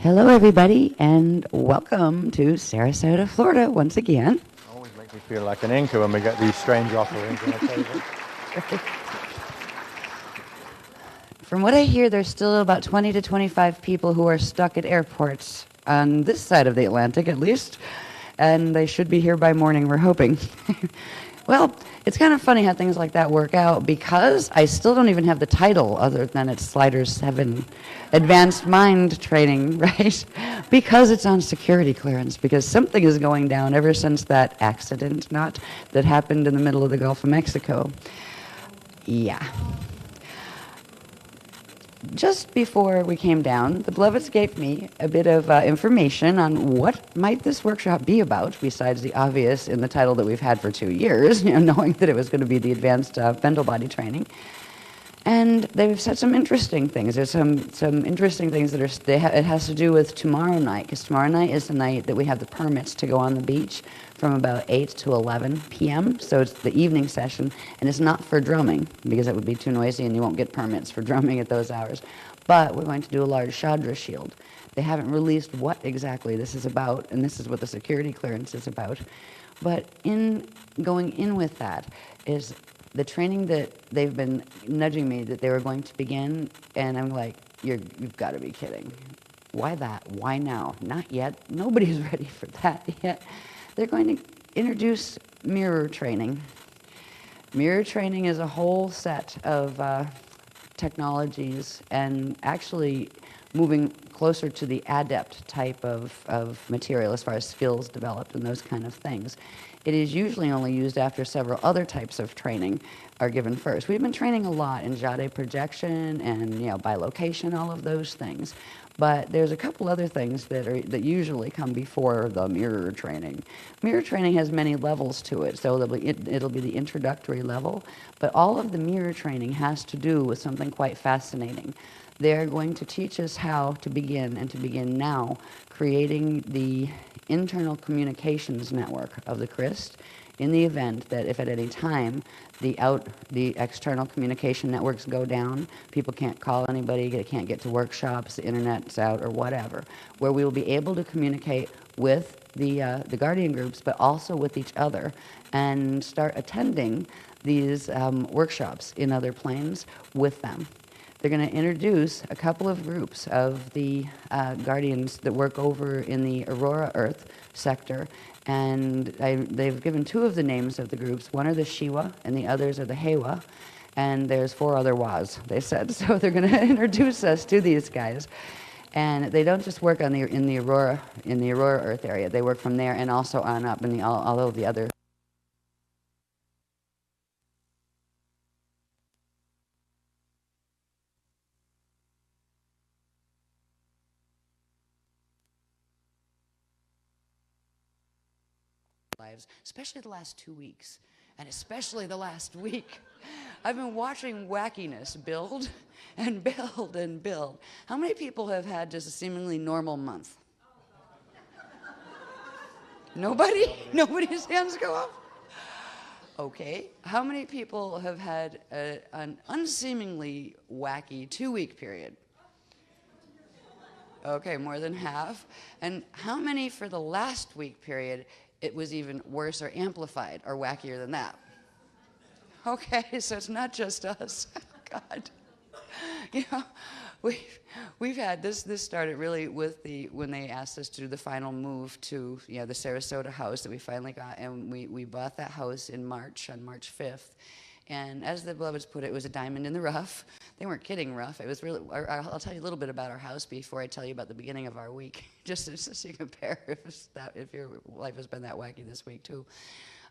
Hello, everybody, and welcome to Sarasota, Florida, once again. Always makes me feel like an Inca when we get these strange offerings on the table. From what I hear, there's still about 20 to 25 people who are stuck at airports, on this side of the Atlantic at least, and they should be here by morning, we're hoping. Well, it's kind of funny how things like that work out, because I still don't even have the title other than it's Sliders 7 Advanced Mind Training, right? Because it's on security clearance, because something is going down ever since that accident, that happened in the middle of the Gulf of Mexico. Yeah. Just before we came down, the Beloveds gave me a bit of information on what might this workshop be about, besides the obvious in the title that we've had for 2 years, knowing that it was going to be the advanced bendel body training. And they've said some interesting things. There's some interesting things that it has to do with tomorrow night, because tomorrow night is the night that we have the permits to go on the beach from about 8 to 11 p.m. So it's the evening session, and it's not for drumming, because it would be too noisy and you won't get permits for drumming at those hours. But we're going to do a large Chandra shield. They haven't released what exactly this is about, and this is what the security clearance is about. But in going in with that is the training that they've been nudging me that they were going to begin, and I'm like, you've got to be kidding. Why that? Why now? Not yet. Nobody's ready for that yet. They're going to introduce mirror training. Mirror training is a whole set of technologies, and actually moving closer to the adept type of material as far as skills developed and those kind of things. It is usually only used after several other types of training are given first. We've been training a lot in Jade projection and bilocation, all of those things. But there's a couple other things that usually come before the mirror training. Mirror training has many levels to it, so it'll be the introductory level. But all of the mirror training has to do with something quite fascinating. They're going to teach us how to begin, and to begin now, creating the internal communications network of the Christ, in the event that if at any time the external communication networks go down, people can't call anybody, they can't get to workshops, the internet's out or whatever, where we will be able to communicate with the Guardian groups, but also with each other, and start attending these workshops in other planes with them. They're going to introduce a couple of groups of the Guardians that work over in the Aurora Earth sector, and they've given 2 of the names of the groups. One are the Shiva, and the others are the Hewa, and there's 4 other Was, they said. So they're going to introduce us to these guys. And they don't just work in the Aurora Earth area. They work from there and also on up in all of the other lives, especially the last 2 weeks, and especially the last week. I've been watching wackiness build and build and build. How many people have had just a seemingly normal month? Nobody? Nobody's hands go up? Okay. How many people have had an unseemingly wacky 2-week period? Okay, more than half. And how many for the last week period it was even worse or amplified or wackier than that? Okay, so it's not just us. God. We've had this started really with when they asked us to do the final move to the Sarasota house that we finally got, and we bought that house in March, on March 5th. And as the Beloveds put it, it was a diamond in the rough. They weren't kidding rough. It was really, I'll tell you a little bit about our house before I tell you about the beginning of our week, just so you compare if your life has been that wacky this week too.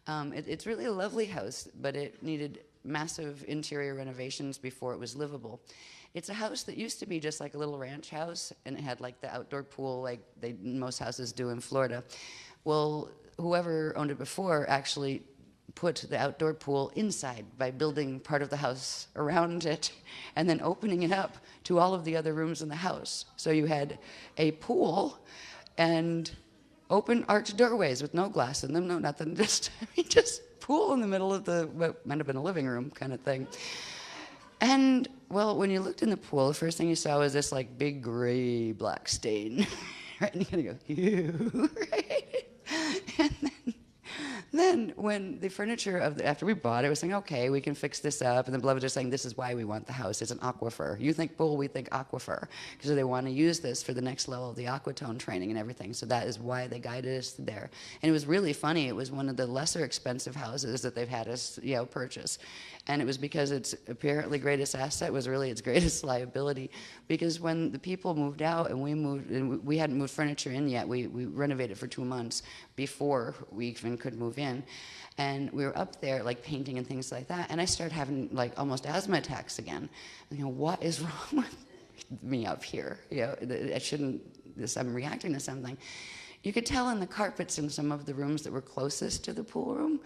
It's really a lovely house, but it needed massive interior renovations before it was livable. It's a house that used to be just like a little ranch house, and it had like the outdoor pool like most houses do in Florida. Well, whoever owned it before actually put the outdoor pool inside by building part of the house around it and then opening it up to all of the other rooms in the house. So you had a pool and open arched doorways with no glass in them, no nothing, just pool in the middle of what might have been a living room kind of thing. And, well, when you looked in the pool, the first thing you saw was this, like, big gray black stain. Right? And you're going to go, ew, right? And then when the furniture after we bought it, was saying, okay, we can fix this up. And the beloveds are saying, this is why we want the house. It's an aquifer. You think pool, we think aquifer. Because they want to use this for the next level of the aquatone training and everything. So that is why they guided us there. And it was really funny. It was one of the lesser expensive houses that they've had us, purchase. And it was because its apparently greatest asset was really its greatest liability. Because when the people moved out and we hadn't moved furniture in yet, we renovated for 2 months before we even could move in. And we were up there like painting and things like that. And I started having like almost asthma attacks again. And, what is wrong with me up here? I shouldn't, I'm reacting to something. You could tell in the carpets in some of the rooms that were closest to the pool room,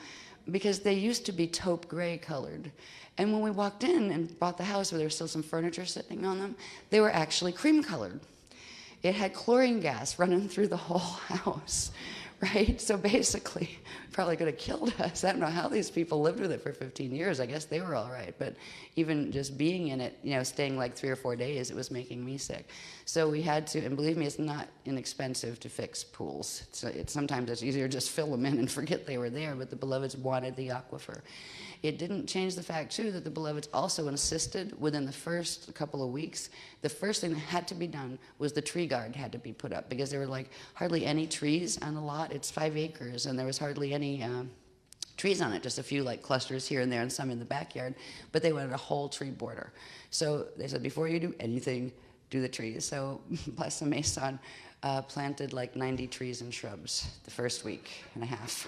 because they used to be taupe gray colored. And when we walked in and bought the house where there was still some furniture sitting on them, they were actually cream colored. It had chlorine gas running through the whole house, right? So basically, probably could have killed us. I don't know how these people lived with it for 15 years. I guess they were all right. But even just being in it, staying like 3 or 4 days, it was making me sick. So we had to, and believe me, it's not inexpensive to fix pools. Sometimes it's easier to just fill them in and forget they were there, but the beloveds wanted the aquifer. It didn't change the fact, too, that the beloveds also insisted within the first couple of weeks, the first thing that had to be done was the tree guard had to be put up, because there were like hardly any trees on the lot. It's 5 acres, and there was hardly any trees on it, just a few like clusters here and there and some in the backyard, but they wanted a whole tree border. So they said, before you do anything, do the trees. So bless the Mason planted like 90 trees and shrubs the first week and a half.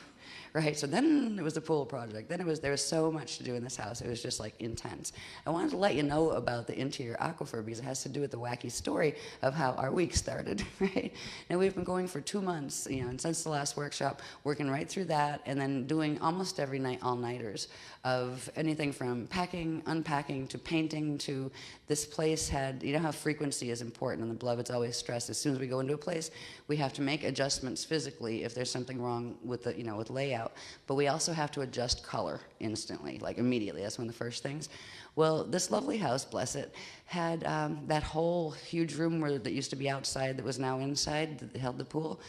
Right, so then it was the pool project. Then there was so much to do in this house. It was just like intense. I wanted to let you know about the interior aquifer because it has to do with the wacky story of how our week started. Right, now we've been going for 2 months, and since the last workshop, working right through that, and then doing almost every night all-nighters of anything from packing, unpacking, to painting, to this place had. You know how frequency is important, and the beloveds always stress as soon as we go into a place, we have to make adjustments physically if there's something wrong with the with layout. But we also have to adjust color instantly, like immediately. That's one of the first things. Well, this lovely house, bless it, had that whole huge room that used to be outside that was now inside, that held the pool,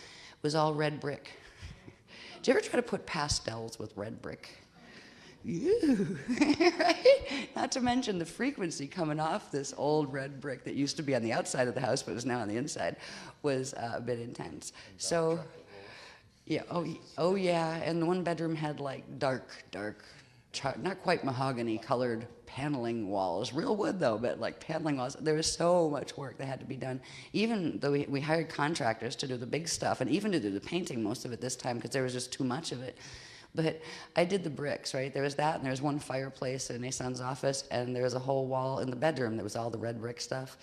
was all red brick. Did you ever try to put pastels with red brick? Ew, right? Not to mention the frequency coming off this old red brick that used to be on the outside of the house but was now on the inside was a bit intense. So. Yeah. Oh, yeah. And the one bedroom had like dark, not quite mahogany colored paneling walls. Real wood though, but like paneling walls. There was so much work that had to be done. Even though we hired contractors to do the big stuff and even to do the painting most of it this time because there was just too much of it. But I did the bricks, right? There was that, and there was one fireplace in Nason's office, and there was a whole wall in the bedroom that was all the red brick stuff.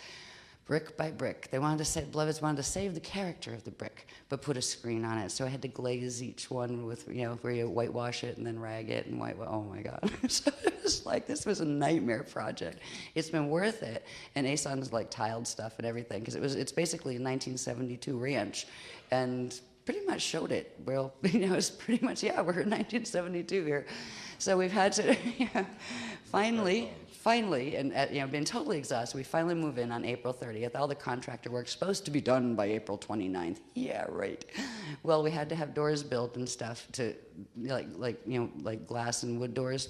Brick by brick. Beloveds wanted to save the character of the brick, but put a screen on it. So I had to glaze each one with, where you whitewash it and then rag it and oh my God. So it was like, this was a nightmare project. It's been worth it. And Ason's like tiled stuff and everything, because it's basically a 1972 ranch. And pretty much showed it. Well, it's pretty much, we're in 1972 here. So we've had to, finally, and been totally exhausted, we finally move in on April 30th. All the contractor work's supposed to be done by April 29th. Yeah, right. Well, we had to have doors built and stuff to, like glass and wood doors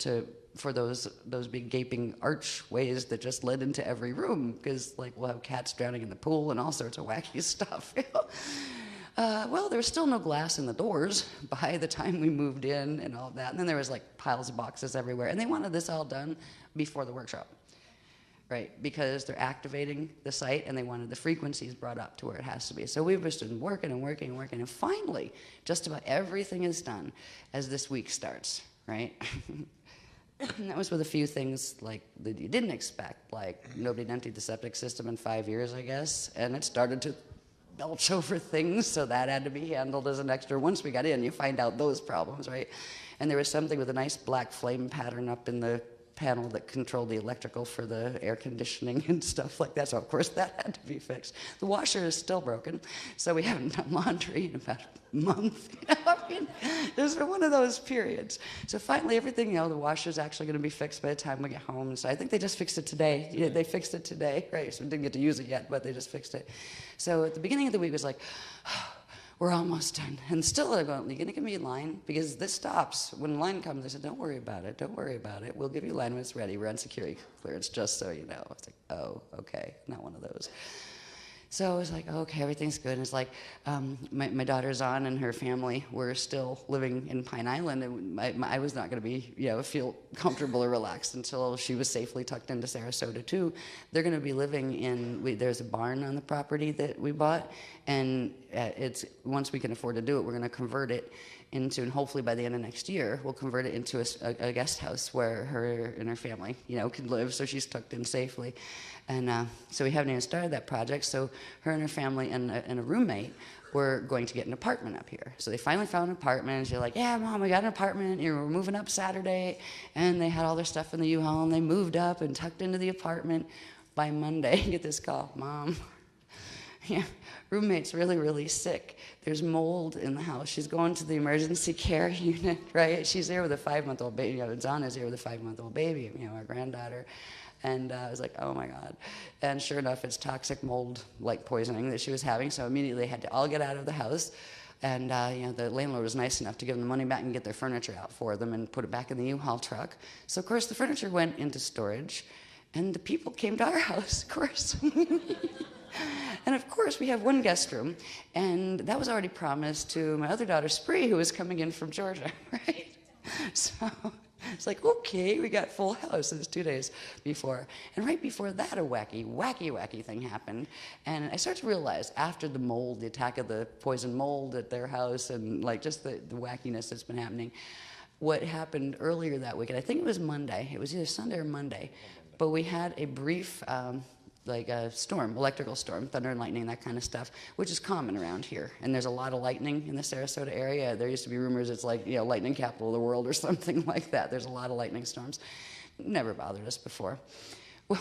for those big gaping archways that just led into every room, because we'll have cats drowning in the pool and all sorts of wacky stuff. Well, there was still no glass in the doors by the time we moved in and all that. And then there was piles of boxes everywhere. And they wanted this all done before the workshop, right? Because they're activating the site and they wanted the frequencies brought up to where it has to be. So we've just been working. And finally, just about everything is done as this week starts, right? And that was with a few things that you didn't expect, like nobody emptied the septic system in 5 years, I guess. And it started to belch over things, so that had to be handled as an extra. Once we got in, you find out those problems, right? And there was something with a nice black flame pattern up in the panel that controlled the electrical for the air conditioning and stuff like that. So of course that had to be fixed. The washer is still broken, so we haven't done laundry in about a month. I mean, this is one of those periods. So finally everything, the washer's actually going to be fixed by the time we get home. So I think they just fixed it today. Yeah, they fixed it today, right? So we didn't get to use it yet, but they just fixed it. So at the beginning of the week it was like, we're almost done. And still they're going, you're going to give me a line? Because this stops. When the line comes, they said, don't worry about it. Don't worry about it. We'll give you a line when it's ready. We're on security clearance, just so you know. I was like, oh, okay. Not one of those. So I was like, okay, everything's good. And it's like, my daughter's on and her family were still living in Pine Island, and I was not going to be, feel comfortable or relaxed until she was safely tucked into Sarasota too. They're going to be living in, there's a barn on the property that we bought, and once we can afford to do it, we're going to convert it into, and hopefully by the end of next year, we'll convert it into a guest house where her and her family, can live, so she's tucked in safely. And so we haven't even started that project, so her and her family and a roommate were going to get an apartment up here. So they finally found an apartment, and she's like, yeah, Mom, we got an apartment, we're moving up Saturday. And they had all their stuff in the U-Haul, and they moved up and tucked into the apartment. By Monday, get this call, Mom, roommate's really, really sick. There's mold in the house. She's going to the emergency care unit, right? She's there with a 5-month-old baby. Zana's here with a 5-month-old baby, our granddaughter. And I was like, oh my God. And sure enough, it's toxic mold-like poisoning that she was having. So immediately they had to all get out of the house. And the landlord was nice enough to give them the money back and get their furniture out for them and put it back in the U-Haul truck. So of course the furniture went into storage, and the people came to our house, of course. And of course, we have one guest room, and that was already promised to my other daughter, Spree, who was coming in from Georgia, right? So it's like, okay, we got full house. It was 2 days before. And right before that, a wacky thing happened. And I started to realize, after the mold, the attack of the poison mold at their house, and like just the wackiness that's been happening, what happened earlier that week, and I think it was Monday, it was either Sunday or Monday, but we had a brief like a storm, electrical storm, thunder and lightning, that kind of stuff, which is common around here. And there's a lot of lightning in the Sarasota area. There used to be rumors it's like, lightning capital of the world or something like that. There's a lot of lightning storms. Never bothered us before. Well,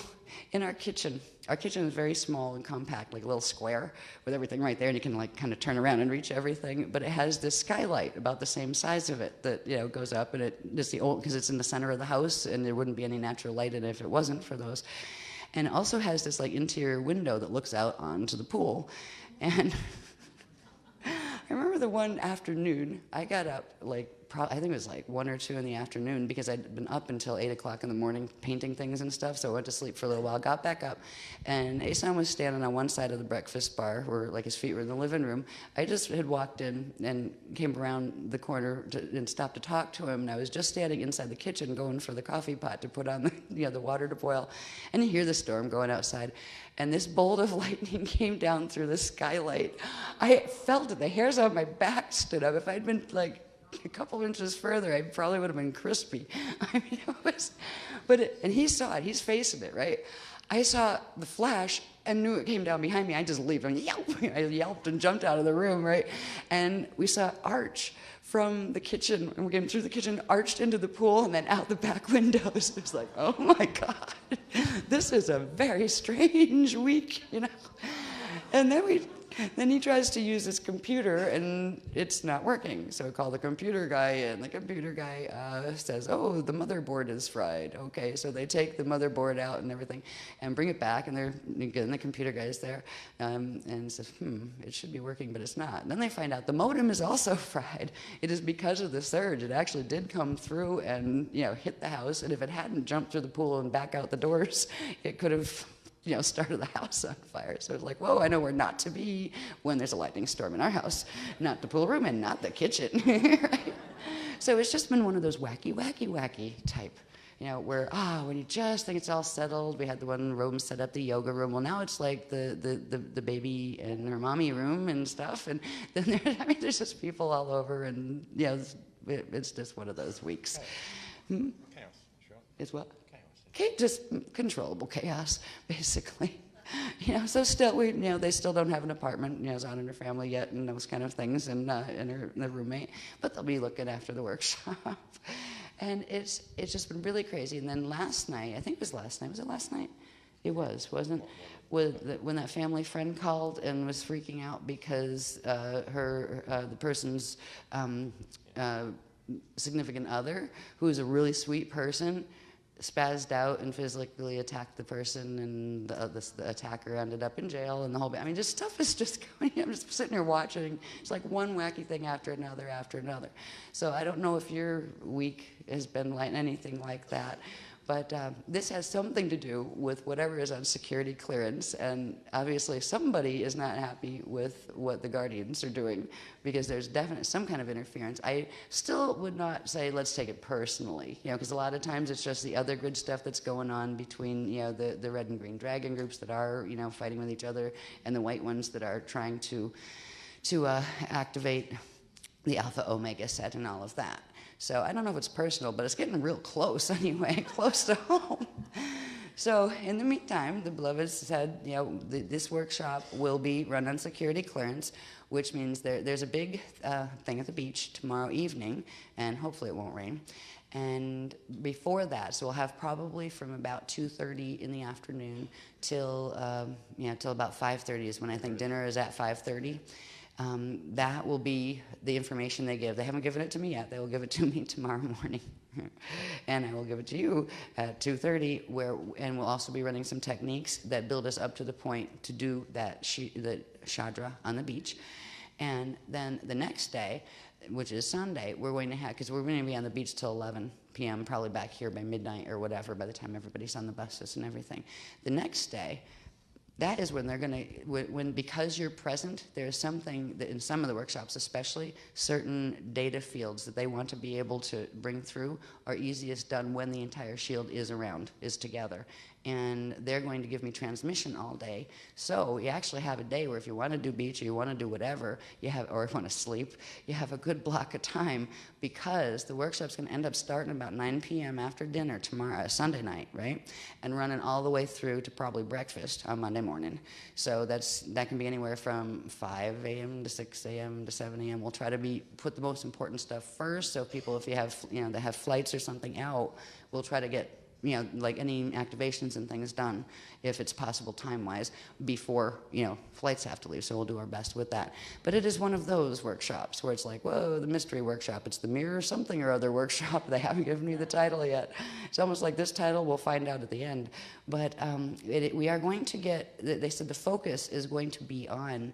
in our kitchen is very small and compact, like a little square with everything right there, and you can like kind of turn around and reach everything. But it has this skylight about the same size of it that goes up, and it's the old, because it's in the center of the house, and there wouldn't be any natural light in it if it wasn't for those. And it also has this like interior window that looks out onto the pool. And I remember the one afternoon, I got up I think it was like 1 or 2 in the afternoon, because I'd been up until 8 o'clock in the morning painting things and stuff. So I went to sleep for a little while, got back up, and Asan was standing on one side of the breakfast bar where like his feet were in the living room. I just had walked in and came around the corner and stopped to talk to him. And I was just standing inside the kitchen going for the coffee pot to put on the water to boil. And you hear the storm going outside. And this bolt of lightning came down through the skylight. I felt it. The hairs on my back stood up. If I'd been like a couple inches further, I probably would have been crispy. I mean, it was, and he saw it. He's facing it, right? I saw the flash and knew it came down behind me. I just leaped and I yelped and jumped out of the room, right? And we saw Arch from the kitchen, and we came through the kitchen, arched into the pool, and then out the back windows. It was like, oh my God, this is a very strange week, And then he tries to use his computer, and it's not working. So I call the computer guy, and the computer guy says, oh, the motherboard is fried. Okay, so they take the motherboard out and everything and bring it back, and the computer guy's there and says, it should be working, but it's not. And then they find out the modem is also fried. It is because of the surge. It actually did come through and hit the house, and if it hadn't jumped through the pool and back out the doors, it could have started the house on fire. So it's like, whoa, I know where not to be when there's a lightning storm in our house. Not the pool room and not the kitchen. Right? So it's just been one of those wacky type, where, when you just think it's all settled, we had the one room set up, the yoga room. Well, now it's like the baby and her mommy room and stuff. And then there's just people all over, and, it's just one of those weeks. Chaos, sure. It's what? Chaos. Just controllable chaos, basically. So still, they still don't have an apartment, is out in her family yet, and those kind of things, and her roommate, but they'll be looking after the workshop. And it's just been really crazy. And then last night, I think it was last night. Was it last night? It was, wasn't it? When that family friend called and was freaking out because the person's significant other, who's a really sweet person, spazzed out and physically attacked the person, and the attacker ended up in jail, and the whole. Just stuff is just going. I'm just sitting here watching. It's like one wacky thing after another after another. So I don't know if your week has been like anything like that. But this has something to do with whatever is on security clearance, and obviously somebody is not happy with what the Guardians are doing, because there's definitely some kind of interference. I still would not say let's take it personally, because a lot of times it's just the other good stuff that's going on between the red and green dragon groups that are fighting with each other, and the white ones that are trying to activate the Alpha Omega set and all of that. So I don't know if it's personal, but it's getting real close anyway, close to home. So in the meantime, the Beloveds said, this workshop will be run on security clearance, which means there's a big thing at the beach tomorrow evening, and hopefully it won't rain. And before that, so we'll have probably from about 2:30 in the afternoon till about 5:30 is when I think dinner is at 5:30. That will be the information they give. They haven't given it to me yet. They will give it to me tomorrow morning. And I will give it to you at 2:30, and we'll also be running some techniques that build us up to the point to do the Shadra on the beach. And then the next day, which is Sunday, we're going to have, because we're going to be on the beach till 11 p.m., probably back here by midnight or whatever, by the time everybody's on the buses and everything. The next day, that is when they're going to, because you're present, there's something that in some of the workshops, especially certain data fields that they want to be able to bring through are easiest done when the entire shield is together. And they're going to give me transmission all day. So you actually have a day where if you want to do beach or you want to do whatever, or if you want to sleep, you have a good block of time, because the workshop's going to end up starting about 9 p.m. after dinner tomorrow, Sunday night, right? And running all the way through to probably breakfast on Monday morning. So that can be anywhere from 5 a.m. to 6 a.m. to 7 a.m. We'll try to put the most important stuff first. So people, if you have, they have flights or something out, we'll try to get like any activations and things done, if it's possible time-wise, before, flights have to leave. So we'll do our best with that. But it is one of those workshops where it's like, whoa, the mystery workshop. It's the mirror something or other workshop. They haven't given me the title yet. It's almost like this title, we'll find out at the end. But we are going to get, they said the focus is going to be on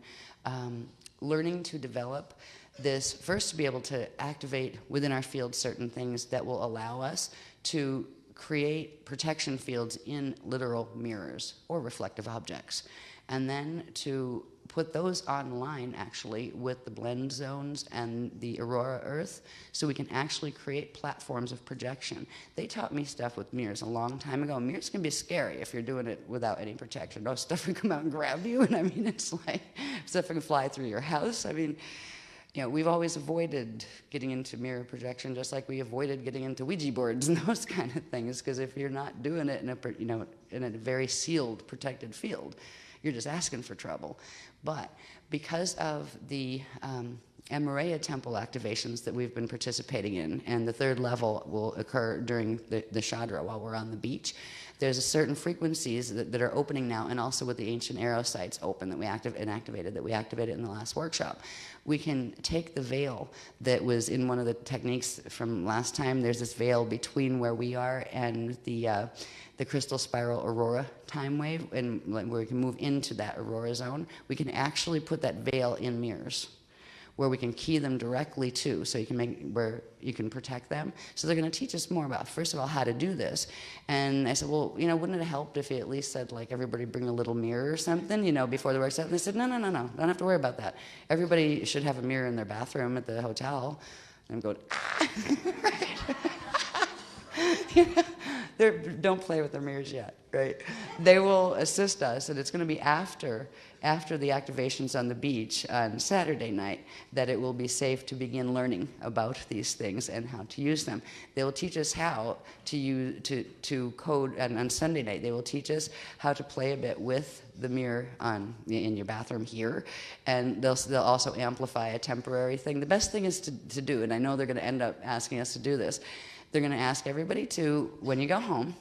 learning to develop this, first to be able to activate within our field certain things that will allow us to create protection fields in literal mirrors or reflective objects, and then to put those online actually with the blend zones and the Aurora Earth, so we can actually create platforms of projection. They taught me stuff with mirrors a long time ago. Mirrors can be scary if you're doing it without any protection. No, stuff can come out and grab you, and it's like stuff can fly through your house. We've always avoided getting into mirror projection, just like we avoided getting into Ouija boards and those kind of things, because if you're not doing it in a very sealed, protected field, you're just asking for trouble. But because of the Amareya temple activations that we've been participating in, and the third level will occur during the Shadra while we're on the beach, there's a certain frequencies that are opening now, and also with the ancient arrow sites open that we activated in the last workshop. We can take the veil that was in one of the techniques from last time. There's this veil between where we are and the crystal spiral aurora time wave, and where we can move into that aurora zone. We can actually put that veil in mirrors, where we can key them directly to, so you can where you can protect them. So they're going to teach us more about, first of all, how to do this. And I said, well, wouldn't it have helped if you at least said, like, everybody bring a little mirror or something, before the workshop? And they said, no, don't have to worry about that. Everybody should have a mirror in their bathroom at the hotel. And I'm going, Don't play with the mirrors yet, right? They will assist us, and it's going to be after the activations on the beach on Saturday night that it will be safe to begin learning about these things and how to use them. They will teach us how to code, and on Sunday night they will teach us how to play a bit with the mirror in your bathroom here, and they'll also amplify a temporary thing. The best thing is to do, and I know they're going to end up asking us to do this, they're going to ask everybody to, when you go home,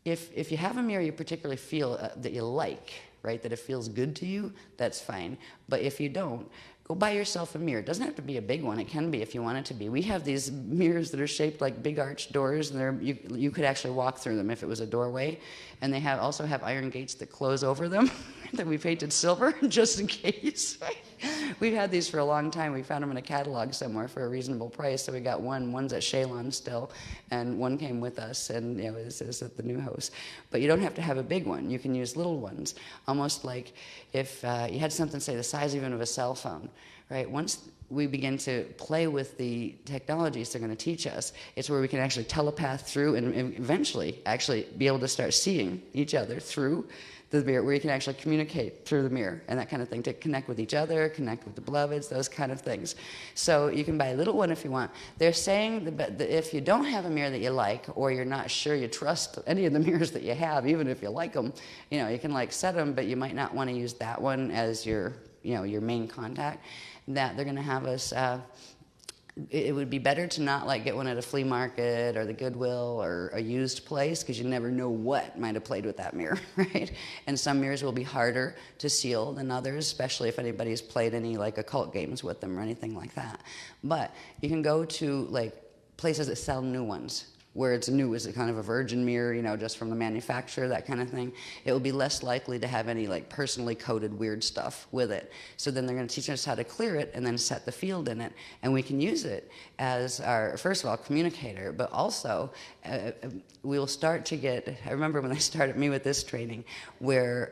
if you have a mirror you particularly feel that you like, right, that it feels good to you, that's fine. But if you don't, go buy yourself a mirror. It doesn't have to be a big one. It can be if you want it to be. We have these mirrors that are shaped like big arched doors, and you could actually walk through them if it was a doorway. And they also have iron gates that close over them that we painted silver just in case. We've had these for a long time. We found them in a catalog somewhere for a reasonable price, so we got one. One's at Shalon still, and one came with us, and is at the new house. But you don't have to have a big one. You can use little ones, almost like if you had something, say, the size even of a cell phone, right? Once we begin to play with the technologies they're going to teach us, it's where we can actually telepath through and eventually actually be able to start seeing each other through the mirror, where you can actually communicate through the mirror and that kind of thing, to connect with each other, connect with the beloveds, those kind of things. So you can buy a little one if you want. They're saying that if you don't have a mirror that you like, or you're not sure you trust any of the mirrors that you have, even if you like them, you can like set them, but you might not want to use that one as your main contact, that they're going to have us it would be better to not get one at a flea market or the Goodwill or a used place, because you never know what might have played with that mirror, right? And some mirrors will be harder to seal than others, especially if anybody's played any occult games with them or anything like that. But you can go to places that sell new ones, where it's new, is it kind of a virgin mirror, just from the manufacturer, that kind of thing. It will be less likely to have any personally coded weird stuff with it. So then they're going to teach us how to clear it and then set the field in it, and we can use it as our, first of all, communicator, but also we will start to get, I remember when they started me with this training, where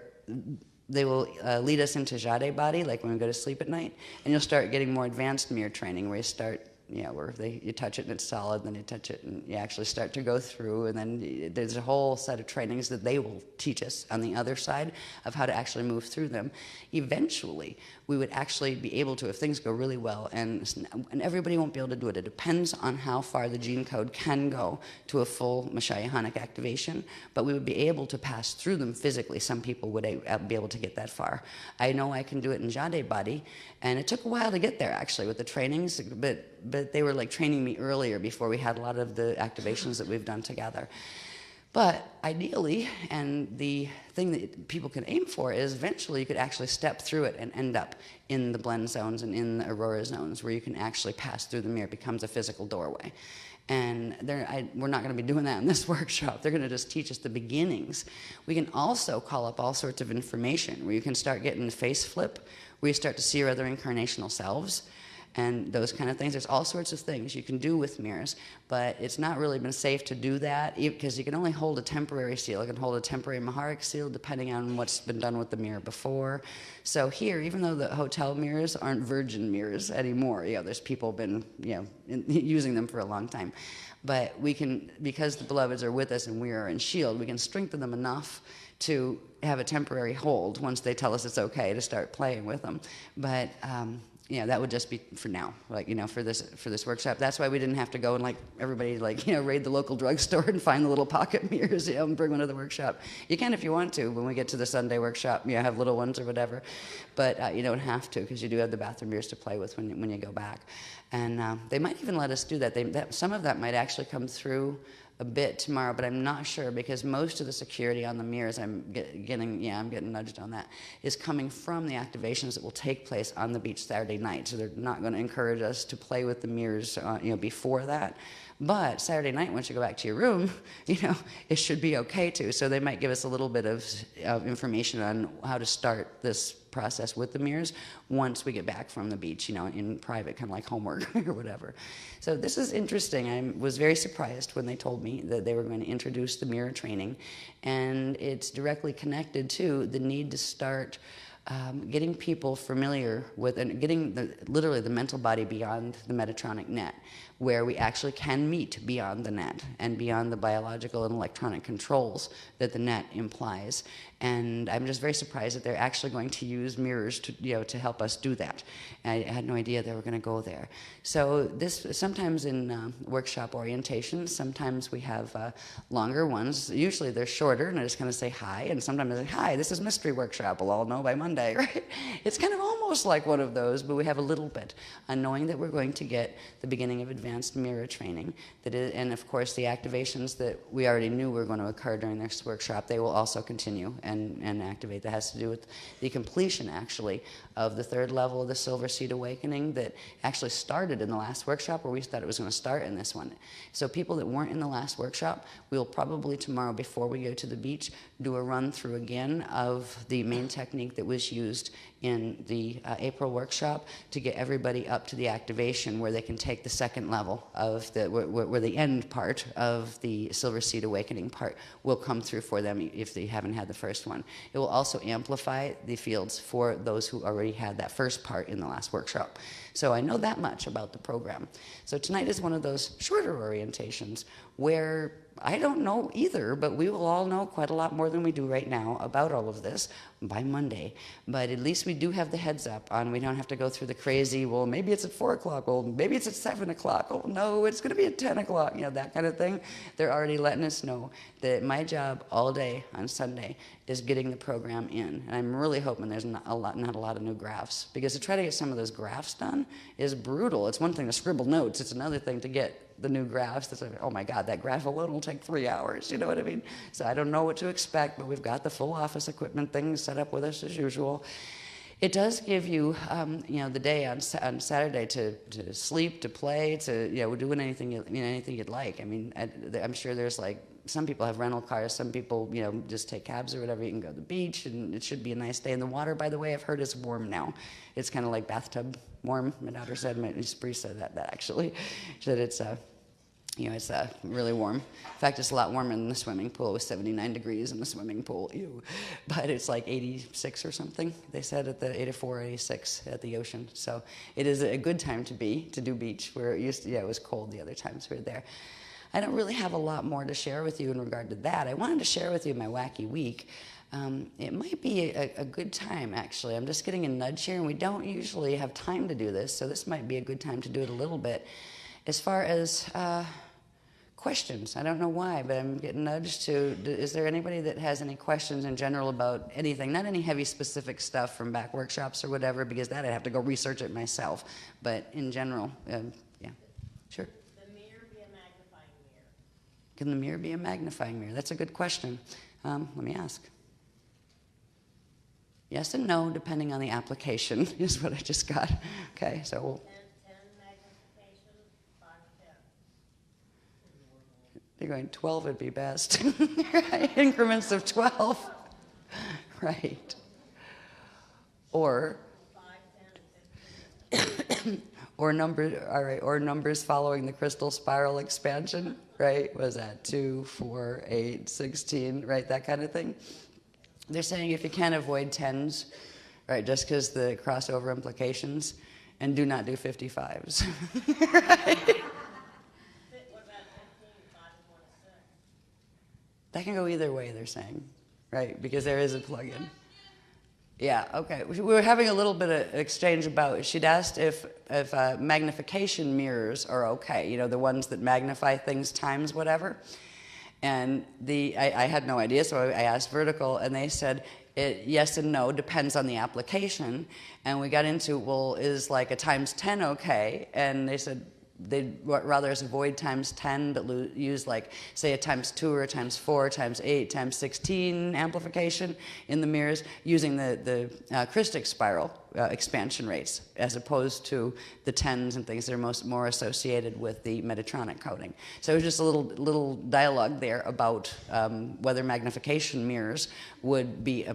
they will lead us into Jade body, like when we go to sleep at night, and you'll start getting more advanced mirror training, where you start, where you touch it and it's solid, then you touch it and you actually start to go through, and then there's a whole set of trainings that they will teach us on the other side of how to actually move through them. Eventually, we would actually be able to, if things go really well, and everybody won't be able to do it. It depends on how far the gene code can go to a full Messiahonic activation, but we would be able to pass through them physically. Some people would be able to get that far. I know I can do it in Jade body, and it took a while to get there, actually, with the trainings, but they were training me earlier, before we had a lot of the activations that we've done together. But ideally, and the thing that people can aim for, is eventually you could actually step through it and end up in the blend zones and in the aurora zones, where you can actually pass through the mirror. It becomes a physical doorway. And we're not going to be doing that in this workshop. They're going to just teach us the beginnings. We can also call up all sorts of information, where you can start getting the face flip, where you start to see your other incarnational selves, and those kind of things. There's all sorts of things you can do with mirrors, but it's not really been safe to do that, because you can only hold a temporary seal. You can hold a temporary Maharic seal, depending on what's been done with the mirror before. So here, even though the hotel mirrors aren't virgin mirrors anymore, there's people been using them for a long time, but we can, because the beloveds are with us and we are in shield, we can strengthen them enough to have a temporary hold once they tell us it's okay to start playing with them. But that would just be for now, for this workshop. That's why we didn't have to go and everybody raid the local drugstore and find the little pocket mirrors, and bring one to the workshop. You can if you want to. When we get to the Sunday workshop, have little ones or whatever, but you don't have to, because you do have the bathroom mirrors to play with when you go back. And they might even let us do that. Some of that might actually come through a bit tomorrow, but I'm not sure, because most of the security on the mirrors, I'm getting nudged on that, is coming from the activations that will take place on the beach Saturday night. So they're not going to encourage us to play with the mirrors, before that. But Saturday night, once you go back to your room, it should be okay too. So they might give us a little bit of information on how to start this process with the mirrors once we get back from the beach, in private, kind of like homework or whatever. So this is interesting. I was very surprised when they told me that they were going to introduce the mirror training, and it's directly connected to the need to start getting people familiar with and getting literally the mental body beyond the Metatronic net, where we actually can meet beyond the net and beyond the biological and electronic controls that the net implies. And I'm just very surprised that they're actually going to use mirrors to help us do that. I had no idea they were going to go there. So this sometimes in workshop orientations, sometimes we have longer ones. Usually they're shorter, and I just kind of say hi. And sometimes I say, hi, this is Mystery Workshop. We'll all know by Monday, right? It's kind of almost like one of those, but we have a little bit on knowing that we're going to get the beginning of advanced mirror training. And of course, the activations that we already knew were going to occur during this workshop, they will also continue and activate. That has to do with the completion, actually, of the third level of the Silver Seed Awakening that actually started in the last workshop, where we thought it was going to start in this one. So people that weren't in the last workshop, we'll probably tomorrow, before we go to the beach, do a run through again of the main technique that was used in the April workshop to get everybody up to the activation where they can take the second level of where the end part of the Silver Seed Awakening part will come through for them if they haven't had the first one. It will also amplify the fields for those who already had that first part in the last workshop. So I know that much about the program. So tonight is one of those shorter orientations where I don't know either, but we will all know quite a lot more than we do right now about all of this by Monday. But at least we do have the heads up on, we don't have to go through the crazy, well, maybe it's at 4 o'clock, well, maybe it's at 7 o'clock, oh, no, it's going to be at 10 o'clock, that kind of thing. They're already letting us know that my job all day on Sunday is getting the program in. And I'm really hoping there's not a lot of new graphs, because to try to get some of those graphs done is brutal. It's one thing to scribble notes, it's another thing to get the new graphs. That's like, oh my God, that graph alone will take 3 hours, you know what I mean? So I don't know what to expect, but we've got the full office equipment things set up with us as usual. It does give you, the day on Saturday to sleep, to play, to do anything you'd like. I mean, I'm sure there's like some people have rental cars, some people just take cabs or whatever. You can go to the beach, and it should be a nice day. And the water, by the way, I've heard is warm now. It's kind of like bathtub warm. My daughter said, my Bree said that actually, she said it's it's really warm. In fact, it's a lot warmer than the swimming pool. It was 79 degrees in the swimming pool. Ew. But it's like 86 or something, they said, at the 84, 86 at the ocean. So it is a good time to do beach, where it was cold the other times we were there. I don't really have a lot more to share with you in regard to that. I wanted to share with you my wacky week. It might be a good time, actually. I'm just getting a nudge here, and we don't usually have time to do this, so this might be a good time to do it a little bit. As far as questions, I don't know why, but I'm getting nudged to, is there anybody that has any questions in general about anything? Not any heavy specific stuff from back workshops or whatever, because that I'd have to go research it myself. But in general, yeah, sure. Can the mirror be a magnifying mirror? Can the mirror be a magnifying mirror? That's a good question. Let me ask. Yes and no, depending on the application, is what I just got. Okay, so we'll... 10 magnification, 5, 10. They're going 12 would be best. Right? Increments of 12. Right. Or 5, 10, 15. or numbers following the crystal spiral expansion, right? Was that 2, 4, 8, 16, right? That kind of thing. They're saying if you can't avoid 10s, right, just because the crossover implications, and do not do 55s. Right? What about 15, 5, 1, 6? That can go either way, they're saying, right? Because there is a plug-in. Yeah, okay. We were having a little bit of exchange about, she'd asked if magnification mirrors are okay, the ones that magnify things times whatever. And I had no idea, so I asked Vertical, and they said, yes and no, depends on the application. And we got into, well, is like a times 10 okay? And they said they'd rather us avoid times 10, but use like, say, a times 2 or a times 4, times 8, times 16 amplification in the mirrors using the Christic spiral expansion rates, as opposed to the 10s and things that are more associated with the Metatronic coding. So it was just a little dialogue there about whether magnification mirrors would be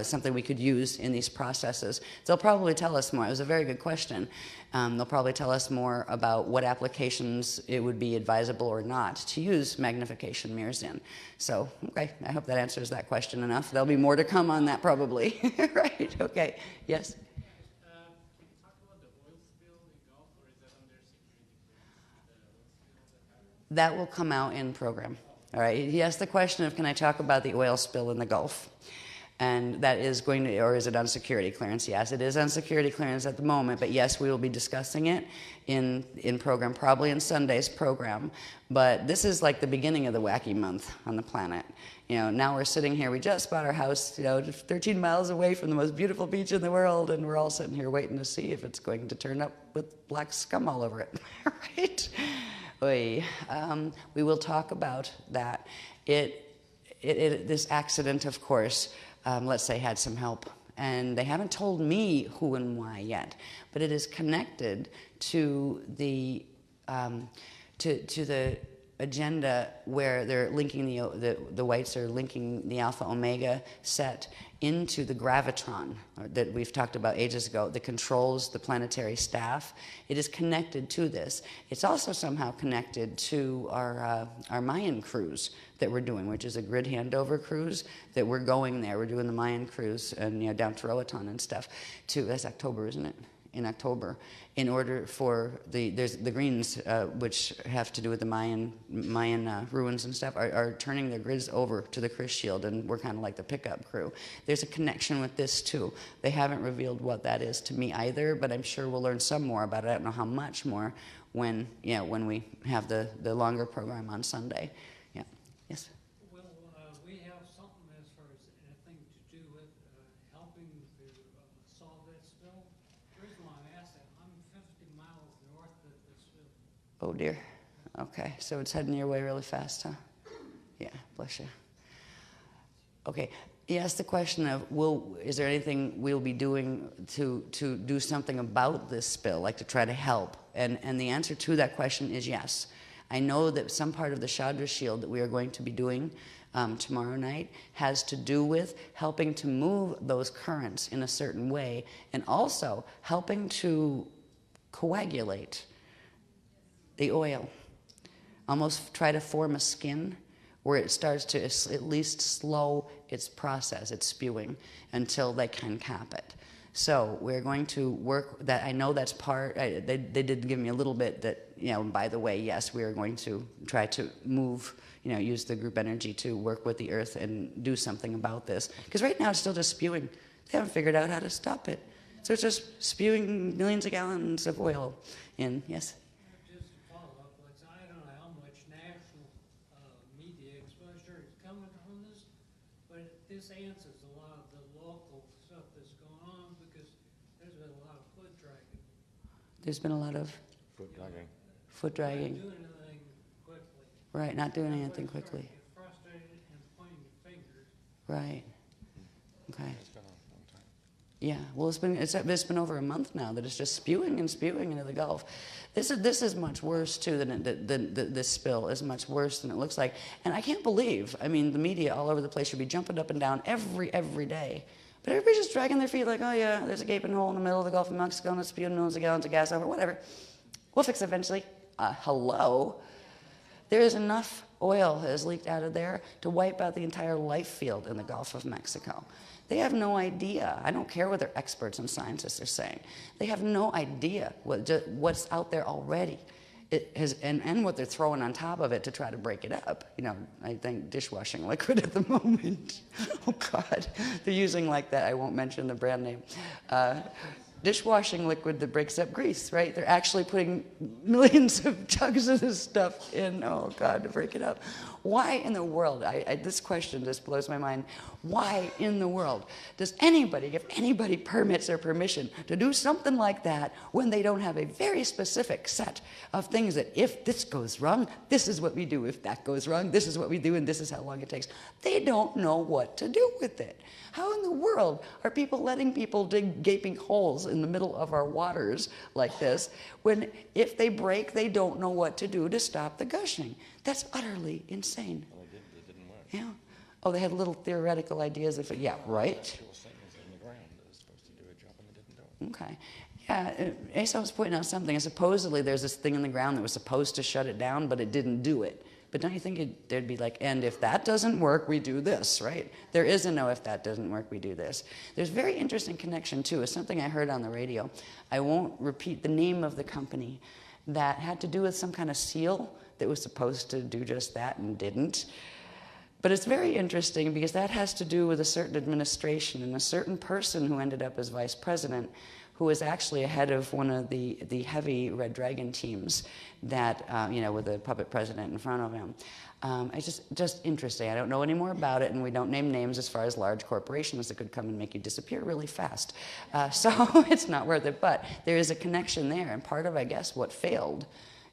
something we could use in these processes. They'll probably tell us more. It was a very good question. They'll probably tell us more about what applications it would be advisable or not to use magnification mirrors in. So, okay, I hope that answers that question enough. There'll be more to come on that probably. Right, okay, yes? Can you talk about the oil spill in Gulf, or is that under security clearance? The oil spill that happened? That will come out in program. All right, he asked the question of, can I talk about the oil spill in the Gulf? And that is going to, or is it on security clearance? Yes, it is on security clearance at the moment, but yes, we will be discussing it in program, probably in Sunday's program. But this is like the beginning of the wacky month on the planet. You know, now we're sitting here, we just bought our house, 13 miles away from the most beautiful beach in the world, and we're all sitting here waiting to see if it's going to turn up with black scum all over it, right? We will talk about that. This accident, of course, let's say, had some help. And they haven't told me who and why yet, but it is connected to the agenda where they're linking the whites are linking the alpha omega set into the gravitron that we've talked about ages ago that controls the planetary staff. It is connected to this. It's also somehow connected to our Mayan cruise that we're doing, which is a grid handover cruise that we're going there. We're doing the Mayan cruise and down to Roatan and stuff. That's October, isn't it? In October, in order for there's the Greens, which have to do with the Mayan ruins and stuff, are turning their grids over to the Chris Shield, and we're kind of like the pickup crew. There's a connection with this too. They haven't revealed what that is to me either, but I'm sure we'll learn some more about it. I don't know how much more when we have the longer program on Sunday. Yeah. Yes. Well, we have something as far as anything to do with helping to solve that spill. The reason why I asked that, I'm 50 miles north of the spill. Oh dear. Okay, so it's heading your way really fast, huh? Yeah, bless you. Okay, he asked the question of, is there anything we'll be doing to do something about this spill, like to try to help? And the answer to that question is yes. I know that some part of the Chandra Shield that we are going to be doing tomorrow night has to do with helping to move those currents in a certain way, and also helping to coagulate the oil, almost try to form a skin where it starts to at least slow its process, its spewing, until they can cap it. So we're going to work that. I know that's part, they did give me a little bit that, by the way, yes, we are going to try to move, use the group energy to work with the earth and do something about this. Because right now it's still just spewing. They haven't figured out how to stop it. So it's just spewing millions of gallons of oil in. Yes? Just to follow up, I don't know how much national media exposure is coming from this, but this answers a lot of the local stuff that's going on, because there's been a lot of foot dragging. There's been a lot of Foot dragging. foot dragging. Not doing anything quickly. Right, not doing That's anything why you start quickly. to get frustrated and pointing your fingers. Right. Okay. It's been a long time. Yeah. Well, it's been over a month now that it's just spewing and spewing into the Gulf. This is much worse too than this spill is much worse than it looks like. And I can't believe. I mean, the media all over the place should be jumping up and down every day. But everybody's just dragging their feet like, oh yeah, there's a gaping hole in the middle of the Gulf of Mexico and it's spewing millions of gallons of gas over, whatever. We'll fix it eventually. Hello? There is enough oil that has leaked out of there to wipe out the entire life field in the Gulf of Mexico. They have no idea. I don't care what their experts and scientists are saying. They have no idea what's out there already. And what they're throwing on top of it to try to break it up. I think dishwashing liquid at the moment. Oh God, they're using like that. I won't mention the brand name. Dishwashing liquid that breaks up grease, right? They're actually putting millions of jugs of this stuff in, oh God, to break it up. Why in the world, this question just blows my mind, why in the world does anybody give anybody permits or permission to do something like that when they don't have a very specific set of things that if this goes wrong, this is what we do. If that goes wrong, this is what we do, and this is how long it takes. They don't know what to do with it. How in the world are people letting people dig gaping holes in the middle of our waters like this when if they break, they don't know what to do to stop the gushing? That's utterly insane. Well, it didn't work. Yeah. Oh, they had little theoretical ideas of it. Yeah, right. Actual thing is in the ground that was supposed to do a job and it didn't do it. Okay. Yeah, Asa was pointing out something. And supposedly there's this thing in the ground that was supposed to shut it down, but it didn't do it. But don't you think there'd be like, and if that doesn't work, we do this, right? There is a no, if that doesn't work, we do this. There's very interesting connection, too. It's something I heard on the radio. I won't repeat the name of the company that had to do with some kind of seal that was supposed to do just that and didn't. But it's very interesting because that has to do with a certain administration and a certain person who ended up as vice president, who was actually ahead of one of the heavy Red Dragon teams that, with the puppet president in front of him. It's just interesting. I don't know any more about it, and we don't name names as far as large corporations that could come and make you disappear really fast. So it's not worth it, but there is a connection there, and part of, I guess, what failed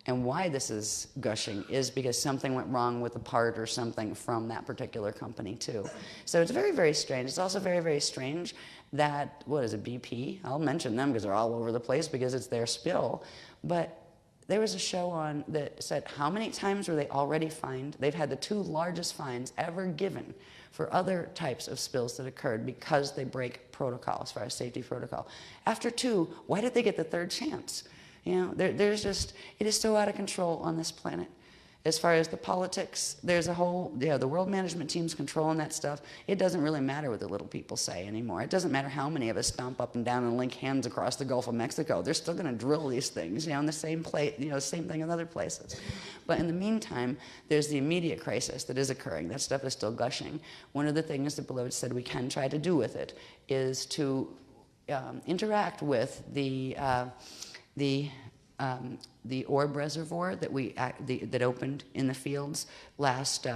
and why this is gushing is because something went wrong with a part or something from that particular company, too. So it's very, very strange. It's also very, very strange that, what is it, BP? I'll mention them because they're all over the place because it's their spill. But there was a show on that said how many times were they already fined? They've had the 2 largest fines ever given for other types of spills that occurred because they break protocol, as far as safety protocol. After 2, why did they get the 3rd chance? There's just, it is so out of control on this planet. As far as the politics, there's a whole, the world management team's controlling that stuff. It doesn't really matter what the little people say anymore. It doesn't matter how many of us stomp up and down and link hands across the Gulf of Mexico. They're still going to drill these things, in the same place, same thing in other places. But in the meantime, there's the immediate crisis that is occurring. That stuff is still gushing. One of the things that Beloved said we can try to do with it is to interact with the orb reservoir that opened in the fields last,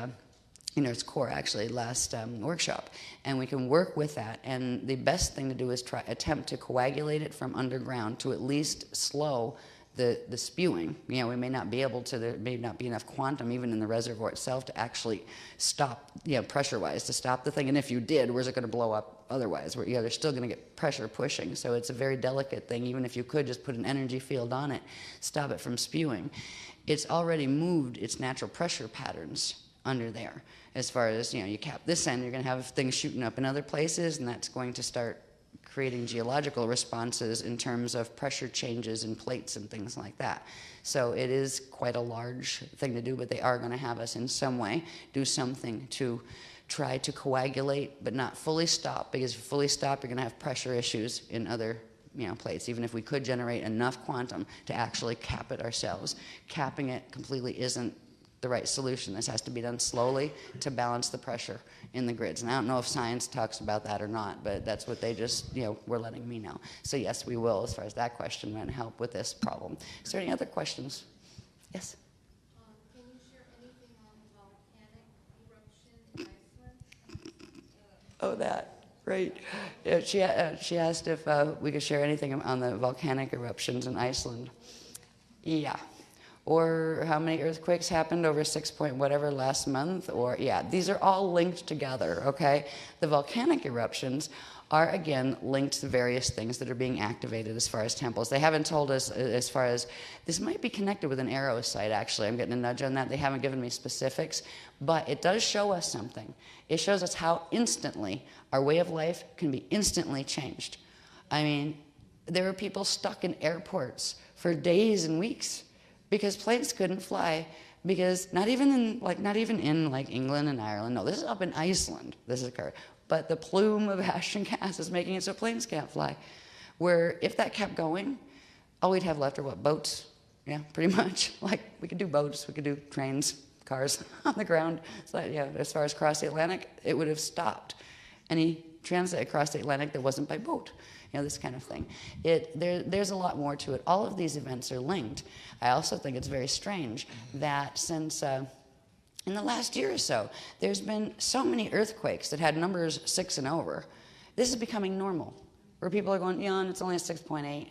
its core actually, last workshop. And we can work with that. And the best thing to do is attempt to coagulate it from underground to at least slow the spewing. We may not be able to, there may not be enough quantum even in the reservoir itself to actually stop, pressure-wise, to stop the thing. And if you did, where's it going to blow up otherwise? They're still going to get pressure pushing. So it's a very delicate thing. Even if you could just put an energy field on it, stop it from spewing. It's already moved its natural pressure patterns under there. As far as, you cap this end, you're going to have things shooting up in other places, and that's going to start creating geological responses in terms of pressure changes in plates and things like that. So it is quite a large thing to do, but they are going to have us in some way do something to try to coagulate, but not fully stop, because if you fully stop, you're going to have pressure issues in other plates. Even if we could generate enough quantum to actually cap it ourselves, capping it completely isn't the right solution. This has to be done slowly to balance the pressure in the grids. And I don't know if science talks about that or not, but that's what they just, were letting me know. So yes, we will, as far as that question, and help with this problem. Is there any other questions? Yes? Can you share anything on volcanic eruption in Iceland? Oh, that. Great. Yeah, she asked if we could share anything on the volcanic eruptions in Iceland. Yeah. Or how many earthquakes happened over 6 point whatever last month, or these are all linked together, okay? The volcanic eruptions are, again, linked to various things that are being activated as far as temples. They haven't told us as far as, this might be connected with an arrow site, actually. I'm getting a nudge on that. They haven't given me specifics, but it does show us something. It shows us how instantly our way of life can be instantly changed. I mean, there were people stuck in airports for days and weeks because planes couldn't fly, because not even in England and Ireland. No, this is up in Iceland. This is occurred. But the plume of ash and gas is making it so planes can't fly. Where if that kept going, all we'd have left are what, boats? Yeah, pretty much. Like, we could do boats, we could do trains, cars on the ground. So as far as across the Atlantic, it would have stopped any transit across the Atlantic that wasn't by boat. This kind of thing. There's a lot more to it. All of these events are linked. I also think it's very strange that since in the last year or so, there's been so many earthquakes that had numbers 6 and over. This is becoming normal, where people are going, it's only a 6.8.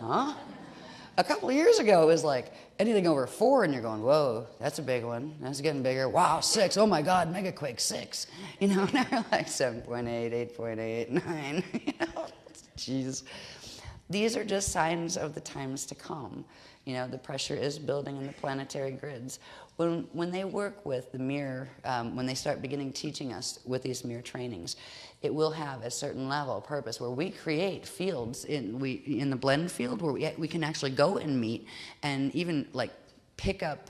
Huh? A couple of years ago, it was like anything over 4, and you're going, whoa, that's a big one. That's getting bigger. Wow, 6. Oh, my God, megaquake 6. Now they're like 7.8, 8.8, 9. Jeez. these are just signs of the times to come. You know, the pressure is building in the planetary grids. When they work with the mirror, when they start beginning teaching us with these mirror trainings, it will have a certain level of purpose where we create fields in the blend field where we can actually go and meet and even like pick up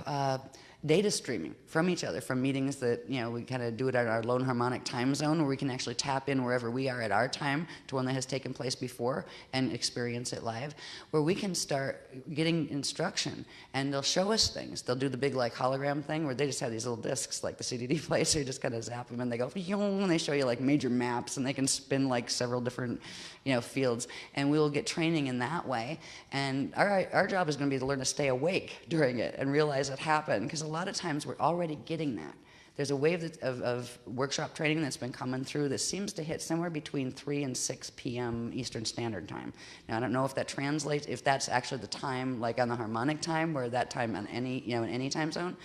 data streaming from each other, from meetings that, you know, we kind of do it at our lone harmonic time zone where we can actually tap in wherever we are at our time to one that has taken place before and experience it live, where we can start getting instruction and they'll show us things. They'll do the big like hologram thing where they just have these little discs like the CDD plays, so you just kind of zap them and they go, and they show you like major maps and they can spin like several different, you know, fields, and we will get training in that way. And our job is going to be to learn to stay awake during it and realize it happened, because a lot of times we're already getting that. There's a wave of workshop training that's been coming through that seems to hit somewhere between 3 and 6 p.m. Eastern Standard Time. Now, I don't know if that translates, if that's actually the time, like on the harmonic time, or that time on any, you know, in any time zone,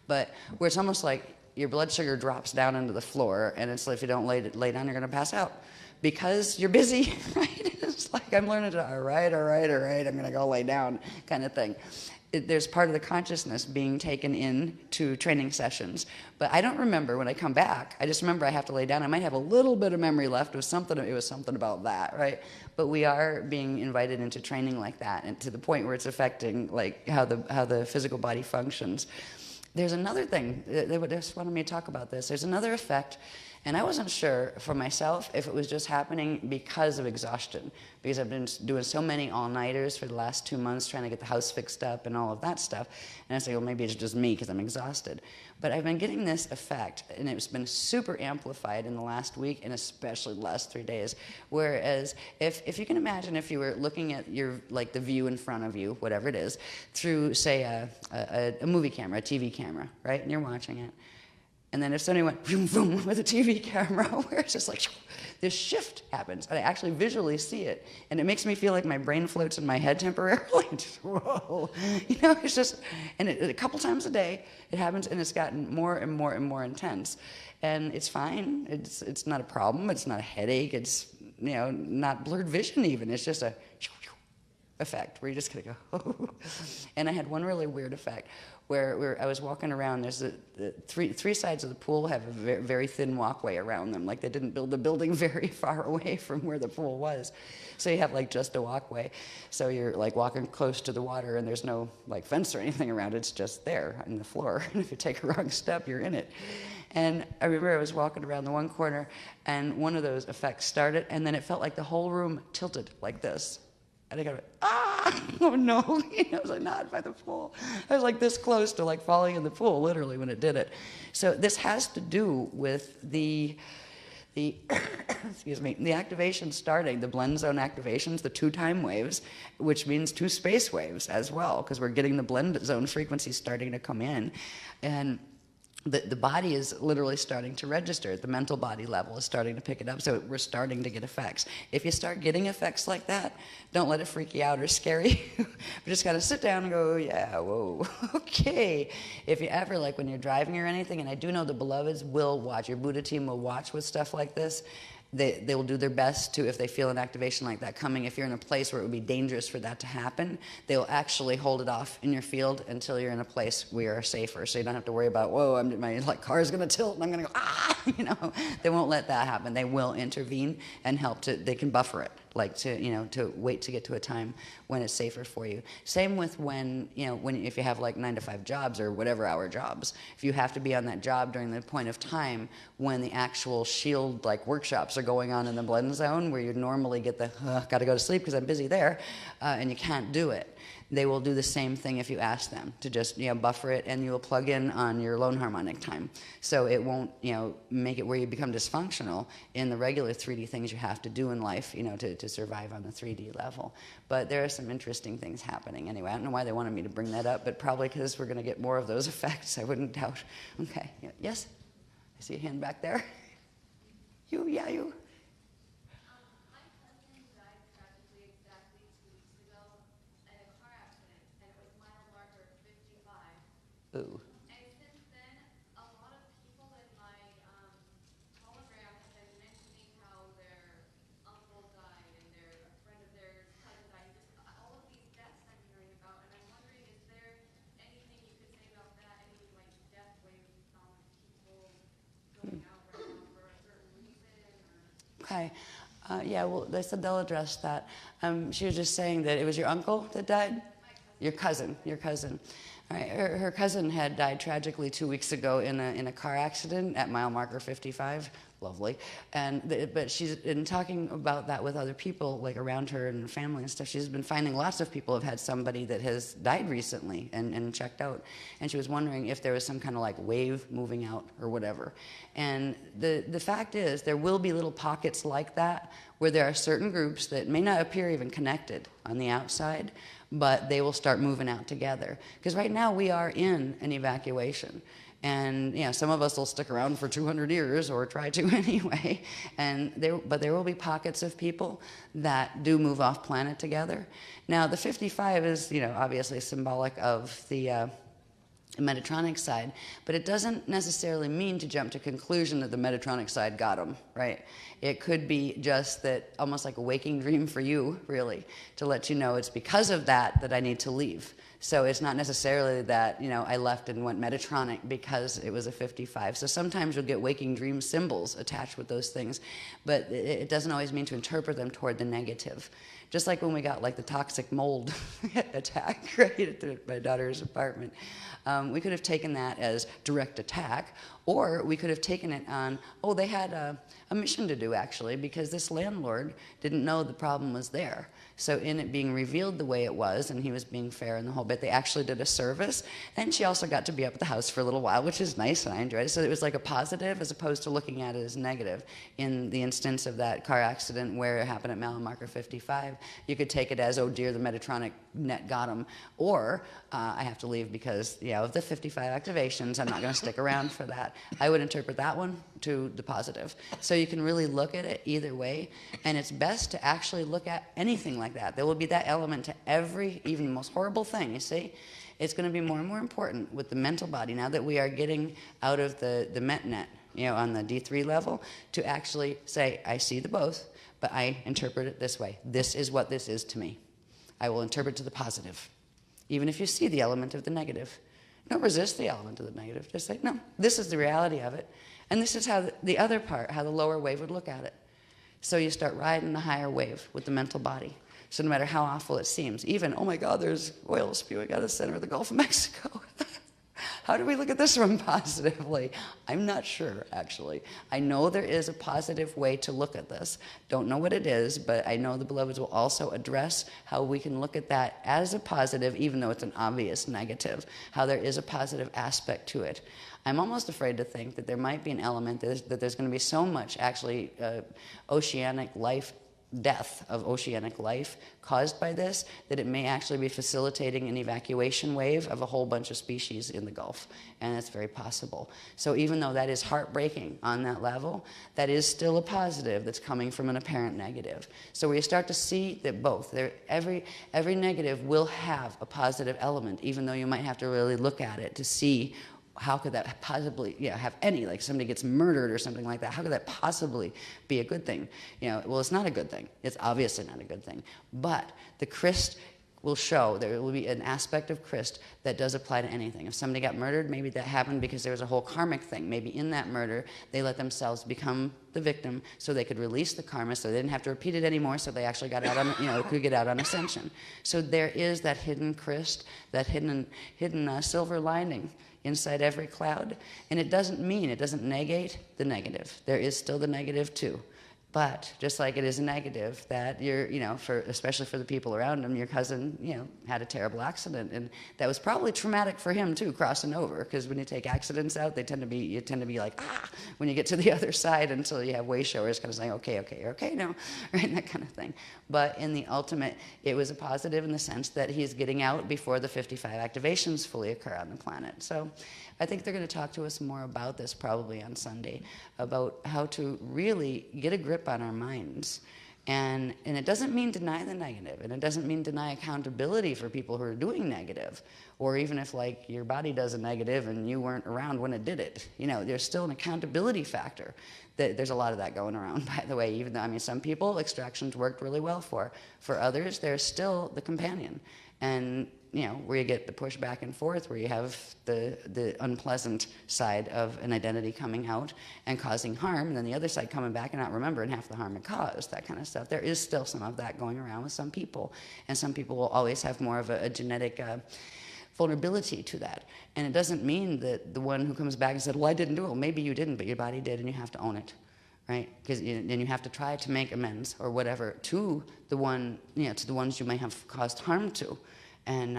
but where it's almost like your blood sugar drops down into the floor, and it's like if you don't lay down, you're going to pass out because you're busy, right? It's like I'm learning to, all right, I'm going to go lay down kind of thing. There's part of the consciousness being taken into training sessions. But I don't remember when I come back. I just remember I have to lay down. I might have a little bit of memory left. It was something about that, right? But we are being invited into training like that, and to the point where it's affecting like how the physical body functions. There's another thing. They just wanted me to talk about this. There's another effect. And I wasn't sure for myself if it was just happening because of exhaustion, because I've been doing so many all-nighters for the last 2 months trying to get the house fixed up and all of that stuff. And I say, well, maybe it's just me because I'm exhausted. But I've been getting this effect, and it's been super amplified in the last week and especially the last 3 days. Whereas if you can imagine if you were looking at your, like the view in front of you, whatever it is, through, say, a movie camera, a TV camera, right? And you're watching it. And then if somebody went boom, boom with a TV camera, where it's just like, this shift happens. And I actually visually see it. And it makes me feel like my brain floats in my head temporarily. Just, whoa. You know, it's just, and a couple times a day it happens, and it's gotten more and more and more intense. And it's fine. It's not a problem. It's not a headache. It's, you know, not blurred vision even. It's just a effect where you're just gonna go. And I had one really weird effect where I was walking around. There's the three sides of the pool have a very, very thin walkway around them. Like they didn't build the building very far away from where the pool was. So you have like just a walkway. So you're like walking close to the water, and there's no like fence or anything around it. It's just there in the floor. And if you take a wrong step, you're in it. And I remember I was walking around the one corner, and one of those effects started, and then it felt like the whole room tilted like this. And I got, oh no, I was like, not by the pool. I was like this close to like falling in the pool, literally, when it did it. So this has to do with the excuse me, the activation starting, the blend zone activations, the 2 time waves, which means 2 space waves as well, because we're getting the blend zone frequencies starting to come in. And the body is literally starting to register. The mental body level is starting to pick it up, so we're starting to get effects. If you start getting effects like that, don't let it freak you out or scare you. But just gotta sit down and go, yeah, whoa, okay. If you ever, like when you're driving or anything, and I do know the beloveds will watch, your Buddha team will watch with stuff like this, they will do their best to, if they feel an activation like that coming, if you're in a place where it would be dangerous for that to happen, they will actually hold it off in your field until you're in a place where you're safer. So you don't have to worry about, whoa, my like car's gonna tilt and I'm gonna go, you know. They won't let that happen. They will intervene and help they can buffer it, like to wait to get to a time when it's safer for you. Same with when if you have like 9 to 5 jobs or whatever hour jobs, if you have to be on that job during the point of time when the actual shield like workshops are going on in the blend zone, where you normally get the gotta go to sleep because I'm busy there, and you can't do it. They will do the same thing if you ask them to just buffer it, and you will plug in on your lone harmonic time, so it won't make it where you become dysfunctional in the regular 3D things you have to do in life to survive on the 3D level. But there are some interesting things happening anyway. I don't know why they wanted me to bring that up, but probably because we're going to get more of those effects. I wouldn't doubt. Okay, yes, I see a hand back there. You. My cousin died tragically exactly 2 weeks ago in a car accident, and it was mile marker 55. Ooh. And since then, a lot of people in my hologram have been mentioning how their uncle died and a friend of theirs cousin died. Hi. Yeah, well, they said they'll address that. She was just saying that it was your uncle that died? Your cousin. All right, her cousin had died tragically 2 weeks ago in a car accident at mile marker 55. Lovely. But she's been talking about that with other people, like around her and family and stuff. She's been finding lots of people have had somebody that has died recently and checked out. And she was wondering if there was some kind of like wave moving out or whatever. And the fact is, there will be little pockets like that where there are certain groups that may not appear even connected on the outside, but they will start moving out together. Because right now we are in an evacuation. And some of us will stick around for 200 years or try to anyway. But there will be pockets of people that do move off planet together. Now the 55 is obviously symbolic of the Metatronic side, but it doesn't necessarily mean to jump to conclusion that the Metatronic side got them, right? It could be just that almost like a waking dream for you, really, to let you know it's because of that I need to leave. So it's not necessarily that, I left and went Metatronic because it was a 55. So sometimes you'll get waking dream symbols attached with those things, but it doesn't always mean to interpret them toward the negative. Just like when we got like the toxic mold attack, right, at my daughter's apartment. We could have taken that as direct attack, or we could have taken it on, they had a mission to do, actually, because this landlord didn't know the problem was there. So in it being revealed the way it was, and he was being fair in the whole bit, they actually did a service. And she also got to be up at the house for a little while, which is nice, and I enjoyed it. So it was like a positive as opposed to looking at it as negative. In the instance of that car accident where it happened at mile marker 55, you could take it as, oh dear, the Metatronic net got him. Or I have to leave because, of the 55 activations, I'm not going to stick around for that. I would interpret that one to the positive. So you can really look at it either way, and it's best to actually look at anything like that. There will be that element to every, even the most horrible thing, you see? It's going to be more and more important with the mental body, now that we are getting out of the MetNet, on the D3 level, to actually say, I see the both, but I interpret it this way. This is what this is to me. I will interpret to the positive, even if you see the element of the negative. Don't resist the element of the negative. Just say, no, this is the reality of it. And this is how the other part, how the lower wave would look at it. So you start riding the higher wave with the mental body. So no matter how awful it seems, even, oh my God, there's oil spewing out of the center of the Gulf of Mexico. How do we look at this one positively? I'm not sure, actually. I know there is a positive way to look at this. Don't know what it is, but I know the beloveds will also address how we can look at that as a positive, even though it's an obvious negative, how there is a positive aspect to it. I'm almost afraid to think that there might be an element that there's going to be so much, actually, oceanic life, death of oceanic life caused by this, that it may actually be facilitating an evacuation wave of a whole bunch of species in the Gulf, and that's very possible. So even though that is heartbreaking on that level, that is still a positive that's coming from an apparent negative. So we start to see that both, every negative will have a positive element, even though you might have to really look at it to see how could that possibly have any, like somebody gets murdered or something like that, how could that possibly be a good thing? Well, it's not a good thing. It's obviously not a good thing. But the Christ will show, there will be an aspect of Christ that does apply to anything. If somebody got murdered, maybe that happened because there was a whole karmic thing. Maybe in that murder, they let themselves become the victim so they could release the karma, so they didn't have to repeat it anymore, so they actually got out on, could get out on ascension. So there is that hidden Christ, that hidden silver lining inside every cloud, and it doesn't negate the negative. There is still the negative too. But just like it is a negative that especially for the people around him, your cousin, had a terrible accident, and that was probably traumatic for him too, crossing over. Because when you take accidents out, you tend to be like when you get to the other side until you have way showers, kind of saying you're okay now, right, and that kind of thing. But in the ultimate, it was a positive in the sense that he's getting out before the 55 activations fully occur on the planet. So I think they're going to talk to us more about this probably on Sunday, about how to really get a grip on our minds. And it doesn't mean deny the negative, and it doesn't mean deny accountability for people who are doing negative, or even if like your body does a negative and you weren't around when it did it. There's still an accountability factor. There's a lot of that going around, by the way, even though, some people extractions worked really well for. For others, there's still the companion. And where you get the push back and forth, where you have the unpleasant side of an identity coming out and causing harm, and then the other side coming back and not remembering half the harm it caused, that kind of stuff. There is still some of that going around with some people, and some people will always have more of a genetic vulnerability to that. And it doesn't mean that the one who comes back and said, well, I didn't do it. Well, maybe you didn't, but your body did, and you have to own it. Right? Because then you have to try to make amends or whatever to the one, to the ones you may have caused harm to, and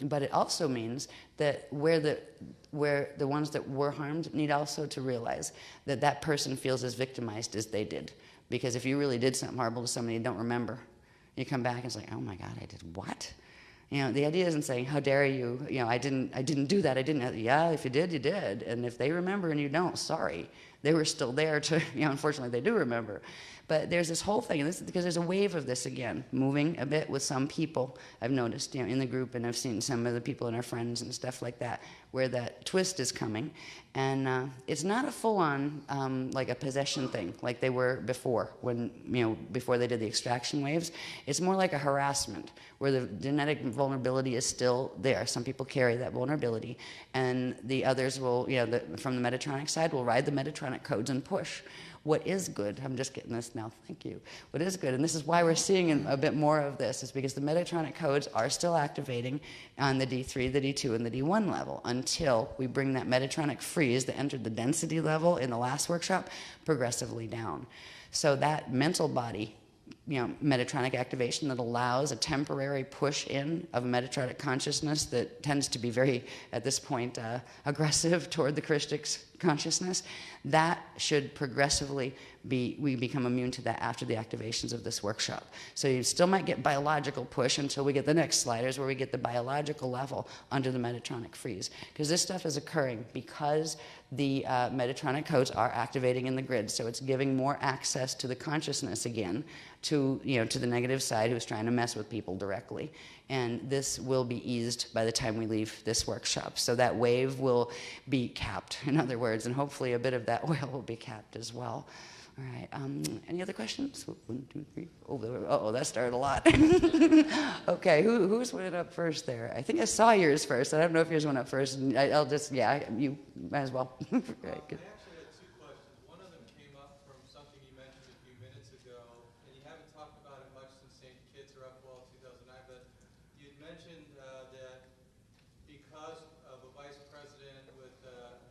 but it also means that where the ones that were harmed need also to realize that that person feels as victimized as they did. Because if you really did something horrible to somebody you don't remember, you come back and it's like, oh my God, I did what? The idea isn't saying, how dare you, I didn't do that, I didn't. Yeah, if you did, you did. And if they remember and you don't, sorry. They were still there to, unfortunately they do remember. But there's this whole thing, and this, because there's a wave of this again, moving a bit with some people, I've noticed, in the group, and I've seen some of the people and our friends and stuff like that, where that twist is coming. And it's not a full-on, like a possession thing, like they were before, when, before they did the extraction waves. It's more like a harassment, where the genetic vulnerability is still there. Some people carry that vulnerability, and the others will, from the Metatronic side, will ride the Metatronic codes and push. What is good, I'm just getting this now, thank you. What is good, and this is why we're seeing a bit more of this, is because the Metatronic codes are still activating on the D3, the D2, and the D1 level until we bring that Metatronic freeze that entered the density level in the last workshop progressively down. So that mental body, Metatronic activation that allows a temporary push in of a Metatronic consciousness that tends to be very, at this point, aggressive toward the Christic's consciousness, that should progressively we become immune to that after the activations of this workshop. So you still might get biological push until we get the next sliders where we get the biological level under the Metatronic freeze. Because this stuff is occurring because the Metatronic codes are activating in the grid, so it's giving more access to the consciousness again, to the negative side who's trying to mess with people directly. And this will be eased by the time we leave this workshop. So that wave will be capped, in other words, and hopefully a bit of that oil will be capped as well. All right, any other questions? 1, 2, 3. Oh, that started a lot. Okay, who's went up first there? I think I saw yours first. I don't know if yours went up first. I'll just, you might as well. Right, good. I actually had 2 questions. One of them came up from something you mentioned a few minutes ago, and you haven't talked about it much since St. Kitts or Upwell 2009, but you'd mentioned that because of a vice president with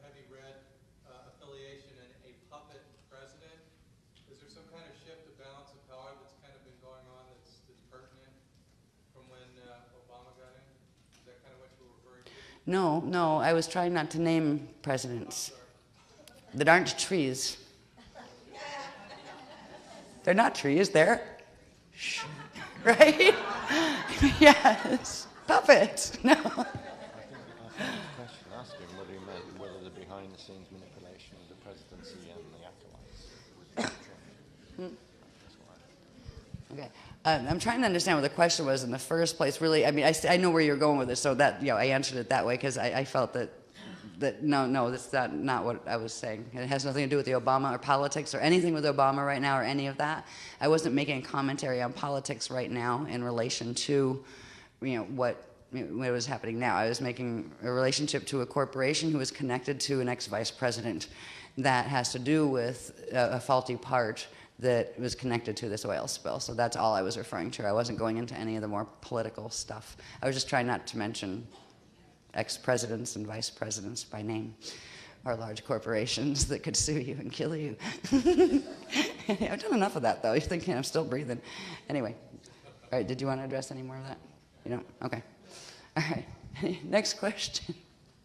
heavy red affiliation and a puppet president, is there some kind of shift of balance of power that's kind of been going on that's pertinent from when Obama got in? Is that kind of what you were referring to? No, I was trying not to name presidents that aren't trees. They're not trees, they're right? Yes, puppets. No. I think the question asking whether he meant whether the behind-the-scenes manipulation of the presidency and the acolytes. Okay. I'm trying to understand what the question was in the first place. Really, I mean, I know where you're going with this, so that I answered it that way because I felt that no, that's not what I was saying. It has nothing to do with the Obama or politics or anything with Obama right now or any of that. I wasn't making a commentary on politics right now in relation to, what was happening now. I was making a relationship to a corporation who was connected to an ex-vice president that has to do with a faulty part that was connected to this oil spill. So that's all I was referring to. I wasn't going into any of the more political stuff. I was just trying not to mention ex-presidents and vice presidents by name, or large corporations that could sue you and kill you. I've done enough of that, though. You're thinking I'm still breathing. Anyway, all right, did you want to address any more of that? You don't? Okay. All right. Next question.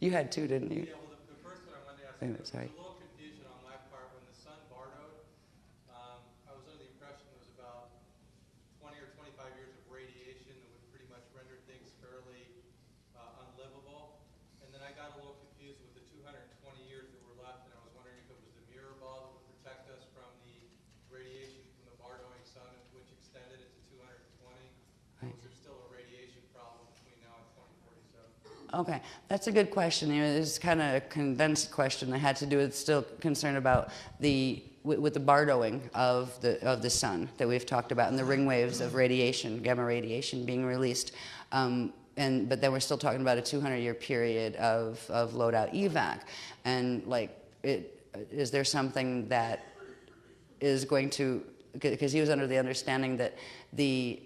You had 2, didn't you? Yeah, well, the first one I wanted to ask, there was Sorry. a little confusion on my part. When the sun Bardoed, I was under the impression there was about 20 or 25 years of radiation that would pretty much render things fairly unlivable. And then I got a little confused with the 220 years that were left, and I was wondering if it was the mirror ball that would protect us from the radiation from the Bardoing sun, which extended it to 220. Or was there still a radiation problem between now and 2047? Okay, that's a good question. It's kind of a condensed question that had to do with still concern about with the Bardoing of the sun that we've talked about and the ring waves of radiation, gamma radiation being released. but then we're still talking about a 200-year period of loadout evac. And like, is there something that is going to, because he was under the understanding that the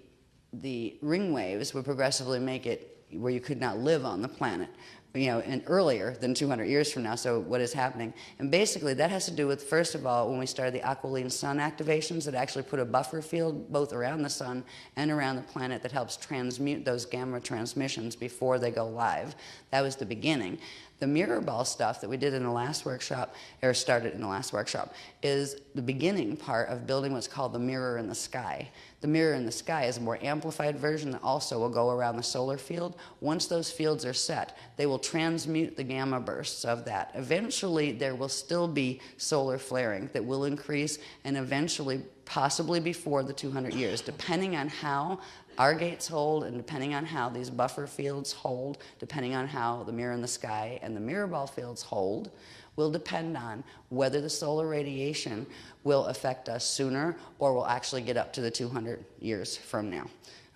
ring waves would progressively make it where you could not live on the planet, and earlier than 200 years from now. So what is happening? And basically that has to do with, first of all, when we started the Aquiline Sun activations that actually put a buffer field both around the sun and around the planet that helps transmute those gamma transmissions before they go live. That was the beginning. The mirror ball stuff that we did in the last workshop, or started in the last workshop, is the beginning part of building what's called the mirror in the sky. The mirror in the sky is a more amplified version that also will go around the solar field. Once those fields are set, they will transmute the gamma bursts of that. Eventually, there will still be solar flaring that will increase, and eventually, possibly before the 200 years, depending on how our gates hold, and depending on how these buffer fields hold, depending on how the mirror in the sky and the mirror ball fields hold, will depend on whether the solar radiation will affect us sooner or will actually get up to the 200 years from now.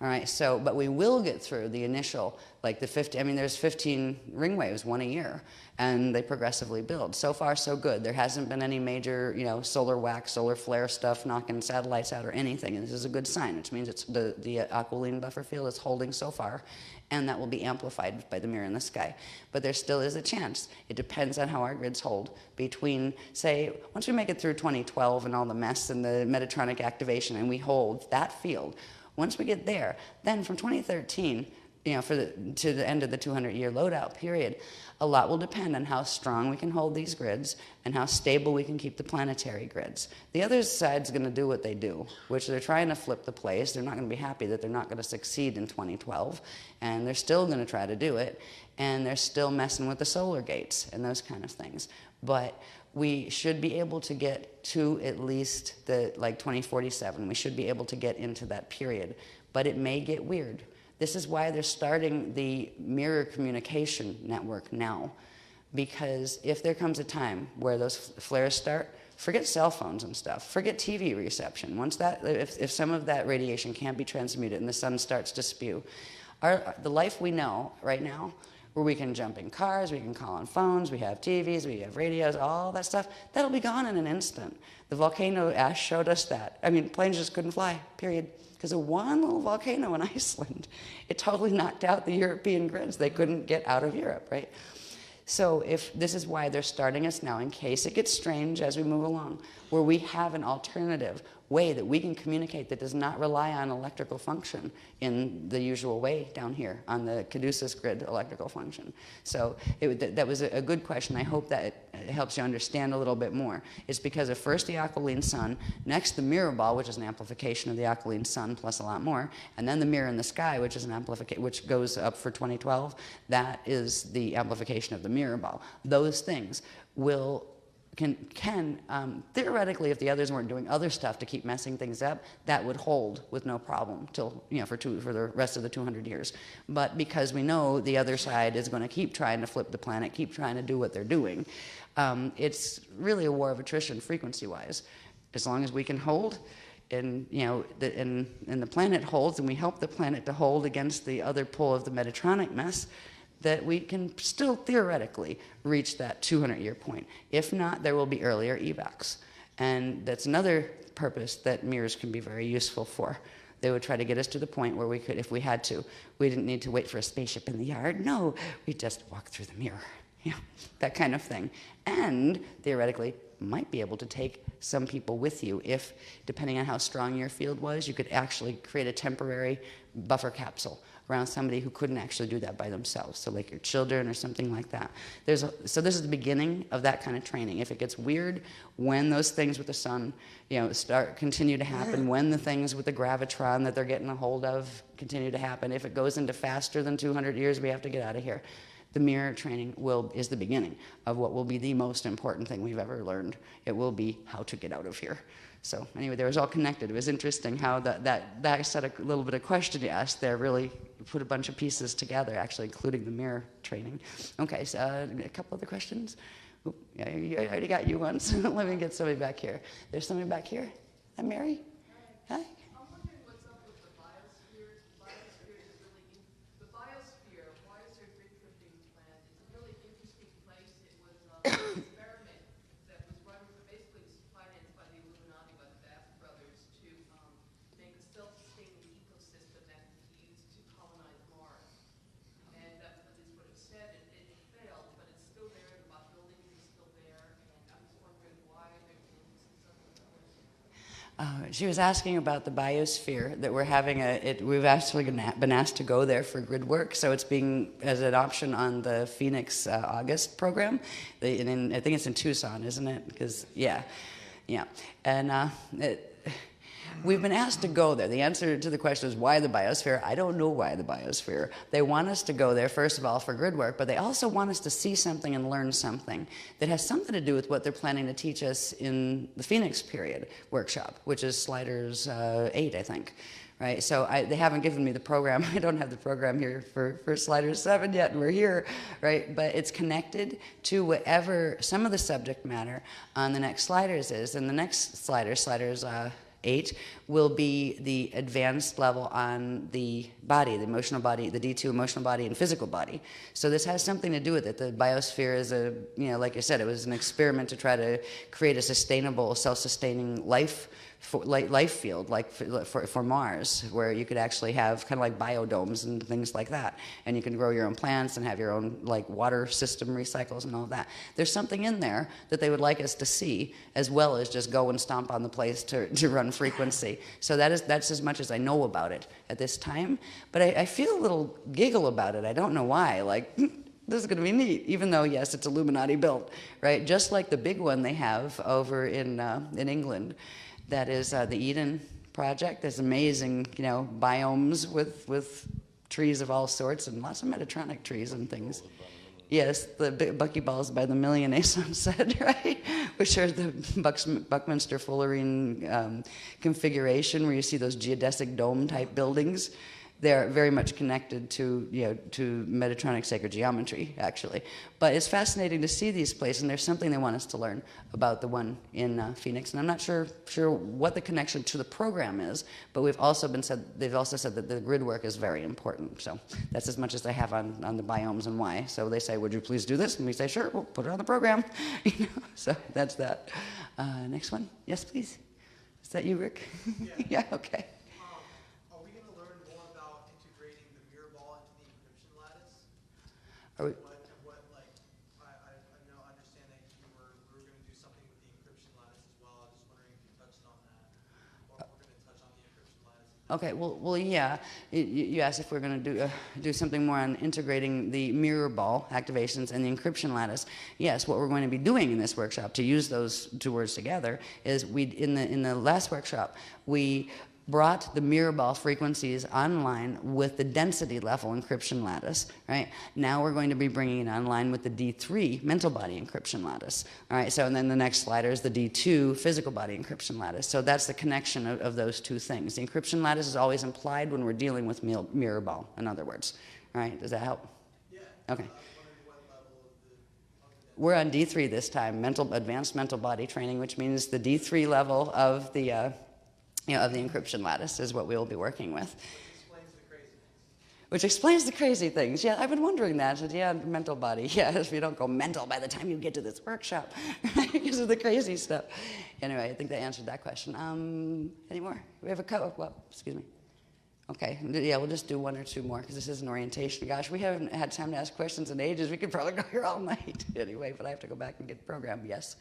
All right, so, but we will get through the initial, like the 50, I mean, there's 15 ring waves, one a year, and they progressively build. So far, so good. There hasn't been any major, solar whack, solar flare stuff knocking satellites out or anything, and this is a good sign, which means it's the Aquiline buffer field is holding so far, and that will be amplified by the mirror in the sky. But there still is a chance. It depends on how our grids hold between, say, once we make it through 2012 and all the mess and the Metatronic activation, and we hold that field. Once we get there, then from 2013, to the end of the 200-year loadout period, a lot will depend on how strong we can hold these grids and how stable we can keep the planetary grids. The other side's going to do what they do, which they're trying to flip the place. They're not going to be happy that they're not going to succeed in 2012, and they're still going to try to do it, and they're still messing with the solar gates and those kind of things. But we should be able to get to at least 2047. We should be able to get into that period, but it may get weird. This is why they're starting the mirror communication network now, because if there comes a time where those flares start, forget cell phones and stuff, forget TV reception. Once if some of that radiation can't be transmuted and the sun starts to spew, the life we know right now, where we can jump in cars, we can call on phones, we have TVs, we have radios, all that stuff, that'll be gone in an instant. The volcano ash showed us that. I mean, planes just couldn't fly, period. Because of one little volcano in Iceland, it totally knocked out the European grids. They couldn't get out of Europe, right? So this is why they're starting us now, in case it gets strange as we move along, where we have an alternative way that we can communicate that does not rely on electrical function in the usual way down here on the Caduceus grid electrical function. So that was a good question. I hope that it helps you understand a little bit more. It's because of first the Aquiline Sun, next the mirror ball, which is an amplification of the Aquiline Sun plus a lot more, and then the mirror in the sky, which is an amplification, which goes up for 2012. That is the amplification of the mirror ball. Those things can theoretically, if the others weren't doing other stuff to keep messing things up, that would hold with no problem till for the rest of the 200 years. But because we know the other side is going to keep trying to flip the planet, keep trying to do what they're doing, it's really a war of attrition frequency-wise. As long as we can hold, and the planet holds, and we help the planet to hold against the other pull of the Metatronic mess, that we can still theoretically reach that 200-year point. If not, there will be earlier evacs. And that's another purpose that mirrors can be very useful for. They would try to get us to the point where we could, if we had to, we didn't need to wait for a spaceship in the yard. No, we just walk through the mirror. That kind of thing. And theoretically, might be able to take some people with you if, depending on how strong your field was, you could actually create a temporary buffer capsule around somebody who couldn't actually do that by themselves, so like your children or something like that. So this is the beginning of that kind of training. If it gets weird, when those things with the sun, continue to happen, when the things with the gravitron that they're getting a hold of continue to happen, if it goes into faster than 200 years, we have to get out of here. The mirror training is the beginning of what will be the most important thing we've ever learned. It will be how to get out of here. So anyway, they was all connected. It was interesting how that set a little bit of question you asked there really put a bunch of pieces together, actually, including the mirror training. Okay, so a couple other questions. Oop, yeah, I already got you once. Let me get somebody back here. There's somebody back here. Hi, Mary. Hi. I'm wondering what's up with the biosphere. The biosphere She was asking about the biosphere, that we're having we've actually been asked to go there for grid work, so it's being as an option on the Phoenix August program. I think it's in Tucson, isn't it? Because, yeah. And we've been asked to go there. The answer to the question is why the biosphere? I don't know why the biosphere. They want us to go there, first of all, for grid work, but they also want us to see something and learn something that has something to do with what they're planning to teach us in the Phoenix period workshop, which is Sliders 8, I think. Right, so they haven't given me the program. I don't have the program here for Sliders 7 yet, and we're here, right? But it's connected to whatever some of the subject matter on the next Sliders is. And the next Sliders 8, will be the advanced level on the body, the emotional body, the D2 emotional body and physical body. So this has something to do with it. The biosphere is like I said, it was an experiment to try to create a sustainable, self-sustaining life field, like for Mars, where you could actually have kind of like biodomes and things like that, and you can grow your own plants and have your own like water system recycles and all of that. There's something in there that they would like us to see, as well as just go and stomp on the place to run frequency. So that's as much as I know about it at this time. But I feel a little giggle about it. I don't know why. Like, this is going to be neat, even though, yes, it's Illuminati built, right? Just like the big one they have over in England. That is the Eden Project. There's amazing, biomes with trees of all sorts and lots of Metatronic trees and things. Yes, the buckyballs by the million, Ason said, right? Which are the Buckminster-Fullerene configuration, where you see those geodesic dome-type buildings. They're very much connected to Metatronic sacred geometry, actually. But it's fascinating to see these places, and there's something they want us to learn about the one in Phoenix. And I'm not sure what the connection to the program is, but they've also said that the grid work is very important. So that's as much as they have on the biomes and why. So they say, would you please do this? And we say, sure, we'll put it on the program. So that's that. Next one. Yes, please. Is that you, Rick? Yeah. Yeah, okay. What, I understand that we were going to do something with the encryption lattice as well. I was just wondering if you touched on that, or if we're going to touch on the encryption lattice. Okay, well, yeah. You asked if we're going to do something more on integrating the mirror ball activations and the encryption lattice. Yes, what we're going to be doing in this workshop to use those two words together is in the last workshop we brought the mirror ball frequencies online with the density level encryption lattice, right? Now we're going to be bringing it online with the D3 mental body encryption lattice, all right? So, and then the next slider is the D2 physical body encryption lattice. So that's the connection of those two things. The encryption lattice is always implied when we're dealing with mirror ball, in other words, all right? Does that help? Yeah. Okay. What level of We're on D3 this time, advanced mental body training, which means the D3 level of the of the encryption lattice is what we will be working with. Which explains the crazy things. Yeah, I've been wondering that. Yeah, mental body. Yeah, if you don't go mental by the time you get to this workshop because of the crazy stuff. Anyway, I think that answered that question. Any more? We have a couple. Well, excuse me. Okay. Yeah, we'll just do one or two more because this is an orientation. Gosh, we haven't had time to ask questions in ages. We could probably go here all night anyway, but I have to go back and get the program. Yes.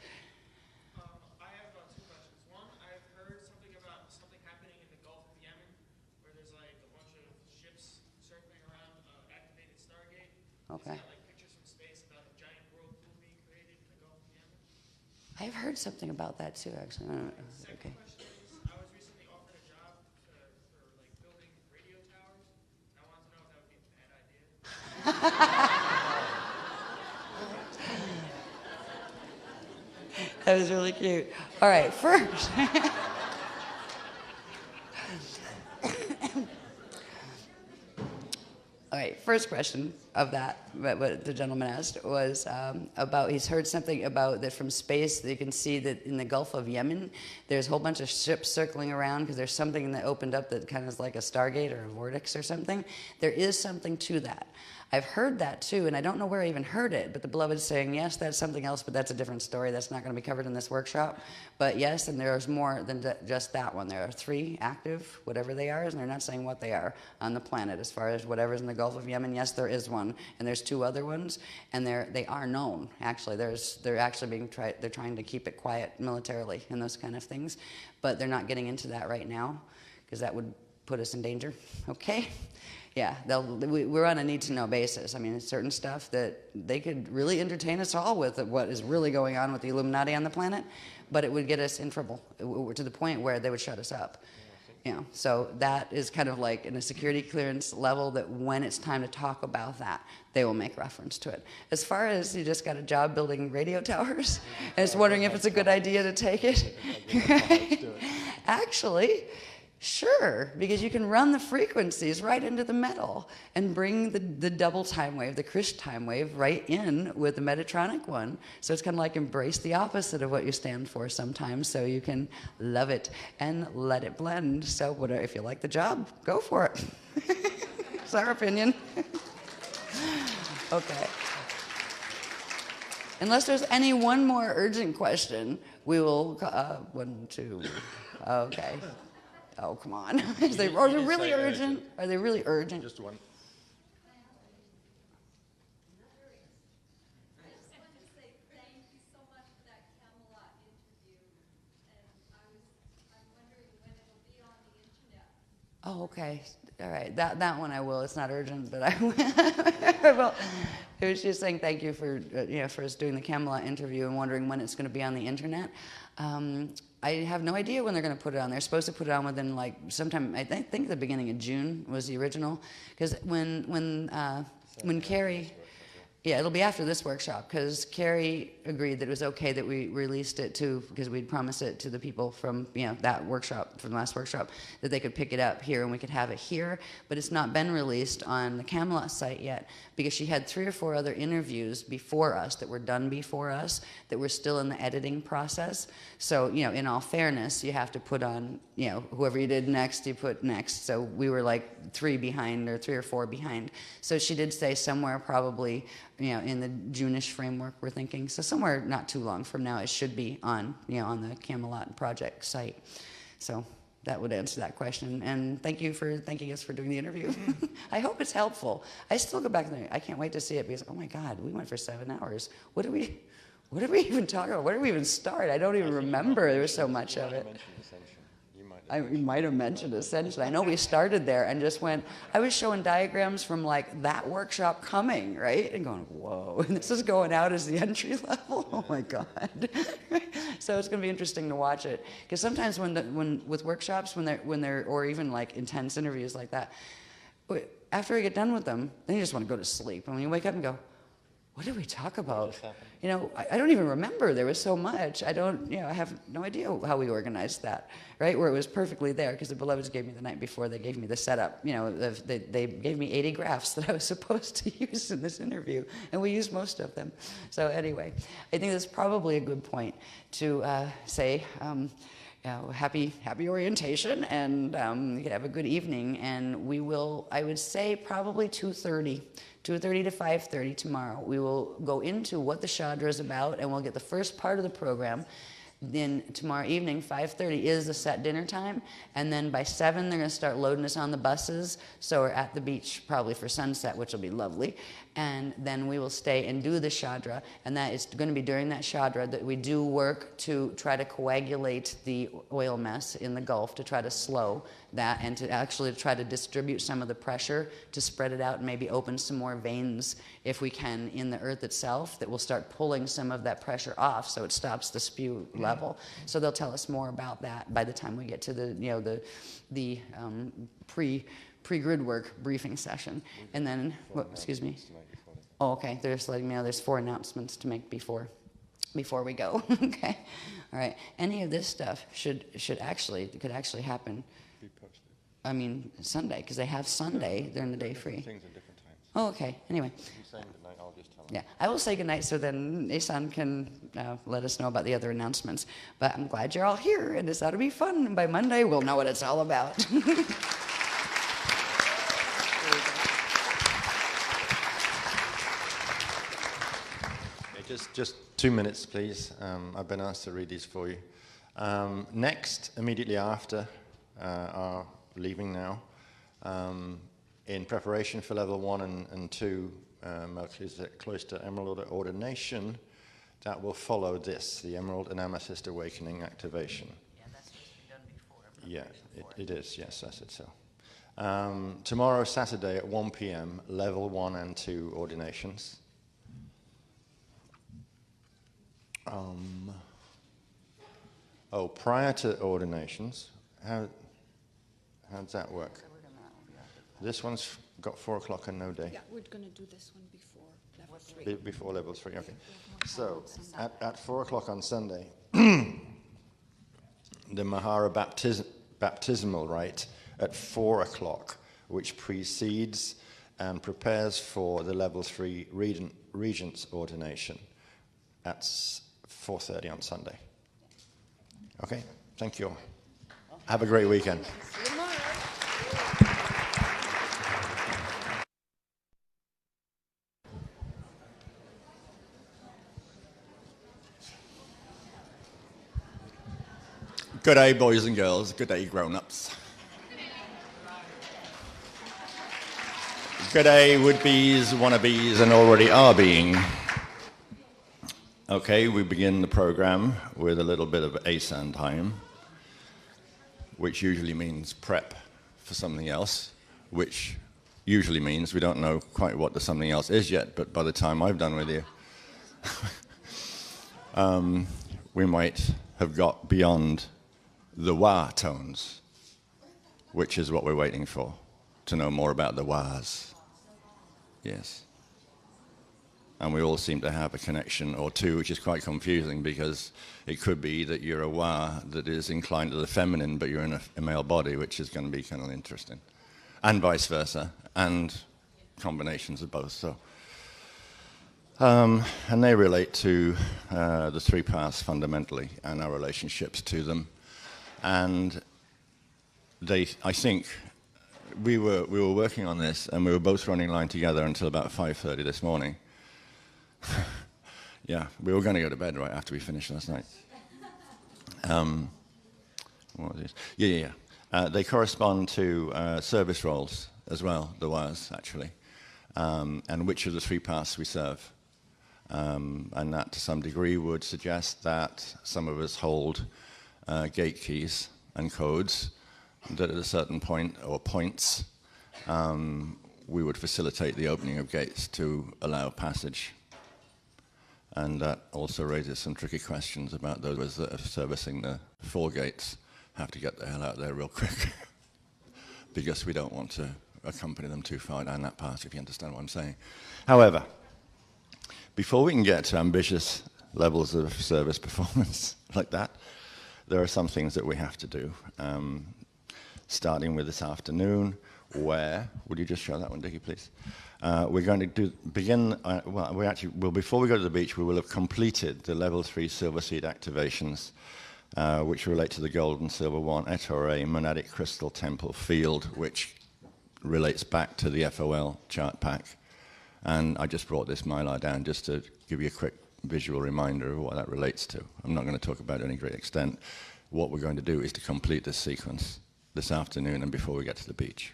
Okay. Pictures from space about a giant whirlpool being created in the Gulf of Yemen. I've heard something about that too, actually. Okay. Second question is, I was recently offered a job for building radio towers. I want to know if that would be a bad idea. That was really cute. All right, first. All right, first question of that, what the gentleman asked, was about, he's heard something about that from space, that you can see that in the Gulf of Yemen, there's a whole bunch of ships circling around because there's something that opened up that kind of is like a Stargate or a vortex or something. There is something to that. I've heard that too, and I don't know where I even heard it, but the Beloved's saying, yes, that's something else, but that's a different story. That's not going to be covered in this workshop. But yes, and there's more than just that one. There are 3 active, whatever they are, and they're not saying what they are on the planet. As far as whatever's in the Gulf of Yemen, yes, there is one, and there's 2 other ones, and they are known. Actually, they're actually they're trying to keep it quiet militarily and those kind of things, but they're not getting into that right now because that would put us in danger. Okay. Yeah, we're on a need-to-know basis. I mean, it's certain stuff that they could really entertain us all with what is really going on with the Illuminati on the planet, but it would get us in trouble to the point where they would shut us up. You know, so that is kind of like in a security clearance level that when it's time to talk about that, they will make reference to it. As far as you just got a job building radio towers, and just wondering if it's a good idea to take it. Actually, sure, because you can run the frequencies right into the metal and bring the double time wave, the Krish time wave, right in with the Metatronic one. So it's kind of like embrace the opposite of what you stand for sometimes, so you can love it and let it blend. So if you like the job, go for it. It's our opinion. Okay. Unless there's one more urgent question, we will, 1, 2, okay. Oh, come on. Are they really urgent? Are they really urgent? Just one. I just wanted to say thank you so much for that Camelot interview. And I'm wondering when it'll be on the internet. Oh, okay. All right. That one I will. It's not urgent, but I will. Well, it was just saying thank you for for us doing the Camelot interview and wondering when it's going to be on the internet. I have no idea when they're going to put it on. They're supposed to put it on within like sometime. I think the beginning of June was the original, because when Carrie. Yeah, it'll be after this workshop, because Carrie agreed that it was okay that we released it because we'd promised it to the people from that workshop, from the last workshop, that they could pick it up here and we could have it here. But it's not been released on the Camelot site yet, because she had 3 or 4 other interviews before us that were done before us that were still in the editing process. So in all fairness, you have to put on whoever you did next, you put next. So we were like 3 behind, or 3 or 4 behind. So she did say somewhere probably in the June-ish framework, we're thinking. So somewhere not too long from now, it should be on on the Camelot project site. So that would answer that question. And thank you for thanking us for doing the interview. I hope it's helpful. I still go back there. I can't wait to see it, because oh my God, we went for 7 hours. What did we even talk about? Where did we even start? I don't even remember. There was so much of it. You might have mentioned Ascension. I know we started there and just went, I was showing diagrams from like that workshop coming, right? And going, whoa, and this is going out as the entry level? Oh my God. So it's going to be interesting to watch it. Because sometimes with workshops, when they're, or even like intense interviews like that, after I get done with them, then you just want to go to sleep. And when you wake up and go, what did we talk about? I don't even remember. There was so much. I have no idea how we organized that, right? Where it was perfectly there, because the Beloveds gave me the night before, they gave me the setup. They gave me 80 graphs that I was supposed to use in this interview, and we used most of them. So anyway, I think that's probably a good point to say, happy orientation, and you can have a good evening. And we will, I would say, probably 2:30 to 5:30 tomorrow. We will go into what the Chandra is about, and we'll get the first part of the program. Then tomorrow evening, 5:30 is the set dinner time, and then by 7 they're going to start loading us on the buses. So we're at the beach probably for sunset, which will be lovely. And then we will stay and do the Shadra, and that is going to be during that Shadra that we do work to try to coagulate the oil mess in the Gulf, to try to slow that, and to actually try to distribute some of the pressure, to spread it out and maybe open some more veins, if we can, in the earth itself, that will start pulling some of that pressure off so it stops the spew level. So they'll tell us more about that by the time we get to the pre-grid work briefing session. And then, excuse me? Oh, okay, they're just letting me know there's 4 announcements to make before we go. Okay, all right. Any of this stuff could actually happen. I mean, Sunday, because they have Sunday during the day free. Things at different times. Oh, okay. Anyway. If you say goodnight, I'll just tell them. Yeah, I will say goodnight, so then Isan can let us know about the other announcements. But I'm glad you're all here, and this ought to be fun. And by Monday, we'll know what it's all about. Just 2 minutes, please. I've been asked to read these for you. Next, immediately after our leaving now, in preparation for level 1 and 2, Melchizedek Cloister Emerald Ordination, that will follow this, the Emerald and Amethyst Awakening activation. Yeah, that's supposed to be done before. Yeah, it is, yes, I said so. Tomorrow, Saturday at 1 p.m., level 1 and 2 ordinations. Prior to ordinations, how does that work? This one's got 4 o'clock and no day. Yeah, we're going to do this one before level 3. Before level 3, okay. So, at 4 o'clock on Sunday, the Mahara baptismal rite at 4 o'clock, which precedes and prepares for the level 3 regent's ordination at 4:30 on Sunday. Okay, thank you all. Have a great weekend. Good day, boys and girls. Good day, grown-ups. Good day, would-bees, wannabes, and already are being. Okay, we begin the program with a little bit of ASAN time, which usually means prep for something else, which usually means we don't know quite what the something else is yet, but by the time I've done with you, we might have got beyond the wah tones, which is what we're waiting for, to know more about the wahs. Yes. And we all seem to have a connection or two, which is quite confusing because it could be that you're a wah that is inclined to the feminine, but you're in a male body, which is going to be kind of interesting. And vice versa, and combinations of both. So, and they relate to the 3 paths fundamentally and our relationships to them. And I think we were working on this, and we were both running line together until about 5:30 this morning. Yeah, we were going to go to bed right after we finished last night. What was this? Yeah. They correspond to service roles as well, the wahs, actually, and which of the 3 paths we serve. And that, to some degree, would suggest that some of us hold gate keys and codes that at a certain point, or points, we would facilitate the opening of gates to allow passage. And that also raises some tricky questions about those that are servicing the 4 gates have to get the hell out there real quick because we don't want to accompany them too far down that path, if you understand what I'm saying. However, before we can get to ambitious levels of service performance like that, there are some things that we have to do, starting with this afternoon, where, would you just show that one, Dickie, please? We're going to begin, before we go to the beach, we will have completed the level 3 silver seed activations, which relate to the gold and silver 1 Ettore Monadic Crystal Temple field, which relates back to the FOL chart pack. And I just brought this mylar down just to give you a quick visual reminder of what that relates to. I'm not going to talk about it to any great extent. What we're going to do is to complete this sequence this afternoon and before we get to the beach.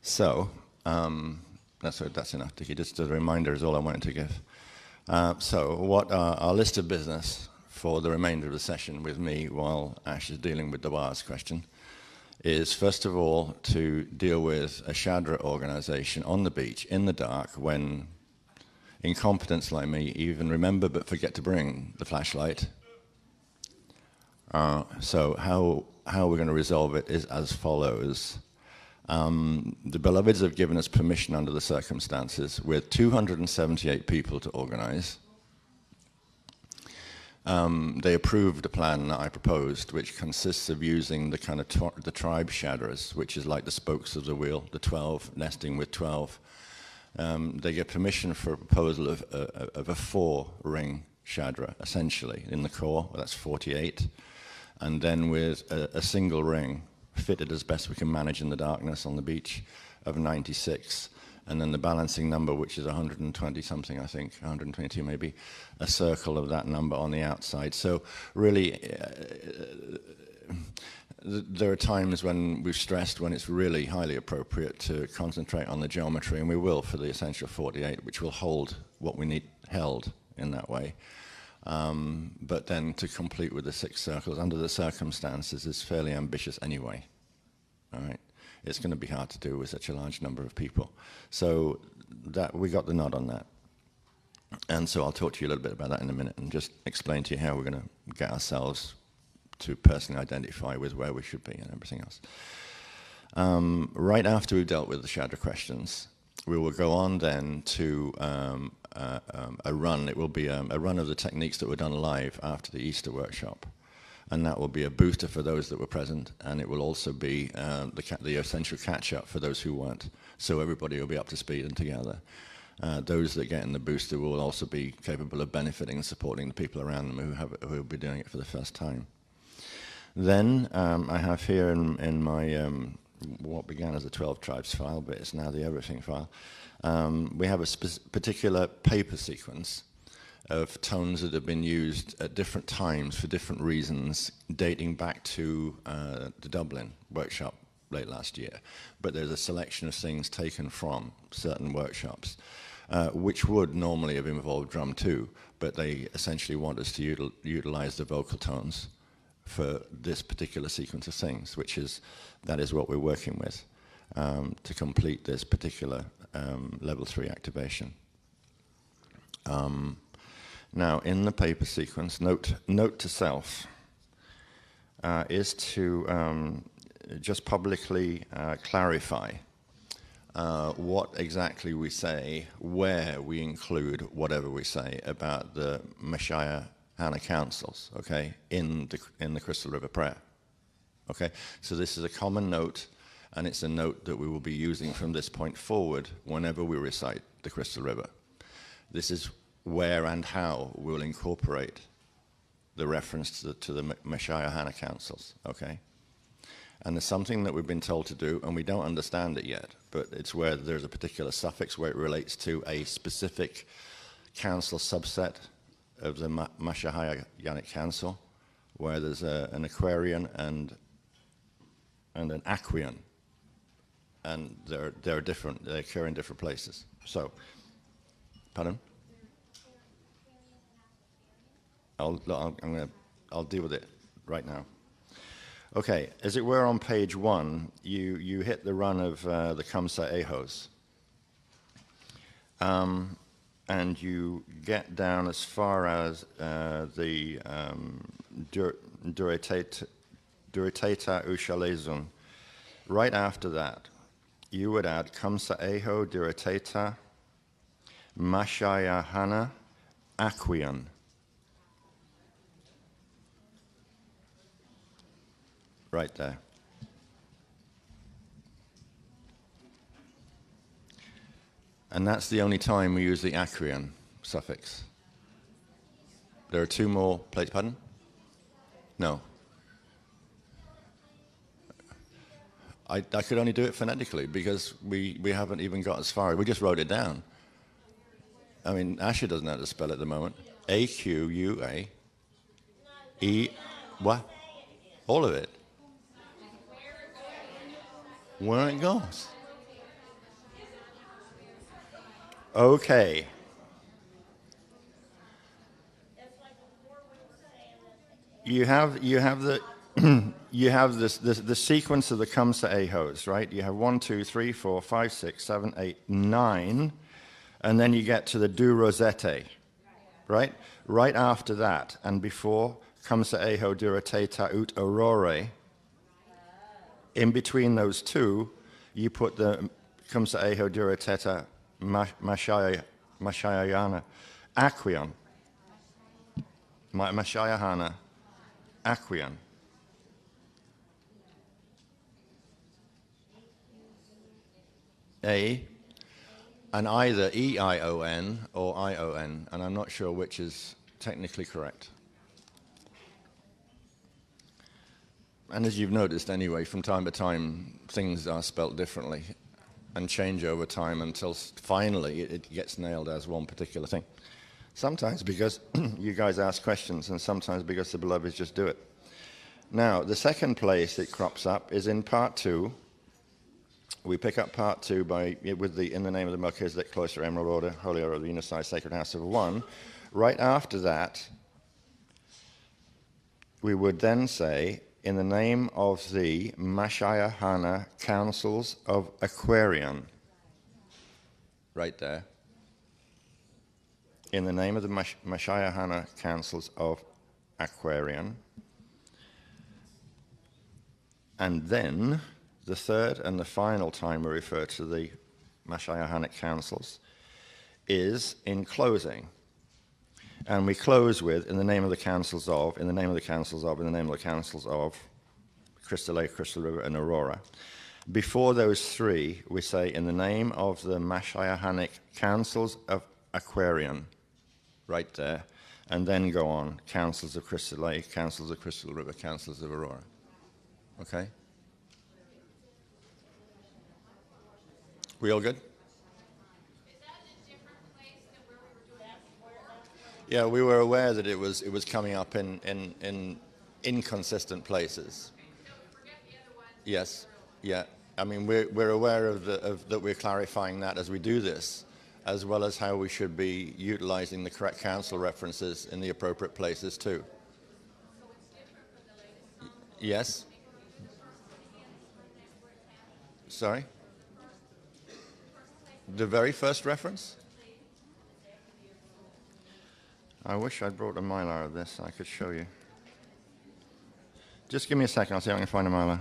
So, that's enough, Dickie. Just a reminder is all I wanted to give. So, what our list of business for the remainder of the session with me while Ash is dealing with the WAS question is, first of all, to deal with a Shadra organization on the beach in the dark when incompetents like me even remember but forget to bring the flashlight. So how we're going to resolve it is as follows. The Beloveds have given us permission under the circumstances with 278 people to organize. They approved a plan that I proposed, which consists of using the kind of the tribe shadras, which is like the spokes of the wheel, the 12, nesting with 12. They get permission for a proposal of a 4-ring shadra, essentially, in the core. Well, that's 48. And then with a single ring, fitted as best we can manage in the darkness on the beach, of 96. and then the balancing number, which is 120 something, I think, 122 maybe, a circle of that number on the outside. So really, there are times when we've stressed when it's really highly appropriate to concentrate on the geometry, and we will for the Essential 48, which will hold what we need held in that way. But then to complete with the 6 circles under the circumstances is fairly ambitious anyway. All right, it's going to be hard to do with such a large number of people. So that we got the nod on that. And so I'll talk to you a little bit about that in a minute and just explain to you how we're going to get ourselves to personally identify with where we should be and everything else. Right after we've dealt with the shadow questions, we will go on then to a run. It will be a run of the techniques that were done live after the Easter workshop. And that will be a booster for those that were present, and it will also be the essential catch-up for those who weren't. So everybody will be up to speed and together. Those that get in the booster will also be capable of benefiting and supporting the people around them who will be doing it for the first time. Then I have here in my what began as a 12 tribes file, but it's now the everything file. We have a particular paper sequence of tones that have been used at different times for different reasons, dating back to the Dublin workshop late last year. But there's a selection of things taken from certain workshops, which would normally have involved drum too, but they essentially want us to utilize the vocal tones for this particular sequence of things, that is what we're working with to complete this particular level 3 activation. Now, in the paper sequence, note to self is to just publicly clarify what exactly we say, where we include whatever we say about the Messiah Hannah councils, okay, in the Crystal River Prayer. Okay, so this is a common note, and it's a note that we will be using from this point forward whenever we recite the Crystal River. This is where and how we'll incorporate the reference to the Messiah Hannah councils, okay? And there's something that we've been told to do, and we don't understand it yet, but it's where there's a particular suffix where it relates to a specific council subset of the Mahayanic Council, where there's an Aquarian and an Aquian, and they're different. They occur in different places. So, pardon? I'll deal with it right now. Okay, as it were on page 1, you hit the run of the Kamsa Ehos. And you get down as far as the Duriteta Ushalezun. Right after that, you would add Kamsa Eho Duriteta Mashayahana Aquian. Right there. And that's the only time we use the Acrian suffix. There are 2 more plates, pardon? No. I could only do it phonetically because we haven't even got as far. We just wrote it down. I mean, Asher doesn't know how to spell it at the moment. A-Q-U-A. E, what? All of it. Where it goes. Okay. You have the you have the sequence of the Kamsa Ehos, right? You have 1, 2, 3, 4, 5, 6, 7, 8, 9, and then you get to the Du Rosette, right? Right after that, and before Kamsa Eho Durateta Ut Aurore. In between those 2, you put the Kamsa Eho Durateta Mashayana Aquion. Mashayahana Aquion. And either E-I-O-N or I-O-N, and I'm not sure which is technically correct. And as you've noticed anyway, from time to time, things are spelt differently. and change over time until finally it gets nailed as one particular thing. Sometimes because you guys ask questions, and sometimes because the beloveds just do it. Now, the second place it crops up is in part 2. We pick up part 2 in the name of the Melchizedek Cloister Emerald Order, Holy Order of the Unified Sacred House of One. Right after that, we would then say, in the name of the Mashayahana Councils of Aquarian. Right there. In the name of the Mashayahana Councils of Aquarian. And then, the third and the final time we refer to the Mashayahanic councils is in closing. And we close with, in the name of the councils of, in the name of the councils of, in the name of the councils of, Crystal Lake, Crystal River, and Aurora. Before those three, we say, in the name of the Mashayahanic councils of Aquarian, right there, and then go on, councils of Crystal Lake, councils of Crystal River, councils of Aurora. Okay? We all good? Is that in a different place than where we were doing that before? Yeah, we were aware that it was coming up in inconsistent places. So we forget the other ones. Yes, yeah. I mean, we're aware of that we're clarifying that as we do this, as well as how we should be utilizing the correct council references in the appropriate places too. So it's different from the latest song? Yes? Sorry? The very first reference? I wish I'd brought a mylar of this. I could show you. Just give me a second. I'll see if I can find a mylar.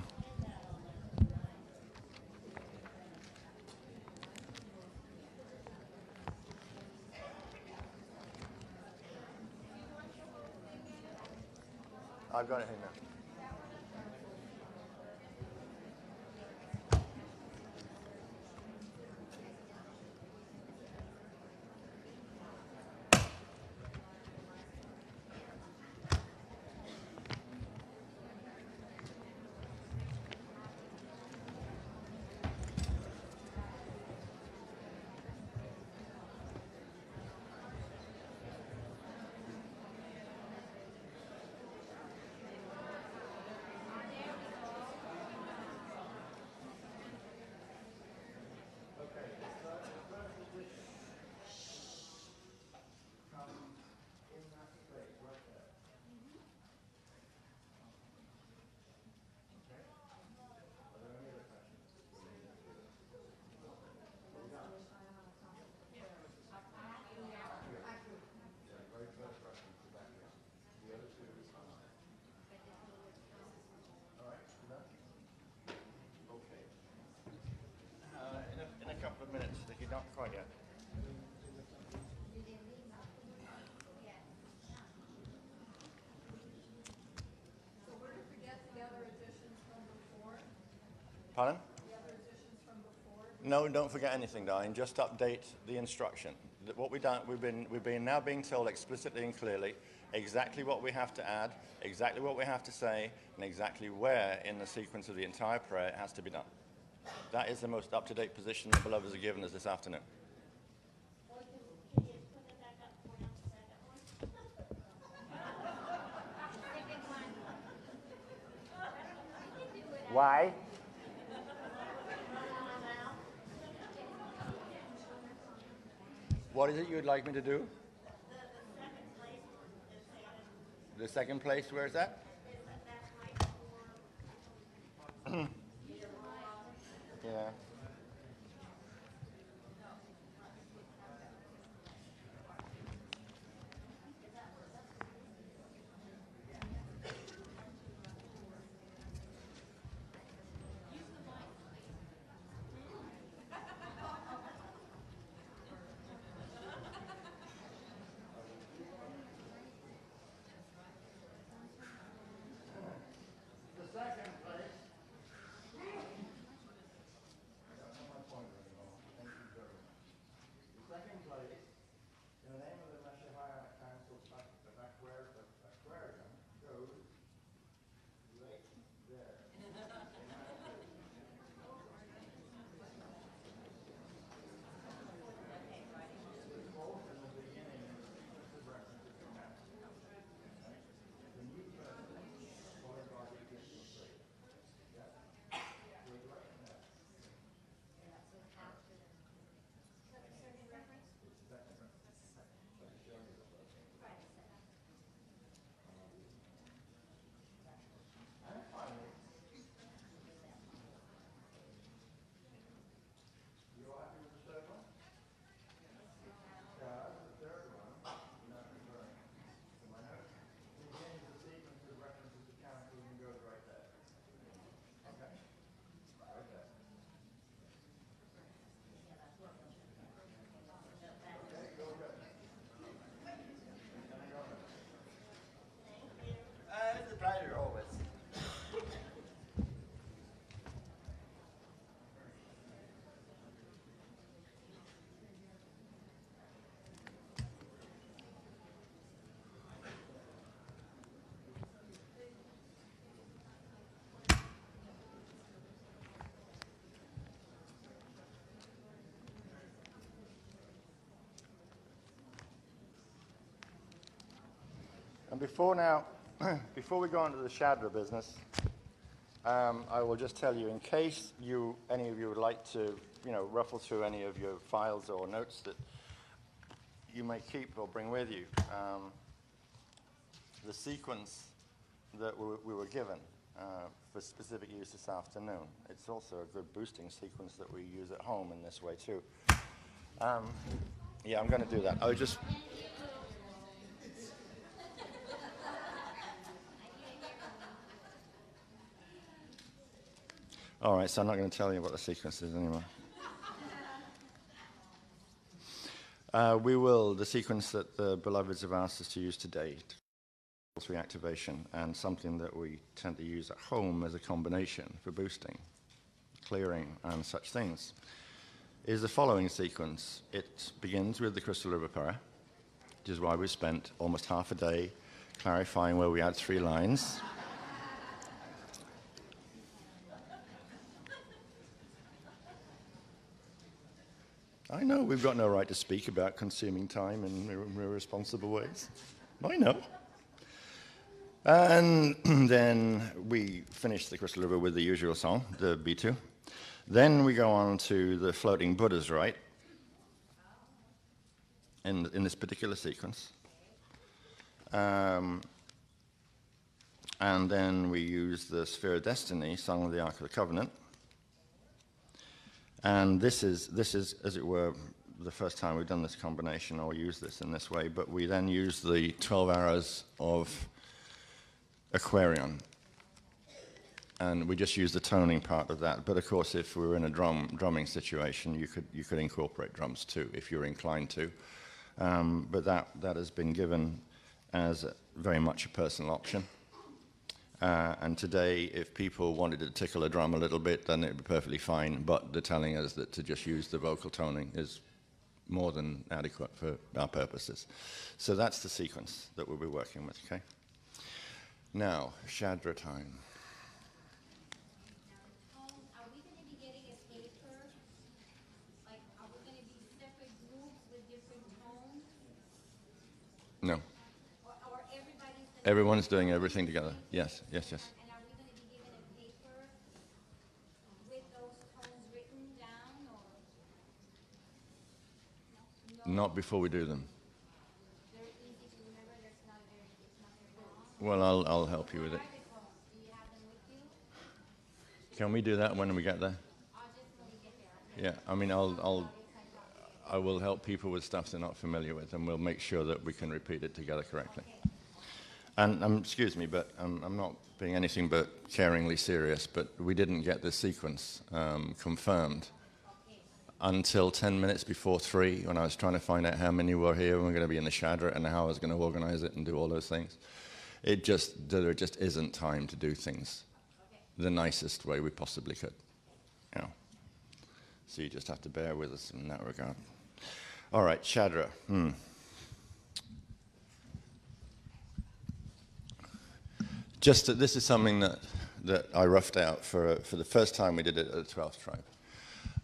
I've got it here now. In a couple of minutes, if you're not quite yet. So we're to forget the other editions from before? Pardon? The other editions from before? No, don't forget anything, darling. Just update the instruction. What we've done, we've been now being told explicitly and clearly exactly what we have to add, exactly what we have to say, and exactly where in the sequence of the entire prayer it has to be done. That is the most up-to-date position the beloveds are given us this afternoon. Why? What is it you would like me to do? The second place, where is that? Yeah. And before we go into the Shadra business, I will just tell you, in case any of you would like to, ruffle through any of your files or notes that you may keep or bring with you, the sequence that we were given for specific use this afternoon. It's also a good boosting sequence that we use at home in this way too. Yeah, I'm going to do that. All right, so I'm not going to tell you what the sequence is anymore. The sequence that the beloveds have asked us to use today, three activation, and something that we tend to use at home as a combination for boosting, clearing, and such things, is the following sequence. It begins with the Crystal River Para, which is why we spent almost half a day clarifying where we had 3 lines. I know we've got no right to speak about consuming time in irresponsible ways. I know. And then we finish the Crystal River with the usual song, the B2. Then we go on to the Floating Buddha's Rite in this particular sequence. And then we use the Sphere of Destiny, Song of the Ark of the Covenant. And this is, as it were, the first time we've done this combination or used this in this way, but we then use the 12 arrows of Aquarion. And we just use the toning part of that. But of course, if we were in a drumming situation, you could incorporate drums too, if you're inclined to. But that has been given as very much a personal option. And today, if people wanted to tickle a drum a little bit, then it would be perfectly fine. But they're telling us that to just use the vocal toning is more than adequate for our purposes. So that's the sequence that we'll be working with, okay? Now, Shadra time. Are we going to be getting a paper? Like, are we going to be separate groups with different tones? No. Or everybody's going to... Everyone's doing everything together. Yes, yes, yes. And are we going to be given a paper with those tones written down, or? No? Not before we do them. They're easy to remember. It's not very long. Well, I'll help you with it. Microphones, do you have them with you? Can we do that when we get there? I'll just when we get there. Yeah, I mean, I will help people with stuff they're not familiar with, and we'll make sure that we can repeat it together correctly. And excuse me, but I'm not being anything but caringly serious, but we didn't get the sequence confirmed until 10 minutes before 3, when I was trying to find out how many were here and we're going to be in the Shadra and how I was going to organize it and do all those things. There just isn't time to do things the nicest way we possibly could. You know. So you just have to bear with us in that regard. All right, Shadra. This is something that I roughed out for the first time we did it at the 12th tribe.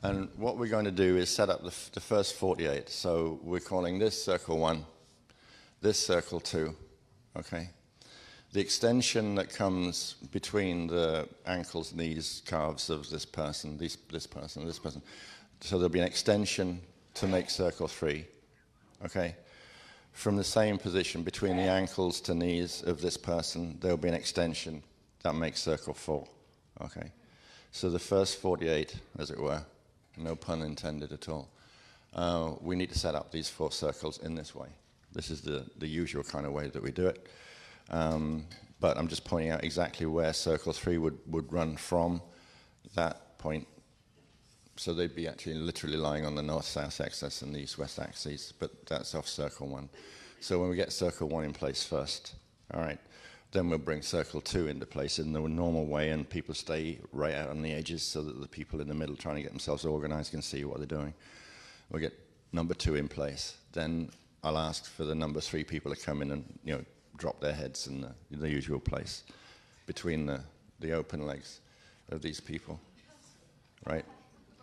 And what we're going to do is set up the first 48. So we're calling this circle 1, this circle 2, okay? The extension that comes between the ankles, knees, calves of this person, this person, this person. So there'll be an extension to make circle 3, okay? From the same position between the ankles to knees of this person, there'll be an extension that makes circle 4, okay? So the first 48, as it were, no pun intended at all, we need to set up these 4 circles in this way. This is the usual kind of way that we do it. But I'm just pointing out exactly where circle 3 would run from that point. So they'd be actually literally lying on the north-south axis and the east-west axes, but that's off circle 1. So when we get circle 1 in place first, all right, then we'll bring circle 2 into place in the normal way, and people stay right out on the edges so that the people in the middle trying to get themselves organized can see what they're doing. We'll get number 2 in place. Then I'll ask for the number 3 people to come in and, drop their heads in the usual place between the open legs of these people, right?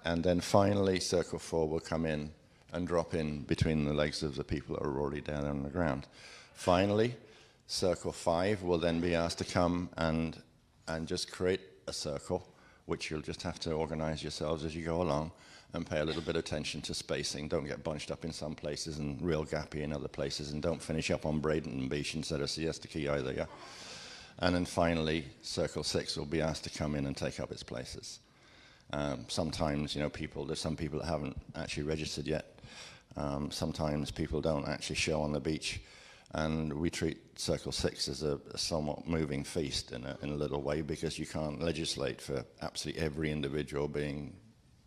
And then finally, circle 4 will come in and drop in between the legs of the people that are already down on the ground. Finally, Circle 5 will then be asked to come and just create a circle, which you'll just have to organize yourselves as you go along and pay a little bit of attention to spacing. Don't get bunched up in some places and real gappy in other places, and don't finish up on Braden Beach instead of Siesta Key either, yeah? And then finally, Circle 6 will be asked to come in and take up its places. Sometimes, you know, there's some people that haven't actually registered yet. Sometimes people don't actually show on the beach. And we treat Circle 6 as a somewhat moving feast in a little way, because you can't legislate for absolutely every individual being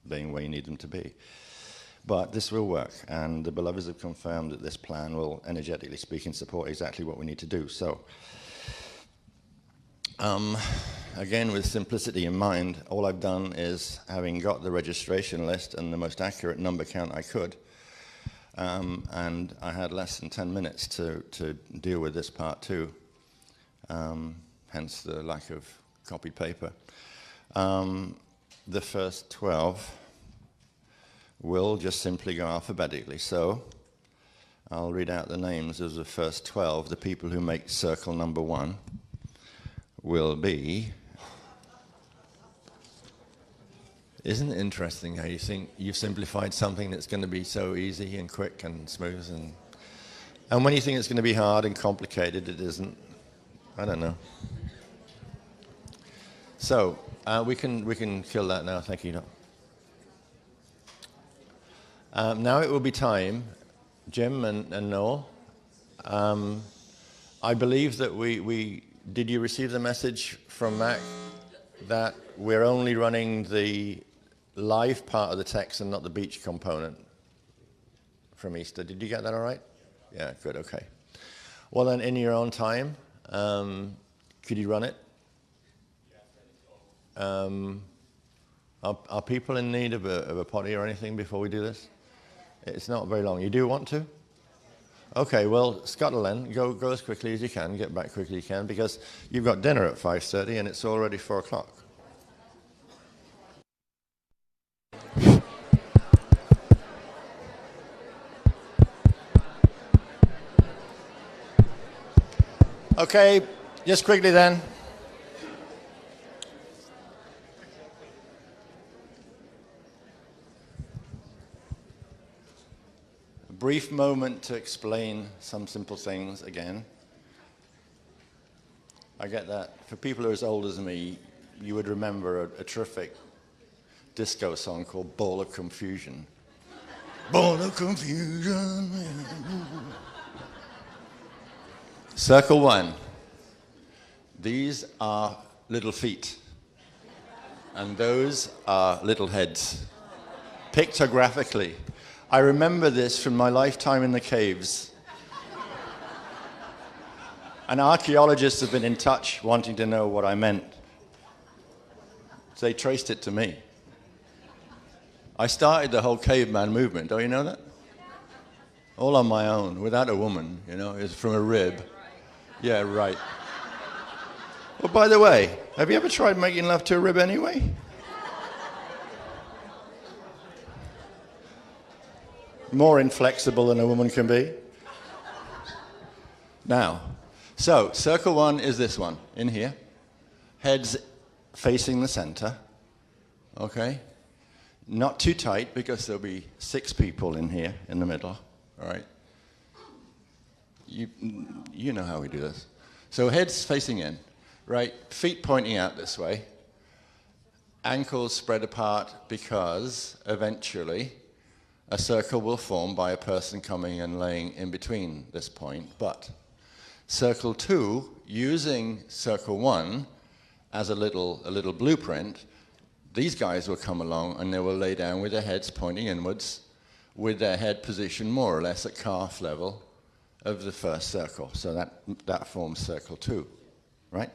where you need them to be. But this will work, and the Beloveds have confirmed that this plan will, energetically speaking, support exactly what we need to do. So, again, with simplicity in mind, all I've done is, having got the registration list and the most accurate number count I could, and I had less than 10 minutes to deal with this part too, hence the lack of copied paper. The first 12 will just simply go alphabetically. So I'll read out the names of the first 12. The people who make circle number 1 will be... Isn't it interesting how you think you've simplified something that's going to be so easy and quick and smooth, and when you think it's going to be hard and complicated, it isn't. I don't know. So we can kill that now. Thank you. Now it will be time, Jim and Noel. I believe that did you receive the message from Mac that we're only running the live part of the text and not the beach component from Easter? Did you get that all right? Yeah, good, okay. Well then, in your own time, could you run it? Are people in need of a potty or anything before we do this? It's not very long. You do want to? Okay, well, scuttle then. Go as quickly as you can. Get back quickly as you can, because you've got dinner at 5:30 and it's already 4 o'clock. Okay, just quickly then. A brief moment to explain some simple things again. I get that. For people who are as old as me, you would remember a terrific disco song called Ball of Confusion. Ball of Confusion. Circle 1. These are little feet, and those are little heads. Pictographically. I remember this from my lifetime in the caves. And archaeologists have been in touch wanting to know what I meant. So they traced it to me. I started the whole caveman movement, don't you know that? All on my own, without a woman, you know, it's from a rib. Yeah, right. Well, by the way, have you ever tried making love to a rib anyway? More inflexible than a woman can be. Now, so circle 1 is this one, in here. Heads facing the center, okay? Not too tight, because there'll be 6 people in here, in the middle, all right? You know how we do this. So heads facing in, right? Feet pointing out this way. Ankles spread apart, because eventually a circle will form by a person coming and laying in between this point. But circle 2, using circle 1 as a little blueprint, these guys will come along and they will lay down with their heads pointing inwards, with their head positioned more or less at calf level of the first circle. So that forms circle 2, right?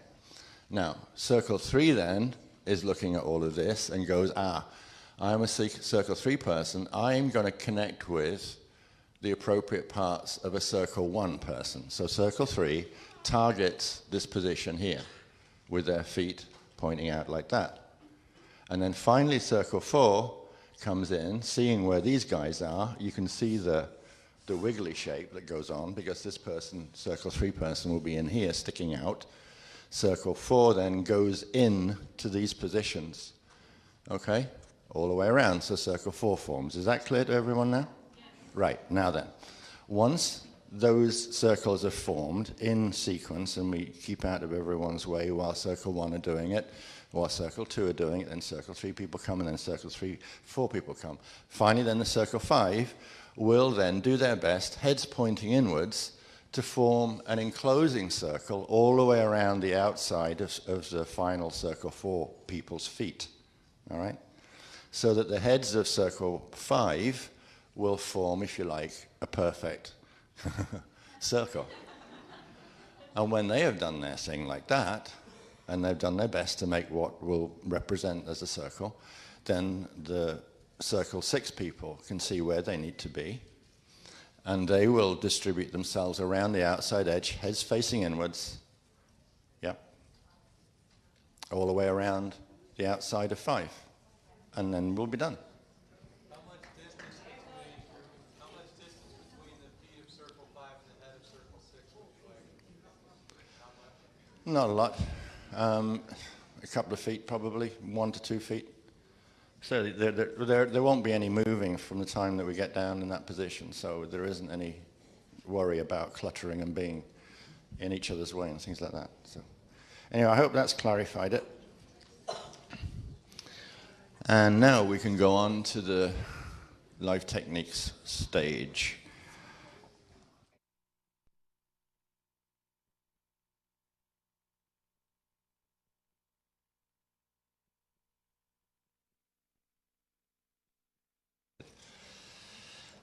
Now, circle 3 then is looking at all of this and goes, I'm a circle 3 person. I'm going to connect with the appropriate parts of a circle 1 person. So circle 3 targets this position here with their feet pointing out like that. And then finally circle 4 comes in, seeing where these guys are. You can see the the wiggly shape that goes on, because this person, circle 3 person, will be in here sticking out. Circle 4 then goes in to these positions, okay, all the way around, so circle 4 forms. Is that clear to everyone now? Yes. Right, now then, once those circles are formed in sequence, and we keep out of everyone's way while circle 1 are doing it, while circle 2 are doing it, then circle 3 people come, and then circle 4 people come. Finally, then the circle 5 will then do their best, heads pointing inwards, to form an enclosing circle all the way around the outside of the final circle 4 people's feet. All right? So that the heads of circle 5 will form, if you like, a perfect circle. And when they have done their thing like that, and they've done their best to make what will represent as a circle, then the circle 6 people can see where they need to be, and they will distribute themselves around the outside edge, heads facing inwards, yep, all the way around the outside of 5, and then we'll be done. How much distance between the feet of circle 5 and the head of circle 6 would you like? How much? Not a lot. A couple of feet, probably 1 to 2 feet. So there won't be any moving from the time that we get down in that position, so there isn't any worry about cluttering and being in each other's way and things like that. So anyway, I hope that's clarified it. And now we can go on to the Live Techniques stage.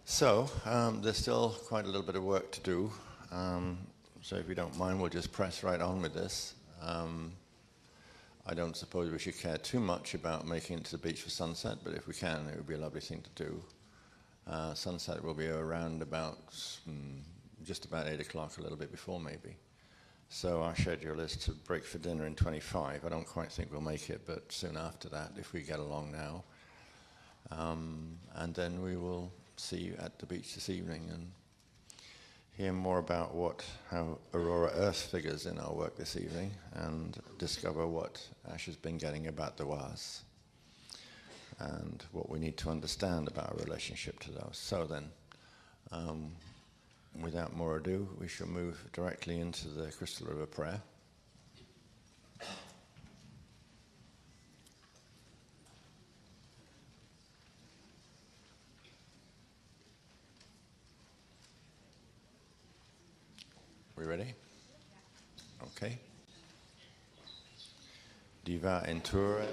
So, there's still quite a little bit of work to do, so if you don't mind, we'll just press right on with this. I don't suppose we should care too much about making it to the beach for sunset, but if we can, it would be a lovely thing to do. Sunset will be around about, just about 8 o'clock, a little bit before maybe. So our schedule is to break for dinner in 25. I don't quite think we'll make it, but soon after that, if we get along now. And then we will see you at the beach this evening and hear more about how Aurora Earth figures in our work this evening, and discover what Ash has been getting about the WAS and what we need to understand about our relationship to those. So then, without more ado, we shall move directly into the Crystal River Prayer. We ready? Okay. Diva Entura.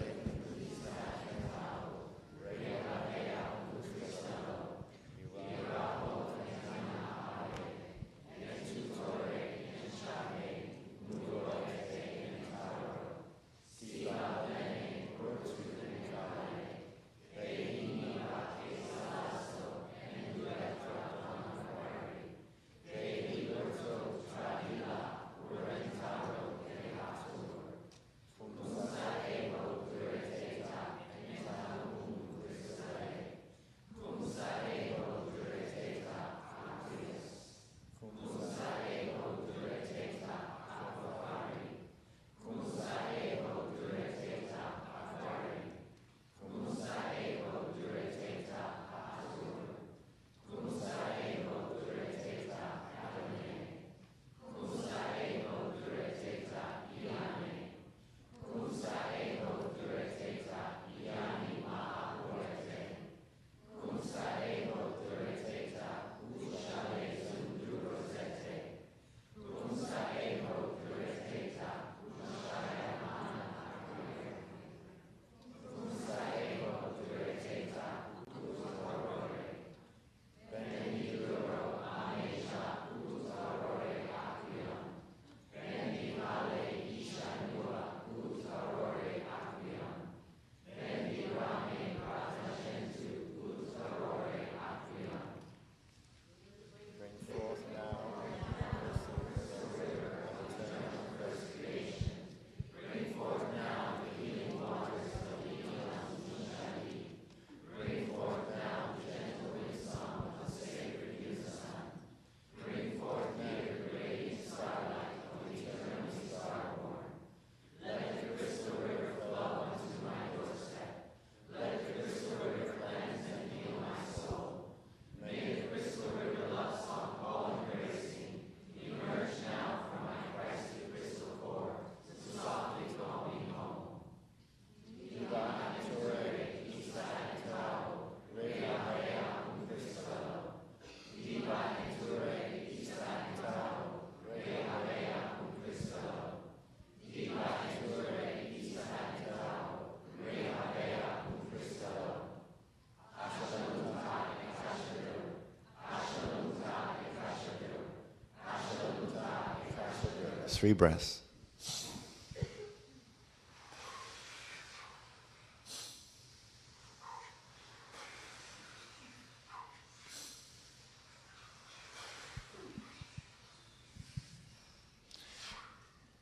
3 breaths.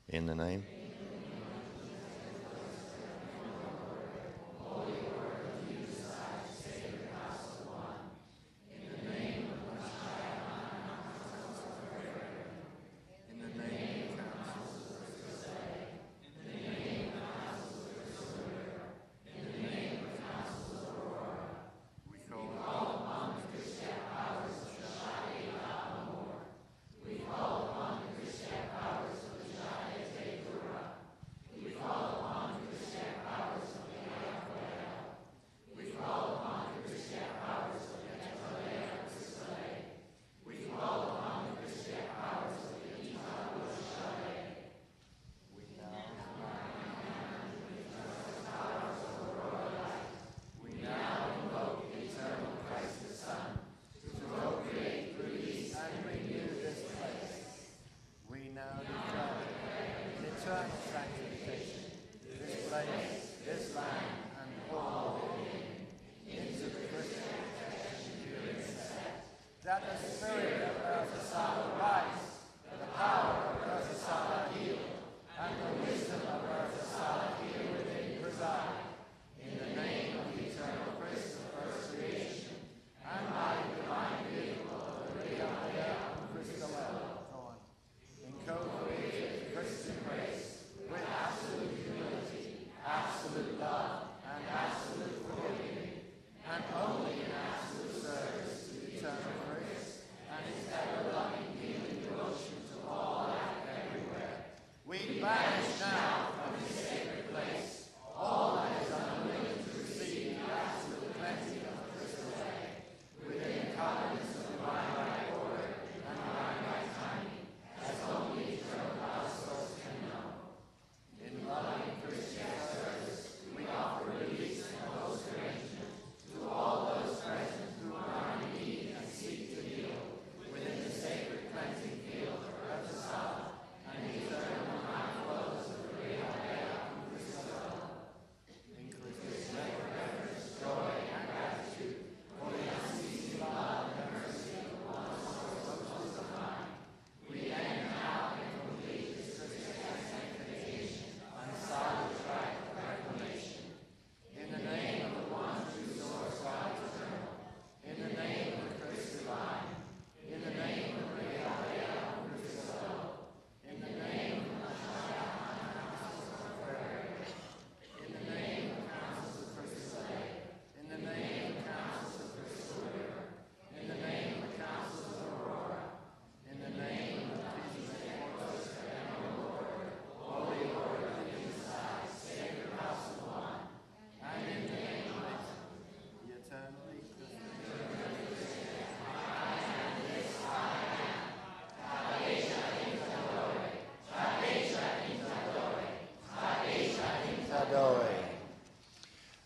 In the name.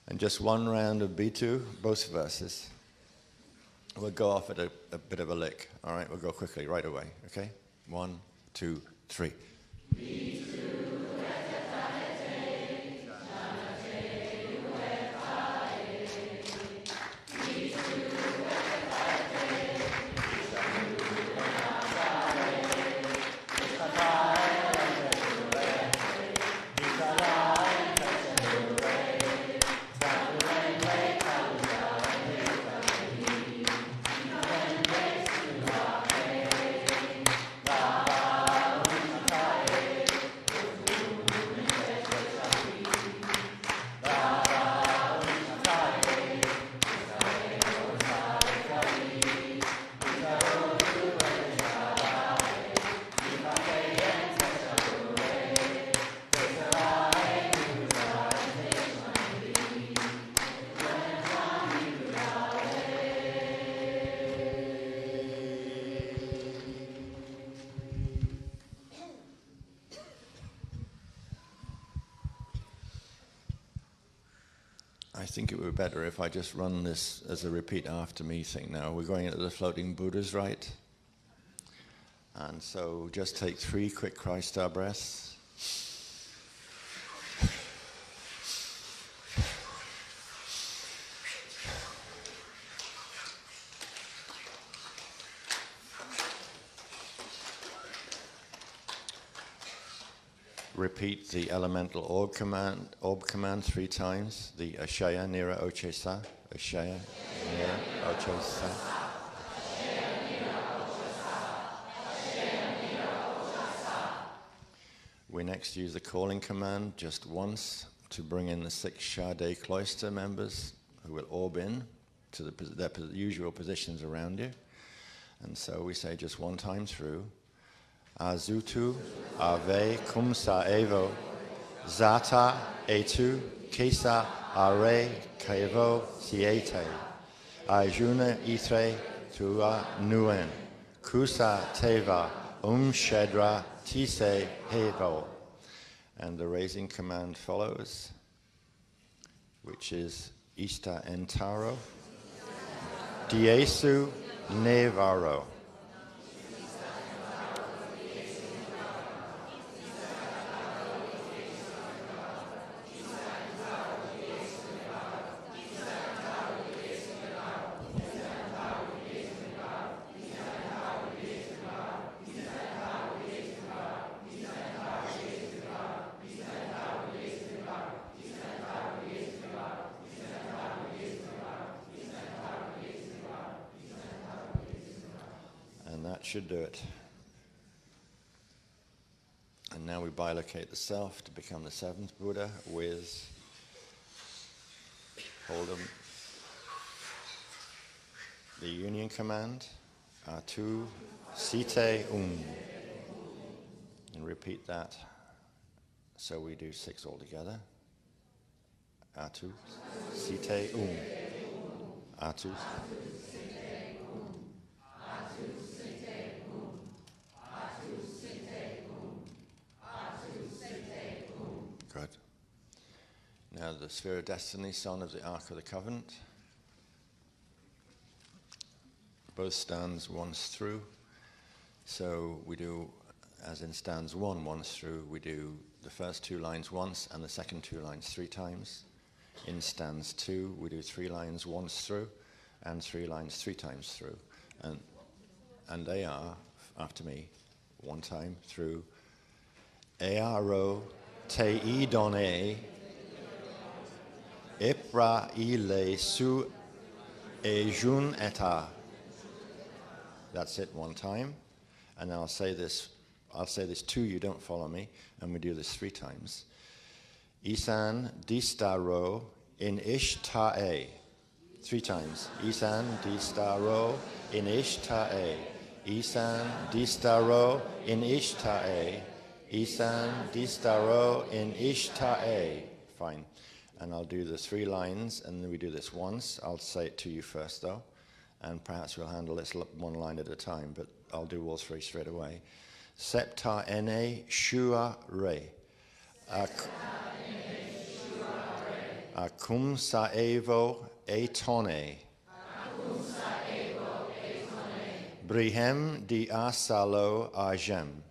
And just one round of B2, both verses. We'll go off at a bit of a lick. All right, we'll go quickly, right away. Okay? 1, 2, 3. I think it would be better if I just run this as a repeat after me thing now. We're going into the floating Buddhas, right? And so just take 3 quick Cry-Star breaths. Repeat the elemental orb command 3 times. The Ashaya Nira Ochesa. Ashaya Nira Ochesa. We next use the calling command just once to bring in the 6 Shade cloister members who will orb in to their usual positions around you. And so we say just one time through. Azutu, Ave, Kumsa Evo, Zata, Etu, Kesa, Are, Kaevo, Siete, Ajuna, Itre, Tua, Nuen, Kusa, Teva, Shedra, Tise, Hevo. And the raising command follows, which is Ista Entaro, Diesu, Nevaro. Should do it. And now we bilocate the self to become the 7th Buddha with the union command, Atu Site And repeat that. So we do 6 altogether. Atu Site Atu. Good. Now the Sphere of Destiny, son of the Ark of the Covenant. Both stands once through. So we do, as in stands 1 once through, we do the first 2 lines once and the second 2 lines 3 times. In stands 2, we do 3 lines once through and 3 lines 3 times through. And they are, after me, 1 time through. Earo te idone epra ile su ejun eta. That's it 1 time. And I'll say this to you, don't follow me, and we do this 3 times. Isan distaro in ishtae. 3 times. Isan distaro in ishtae. Isan distaro in ishtae. Isan distaro in ishtae. Fine. And I'll do the 3 lines, and then we do this once. I'll say it to you first, though, and perhaps we'll handle this 1 line at a time, but I'll do all 3 straight away. Septa ene shua re. Acum saevo etone. Brihem di asalo ajem.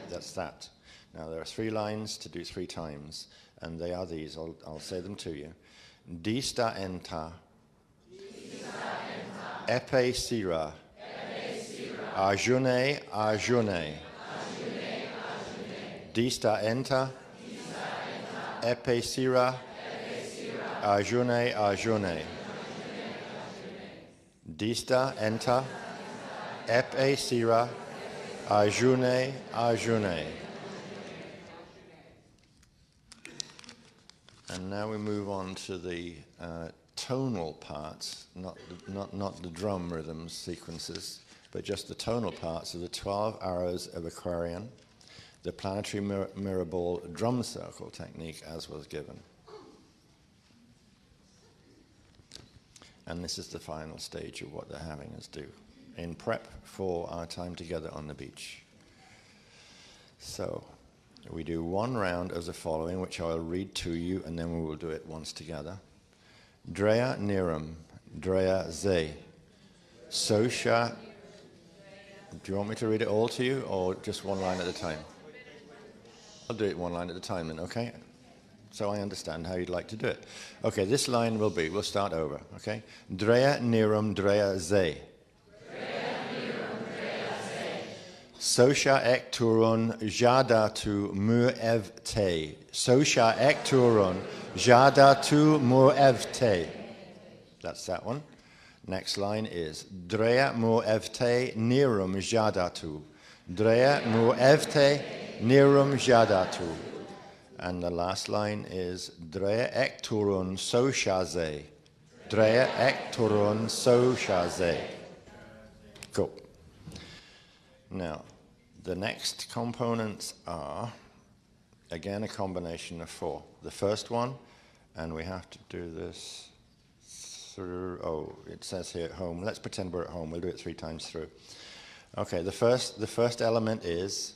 That's that. Now there are 3 lines to do 3 times, and they are these. I'll say them to you. Dista enta. Epe sira. Ajune ajune. Dista enta. Epe sira. Ajune ajune. Dista enta. Epe sira. Ajune ajune. And now we move on to the tonal parts, not the drum rhythms sequences, but just the tonal parts of the 12 arrows of Aquarian, the planetary mirror ball drum circle technique as was given. And this is the final stage of what they're having us do in prep for our time together on the beach. So we do 1 round as the following, which I will read to you, and then we will do it once together. Drea Niram, Drea Ze, Sosha Do you want me to read it all to you, or just one line at a time? I'll do it one line at a time then, okay? So I understand how you'd like to do it. Okay, this line will be, we'll start over, okay? Drea nirum drea ze. Sosha ek turon jada tu mu evte. Sosha ek turon jada tu mu evte. That's that one. Next line is Drea mu evte nirum jada tu. Drea mu evte nirum jada tu. And the last line is Drea ek turon sosha ze. Drea ek turon sosha ze. Cool. Now, the next components are, again, a combination of 4. The first one, and we have to do this through, oh, it says here at home. Let's pretend we're at home. We'll do it 3 times through. Okay, the first element is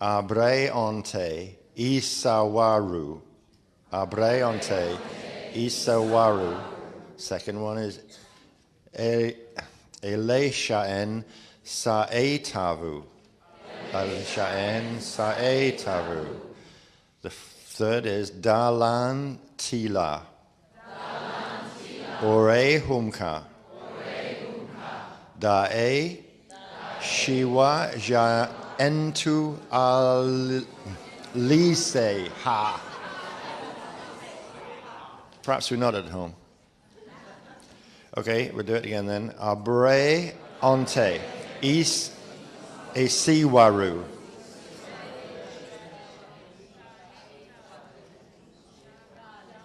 abre onte isawaru. Abre onte isawaru. Second one is eleshaen saetavu. Eleshaen saetavu. The third is dalan tila. Ore humka. Dae shiwa ja entu alise ha. Perhaps we're not at home. Okay, we'll do it again then. Abre onte is esiwaru.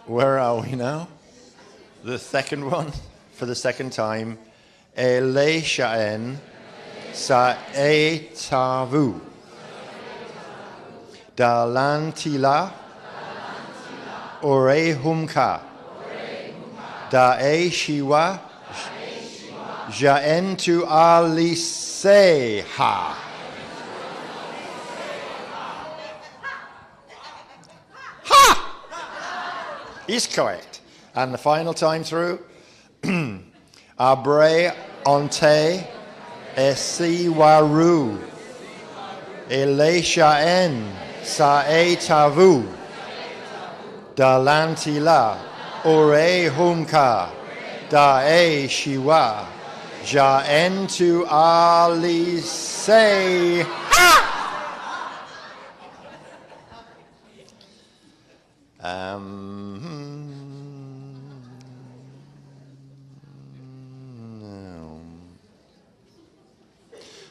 Where are we now? The second one, for the second time. Eleshaen saetavu. Dalantila ore humka. Dae shiwa jaentu aliseha. Ha! Is correct. And the final time through, abre onte esiwaru. Eleshaen saetavu. Dalantila ore humka. Dae shiwa jaentu alise.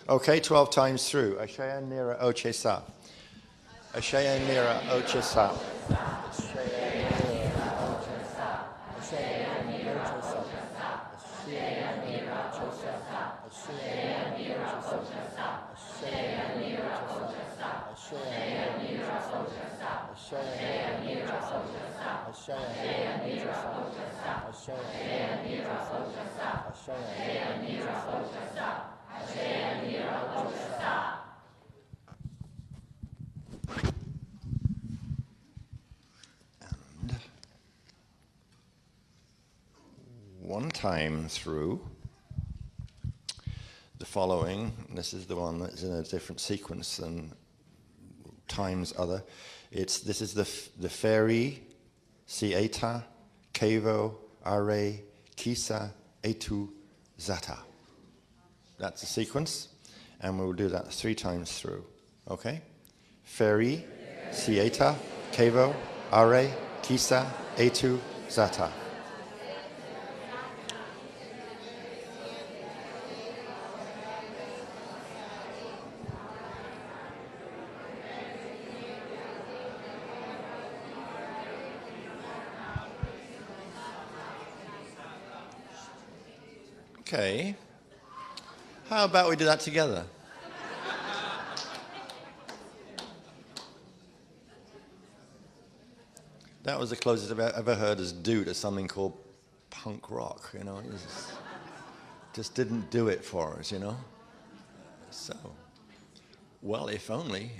Okay, 12 times through. Ashaya nira ochesa. Ashaya nira ochesa. One time through the following, this is the one that's in a different sequence than times other. This is the fairy, sieta, kevo, are, kisa, etu, zata. That's the sequence, and we'll do that 3 times through. Okay? Fairy, sieta, kevo, are, kisa, etu, zata. Okay. How about we do that together? That was the closest I've ever heard us do to something called punk rock, you know. It just didn't do it for us, you know. So, well, if only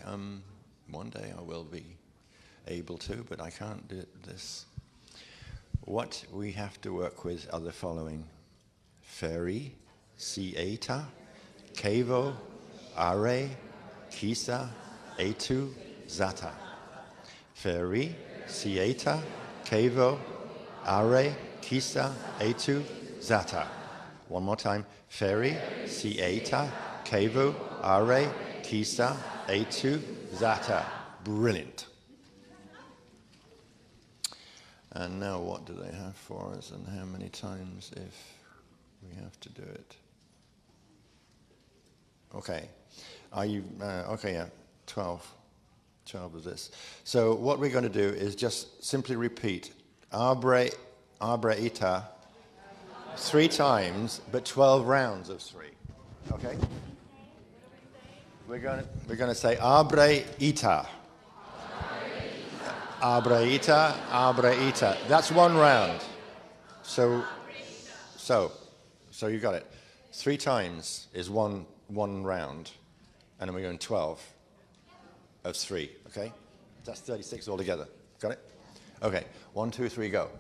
one day I will be able to, but I can't do this. What we have to work with are the following. Fairy, sieta, kevo, are, kisa, etu, zata. Feri, sieta, kevo, are, kisa, etu, zata. One more time. Feri, sieta, kevo, are, kisa, etu, zata. Brilliant. And now what do they have for us and how many times if we have to do it? Okay. Are you, okay, yeah, 12. 12 of this. So what we're going to do is just simply repeat abre ita 3 times, but 12 rounds of 3. Okay? We're going to say abre ita. Abre ita. That's 1 round. So you got it. 3 times is one round, and then we're going 12 of 3. Okay, that's 36 altogether. Got it? Okay. 1, 2, 3, go.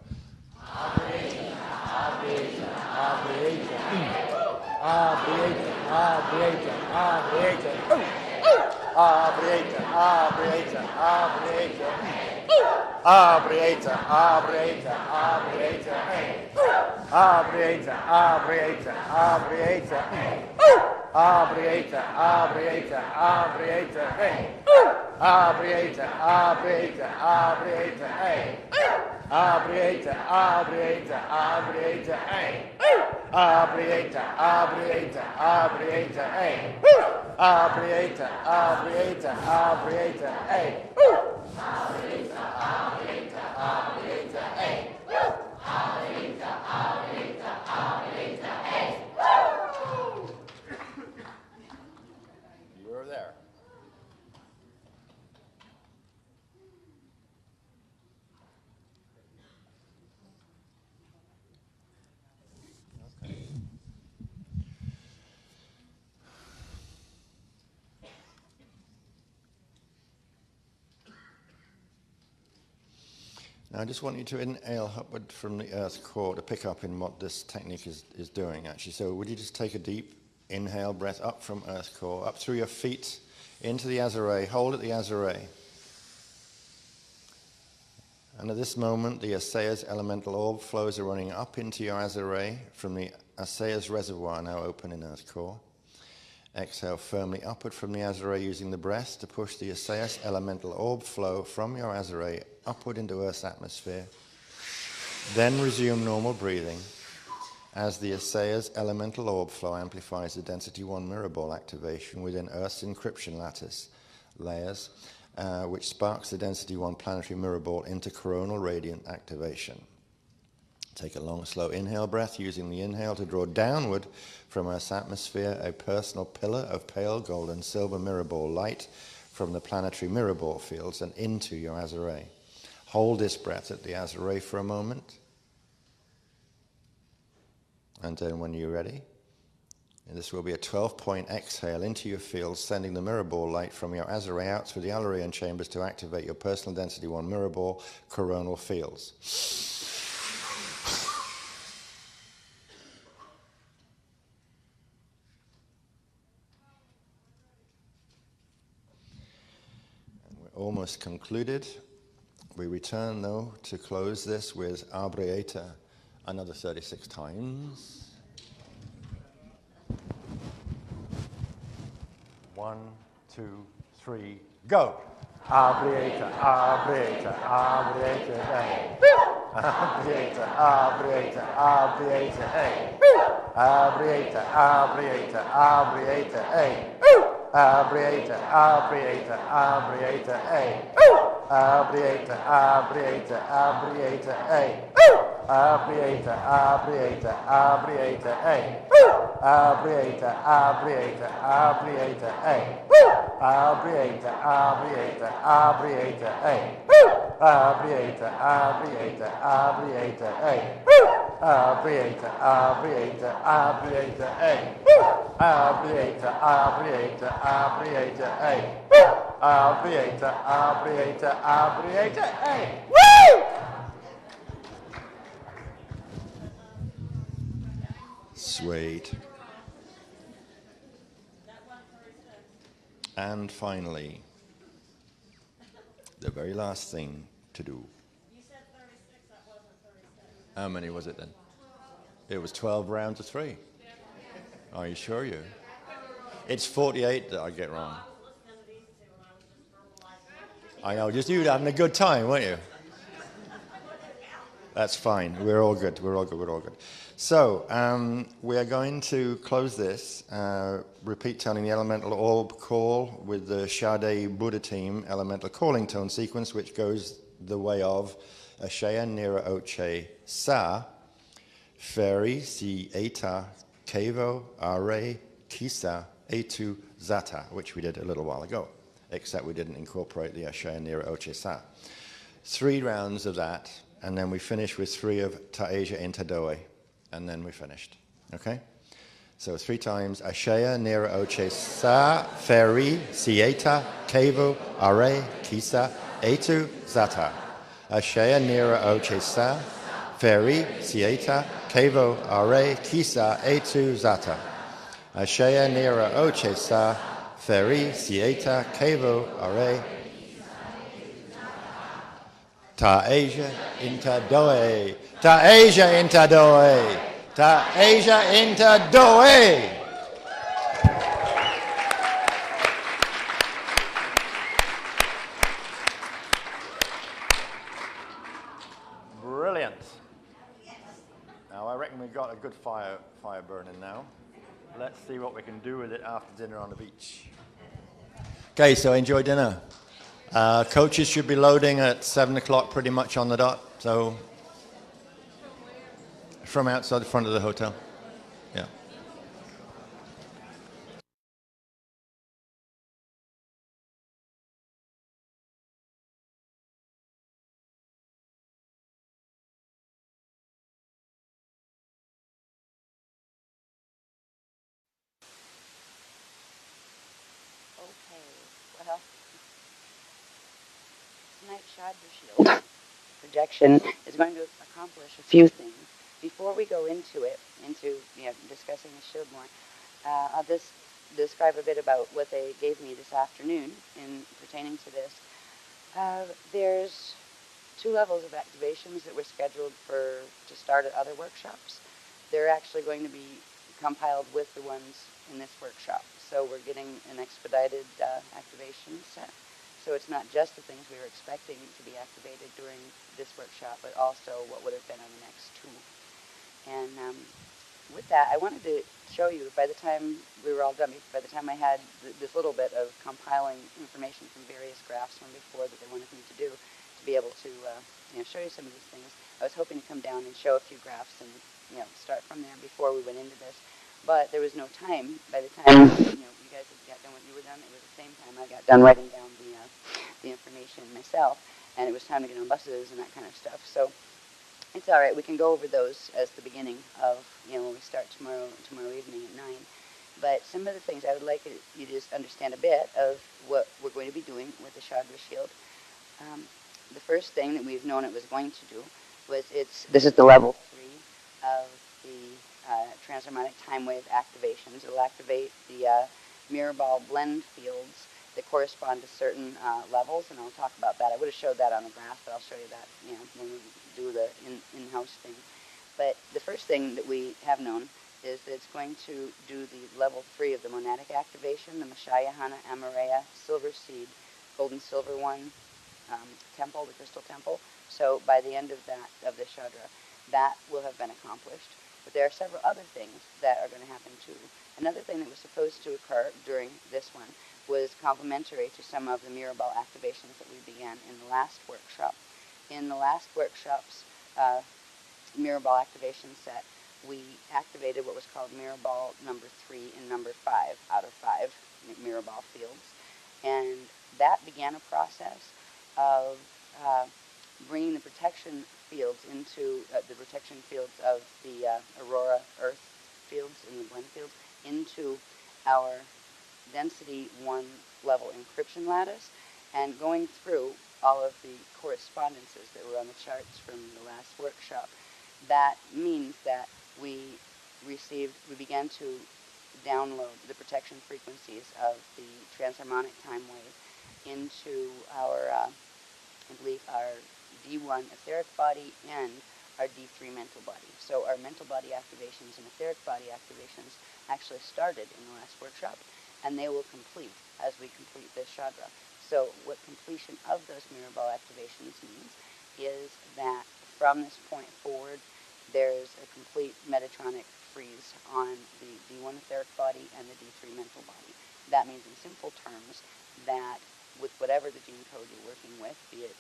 You're there. Now I just want you to inhale upward from the earth core to pick up in what this technique is doing actually. So would you just take a deep inhale breath up from earth core, up through your feet, into the Azare, hold at the Azare. And at this moment the Asea's elemental orb flows are running up into your Azare from the Asea's reservoir now open in earth core. Exhale firmly upward from the Azare using the breath to push the Asea's elemental orb flow from your Azare upward into Earth's atmosphere. Then resume normal breathing as the Asea's elemental orb flow amplifies the density 1 mirror ball activation within Earth's encryption lattice layers, which sparks the density 1 planetary mirror ball into coronal radiant activation. Take a long, slow inhale breath, using the inhale to draw downward from Earth's atmosphere a personal pillar of pale gold and silver mirror ball light from the planetary mirror ball fields and into your Azare. Hold this breath at the Azare for a moment. And then when you're ready, and this will be a 12-point exhale into your field, sending the mirror ball light from your Azare out through the Alarian chambers to activate your personal density 1 mirror ball coronal fields. Almost concluded. We return, though, to close this with Abrieta another 36 times. 1, 2, 3, go. Abrieta, Abrieta, Abrieta, hey. Abrieta, Abrieta, Abrieta, hey. Abrieta, Abrieta, Abrieta, hey. Abrieta, Abrieta, Abrieta, hey. Abrieta, Abrieta, Abrieta, hey. Abrieta, Abrieta, Abrieta, hey. Abrieta, Abrieta, Abrieta, hey. Abrieta, Abrieta, Abrieta, hey. Abrieta, Abrieta, Abrieta, hey. Abrieta, Abrieta, Abrieta, hey. Abrieta, Abrieta, Abrieta, hey. Abrieta, Abrieta, Abrieta, hey. Woo! Sweet. And finally, the very last thing to do. You said 36, that wasn't 37. How many was it then? It was 12 rounds of 3. Are you sure you? It's 48 that I get wrong. I was listening to these two and I was just verbalizing. I know, just you having a good time, weren't you? That's fine. We're all good. We're all good. We're all good. So we are going to close this. Repeat telling the elemental orb call with the Sade Buddha team elemental calling tone sequence, which goes the way of Ashaya Nira Oche Sa, Feri Si Eta Kevo Are Kisa Etu Zata, which we did a little while ago, except we didn't incorporate the Ashaya Nira Oche Sa. 3 rounds of that. And then we finish with 3 of Ta'eja Intadoe, and then we finished. Okay? So 3 times Ashaya, Nera Oche Sa, Feri, Sieta, Kevo, Are, Kisa, Etu, Zata. Ashaya, Nera Oche Sa, Feri, Sieta, Kevo, Are, Kisa, Etu, Zata. Ashaya, Nera Oche Sa, Feri, Sieta, Kevo, Are, Ta'eja Intadoe. Ta'eja Intadoe. Ta'eja Intadoe. Brilliant. Now I reckon we've got a good fire burning now. Let's see what we can do with it after dinner on the beach. Okay, so enjoy dinner. Coaches should be loading at 7 o'clock pretty much on the dot, so from outside the front of the hotel. Yeah. Okay, well, tonight's Shadra Shield projection is going to accomplish a few things. Before we go into discussing the shield more, I'll just describe a bit about what they gave me this afternoon in pertaining to this. There's 2 levels of activations that were scheduled to start at other workshops. They're actually going to be compiled with the ones in this workshop. So we're getting an expedited activation set. So it's not just the things we were expecting to be activated during this workshop, but also what would have been on the next 2. And with that, I wanted to show you, by the time we were all done, by the time I had this little bit of compiling information from various graphs from before that they wanted me to do, to be able to show you some of these things, I was hoping to come down and show a few graphs and start from there before we went into this. But there was no time. By the time you guys had got done what you were done, it was the same time I got done writing down the information myself, and it was time to get on buses and that kind of stuff. So it's all right. We can go over those as the beginning of when we start tomorrow evening at 9. But some of the things I would like you to just understand a bit of what we're going to be doing with the Shadra Shield. The first thing that we've known it was going to do was this is the level 3 of the transharmonic time wave activations. It'll activate the mirror ball blend fields that correspond to certain levels, and I'll talk about that. I would have showed that on the graph, but I'll show you that when we do the in-house thing. But the first thing that we have known is that it's going to do the level 3 of the monadic activation, the Mashayahana Amareya Silver Seed, Golden Silver One temple, the crystal temple. So by the end of the Shadra, that will have been accomplished. But there are several other things that are going to happen too. Another thing that was supposed to occur during this one was complementary to some of the mirror ball activations that we began in the last workshop. In the last workshop's mirror ball activation set, we activated what was called mirror ball number 3 and number 5 out of 5 mirror ball fields. And that began a process of bringing the protection fields into the protection fields of the Aurora Earth fields and the blend fields into our density 1 level encryption lattice, and going through all of the correspondences that were on the charts from the last workshop. That means that we began to download the protection frequencies of the transharmonic time wave into our, I believe, our D1 etheric body and our D3 mental body. So our mental body activations and etheric body activations actually started in the last workshop, and they will complete as we complete this Shadra. So what completion of those mirror ball activations means is that from this point forward, there's a complete Metatronic freeze on the D1 etheric body and the D3 mental body. That means in simple terms that with whatever the gene code you're working with, be it,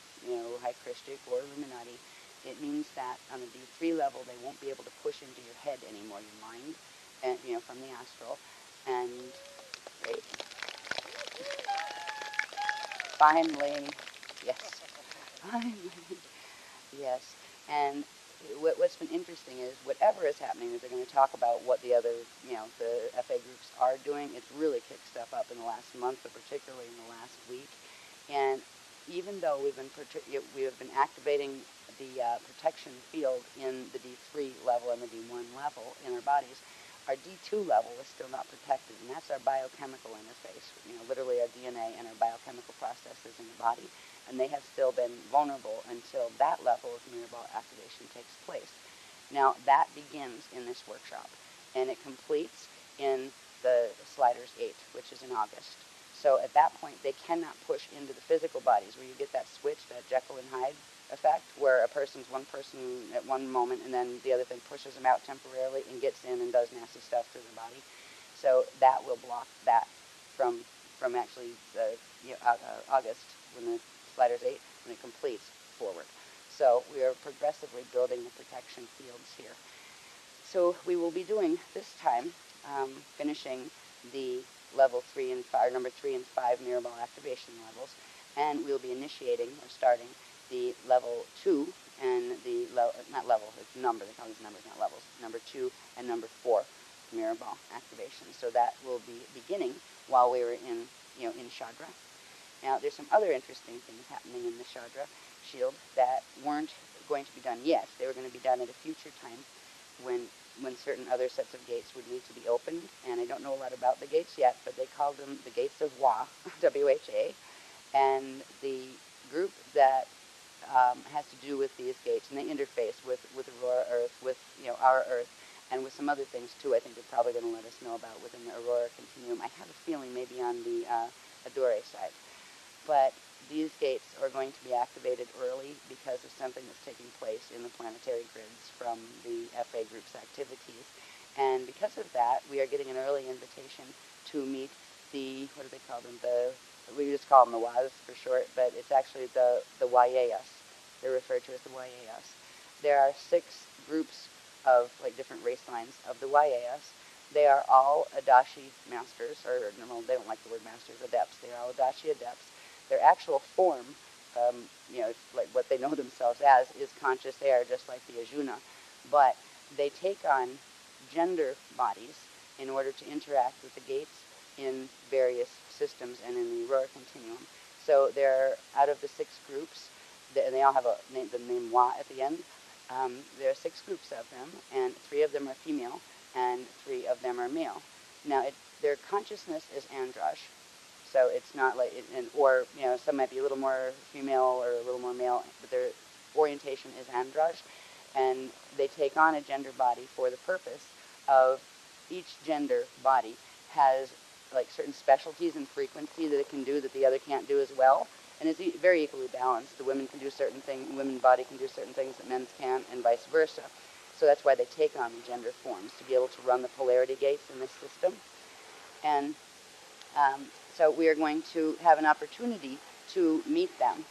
High Christic or Illuminati, it means that on the D3 level, they won't be able to push into your head anymore, your mind, and, from the astral. And great. Finally, yes, finally, yes. And what's been interesting is whatever is happening, is they're going to talk about what the other, the FA groups are doing. It's really kicked stuff up in the last month, but particularly in the last week. And even though we have been activating the protection field in the D3 level and the D1 level in our bodies, our D2 level is still not protected, and that's our biochemical interface, literally our DNA and our biochemical processes in the body, and they have still been vulnerable until that level of mirror ball activation takes place. Now, that begins in this workshop, and it completes in the Sliders 8, which is in August. So at that point, they cannot push into the physical bodies, where you get that switch, that Jekyll and Hyde effect, where a person's one person at one moment, and then the other thing pushes them out temporarily and gets in and does nasty stuff to their body. So that will block that from actually August, when the Sliders 8, when it completes forward. So we are progressively building the protection fields here. So we will be doing this time, finishing the level 3 and 5, number 3 and 5 mirror ball activation levels, and we'll be initiating or starting the level 2 and the not level, it's number, they call these numbers, not levels, number 2 and number 4 mirror ball activation. So that will be beginning while we were in Shadra. Now, there's some other interesting things happening in the Shadra shield that weren't going to be done yet. They were going to be done at a future time when certain other sets of gates would need to be opened. And I don't know a lot about the gates yet, but they called them the Gates of Wa, W-H-A. And the group that has to do with these gates, and they interface with Aurora Earth, with our Earth, and with some other things too. I think they're probably going to let us know about within the Aurora Continuum. I have a feeling maybe on the Adore side. But these gates are going to be activated early because of something that's taking place in the planetary grids from the FA group's activities. And because of that, we are getting an early invitation to meet the, what do they call them? We just call them the WAS for short, but it's actually the YAS. They're referred to as the YAS. There are 6 groups of different race lines of the YAS. They are all Adashi masters, or no, they don't like the word masters, adepts. They are all Adashi adepts. Their actual form, like what they know themselves as, is conscious air, just like the Ajuna. But they take on gender bodies in order to interact with the gates in various systems and in the Aurora Continuum. So they're out of the 6 groups, and they all have the name Wa at the end. There are 6 groups of them, and 3 of them are female, and 3 of them are male. Now, their consciousness is androsh, so it's not like, or some might be a little more female or a little more male, but their orientation is androsh, and they take on a gender body for the purpose of each gender body has certain specialties and frequency that it can do that the other can't do as well, and it's very equally balanced. The women can do certain things, women's body can do certain things that men's can't, and vice versa. So that's why they take on the gender forms, to be able to run the polarity gates in this system. And so we are going to have an opportunity to meet them.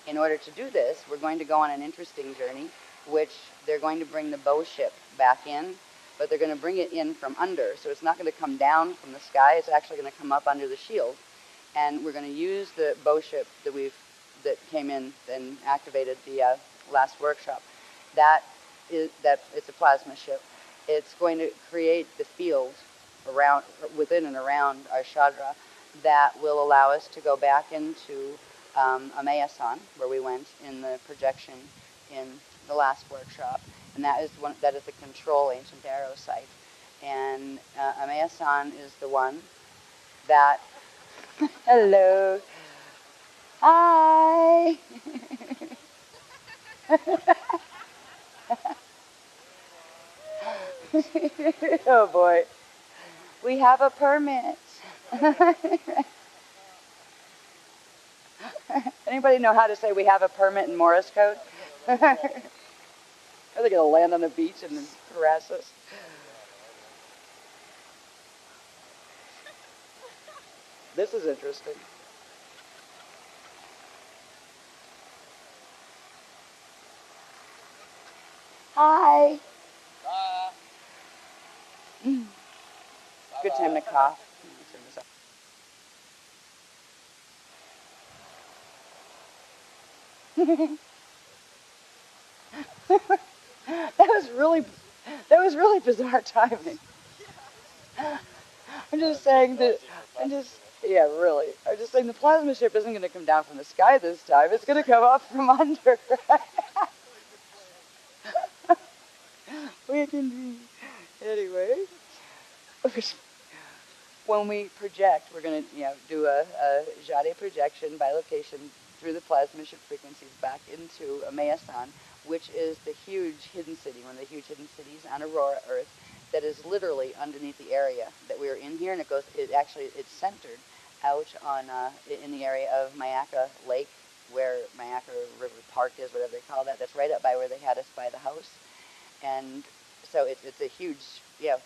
In order to do this, we're going to go on an interesting journey, which they're going to bring the bow ship back in, but they're going to bring it in from under. So it's not going to come down from the sky, it's actually going to come up under the shield. And we're going to use the bow ship that came in and activated the last workshop. It's a plasma ship. It's going to create the field within and around our Shadra that will allow us to go back into Amayasan, where we went in the projection in the last workshop, and that is the control ancient arrow site. And Amaya-san is the one that, hello, hi. Oh boy, we have a permit. Anybody know how to say we have a permit in Morse code? Are they gonna land on the beach and then harass us? This is interesting. Hi. Good time to cough. That was really bizarre timing. I'm just saying that, yeah, really. I'm just saying the plasma ship isn't going to come down from the sky this time. It's going to come up from under. We can be, anyway. When we project, we're going to, do a Jade projection by location through the plasma ship frequencies back into Amaya-san, which is the huge hidden city, one of the huge hidden cities on Aurora Earth, that is literally underneath the area that we are in here, and it's centered out on in the area of Myakka Lake, where Myakka River Park is, whatever they call that. That's right up by where they had us by the house, and so it's a huge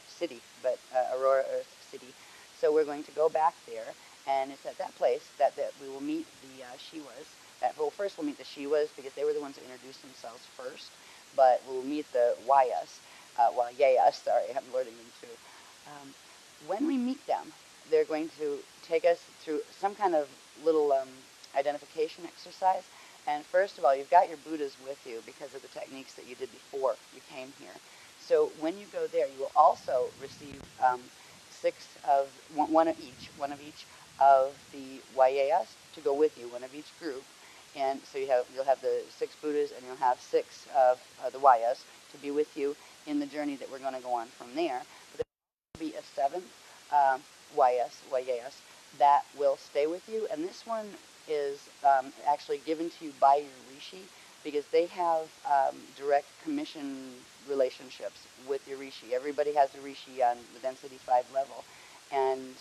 city, but Aurora Earth city. So we're going to go back there, and it's at that place that we will meet the Shiwas. First we'll meet the Shiwas because they were the ones that introduced themselves first, but we'll meet the Wayas. Sorry, I'm learning them too. When we meet them, they're going to take us through some kind of little identification exercise. And first of all, you've got your Buddhas with you because of the techniques that you did before you came here. So when you go there, you will also receive one of each of the Wayas to go with you, one of each group. And so you'll have the 6 Buddhas, and you'll have 6 of the Wayas to be with you in the journey that we're going to go on from there. But there will be a 7th Wayas that will stay with you, and this one is actually given to you by your Rishi because they have direct commission relationships with your Rishi. Everybody has a Rishi on the Density 5 level, and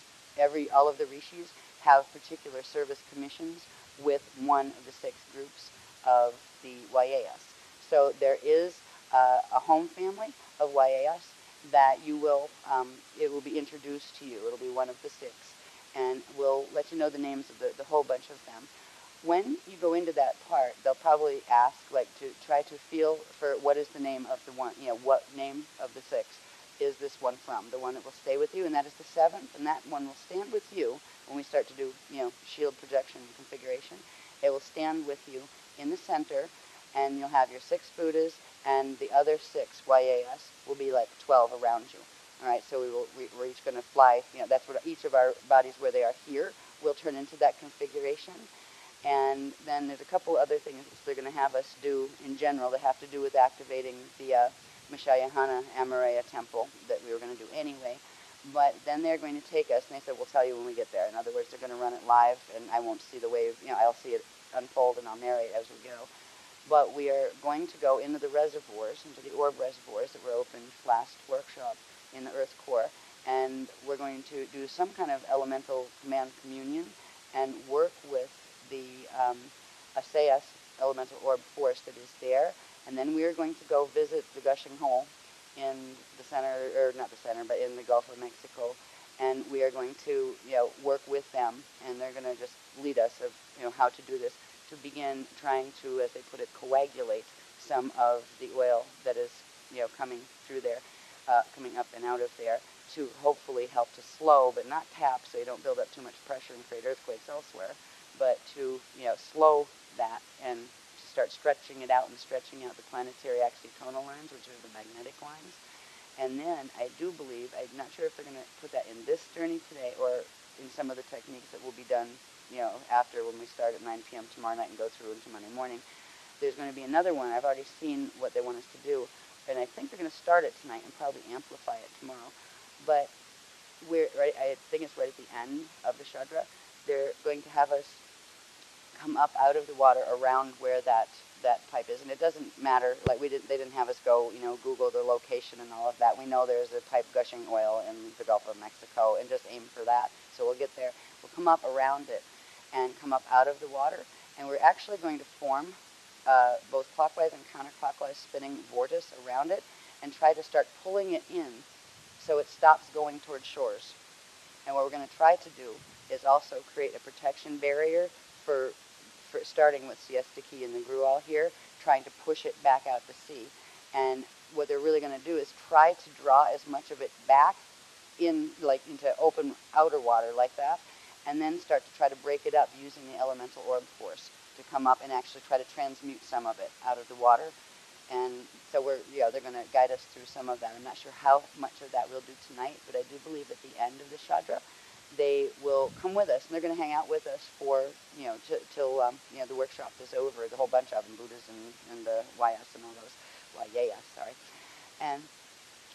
all of the Rishis have particular service commissions with one of the 6 groups of the Wayas. So there is a home family of Wayas that you will, it will be introduced to you. It'll be one of the 6, and we'll let you know the names of the whole bunch of them. When you go into that part, they'll probably ask, to try to feel for what is the name of the one, what name of the 6 is this one from, the one that will stay with you, and that is the 7th, and that one will stand with you when we start to do, shield projection and configuration. It will stand with you in the center, and you'll have your 6 Buddhas, and the other 6 Wayas will be like 12 around you. All right, so we're each going to fly, that's what each of our bodies where they are here will turn into that configuration. And then there's a couple other things they're going to have us do in general that have to do with activating the Mishayahana Amaraya temple that we were going to do anyway. But then they're going to take us, and they said, we'll tell you when we get there. In other words, they're going to run it live, and I won't see the wave. I'll see it unfold, and I'll narrate as we go. But we are going to go into the reservoirs, into the orb reservoirs that were opened last workshop in the Earth core, and we're going to do some kind of elemental command communion and work with the Asayas elemental orb force that is there, and then we are going to go visit the gushing hole in the center, or not the center, but in the Gulf of Mexico, and we are going to work with them, and they're going to just lead us of how to do this to begin trying to, as they put it, coagulate some of the oil that is coming through there, coming up and out of there, to hopefully help to slow, but not tap, so you don't build up too much pressure and create earthquakes elsewhere, but to slow that and to start stretching it out and stretching out the planetary axial lines, which are the magnetic lines. And then I do believe, I'm not sure if they're going to put that in this journey today or in some of the techniques that will be done after when we start at 9 p.m. tomorrow night and go through into Monday morning. There's going to be another one. I've already seen what they want us to do, and I think they're going to start it tonight and probably amplify it tomorrow. but we're right. I think it's right at the end of the Shadra. They're going to have us come up out of the water around where that pipe is, and it doesn't matter. Like they didn't have us go, Google the location and all of that. We know there's a pipe gushing oil in the Gulf of Mexico, and just aim for that. So we'll get there. We'll come up around it, and come up out of the water, and we're actually going to form both clockwise and counterclockwise spinning vortice around it, and try to start pulling it in, so it stops going towards shores. And what we're going to try to do is also create a protection barrier for starting with Siesta Key and the Grual here, trying to push it back out to sea. And what they're really going to do is try to draw as much of it back in, like into open outer water like that, and then start to try to break it up using the elemental orb force to come up and actually try to transmute some of it out of the water. And so they're going to guide us through some of that. I'm not sure how much of that we'll do tonight, but I do believe at the end of the Shadra, they will come with us, and they're going to hang out with us for, till the workshop is over. The whole bunch of them, Buddhas and the Wayas and all those, Wayayas, sorry. And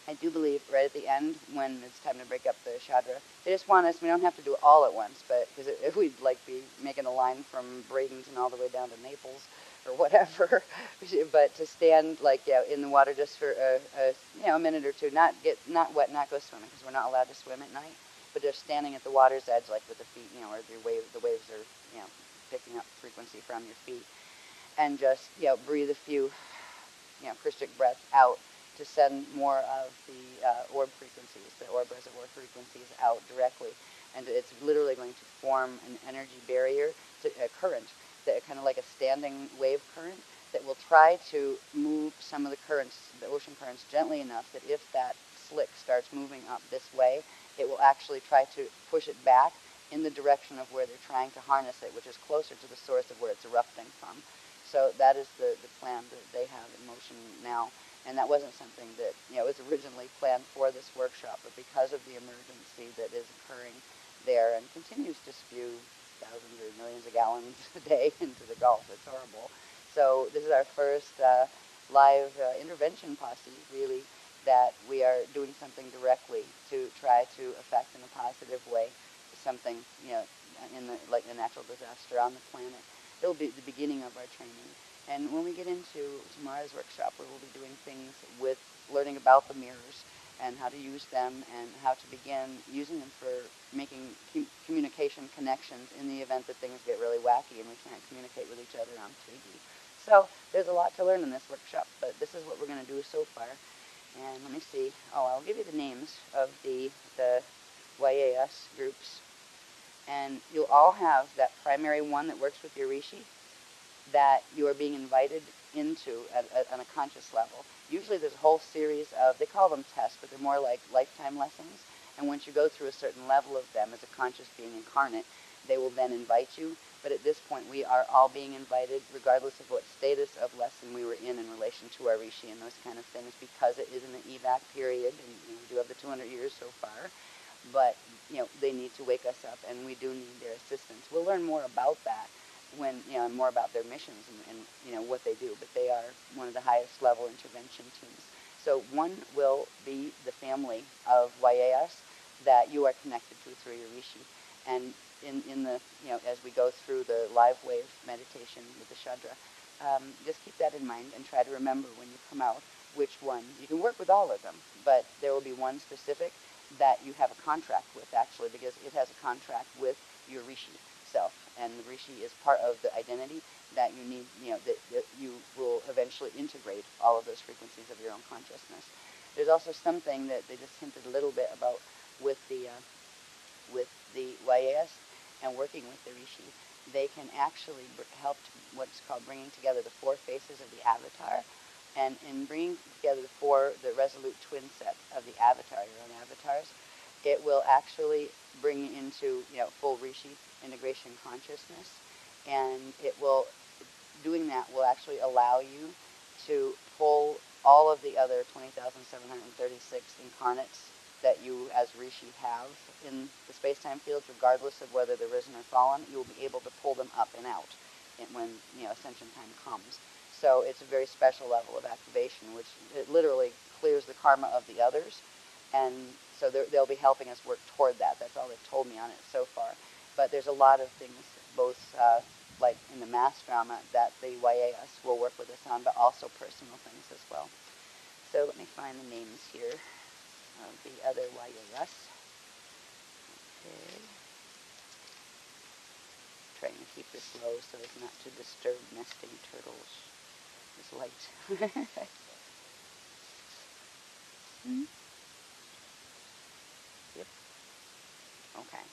I do believe right at the end, when it's time to break up the Shadra, they just want us, we don't have to do it all at once, but because if we'd be making a line from Bradenton all the way down to Naples or whatever, but to stand in the water just for a minute or two, not wet, not go swimming, because we're not allowed to swim at night, but just standing at the water's edge, with the feet, or the waves are, picking up frequency from your feet, and just, breathe a few, Christic breaths out to send more of the orb frequencies, the orb reservoir frequencies out directly. And it's literally going to form an energy barrier, a current, that kind of like a standing wave current, that will try to move some of the currents, the ocean currents, gently enough that if that slick starts moving up this way, it will actually try to push it back in the direction of where they're trying to harness it, which is closer to the source of where it's erupting from. So that is the plan that they have in motion now. And that wasn't something that was originally planned for this workshop, but because of the emergency that is occurring there and continues to spew thousands or millions of gallons a day into the Gulf, it's horrible. So this is our first live intervention posse, really, that we are doing something directly to try to affect in a positive way something, in a natural disaster on the planet. It'll be the beginning of our training. And when we get into tomorrow's workshop, we will be doing things with learning about the mirrors and how to use them and how to begin using them for making communication connections in the event that things get really wacky and we can't communicate with each other on 3D. So there's a lot to learn in this workshop, but this is what we're going to do so far. And let me see. Oh, I'll give you the names of the YAS groups. And you'll all have that primary one that works with your Rishi that you are being invited into on a conscious level. Usually there's a whole series of, they call them tests, but they're more like lifetime lessons. And once you go through a certain level of them as a conscious being incarnate, they will then invite you. But at this point, we are all being invited, regardless of what status of lesson we were in relation to our Rishi and those kind of things, because it is in the evac period, and we do have the 200 years so far. But, they need to wake us up, and we do need their assistance. We'll learn more about that when, more about their missions and what they do. But they are one of the highest level intervention teams. So one will be the family of YAS that you are connected to through your Rishi. And in the, as we go through the live wave meditation with the Shadra, just keep that in mind and try to remember when you come out which one. You can work with all of them, but there will be one specific that you have a contract with, actually, because it has a contract with your Rishi self. And the Rishi is part of the identity that you need, that you will eventually integrate all of those frequencies of your own consciousness. There's also something that they just hinted a little bit about with the YAS and working with the Rishi. They can actually help what's called bringing together the four faces of the avatar. And in bringing together the resolute twin set of the avatar, your own avatars, it will actually bring you into, full Rishi integration consciousness. And doing that will actually allow you to pull all of the other 20,736 incarnates that you as Rishi have in the space-time fields, regardless of whether they're risen or fallen. You will be able to pull them up and out when, ascension time comes. So it's a very special level of activation, which it literally clears the karma of the others. And so they'll be helping us work toward that. That's all they've told me on it so far. But there's a lot of things, both like in the mass drama, that the YAS will work with us on, but also personal things as well. So let me find the names here of the other YAS. Okay. Trying to keep this low so as not to disturb nesting turtles. This light. Yep. Okay.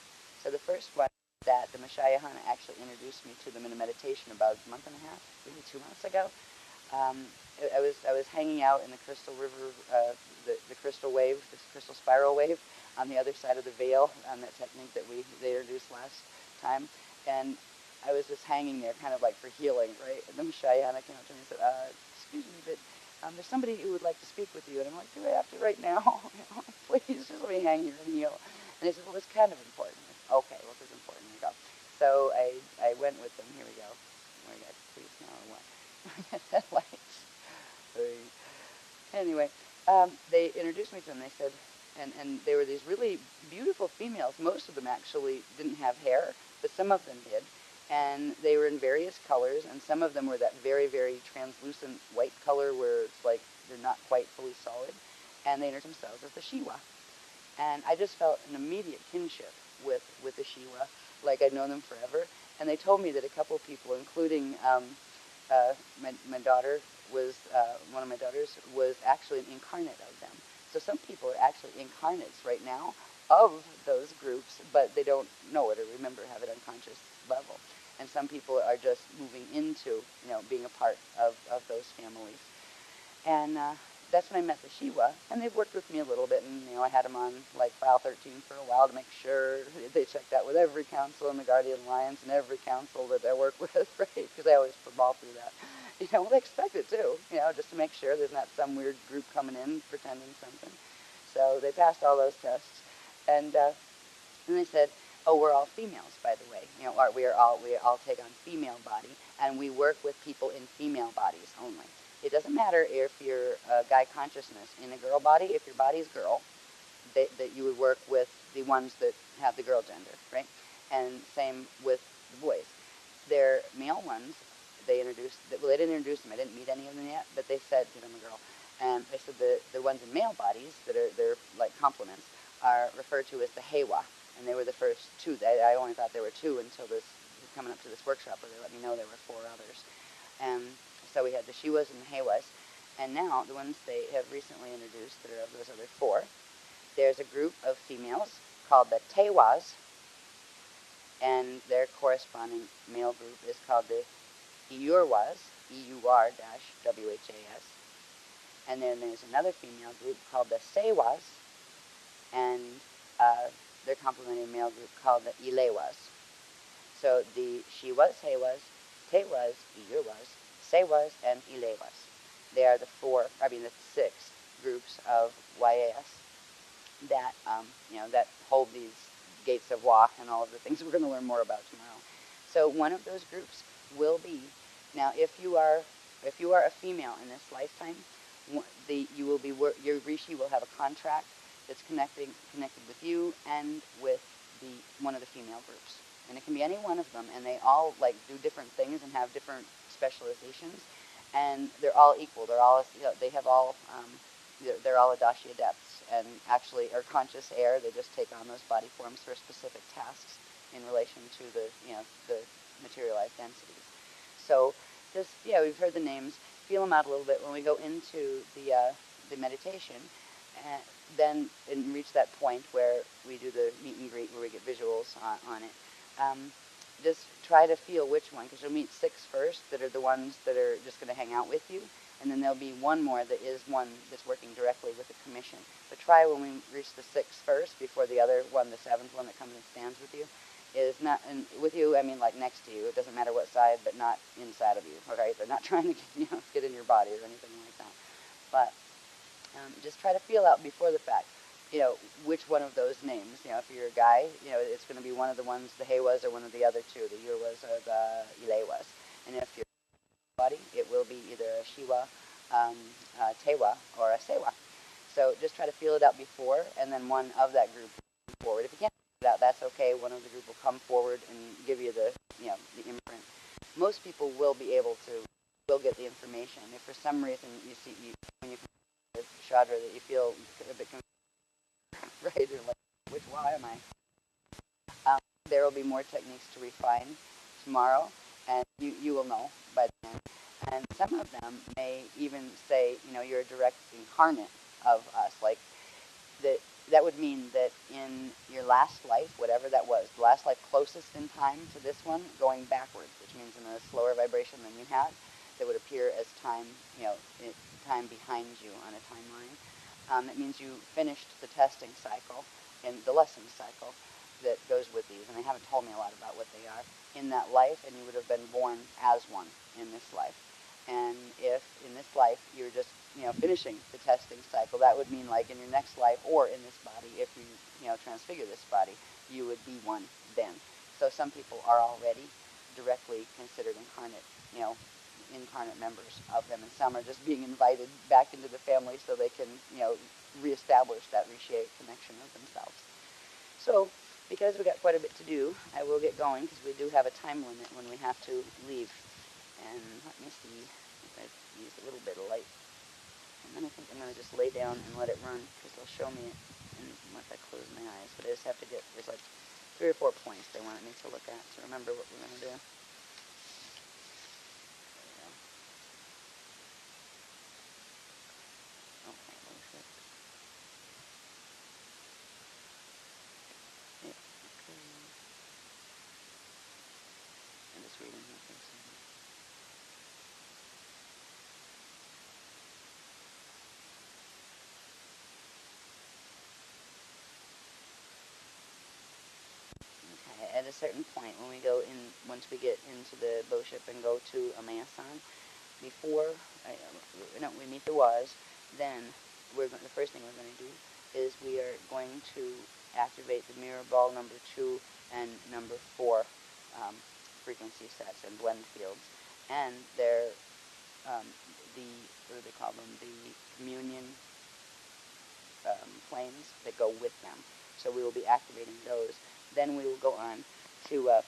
So the first one that the Mashayahana actually introduced me to them in a meditation about a month and a half, maybe 2 months ago. I was hanging out in the Crystal River, the crystal wave, this crystal spiral wave, on the other side of the veil, on that technique that they introduced last time, and I was just hanging there, kind of like for healing, right? And the Mashayahana came up to me and said, "Excuse me, but there's somebody who would like to speak with you." And I'm like, "Do I have to right now? Please, just let me hang here and heal." And they said, "Well, it's kind of important." I said, "Okay, well, if it's important, here we go." So I went with them. Here we go. Where we got please now or what? Headlights. Anyway, they introduced me to them. They said, and they were these really beautiful females. Most of them actually didn't have hair, but some of them did. And they were in various colors, and some of them were that very, very translucent white color where it's like they're not quite fully solid. And they introduced themselves as the Shiva. And I just felt an immediate kinship with the Shiva, like I'd known them forever. And they told me that a couple of people, including my daughter, was one of my daughters was actually an incarnate of them. So some people are actually incarnates right now of those groups, but they don't know it or remember, have it unconscious level. And some people are just moving into, being a part of those families. And that's when I met the Shiva, and they've worked with me a little bit, and I had them on like file 13 for a while to make sure they checked out with every council in the Guardian Alliance and every council that I work with, right? Because I always ball through that. They expect it too, just to make sure there's not some weird group coming in pretending something. So they passed all those tests, and they said, "Oh, we're all females, by the way. We all take on female body, and we work with people in female bodies only. It doesn't matter if you're a guy consciousness in a girl body. If your body's girl, that you would work with the ones that have the girl gender, right? And same with the boys. They're male ones. They didn't introduce them. I didn't meet any of them yet, but they said, because I'm a girl, and they said the ones in male bodies they're like complements are referred to as the Hewa, and they were the first two. I only thought there were two until coming up to this workshop where they let me know there were 4 others. And so we had the Shivas and the Hewas, and now the ones they have recently introduced that are of those other 4, there's a group of females called the Tewas, and their corresponding male group is called the Iyurwas, E-U-R-WHAS, and then there's another female group called the Sewas, and their complementary male group called the Ilewas. So the Shiwas, Hewas, Tewas, Iyurwas, Sewas, and Ilewas. They are the 6 groups of YAS that that hold these gates of Wa and all of the things we're going to learn more about tomorrow. So one of those groups will be, now if you are a female in this lifetime, your rishi will have a contract that's connected with you and with one of the female groups, and it can be any one of them, and they all do different things and have different specializations, and they're all equal. They're all they're all Adashi adepts, and actually are conscious air. They just take on those body forms for specific tasks in relation to the materialized densities. So just we've heard the names. Feel them out a little bit when we go into the meditation, and reach that point where we do the meet and greet where we get visuals on it. Just try to feel which one, because you'll meet 6 first that are the ones that are just going to hang out with you, and then there'll be one more that is one that's working directly with the commission. But try when we reach the 6th first before the other one, the 7th one that comes and stands with you, is not, and with you, I mean like next to you. It doesn't matter what side, but not inside of you, okay? They're not trying to get in your body or anything like that. But just try to feel out before the fact, which one of those names. If you're a guy, it's going to be one of the ones, the Hewas, or one of the other 2, the Yurwas or the Ilewas. And if you're body, it will be either a Shiva, Tewa, or a Sewa. So just try to feel it out before, and then one of that group will come forward. If you can't feel it out, that's okay. One of the group will come forward and give you the, the imprint. Most people will be able to, will get the information. If for some reason you see, when you feel Chandra, that you feel a bit confused, right? You're like, which why am I? There will be more techniques to refine tomorrow, and you will know by then. And some of them may even say, you're a direct incarnate of us. Like, that would mean that in your last life, whatever that was, the last life closest in time to this one, going backwards, which means in a slower vibration than you had, that would appear as time, time behind you on a timeline. It means you finished the testing cycle and the lesson cycle that goes with these, and they haven't told me a lot about what they are, in that life, and you would have been born as one in this life. And if in this life you're just, finishing the testing cycle, that would mean like in your next life or in this body, if you, transfigure this body, you would be one then. So some people are already directly considered incarnate, incarnate members of them, and some are just being invited back into the family so they can, reestablish that reshape connection of themselves. So, because we've got quite a bit to do, I will get going because we do have a time limit when we have to leave. And let me see if I've used a little bit of light. And then I think I'm going to just lay down and let it run because they'll show me it once I close my eyes. But I just have to get, there's like 3 or 4 points they wanted me to look at to remember what we're going to do. Okay, bullshit. Yeah, okay. I'm just reading here for a second. Okay, at a certain point, when we go in, once we get into the Boship and go to Amayasan, before we meet the Waz, then the first thing we're going to do is we are going to activate the mirror ball number 2 and number 4 frequency sets and blend fields, and they're what do they call them? The communion planes that go with them. So we will be activating those. Then we will go on to a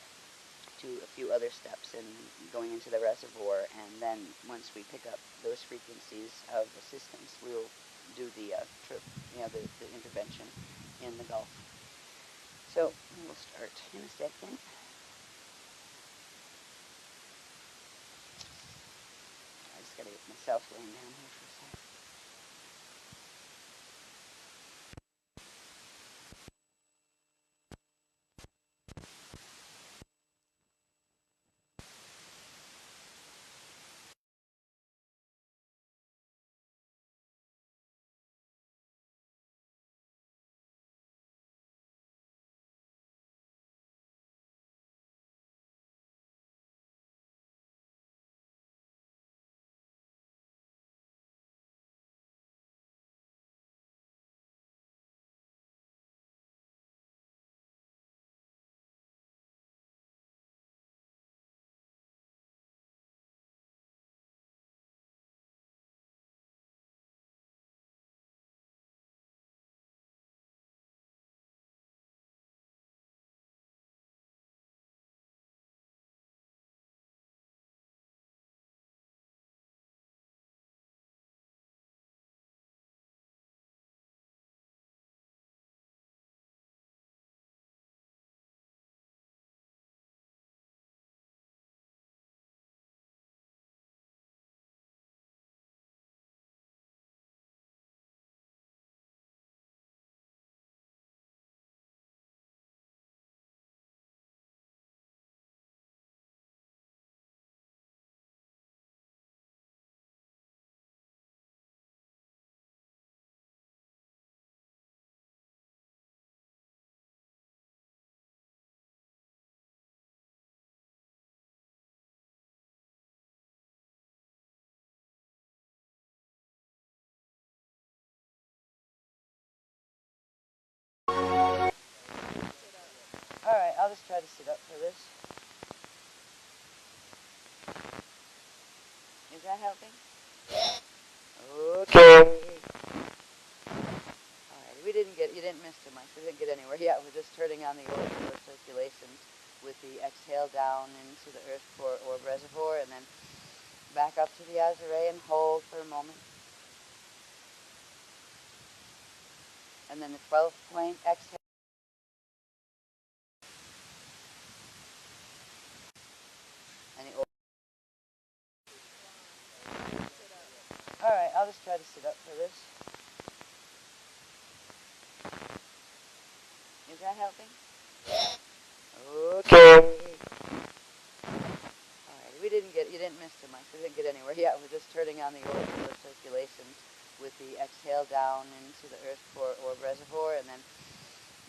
few other steps in going into the reservoir, and then once we pick up those frequencies of assistance, we will do the the intervention in the Gulf. So we'll start in a second. I just got to get myself laying down here for a second. All right, I'll just try to sit up for this. Is that helping? Okay. turning on the orbital circulation with the exhale down into the earth core orb reservoir, and then back up to the azure and hold for a moment. And then the 12-point exhale. And the all right, I'll just try to sit up for this. Is that helping? Okay. All right, you didn't miss too much. We didn't get anywhere. Yeah, we're just turning on the orbital circulation with the exhale down into the earth core orb reservoir, and then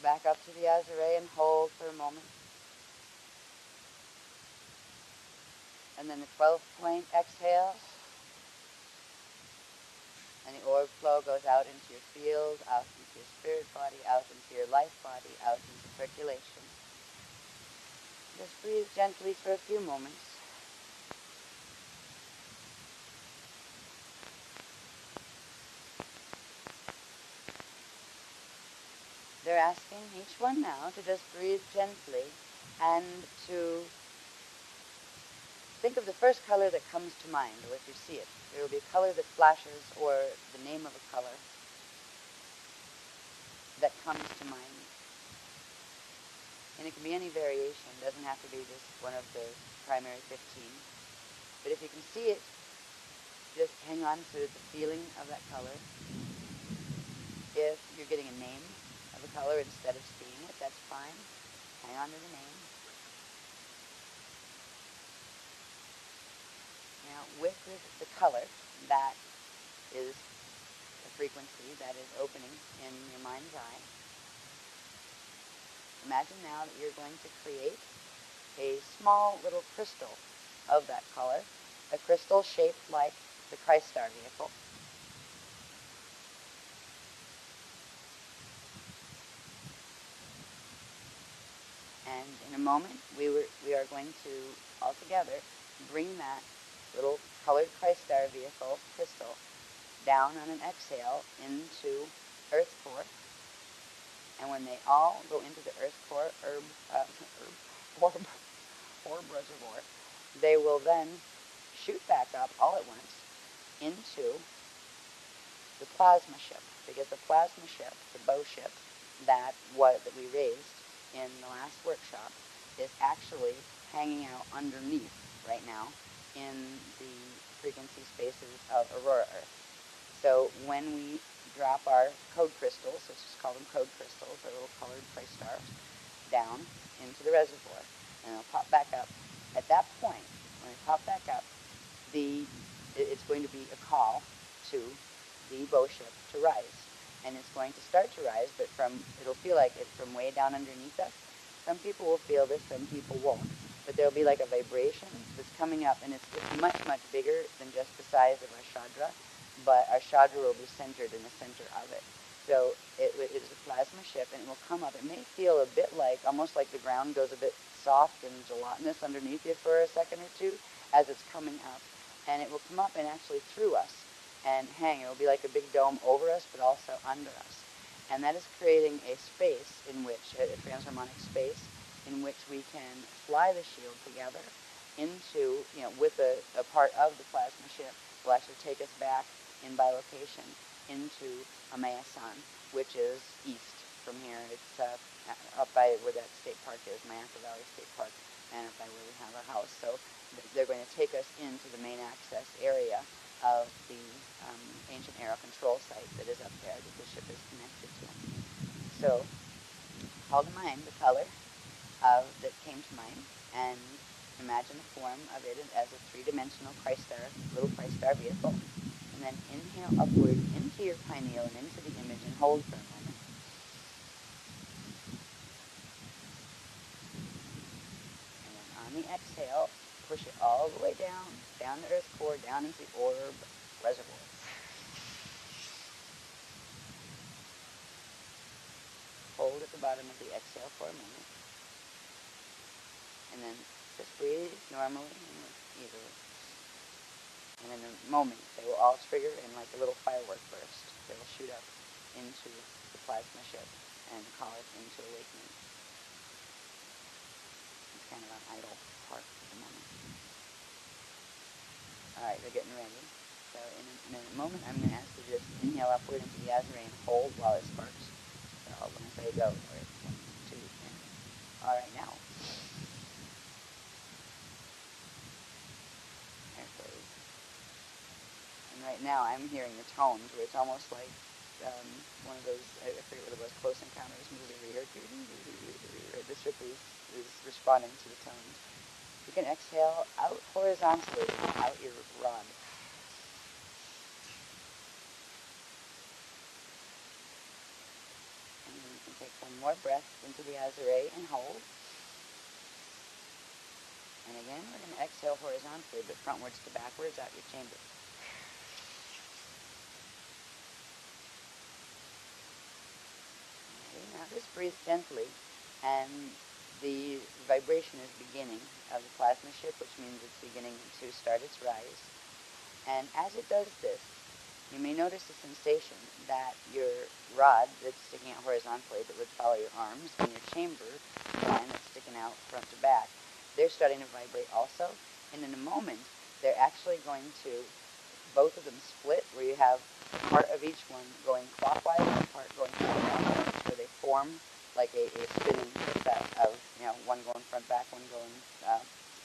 back up to the azure and hold for a moment. And then the 12-point exhale. And the orb flow goes out into your field, out into your spirit body, out into your life body, out into circulation. Just breathe gently for a few moments. They're asking each one now to just breathe gently and to think of the first color that comes to mind, or if you see it. There will be a color that flashes, or the name of a color that comes to mind. And it can be any variation. It doesn't have to be just one of the primary 15. But if you can see it, just hang on to the feeling of that color. If you're getting a name of a color instead of seeing it, that's fine. Hang on to the name. Now, with the color, that is the frequency that is opening in your mind's eye. Imagine now that you're going to create a small little crystal of that color, a crystal shaped like the Christ Star vehicle. And in a moment, we are going to, all together, bring that little colored Christ Star vehicle crystal down on an exhale into Earth Core. And when they all go into the Earth Core orb reservoir, they will then shoot back up all at once into the plasma ship. Because the plasma ship, the bow ship, that we raised in the last workshop, is actually hanging out underneath right now in the frequency spaces of Aurora Earth. So when we drop our code crystals, let's just call them code crystals, our little colored Christ stars, down into the reservoir, and they'll pop back up. At that point, when they pop back up, it's going to be a call to the bow ship to rise. And it's going to start to rise, but it'll feel like it's from way down underneath us. Some people will feel this, some people won't. But there'll be like a vibration that's coming up, and it's much, much bigger than just the size of our Chandra, but our Chandra will be centered in the center of it. So it is a plasma ship, and it will come up. It may feel a bit like, almost like the ground goes a bit soft and gelatinous underneath you for a second or two as it's coming up. And it will come up and actually through us and hang. It will be like a big dome over us, but also under us. And that is creating a space in which, a transharmonic space, in which we can fly the shield together into, with a part of the plasma ship, will actually take us back in bilocation into Amayasan, which is east from here. It's up by where that state park is, Mayaka Valley State Park, and up by where we have our house. So they're going to take us into the main access area of the ancient aero control site that is up there that the ship is connected to. So call to mind the color that came to mind, and imagine the form of it as a three-dimensional little Christ Star vehicle. And then inhale upward into your pineal and into the image and hold for a moment. And then on the exhale, push it all the way down the Earth core, down into the orb reservoir. Hold at the bottom of the exhale for a moment. And then just breathe normally and easily. And in a moment, they will all trigger in like a little firework burst. They will shoot up into the plasma ship and call it into awakening. idle part at the moment. All right, they're getting ready. So in a moment, I'm going to ask you to just inhale upward into the azure and hold while it sparks. So when I say go, all right, 1, 2, 3. All right, now. There it goes. And right now, I'm hearing the tones where it's almost like one of those, I forget what it was, Close Encounters movie where you hear, the ship is responding to the tones. You can exhale out horizontally, out your rod. And then you can take one more breath into the azure and hold. And again, we're going to exhale horizontally, but frontwards to backwards out your chamber. Okay, now just breathe gently, and the vibration is beginning of the plasma ship, which means it's beginning to start its rise. And as it does this, you may notice a sensation that your rod that's sticking out horizontally that would follow your arms and your chamber line that's sticking out front to back, they're starting to vibrate also. And in a moment, they're actually going to, both of them split, where you have part of each one going clockwise and part going counterclockwise, where they form like a spinning set of, one going front back, one going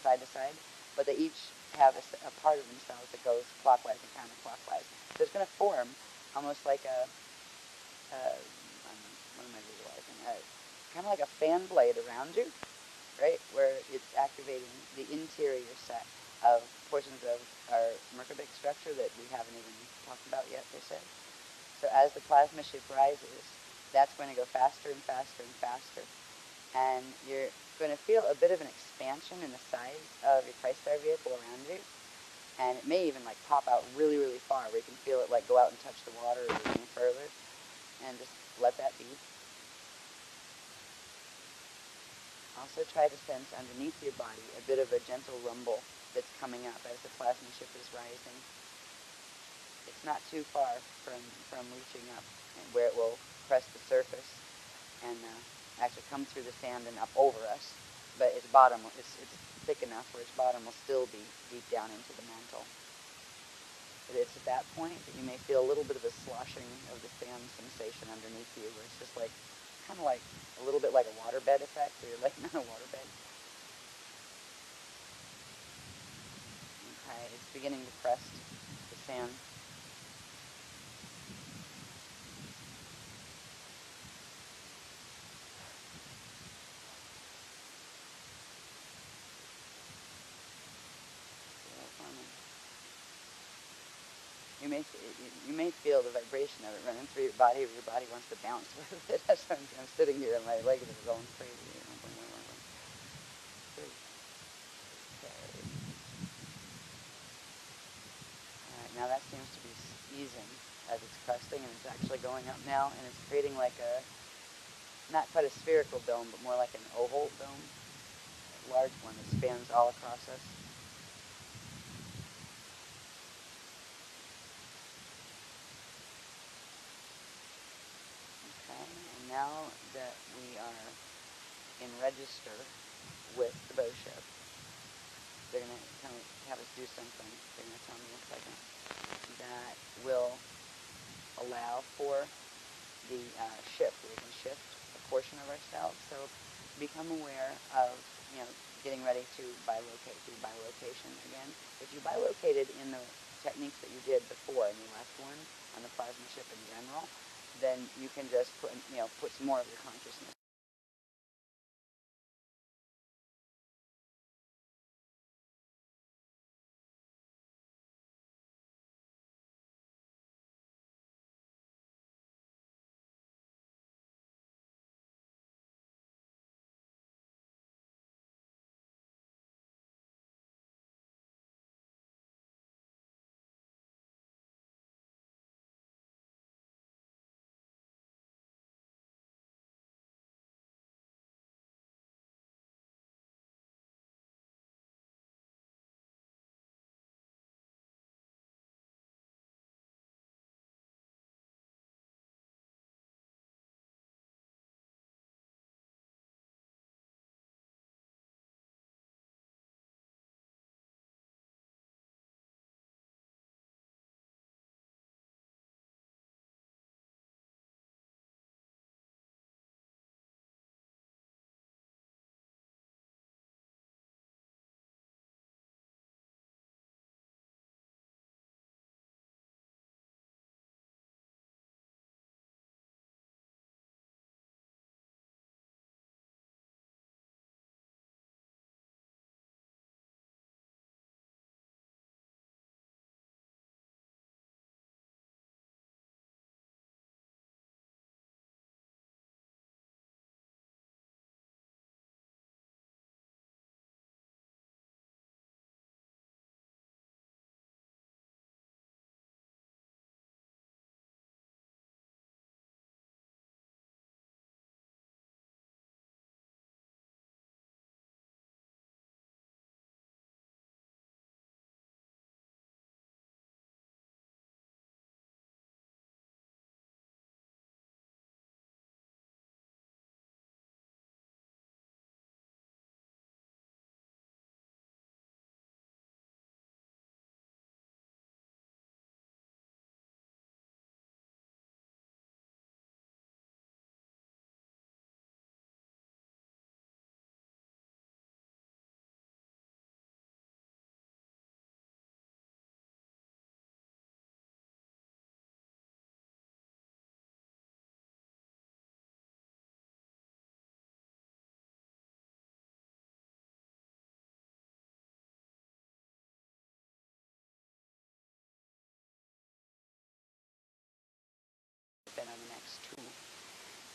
side to side. But they each have a part of themselves that goes clockwise and counterclockwise. So it's going to form almost like what am I visualizing? Kind of like a fan blade around you, right? Where it's activating the interior set of portions of our Merkabah structure that we haven't even talked about yet, they said. So as the plasma ship rises, that's going to go faster and faster and faster. And you're going to feel a bit of an expansion in the size of your Christ-Star vehicle around you. And it may even like pop out really, really far, where you can feel it like go out and touch the water or even further. And just let that be. Also try to sense underneath your body a bit of a gentle rumble that's coming up as the plasma ship is rising. It's not too far from reaching up, where it will press the surface and actually come through the sand and up over us. But its bottom, it's thick enough where its bottom will still be deep down into the mantle. But it's at that point that you may feel a little bit of a sloshing of the sand sensation underneath you, where it's just like, kind of like a little bit like a waterbed effect, where you're laying on a waterbed. Okay, it's beginning to crest the sand. You may feel the vibration of it running through your body, or your body wants to bounce with it. As I'm sitting here and my legs are going crazy. Okay. All right, now that seems to be easing as it's cresting, and it's actually going up now, and it's creating like a, not quite a spherical dome, but more like an oval dome, a large one that spans all across us. And now that we are in register with the bow ship, they're going to have us do something. They're going to tell me in a second that will allow for the shift. We can shift a portion of ourselves. So become aware of, getting ready to bilocate, do bilocation again. If you bilocated in the techniques that you did before in the last one on the plasma ship in general, then you can just put some more of your consciousness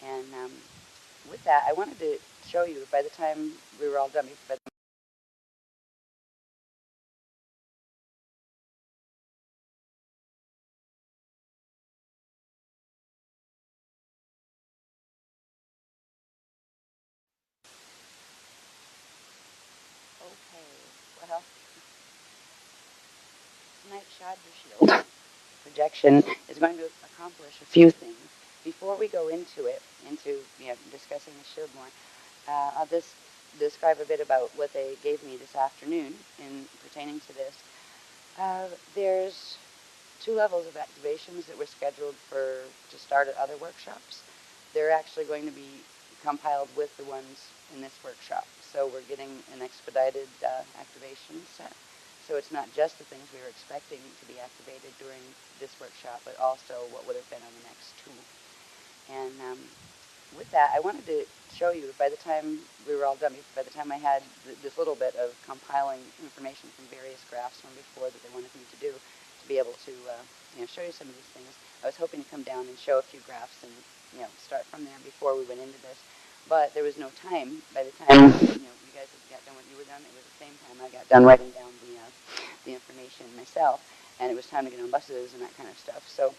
And with that, I wanted to show you, by the time we were all done, by the okay, well, tonight's Chandra Shield projection is going to accomplish a few things. Before we go into it, into discussing the shield more, I'll just describe a bit about what they gave me this afternoon in pertaining to this. There's 2 levels of activations that were scheduled to start at other workshops. They're actually going to be compiled with the ones in this workshop. So we're getting an expedited activation set. So it's not just the things we were expecting to be activated during this workshop, but also what would have been on the next 2. And with that, I wanted to show you, by the time we were all done, by the time I had this little bit of compiling information from various graphs from before that they wanted me to do, to be able to show you some of these things, I was hoping to come down and show a few graphs and start from there before we went into this. But there was no time. By the time you guys had got done what you were done, it was the same time I got done writing down the information myself, and it was time to get on buses and that kind of stuff. So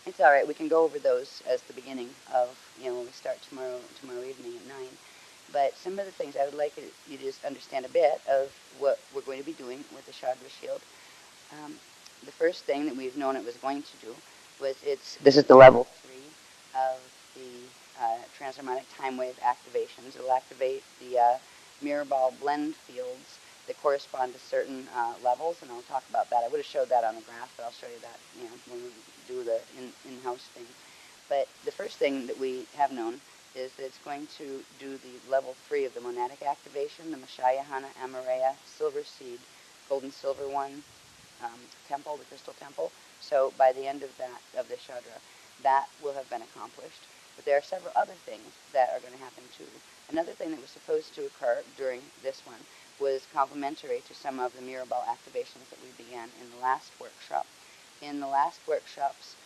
it's all right. We can go over those as the beginning of when we start tomorrow evening at 9. But some of the things I would like you to just understand a bit of what we're going to be doing with the Chandra Shield. The first thing that we've known it was going to do was this is the level 3 of the transharmonic time wave activations. It'll activate the mirror ball blend fields that correspond to certain levels, and I'll talk about that. I would have showed that on the graph, but I'll show you that when we do the in-house thing. But the first thing that we have known is that it's going to do the level 3 of the monadic activation, the Mashayahana Amareya Silver Seed Gold and Silver One temple, the crystal temple. So by the end of this Chandra, that will have been accomplished. But there are several other things that are going to happen too. Another thing that was supposed to occur during this one was complementary to some of the mirror ball activations that we began in the last workshop. In the last workshop's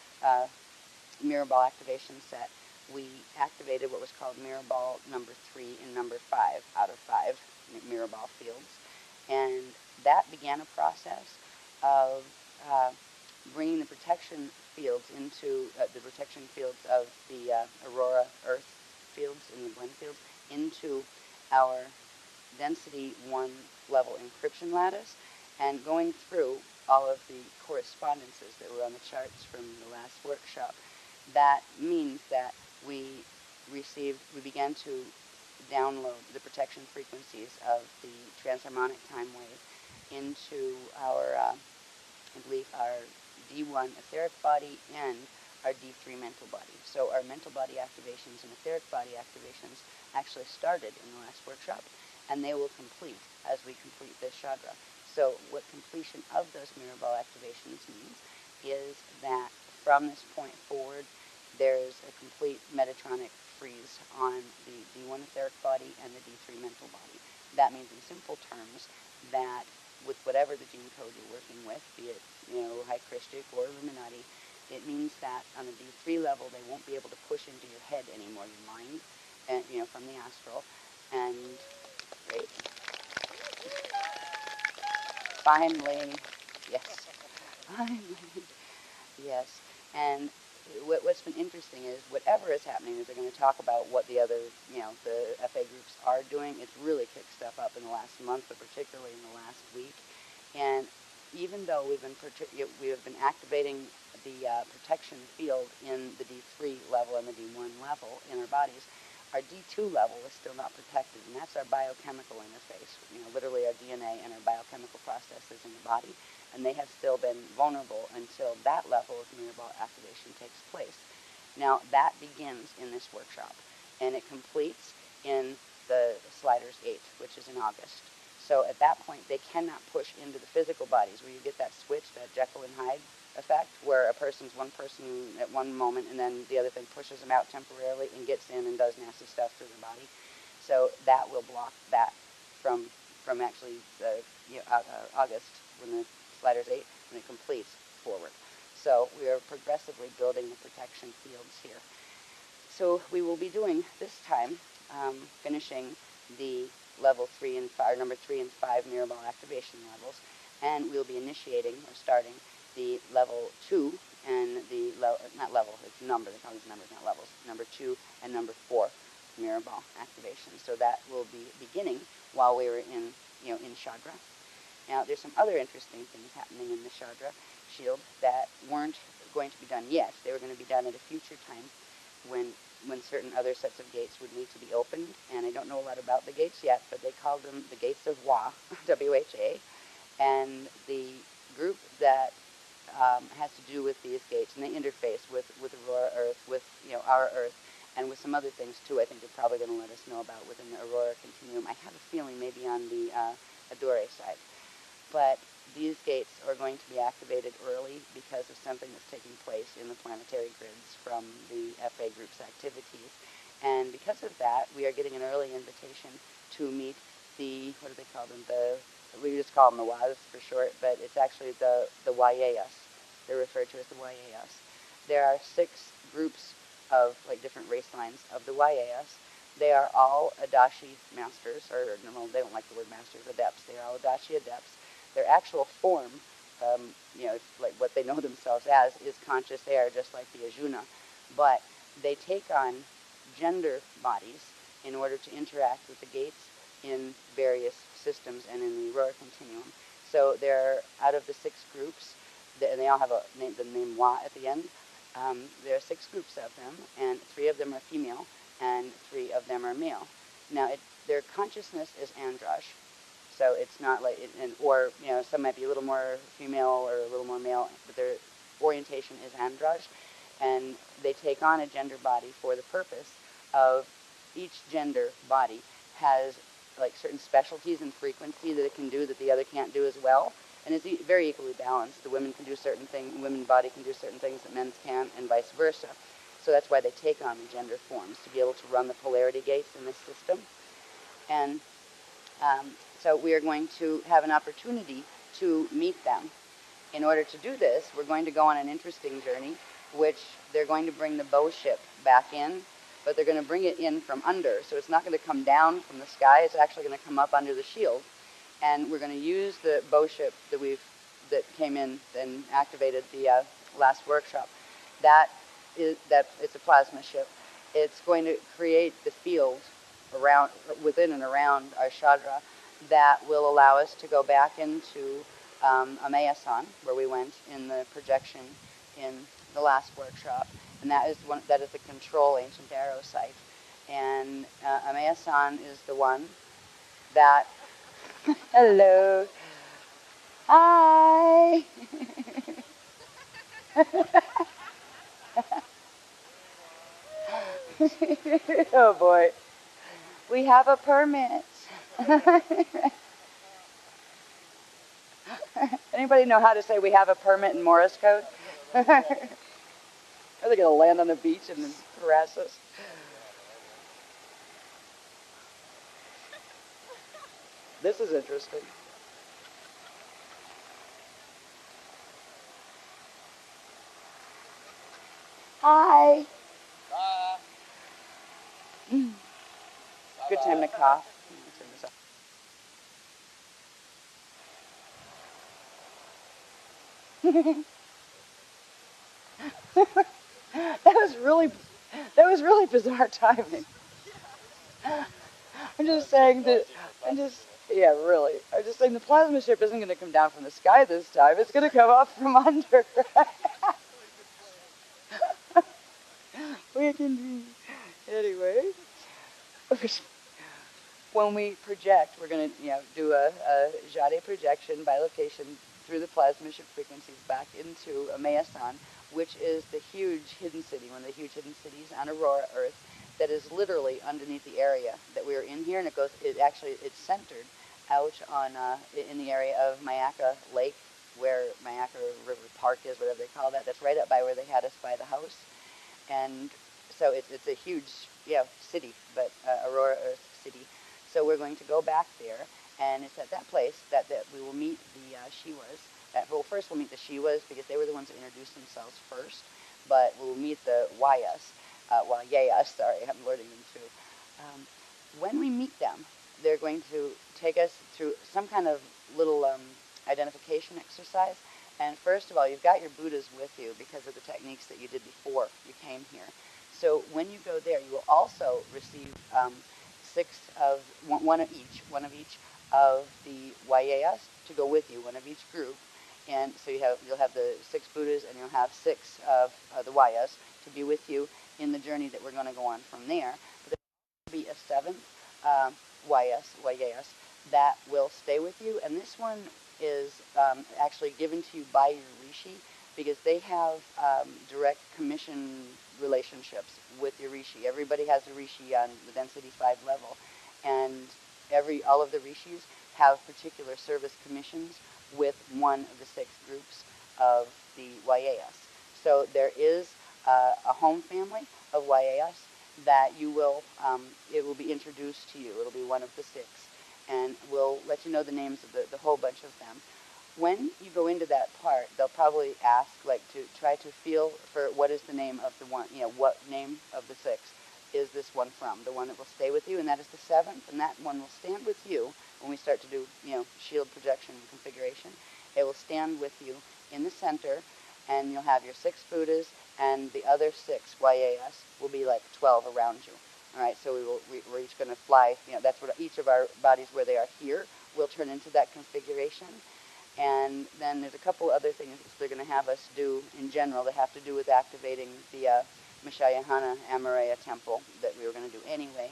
mirror ball activation set, we activated what was called mirror ball number 3 and number 5 out of 5 mirror ball fields. And that began a process of bringing the protection fields into the protection fields of the Aurora Earth fields and the blend fields into our density 1 level encryption lattice, and going through all of the correspondences that were on the charts from the last workshop. That means that we began to download the protection frequencies of the transharmonic time wave into our, I believe, our D1 etheric body and our D3 mental body. So our mental body activations and etheric body activations actually started in the last workshop, and they will complete as we complete this Chandra. So what completion of those mirror ball activations means is that from this point forward, there's a complete Metatronic freeze on the D1 etheric body and the D3 mental body. That means in simple terms that with whatever the gene code you're working with, be it High Christic or Illuminati, it means that on the D3 level they won't be able to push into your head anymore, your mind, and from the astral. And great. Finally, yes. Finally, yes. And what's been interesting is whatever is happening is they're going to talk about what the other, the FA groups are doing. It's really kicked stuff up in the last month, but particularly in the last week. And even though we have been activating the protection field in the D3 level and the D1 level in our bodies, our D2 level is still not protected, and that's our biochemical interface, literally our DNA and our biochemical processes in the body, and they have still been vulnerable until that level of mirror ball activation takes place. Now, that begins in this workshop, and it completes in the Sliders 8, which is in August. So at that point, they cannot push into the physical bodies where you get that switch, that Jekyll and Hyde effect, where a person's one person at one moment and then the other thing pushes them out temporarily and gets in and does nasty stuff to their body. So that will block that from actually August when the Sliders 8, when it completes forward. So we are progressively building the protection fields here. So we will be doing this time, finishing the level 3 and 5, number 3 and 5 mirror ball activation levels, and we'll be initiating or starting the level 2 and the not level, it's number. They call these numbers, not levels. Number 2 and number 4 mirror ball activation. So that will be beginning while we were in Shadra. Now, there's some other interesting things happening in the Shadra Shield that weren't going to be done yet. They were going to be done at a future time when certain other sets of gates would need to be opened. And I don't know a lot about the gates yet, but they called them the Gates of Wa, W-H-A. And the group that has to do with these gates, and they interface with Aurora Earth, with our Earth, and with some other things too. I think they're probably going to let us know about within the Aurora Continuum. I have a feeling maybe on the Adore side. But these gates are going to be activated early because of something that's taking place in the planetary grids from the FA group's activities. And because of that, we are getting an early invitation to meet the, what do they call them? We just call them the WAS for short, but it's actually the YAS. They're referred to as the YAS. There are 6 groups of different race lines of the YAS. They are all Adashi masters, or no, they don't like the word masters, adepts. They are all Adashi adepts. Their actual form, like what they know themselves as, is conscious air, just like the Ajuna. But they take on gender bodies in order to interact with the gates in various systems and in the Aurora Continuum. So they're out of the 6 groups, and they all have the name Wa at the end. There are 6 groups of them, and 3 of them are female, and 3 of them are male. Now, their consciousness is androsh. So it's not like, or some might be a little more female or a little more male, but their orientation is androsh, and they take on a gender body for the purpose of each gender body has certain specialties and frequency that it can do that the other can't do as well, and it's very equally balanced. The women can do certain things, women's body can do certain things that men's can't, and vice versa. So that's why they take on the gender forms, to be able to run the polarity gates in this system. And so we are going to have an opportunity to meet them. In order to do this, we're going to go on an interesting journey, which they're going to bring the bow ship back in, but they're going to bring it in from under. So it's not going to come down from the sky. It's actually going to come up under the shield. And we're going to use the bow ship that came in and activated the last workshop. It's a plasma ship. It's going to create the field within and around our Shadra that will allow us to go back into Amayasan, where we went in the projection in the last workshop, and that is the control ancient arrow site. And Amayasan is the one that. Hello. Hi. Oh boy. We have a permit. Anybody know how to say we have a permit in Morse code? Are they going to land on the beach and harass us? This is interesting. Hi. Good time to cough. That was really bizarre timing. I'm just saying the plasma ship isn't going to come down from the sky this time. It's going to come up from under. Anyway. When we project, we're going to do a Jade projection by location through the plasma ship frequencies back into Amayasan, which is the huge hidden city, one of the huge hidden cities on Aurora Earth that is literally underneath the area that we're in here, and it's centered out on in the area of Mayaka Lake, where Mayaka River Park is, whatever they call that. That's right up by where they had us by the house, and so it's a huge city, but Aurora Earth city. So we're going to go back there, and it's at that place that we will meet the Shiwas. First we'll meet the Shiwas because they were the ones that introduced themselves first, but we'll meet the Wayas. sorry, I'm learning them too. When we meet them, they're going to take us through some kind of little identification exercise. And first of all, you've got your Buddhas with you because of the techniques that you did before you came here. So when you go there, you will also receive one of each of the YAS to go with you, one of each group. And so you'll have the 6 Buddhas, and you'll have 6 of the YAS to be with you in the journey that we're going to go on from there. But there will be a 7th YAS that will stay with you, and this one is actually given to you by your Rishi, because they have direct commission relationships with your Rishi. Everybody has a Rishi on the Density 5 level, and all of the Rishis have particular service commissions with one of the 6 groups of the YAS. So there is a home family of YAS that you will, it will be introduced to you. It'll be one of the 6, and we'll let you know the names of the whole bunch of them. When you go into that part, they'll probably ask, like, to try to feel for what is the name of the one, what name of the 6 is this one from, the one that will stay with you, and that is the 7th, and that one will stand with you when we start to do, shield projection and configuration. It will stand with you in the center, and you'll have your 6 Buddhas, and the other 6 YAS will be like 12 around you. All right, so we're each going to fly, that's what each of our bodies where they are here will turn into that configuration. And then there's a couple other things they're going to have us do in general that have to do with activating the Mishayahana Amaraya temple that we were going to do anyway.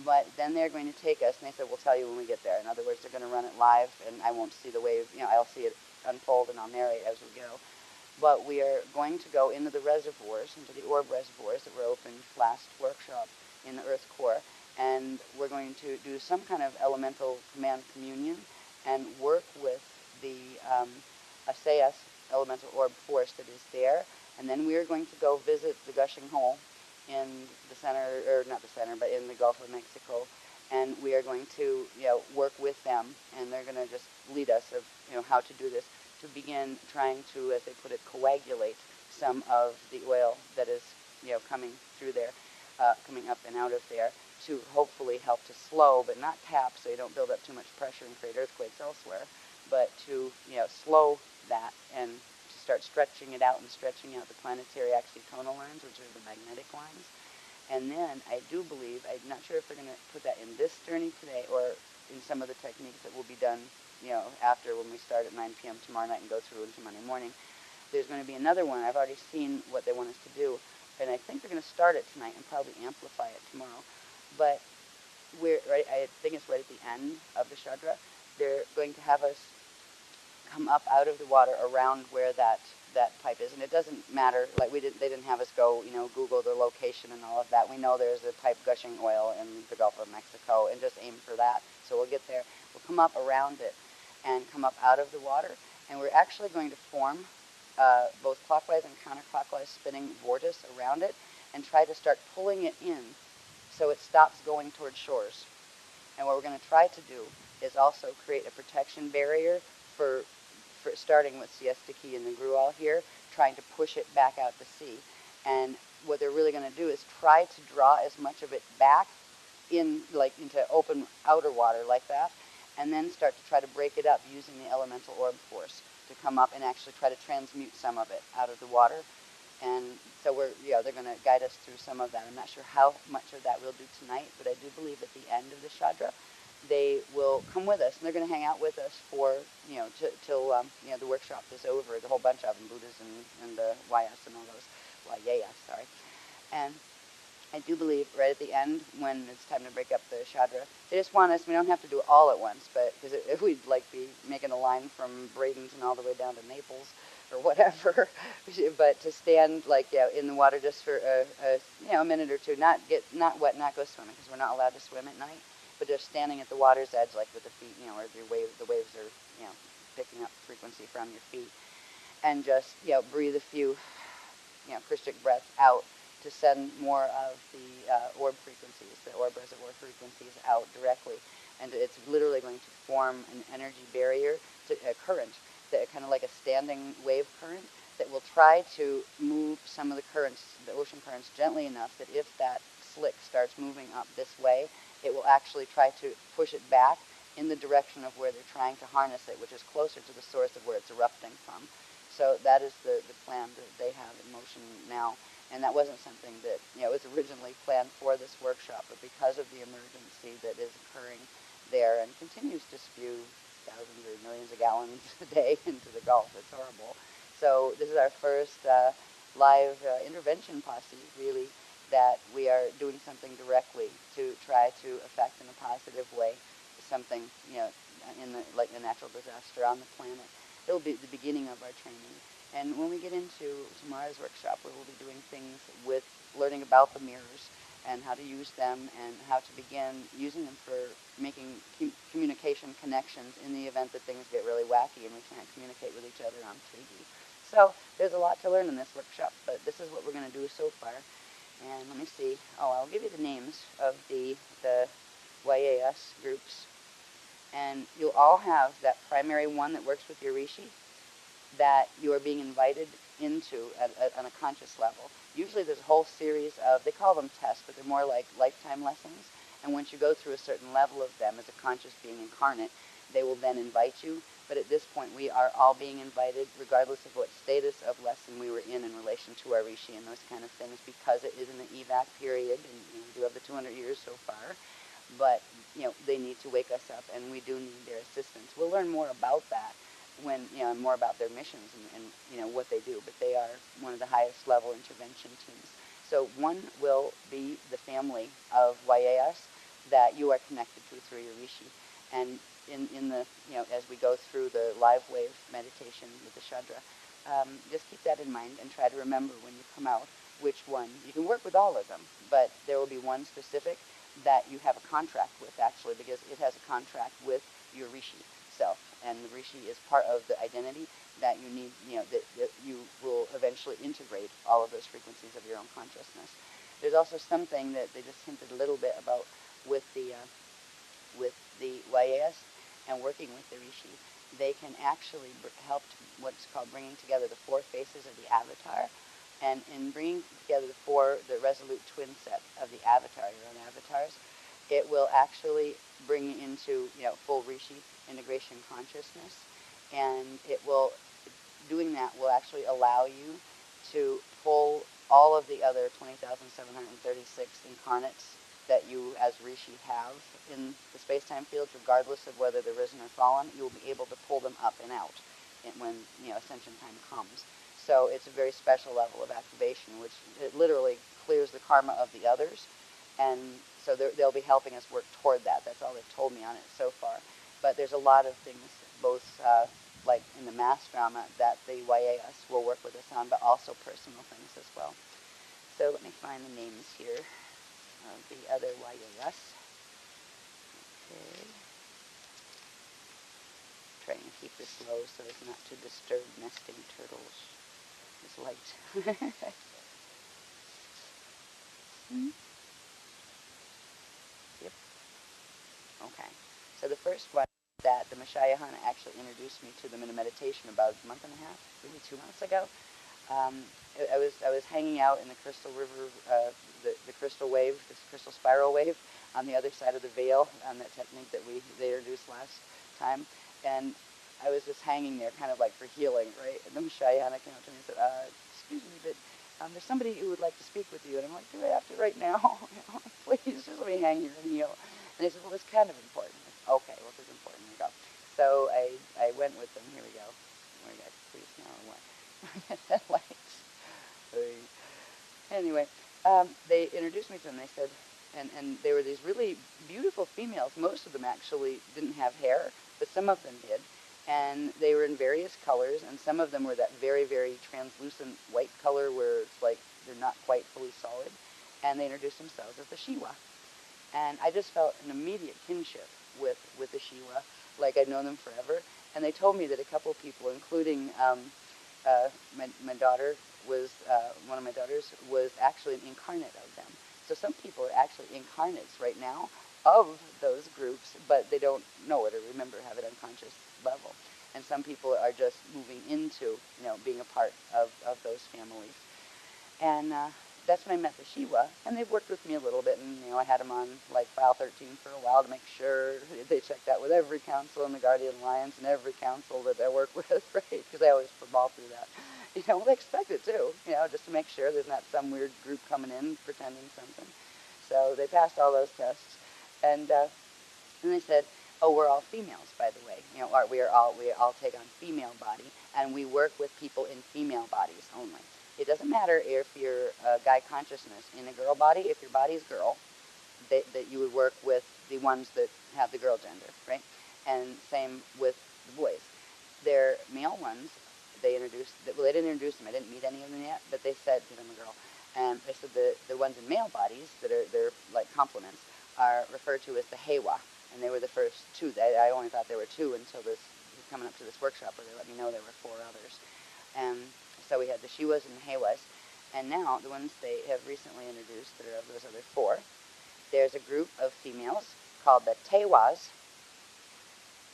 But then they're going to take us, and they said, we'll tell you when we get there. In other words, they're going to run it live, and I won't see the wave, I'll see it unfold, and I'll narrate as we go. But we are going to go into the reservoirs, into the orb reservoirs that were opened last workshop in the Earth core, and we're going to do some kind of elemental command communion and work with the Asayas elemental orb force that is there, and then we are going to go visit the gushing hole in the center, or not the center, but in the Gulf of Mexico, and we are going to work with them, and they're going to just lead us of how to do this, to begin trying to, as they put it, coagulate some of the oil that is coming through there, coming up and out of there, to hopefully help to slow, but not tap, so you don't build up too much pressure and create earthquakes elsewhere, but to slow that and to start stretching it out and stretching out the planetary tonal lines, which are the magnetic lines. And then I do believe, I'm not sure if they're going to put that in this journey today or in some of the techniques that will be done after, when we start at 9 p.m. tomorrow night and go through into Monday morning. There's going to be another one. I've already seen what they want us to do, and I think they're going to start it tonight and probably amplify it tomorrow. But I think it's right at the end of the Shadra. They're going to have us come up out of the water around where that pipe is, and it doesn't matter. Like they didn't have us go, Google the location and all of that. We know there's a pipe gushing oil in the Gulf of Mexico, and just aim for that. So we'll get there. We'll come up around it and come up out of the water, and we're actually going to form both clockwise and counterclockwise spinning vortice around it, and try to start pulling it in so it stops going towards shores. And what we're going to try to do is also create a protection barrier for starting with Siesta Key and the Grual here, trying to push it back out to sea. And what they're really going to do is try to draw as much of it back into open outer water like that, and then start to try to break it up using the elemental orb force to come up and actually try to transmute some of it out of the water. And so they're going to guide us through some of that. I'm not sure how much of that we'll do tonight, but I do believe at the end of the Shadra, they will come with us, and they're going to hang out with us for, till the workshop is over. There's a whole bunch of them, Buddhas and the YAS and all those, YAS, sorry. And I do believe right at the end, when it's time to break up the Shadra, they just want us, we don't have to do it all at once, but because if we'd be making a line from Bradenton all the way down to Naples or whatever, but to stand in the water just for a minute or two, not wet, not go swimming, because we're not allowed to swim at night, but just standing at the water's edge, with the feet, or the waves are, picking up frequency from your feet, and just, breathe a few, Christic breaths out to send more of the orb frequencies, the orb reservoir frequencies out directly. And it's literally going to form an energy barrier, a current, that kind of like a standing wave current that will try to move some of the currents, the ocean currents, gently enough that if that slick starts moving up this way, it will actually try to push it back in the direction of where they're trying to harness it, which is closer to the source of where it's erupting from. So that is the plan that they have in motion now. And that wasn't something that, was originally planned for this workshop, but because of the emergency that is occurring there and continues to spew thousands or millions of gallons a day into the Gulf, it's horrible. So this is our first live intervention posse, really, that we are doing something directly to try to affect in a positive way something, like a natural disaster on the planet. It'll be the beginning of our training. And when we get into tomorrow's workshop, we will be doing things with learning about the mirrors and how to use them and how to begin using them for making communication connections in the event that things get really wacky and we can't communicate with each other on 3D. So there's a lot to learn in this workshop, but this is what we're going to do so far. And let me see. Oh, I'll give you the names of the YAS groups. And you'll all have that primary one that works with your Rishi that you are being invited into on a conscious level. Usually there's a whole series of, they call them tests, but they're more like lifetime lessons. And once you go through a certain level of them as a conscious being incarnate, they will then invite you. But at this point, we are all being invited, regardless of what status of lesson we were in relation to our Rishi and those kind of things, because it is an evac period, and we do have the 200 years so far. But, they need to wake us up, and we do need their assistance. We'll learn more about that when, more about their missions and what they do. But they are one of the highest level intervention teams. So one will be the family of YAS that you are connected to through your Rishi. And in the, as we go through the live wave meditation with the Shadra, just keep that in mind and try to remember when you come out which one. You can work with all of them, but there will be one specific that you have a contract with, actually, because it has a contract with your Rishi self. And the Rishi is part of the identity that you need, that you will eventually integrate all of those frequencies of your own consciousness. There's also something that they just hinted a little bit about with the YAS and working with the Rishi. They can actually help what's called bringing together the 4 faces of the avatar. And in bringing together the resolute twin set of the avatar, your own avatars, it will actually bring you into, full Rishi integration consciousness. And doing that will actually allow you to pull all of the other 20,736 incarnates that you as Rishi have in the space-time fields, regardless of whether they're risen or fallen. You'll be able to pull them up and out when, ascension time comes. So it's a very special level of activation, which it literally clears the karma of the others. And so they'll be helping us work toward that. That's all they've told me on it so far. But there's a lot of things, both like in the mass drama, that the YAS will work with us on, but also personal things as well. So let me find the names here of the other YAS. Okay. Trying to keep this low so as not to disturb nesting turtles. This light. Yep. Okay. So the first one that the Mashayahana actually introduced me to them in a meditation about a month and a half, maybe 2 months ago. I was hanging out in the Crystal River, the crystal wave, this crystal spiral wave, on the other side of the veil, on that technique that they introduced last time, and I was just hanging there, kind of like for healing, right? And then Shayana came up to me and said, "Excuse me, but there's somebody who would like to speak with you." And I'm like, "Do I have to right now? Please, just let me hang here and heal." And they said, "Well, it's kind of important." I said, "Okay, well, if it's important, here we go." So I went with them. Here we go. Where are you guys? Please, now or what? Lights. Anyway, they introduced me to them. They said, and they were these really beautiful females. Most of them actually didn't have hair, but some of them did. And they were in various colors, and some of them were that very, very translucent white color where it's like they're not quite fully solid. And they introduced themselves as the Shiva. And I just felt an immediate kinship with the Shiva, like I'd known them forever. And they told me that a couple of people, including my daughter, one of my daughters, was actually an incarnate of them. So some people are actually incarnates right now of those groups, but they don't know it or remember, have it unconscious level. And some people are just moving into, being a part of those families. And that's when I met the Shiwa, and they've worked with me a little bit, and I had them on like file 13 for a while to make sure they checked out with every council in the Guardian Alliance and every council that I work with, right? Because I always football through that. They expect it too, just to make sure there's not some weird group coming in pretending something. So they passed all those tests, and they said, "Oh, we're all females, by the way. We all take on female body, and we work with people in female bodies only. It doesn't matter if you're a guy consciousness in a girl body. If your body's girl, that you would work with the ones that have the girl gender, right? And same with the boys. They're male ones. They didn't introduce them. I didn't meet any of them yet, but they said, because I'm a girl, and they said the ones in male bodies they're like complements are referred to as the Hewa, and they were the first two. I only thought there were two until coming up to this workshop where they let me know there were four others. So we had the Shiwas and the Hewas, and now the ones they have recently introduced that are of those other four, there's a group of females called the Tewas,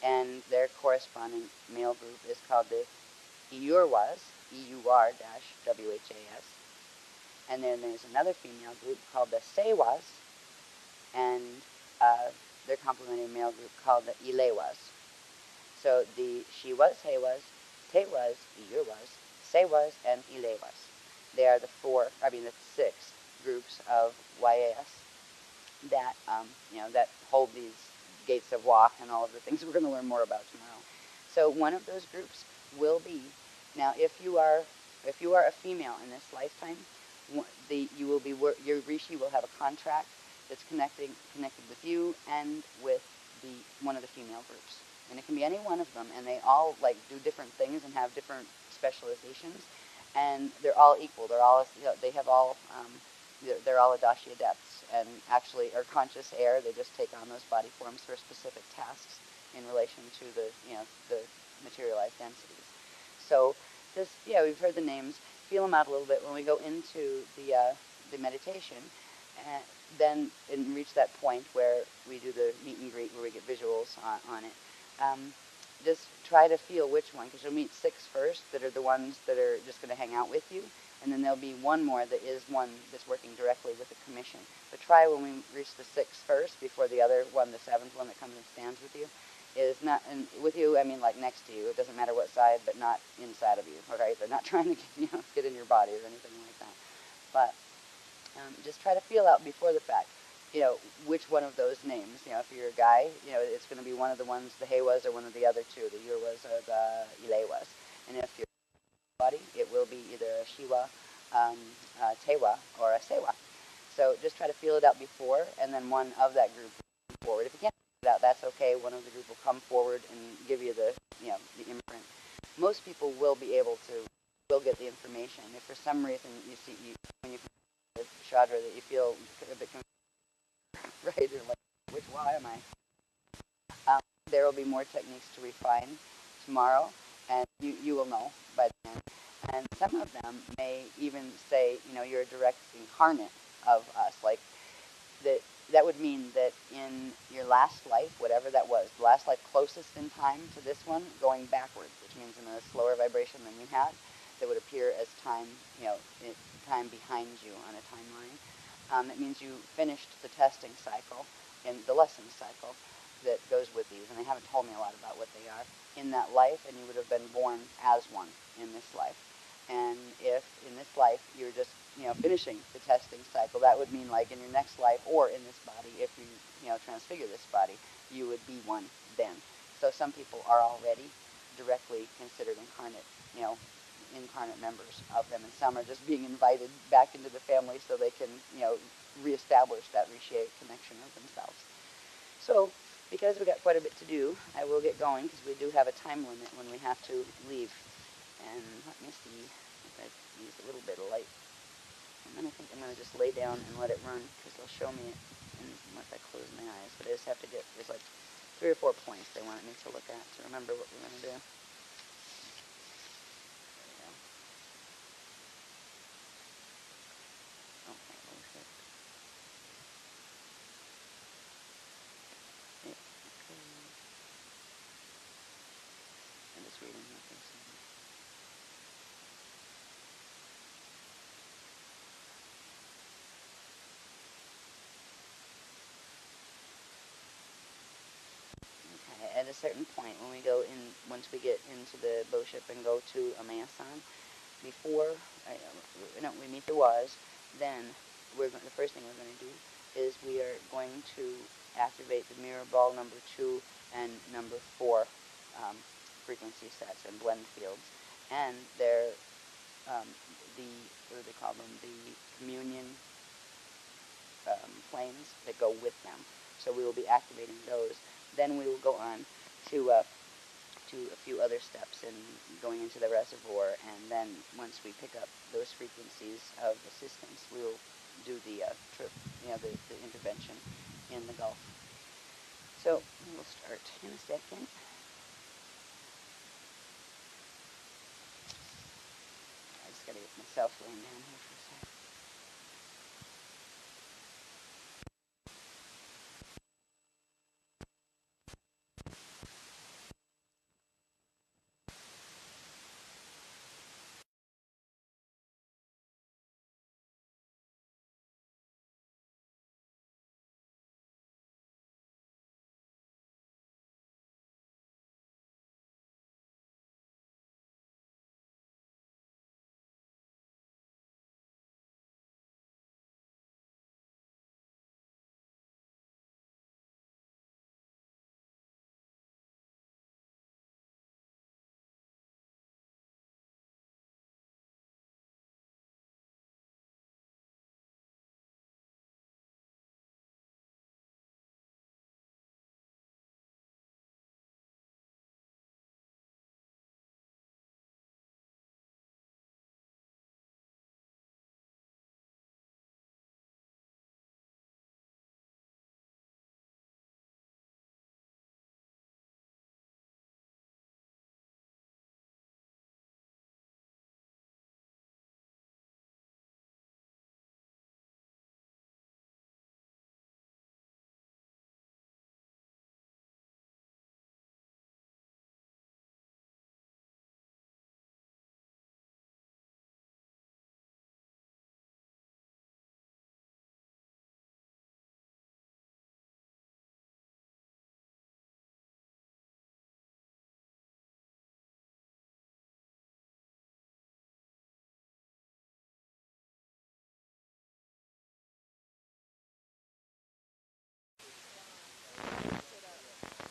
and their corresponding male group is called the Iyurwas, E-U-R-W-H-A-S, and then there's another female group called the Sewas, and their complementary male group called the Ilewas. So the Shiwas, Hewas, Tewas, Iyurwas, Sewas, and Ilewas. They are the six groups of YAS that, that hold these gates of Wa and all of the things we're going to learn more about tomorrow. So one of those groups will be, now if you are a female in this lifetime, your Rishi will have a contract that's connected with you and with one of the female groups. And it can be any one of them, and they all do different things and have different specializations, and they're all equal. They're all they're all Adashi adepts, and actually are conscious air. They just take on those body forms for specific tasks in relation to the materialized densities. So just we've heard the names. Feel them out a little bit when we go into the meditation. Then and reach that point where we do the meet and greet, where we get visuals on it. Just try to feel which one, because you'll meet six first that are the ones that are just going to hang out with you, and then there'll be one more that is one that's working directly with the commission. But try when we reach the sixth first, before the other one, the seventh one that comes and stands with you, is not, and with you I mean like next to you. It doesn't matter what side, but not inside of you. All right, they're not trying to get in your body or anything like that. But just try to feel out before the fact, which one of those names. If you're a guy, it's going to be one of the ones, the Hewas, or one of the other two, the Yurwas or the Ilewas. And if you're a body, it will be either a Shiwa, Tewa, or a Sewa. So just try to feel it out before, and then one of that group will come forward. If you can't feel it out, that's okay. One of the group will come forward and give you the imprint. Most people will be able to, get the information. If for some reason when you feel Shadra that you feel a bit confused, right? You're like, why am I? There will be more techniques to refine tomorrow, and you will know by then. And some of them may even say, you're a direct incarnate of us. Like that would mean that in your last life, whatever that was, the last life closest in time to this one, going backwards, which means in a slower vibration than you had, that would appear as time, time behind you on a timeline. That means you finished the testing cycle and the lesson cycle that goes with these, and they haven't told me a lot about what they are, in that life, and you would have been born as one in this life. And if in this life you're just, finishing the testing cycle, that would mean like in your next life or in this body, if you, transfigure this body, you would be one then. So some people are already directly considered incarnate, incarnate members of them, and some are just being invited back into the family so they can, reestablish that reshape connection of themselves. So, because we got quite a bit to do, I will get going, because we do have a time limit when we have to leave. And let me see if I use a little bit of light. And then I think I'm going to just lay down and let it run, because they'll show me it once I close my eyes. But I just have to there's like 3 or 4 points they wanted me to look at to remember what we're going to do. negotiating with this. Okay, at a certain point, when we go in, once we get into the Boship and go to Amayasan, before we meet the Waz, then the first thing we're going to do is we are going to activate the mirror ball number 2 and number 4 frequency sets and blend fields, and they're what do they call them? The communion planes that go with them. So we will be activating those. Then we will go on to a few other steps in going into the reservoir, and then once we pick up those frequencies of assistance, we will do the the intervention in the Gulf. So we'll start in a second. I just got to get myself laying down here for a second.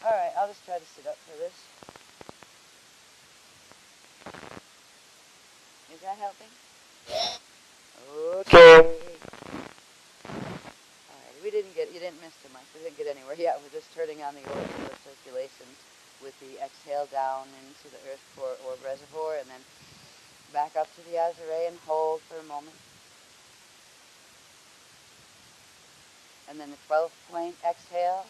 All right, I'll just try to sit up for this. Is that helping? Okay. All right, you didn't miss too much. We didn't get anywhere yet. We're just turning on the auricular circulation with the exhale down into the earth core orb reservoir, and then back up to the azure and hold for a moment. And then the 12th point exhale.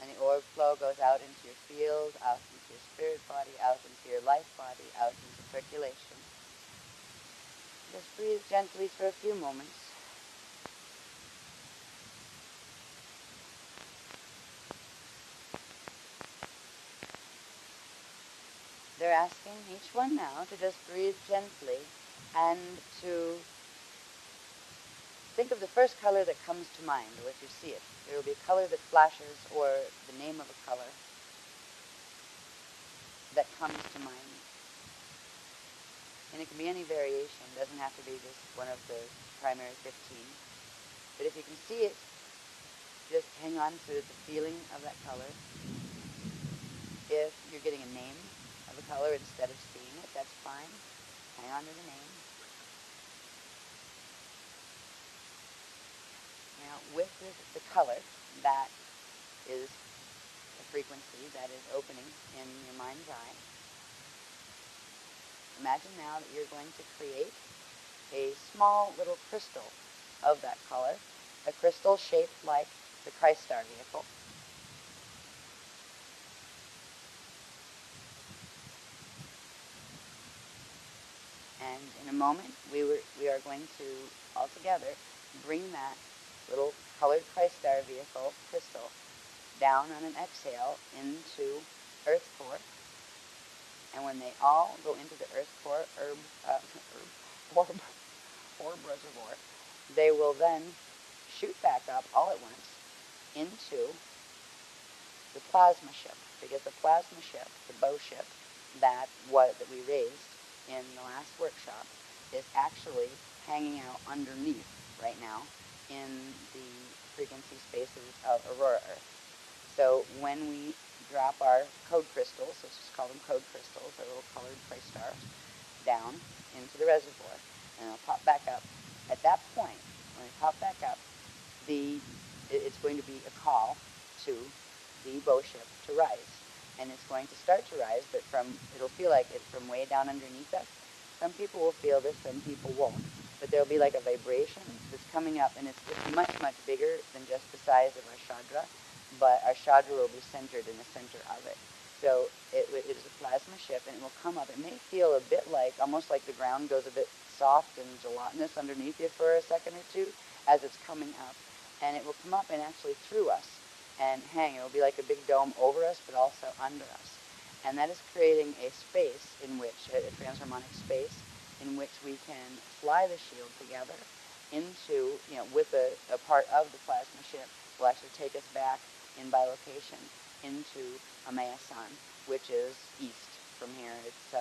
And the orb flow goes out into your field, out into your spirit body, out into your life body, out into circulation. Just breathe gently for a few moments. They're asking each one now to just breathe gently and to think of the first color that comes to mind, or if you see it. There will be a color that flashes, or the name of a color that comes to mind. And it can be any variation. It doesn't have to be just one of the primary 15. But if you can see it, just hang on to the feeling of that color. If you're getting a name of a color instead of seeing it, that's fine. Hang on to the name. Now, with the color, that is a frequency that is opening in your mind's eye. Imagine now that you're going to create a small little crystal of that color, a crystal shaped like the Christ Star vehicle. And in a moment, we are going to, all together, bring that little colored Christ Star vehicle crystal down on an exhale into Earth when they all go into the Earth core orb reservoir, they will then shoot back up all at once into the plasma ship, because the plasma ship, the bow ship that we raised in the last workshop, is actually hanging out underneath right now in the frequency spaces of Aurora Earth. So when we drop our code crystals, let's just call them code crystals, our little colored Tri-stars, down into the reservoir, and they'll pop back up. At that point, when they pop back up, it's going to be a call to the bow ship to rise. And it's going to start to rise, but it'll feel like it's from way down underneath us. Some people will feel this, some people won't. But there'll be like a vibration that's coming up, and it's much, much bigger than just the size of our Chandra, but our Chandra will be centered in the center of it. So it is a plasma ship, and it will come up. It may feel a bit like, almost like the ground goes a bit soft and gelatinous underneath you for a second or two as it's coming up. And it will come up and actually through us and hang. It will be like a big dome over us, but also under us. And that is creating a space in which, a transharmonic space, in which we can fly the shield together into, with a part of the plasma ship, will actually take us back in bilocation into Amayasan, which is east from here. It's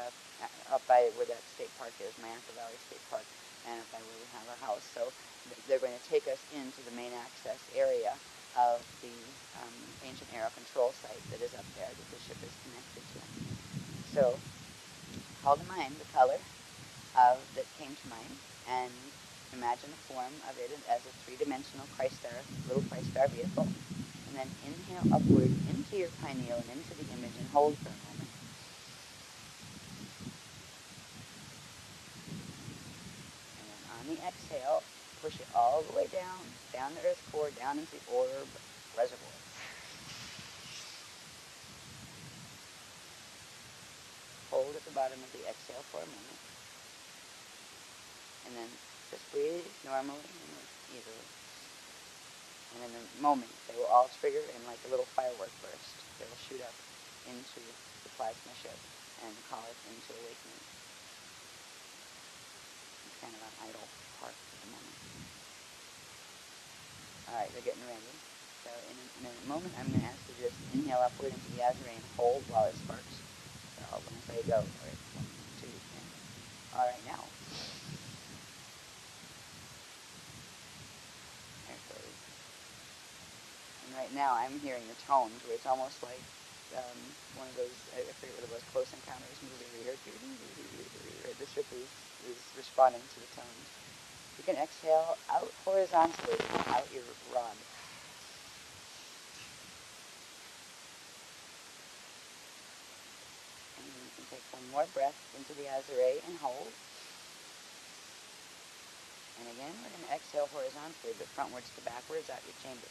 up by where that state park is, Mayantha Valley State Park, and up by where we have our house. So they're going to take us into the main access area of the ancient aero control site that is up there that the ship is connected to. So call to mind the color that came to mind, and imagine the form of it as a three-dimensional little Christ-star vehicle, and then inhale upward into your pineal and into the image and hold for a moment. And then on the exhale, push it all the way down the Earth core, down into the orb reservoir. Hold at the bottom of the exhale for a moment. And then just breathe normally and easily. And in a moment, they will all trigger in like a little firework burst. They will shoot up into the plasma ship and call it into awakening. It's kind of an idle part at the moment. Alright, they're getting ready. So in a moment, I'm going to ask you to just inhale upward into the Azure and hold while it sparks. So when I say go, alright, 1, 2, 3. Alright, now. There it goes. And right now, I'm hearing the tones where it's almost like one of those, I forget what it was, Close Encounters movie where you hear, the ship is responding to the tones. You can exhale out horizontally, out your rod. And you can take one more breath into the Azure and hold. And again, we're going to exhale horizontally, but frontwards to backwards out your chamber.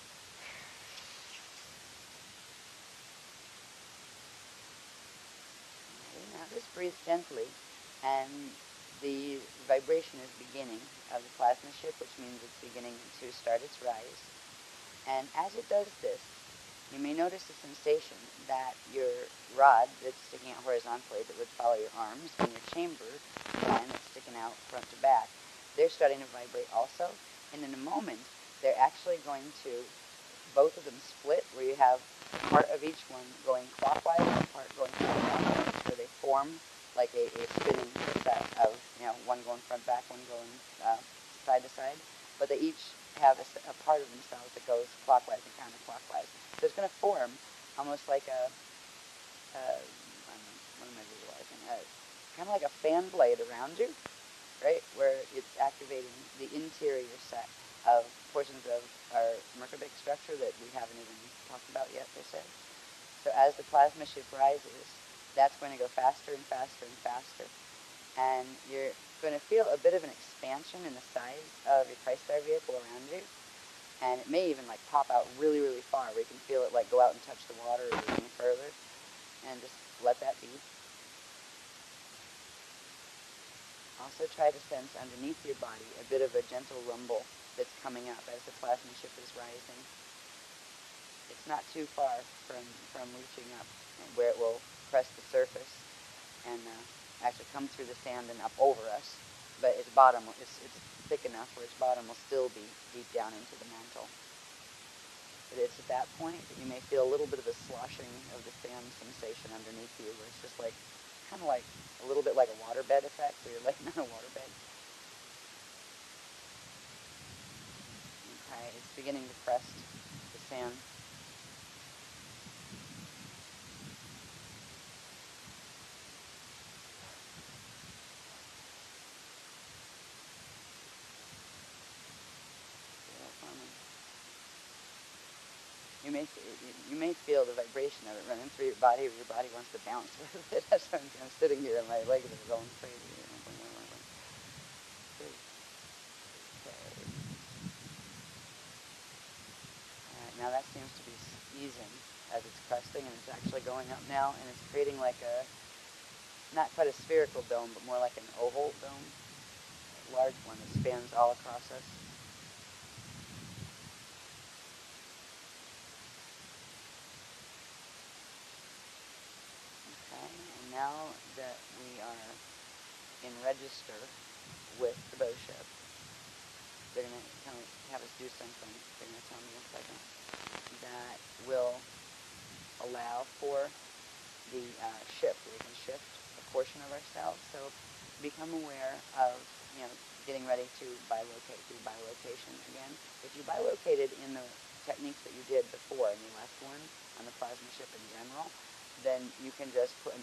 Okay, now just breathe gently, and the vibration is beginning of the plasma ship, which means it's beginning to start its rise. And as it does this, you may notice a sensation that your rod that's sticking out horizontally that would follow your arms and your chamber line that's sticking out front to back, they're starting to vibrate also. And in a moment, they're actually going to, both of them split, where you have part of each one going clockwise and part going counterclockwise, where they form like a spinning set of, one going front back, one going side to side, but they each have a part of themselves that goes clockwise and counterclockwise. So it's going to form almost like what am I visualizing? Kind of like a fan blade around you, right, where it's activating the interior set of portions of our Merkabah structure that we haven't even talked about yet, per se. So as the plasma ship rises, that's going to go faster and faster and faster. And you're going to feel a bit of an expansion in the size of your Christ-star vehicle around you. And it may even like pop out really, really far, where you can feel it like go out and touch the water or even further. And just let that be. Also try to sense underneath your body a bit of a gentle rumble that's coming up as the plasma ship is rising. It's not too far from reaching up where it will press the surface. and actually come through the sand and up over us. But its bottom, it's thick enough where its bottom will still be deep down into the mantle. But it's at that point that you may feel a little bit of a sloshing of the sand sensation underneath you, where it's just like, kind of like, a little bit like a waterbed effect, where you're laying on a waterbed. Okay, it's beginning to crest the sand. You may feel the vibration of it running through your body, or your body wants to bounce with it. That's why I'm sitting here and my legs are going crazy. Okay. All right, now that seems to be easing as it's cresting, and it's actually going up now, and it's creating like a, not quite a spherical dome, but more like an oval dome, a large one that spans all across us. Now that we are in register with the bow ship, they're going to have us do something. They're going to tell me in a second that will allow for the shift. We can shift a portion of ourselves. So become aware of, getting ready to bilocate, do bilocation again. If you bilocated in the techniques that you did before in the left one, on the plasma ship in general, then you can just put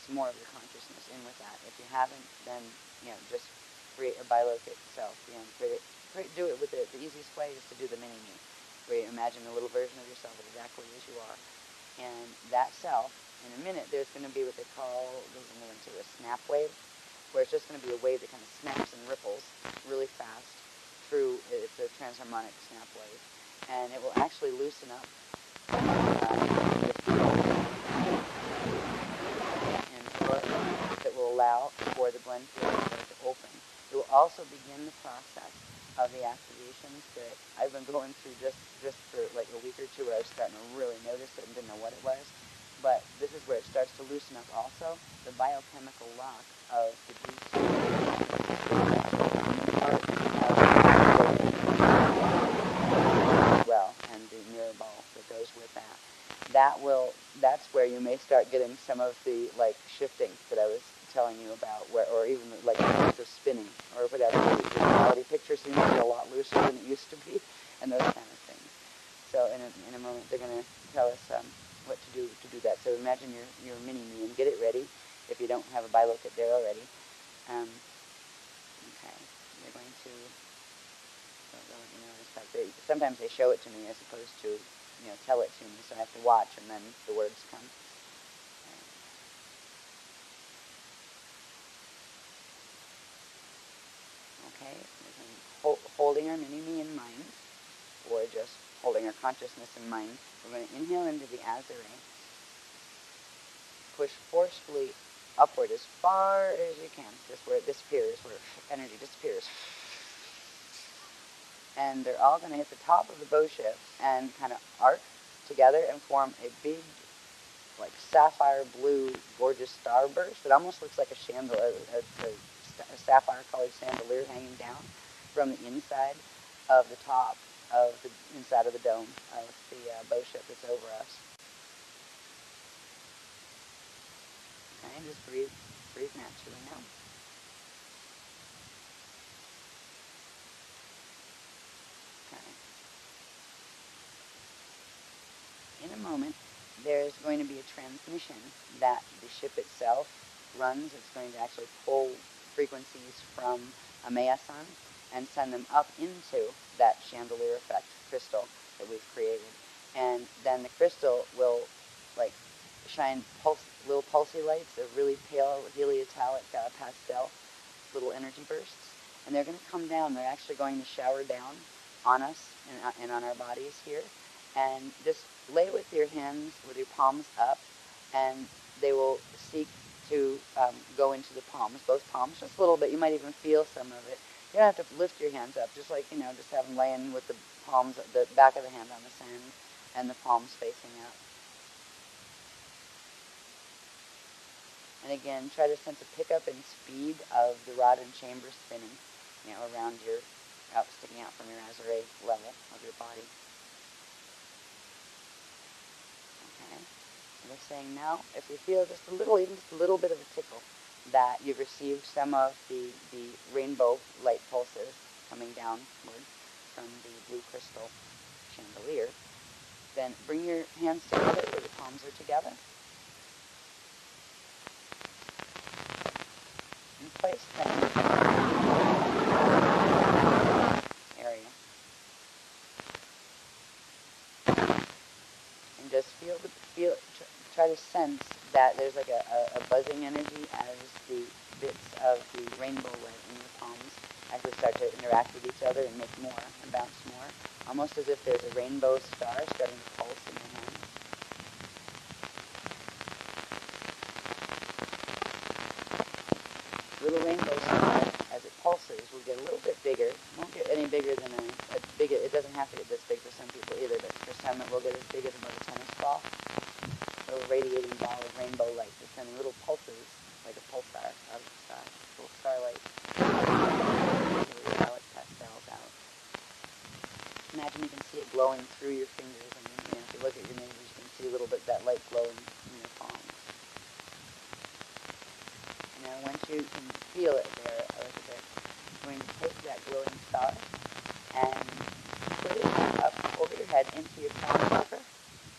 some more of your consciousness in with that. If you haven't, then, just create or bilocate yourself. Do it with the easiest way is to do the mini-me, where you imagine a little version of yourself exactly as you are. And that self, in a minute, there's going to be what they call, goes into a snap wave, where it's just going to be a wave that kind of snaps and ripples really fast through, it's a transharmonic snap wave. And it will actually loosen up the field that will allow for the blend field to open. It will also begin the process of the activations that I've been going through just for like a week or two, where I was starting to really notice it and didn't know what it was. But this is where it starts to loosen up also, the biochemical lock of the juice. Well, and the mirror ball that goes with that. That's where you may start getting some of the shifting that I was telling you about, or even like the spinning or whatever. The reality picture seems to be a lot looser than it used to be, and those kind of things. So in a moment they're going to tell us what to do that. So imagine your mini-me and get it ready if you don't have a bilocate there already. Okay, they're going to. Sometimes they show it to me as opposed to tell it to me, so I have to watch, and then the words come. Okay, holding our mini-me in mind, or just holding our consciousness in mind, we're going to inhale into the azure, push forcefully upward as far as you can, just where it disappears, where energy disappears. And they're all going to hit the top of the bow ship and kind of arc together and form a big, sapphire blue, gorgeous starburst. It almost looks like a chandelier, a sapphire-colored chandelier hanging down from the inside of the top of the inside of the dome of the bow ship that's over us. Okay, just breathe naturally now. In a moment, there's going to be a transmission that the ship itself runs. It's going to actually pull frequencies from a meson and send them up into that chandelier effect crystal that we've created. And then the crystal will shine little pulsy lights of really pale heliotalic pastel little energy bursts. And they're going to come down. They're actually going to shower down on us and on our bodies here. And just lay with your hands, with your palms up, and they will seek to go into the palms, both palms, just a little bit. You might even feel some of it. You don't have to lift your hands up, just just have them laying with the palms, the back of the hand on the sand, and the palms facing up. And again, try to sense a pickup in speed of the rod and chamber spinning, around your, sticking out from your azure level of your body. Okay. And they're saying now, if you feel just a little, even just a little bit of a tickle, that you've received some of the rainbow light pulses coming downward from the blue crystal chandelier, then bring your hands together where the palms are together. And place them area. And just try to sense that there's like a buzzing energy as the bits of the rainbow light in your palms actually start to interact with each other and make more and bounce more. Almost as if there's a rainbow star starting to pulse in your hand. Little rainbow star, as it pulses, will get a little bit bigger. It won't get any bigger than it doesn't have to get this big for some people either, but for some it will get as big as about a tennis ball. A little radiating ball of rainbow light that's sending little pulses, like a pulsar out of the sky. Little starlight. How it pastels out. Imagine you can see it glowing through your fingers, and if you look at your neighbors, you can see a little bit of that light glowing in your palms. Now, once you can feel it there a little bit, you're going to take that glowing star and put it up over your head into your crown chakra,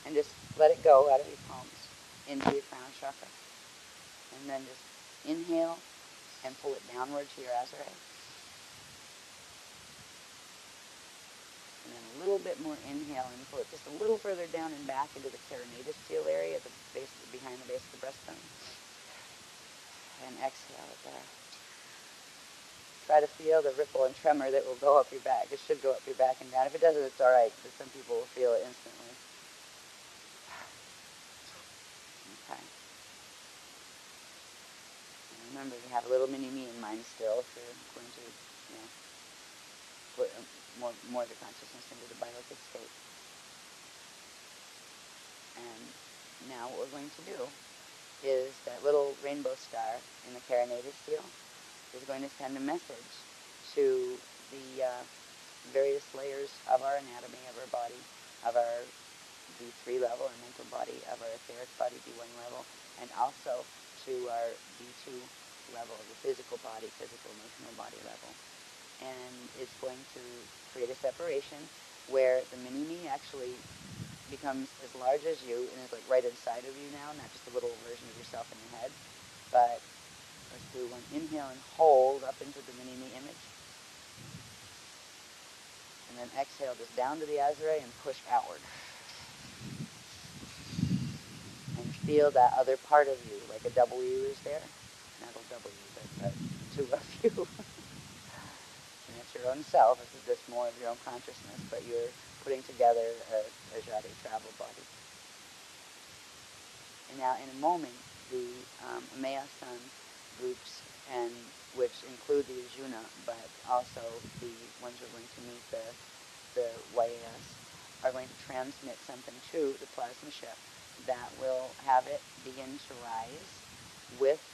and just let it go out of your palms into your crown chakra. And then just inhale and pull it downward to your azure. And then a little bit more inhale and pull it just a little further down and back into the carinatosteel area at the base, behind the base of the breastbone. And exhale it there. Try to feel the ripple and tremor that will go up your back. It should go up your back and down. If it doesn't, it's all right, because some people will feel it instantly. Okay. And remember, you have a little mini-me in mind still if you're going to, put more of the consciousness into the bioliquid state. And now what we're going to do is that little rainbow star in the carinatosteel is going to send a message to the various layers of our anatomy, of our body, of our D3 level, our mental body, of our etheric body, D1 level, and also to our D2 level, the physical body, physical emotional body level. And it's going to create a separation where the mini-me actually becomes as large as you and is like right inside of you now, not just a little version of yourself in your head. But let's do one inhale and hold up into the mini-me image. And then exhale just down to the azure and push outward. And feel that other part of you, like a W is there. Not a W, but two of you. And it's your own self. This is just more of your own consciousness, but you're putting together a Jade travel body. And now in a moment, the Maya Sun groups, and which include the Ajuna, but also the ones who are going to meet the YAS, are going to transmit something to the plasma ship that will have it begin to rise with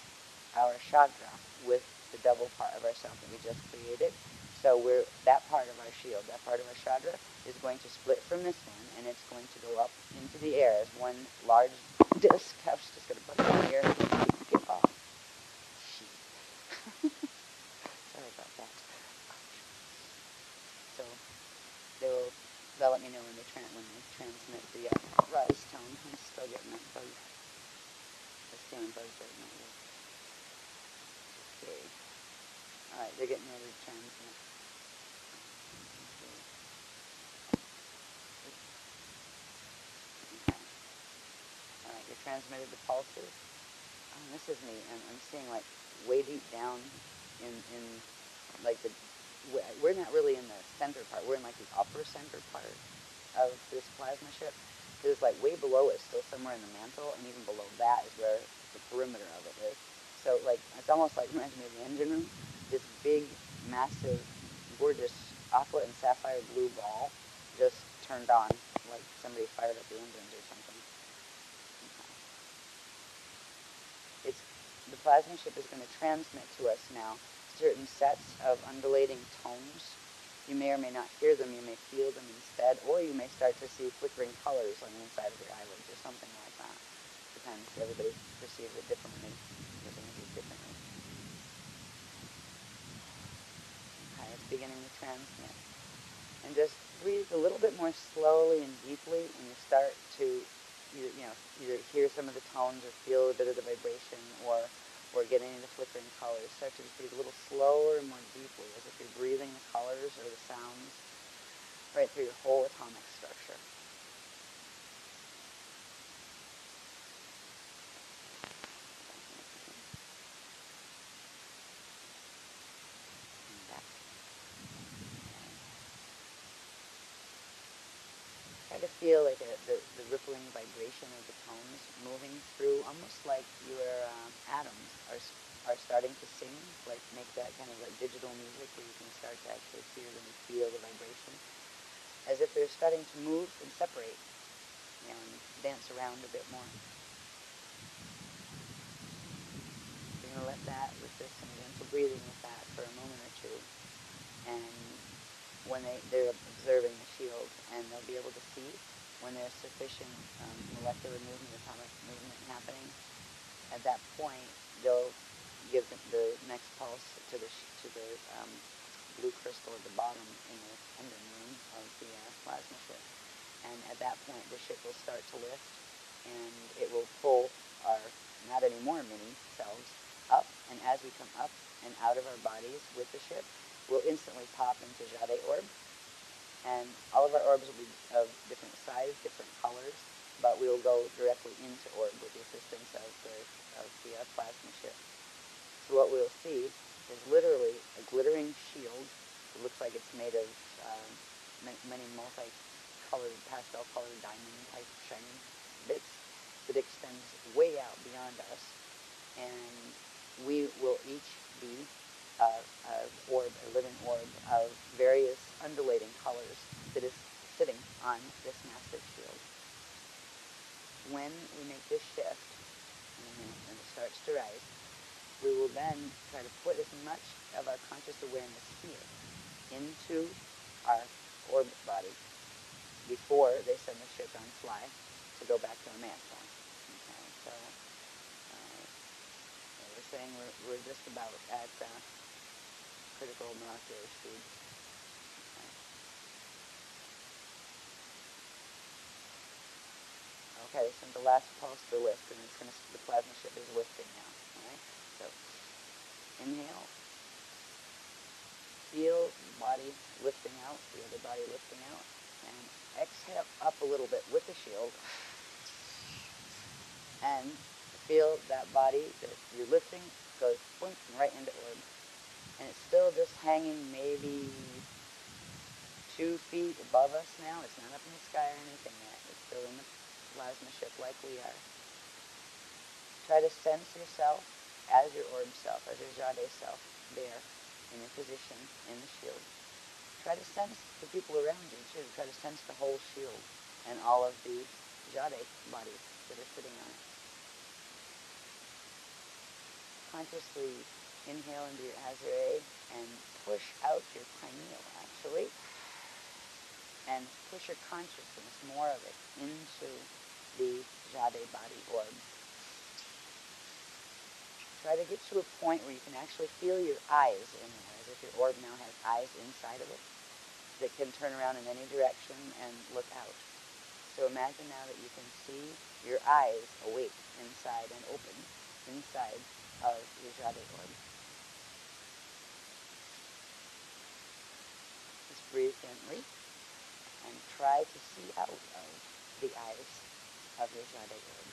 our Shadra, with the double part of ourself that we just created. So that part of our shield, that part of our Shadra, is going to split from this one, and it's going to go up into the air as one large disc. I was just going to put it in the air and get off. Sorry about that. So they'll let me know when they transmit the rise tone. I'm still getting that bug. I'm feeling bugs right now. Okay. All right, they're getting ready to transmit. Alright, you transmitted the pulses. This is neat. I'm seeing like way deep down in like we're not really in the center part. We're in like the upper center part of this plasma ship. It's like way below it, still somewhere in the mantle, and even below that is where the perimeter of it is. So like it's almost like, reminds me of the engine room. This big, massive, gorgeous aqua and sapphire blue ball just turned on, like somebody fired up the engines or something. It's the plasma ship is going to transmit to us now certain sets of undulating tones. You may or may not hear them, you may feel them instead, or you may start to see flickering colors on the inside of your eyelids or something like that. Depends, everybody perceives it differently, does images differently. Okay, it's beginning to transmit. And just breathe a little bit more slowly and deeply, and you start to either hear some of the tones or feel a bit of the vibration or get any of the flickering colors. Start to just breathe a little slower and more deeply, as if you're breathing the colors or the sounds right through your whole atomic structure. Try to feel like the rippling vibration of the tones moving through, almost like your atoms are starting to sing, like make that kind of like digital music where you can start to actually hear them and feel the vibration, as if they're starting to move and separate, and dance around a bit more. You're going to let that, with this some gentle breathing with that for a moment or two, and when they're observing the shield, and they'll be able to see when there's sufficient molecular movement, atomic movement happening. At that point, they'll give the next pulse to the blue crystal at the bottom in the engine room of the plasma ship. And at that point, the ship will start to lift, and it will pull our, not anymore mini cells, up. And as we come up and out of our bodies with the ship, we'll instantly pop into Jade orb. And all of our orbs will be of different size, different colors, but we will go directly into orb with the assistance of the plasma ship. So what we'll see is literally a glittering shield. It looks like it's made of many multi-colored, pastel-colored diamond-type shiny bits that extends way out beyond us. And we will each be a living orb of various undulating colors that is sitting on this massive shield. When we make this shift, and it starts to rise, we will then try to put as much of our conscious awareness here into our orb body before they send the ship on fly to go back to our mass form. Okay, so we're saying we're just about at critical molecular speed. Okay, so the last pulse for lift, and the plasma ship is lifting now. All right, so inhale, feel the body lifting out, feel the body lifting out, and exhale up a little bit with the shield, and feel that body that you're lifting goes boink right into orb. And it's still just hanging maybe 2 feet above us now. It's not up in the sky or anything yet. It's still in the plasma ship like we are. Try to sense yourself as your orb self, as your Jade self, there in your position in the shield. Try to sense the people around you too. Try to sense the whole shield and all of the Jade bodies that are sitting on it. Consciously inhale into your Azure and push out your pineal, actually, and push your consciousness, more of it, into the Jade body orb. Try to get to a point where you can actually feel your eyes in there, as if your orb now has eyes inside of it that can turn around in any direction and look out. So imagine now that you can see your eyes awake inside and open inside of your Jade orb. Just breathe gently and try to see out of the eyes of your Jade orb,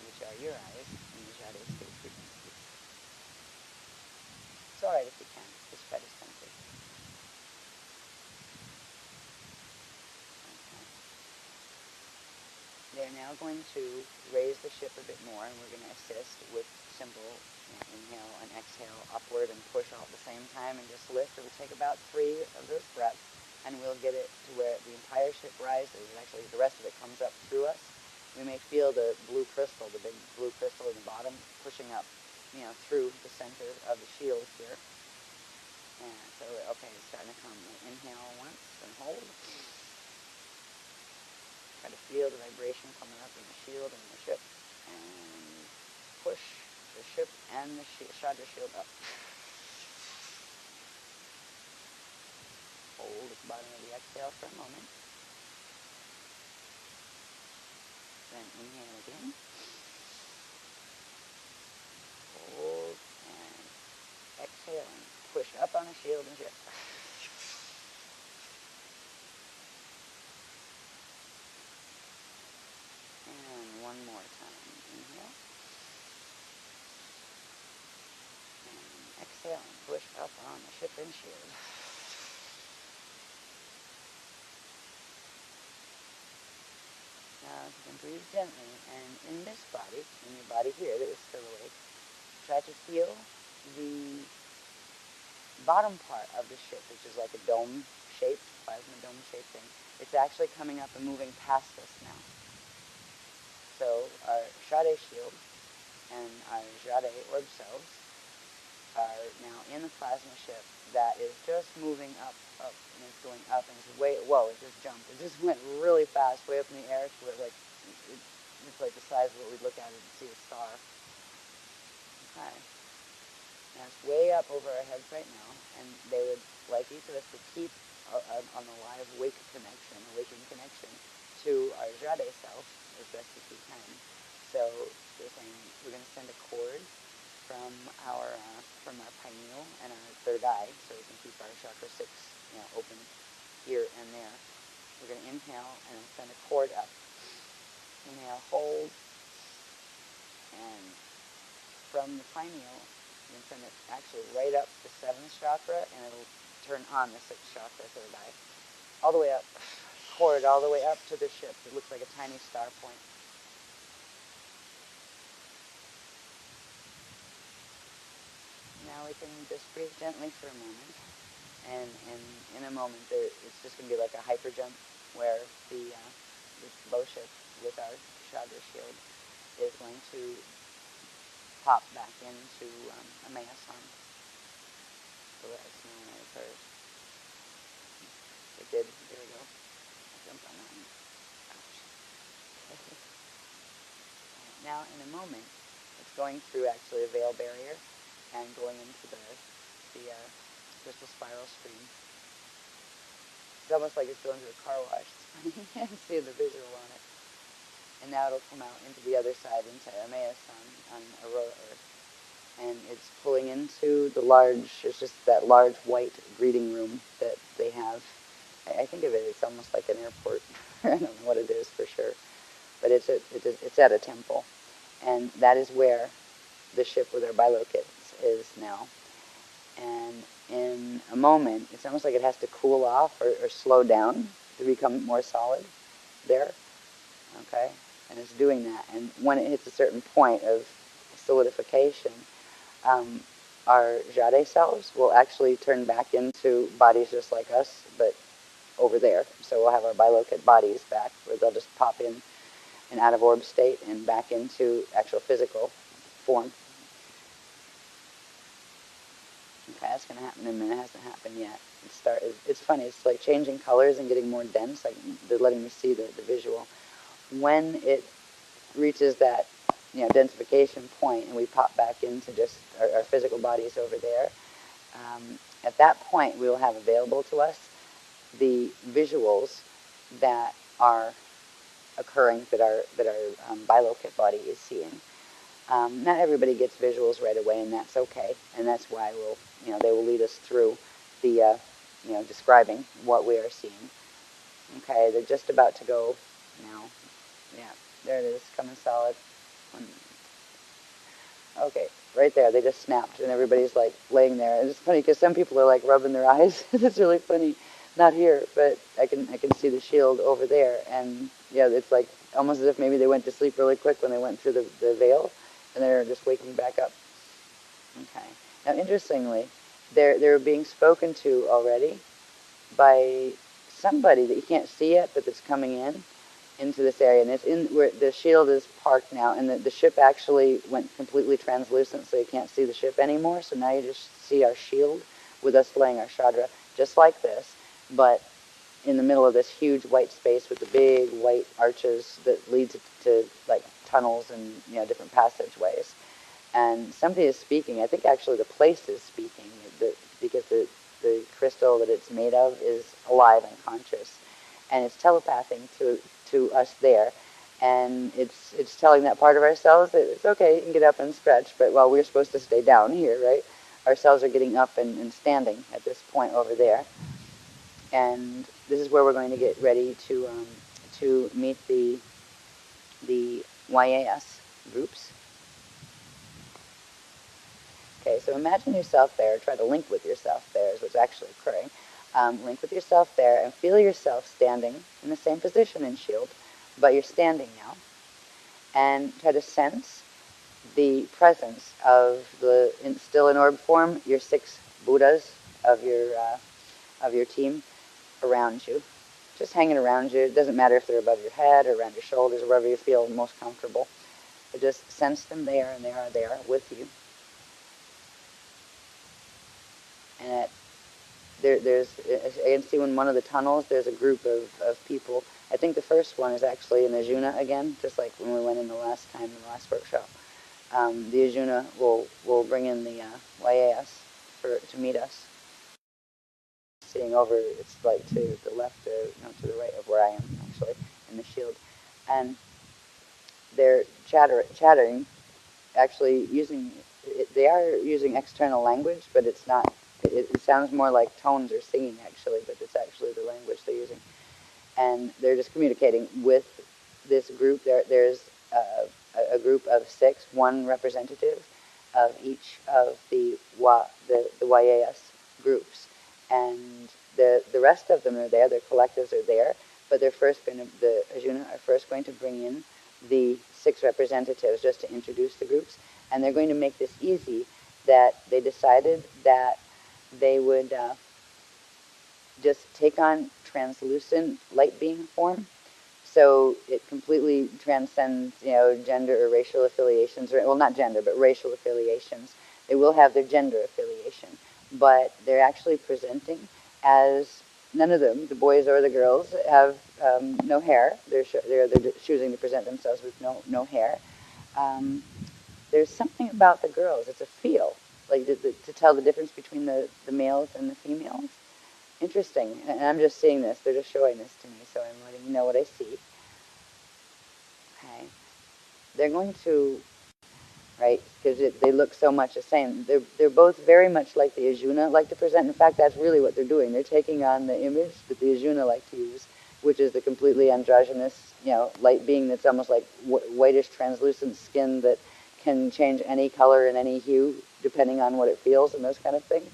which are your eyes in the Jade state frequencies. It's alright if you can't, just try to sense it. Okay. They're now going to raise the ship a bit more, and we're going to assist with simple inhale and exhale upward and push all at the same time and just lift. It'll take about 3 of those breaths, and we'll get it to where the entire ship rises. Actually, the rest of it comes up through us. we may feel the blue crystal, the big blue crystal in the bottom, pushing up, through the center of the shield here. And so, okay, it's starting to come. Inhale once and hold. Try to feel the vibration coming up in the shield and the ship. And push the ship and the Chandra shield up. Hold at the bottom of the exhale for a moment. Then inhale again. Hold and exhale and push up on the shield and ship. And one more time. Inhale. And exhale and push up on the ship and shield. Now, if you can breathe gently, and in this body, in your body here that is still awake, try to feel the bottom part of the ship, which is like a dome-shaped, plasma dome-shaped thing. It's actually coming up and moving past us now. So our Jade shield and our Jade orb cells are now in the plasma ship that is just moving up, and it's going up, and it's way, whoa, it just jumped. It just went really fast, way up in the air, to where, like, it's like the size of what we'd look at and see a star. Okay. Now it's way up over our heads right now, and they would like each of us to keep on the live awakening connection to our Jade self as best as we can. So they're saying we're going to send a cord from our pineal and our third eye, so we can keep our chakra 6 open here and there. We're going to inhale and send a cord up. Inhale, hold, and from the pineal, you can send it actually right up the 7th chakra, and it'll turn on the 6th chakra, third eye. All the way up, cord all the way up to the ship. It looks like a tiny star point. Now we can just breathe gently for a moment, and in a moment it's just going to be like a hyper jump where the low ship with our Chandra shield is going to pop back into Amayasan. So that's known as her. It did. There we go. I jumped on that one. Ouch. Now in a moment, it's going through actually a veil barrier and going into the crystal spiral stream. It's almost like it's going through a car wash. It's funny. You can't see the visual on it. And now it'll come out into the other side, into Amayasan on Aurora Earth. And it's pulling into it's just that large white greeting room that they have. I think of it, it's almost like an airport. I don't know what it is for sure. But it's at a temple. And that is where the ship with our bilocates is now. And in a moment, it's almost like it has to cool off or slow down to become more solid there. Okay? And it's doing that. And when it hits a certain point of solidification, our Jade selves will actually turn back into bodies just like us, but over there. So we'll have our bilocate bodies back, where they'll just pop in an out-of-orb state and back into actual physical form. Okay, that's going to happen in a minute. It hasn't happened yet. It's funny. It's like changing colors and getting more dense. Like they're letting me see the visual. When it reaches that densification point and we pop back into just our physical bodies over there, at that point we will have available to us the visuals that are occurring, that our bilocate body is seeing. Not everybody gets visuals right away, and that's okay. And that's why they will lead us through the describing what we are seeing. Okay, they're just about to go now. Yeah, there it is, coming solid. Okay, right there, they just snapped, and everybody's like laying there. And it's funny because some people are like rubbing their eyes. It's really funny. Not here, but I can see the shield over there, and it's like almost as if maybe they went to sleep really quick when they went through the veil, and they're just waking back up. Okay. Now, interestingly, they're being spoken to already by somebody that you can't see yet, but that's coming in, into this area, and it's in where the shield is parked now, and the ship actually went completely translucent, so you can't see the ship anymore. So now you just see our shield with us laying our Shadra, just like this, but in the middle of this huge white space with the big white arches that lead to like tunnels and different passageways. And somebody is speaking. I think actually the place is speaking because the crystal that it's made of is alive and conscious, and it's telepathing to us there, and it's telling that part of ourselves that it's okay, you can get up and stretch, but while we're supposed to stay down here, right? Our cells are getting up and standing at this point over there, and this is where we're going to get ready to meet the YAS groups. Okay, so imagine yourself there. Try to link with yourself there is what's actually occurring. Link with yourself there and feel yourself standing in the same position in shield, but you're standing now. And try to sense the presence of still in orb form, your 6 Buddhas of your team around you. Just hanging around you. It doesn't matter if they're above your head or around your shoulders or wherever you feel most comfortable. But just sense them there, and they are there with you. And there's, as you can see in one of the tunnels, there's a group of people. I think the first one is actually in Ajuna again, just like when we went in the last time in the last workshop. The Ajuna will bring in the YAS to meet us. Seeing over, it's like to the left, to the right of where I am actually in the shield, and they're chattering, actually using. They are using external language, but it's not. It sounds more like tones or singing, actually, but it's actually the language they're using. And they're just communicating with this group. There's a group of 6, 1 representative of each of the YAS groups. And the rest of them are there, their collectives are there, but the Ajuna are first going to bring in the 6 representatives just to introduce the groups. And they're going to make this easy, that they decided that they would just take on translucent light being form. So it completely transcends, gender or racial affiliations, or, well, not gender, but racial affiliations. They will have their gender affiliation, but they're actually presenting as none of them, the boys or the girls, have no hair. They're choosing to present themselves with no hair. There's something about the girls. It's a feel, like to tell the difference between the males and the females. Interesting. And I'm just seeing this. They're just showing this to me, so I'm letting you know what I see. Okay. They're going to, right, because they look so much the same. They're both very much like the Ajuna like to present. In fact, that's really what they're doing. They're taking on the image that the Ajuna like to use, which is the completely androgynous, light being that's almost like whitish, translucent skin that can change any color and any hue depending on what it feels and those kind of things.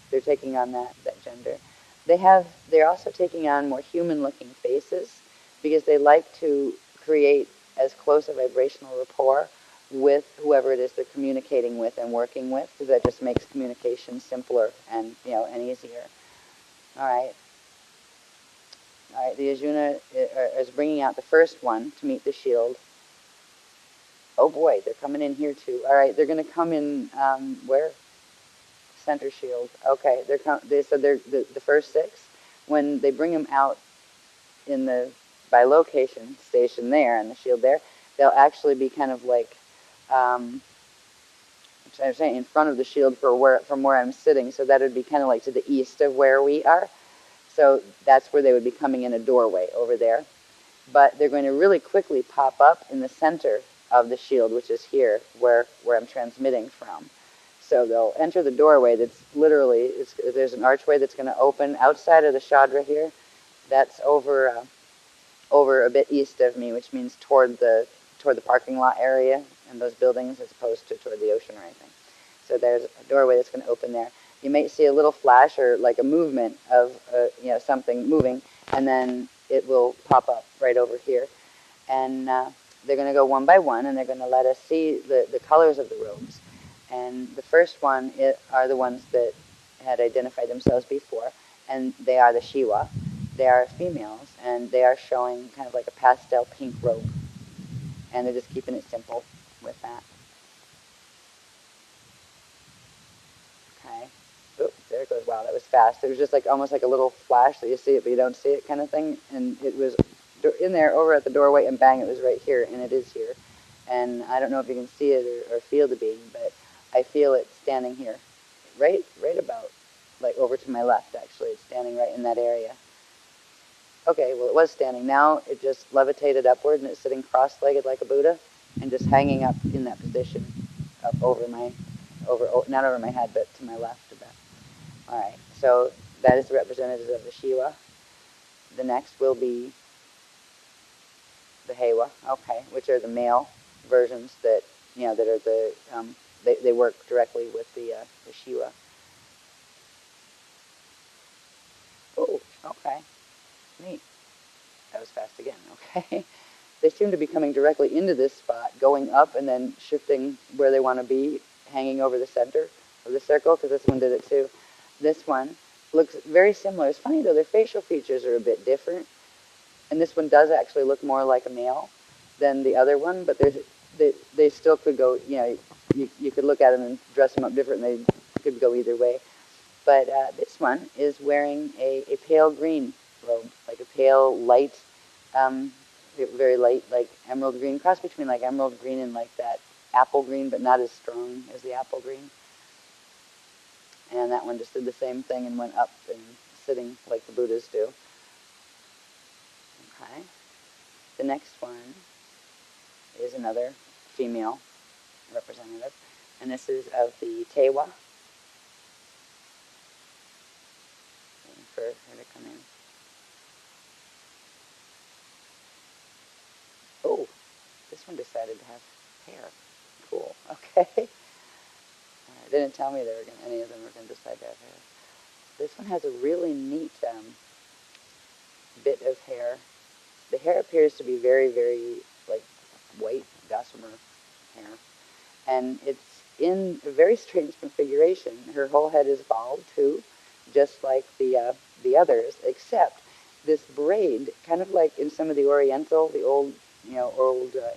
They're taking on that gender. They're also taking on more human-looking faces because they like to create as close a vibrational rapport with whoever it is they're communicating with and working with, because that just makes communication simpler and and easier. All right. The Ajuna is bringing out the first one to meet the shield. Oh boy, they're coming in here too. All right, they're going to come in where? Center shield. Okay, they said they're the first 6. When they bring them out in the by location station there and the shield there, they'll actually be kind of like, I'm saying, in front of the shield from where I'm sitting. So that would be kind of like to the east of where we are. So that's where they would be coming in a doorway over there. But they're going to really quickly pop up in the center of the shield, which is here where I'm transmitting from. So they'll enter the doorway that's literally, there's an archway that's going to open outside of the Shadra here. That's over a bit east of me, which means toward the parking lot area and those buildings as opposed to toward the ocean or anything. So there's a doorway that's going to open there. You may see a little flash or like a movement of something moving, and then it will pop up right over here. And they're going to go one by one, and they're going to let us see the colors of the robes. And the first one are the ones that had identified themselves before, and they are the Shiva. they are females, and they are showing kind of like a pastel pink robe. And they're just keeping it simple with that. Okay. Oop, there it goes. Wow, that was fast. It was just like almost like a little flash that you see it but you don't see it kind of thing. And it was in there over at the doorway, and bang, it was right here, and it is here. And I don't know if you can see it or feel the being, but I feel it standing here, right about, like over to my left, actually. It's standing right in that area. Okay, well, it was standing. Now it just levitated upward, and it's sitting cross-legged like a Buddha, and just hanging up in that position, up over my, not over my head, but to my left a bit. All right, so that is the representative of the Shiva. The next will be the Hewa, okay, which are the male versions that, that are the, they work directly with the Shiva. Oh, okay, neat. That was fast again, okay. They seem to be coming directly into this spot, going up and then shifting where they want to be, hanging over the center of the circle, because this one did it too. This one looks very similar. It's funny though, their facial features are a bit different. And this one does actually look more like a male than the other one, but they still could go, you could look at them and dress them up different, and they could go either way. But this one is wearing a pale green robe, like a pale, light, very light, like emerald green, cross between like emerald green and like that apple green, but not as strong as the apple green. And that one just did the same thing and went up and sitting like the Buddhas do. Okay. The next one is another female representative, and this is of the Tewa. Waiting for her to come in. Oh, this one decided to have hair. Cool. Okay. Didn't tell me any of them were going to decide to have hair. This one has a really neat bit of hair. The hair appears to be very, very, like, white, gossamer hair. And it's in a very strange configuration. Her whole head is bald, too, just like the others, except this braid, kind of like in some of the old,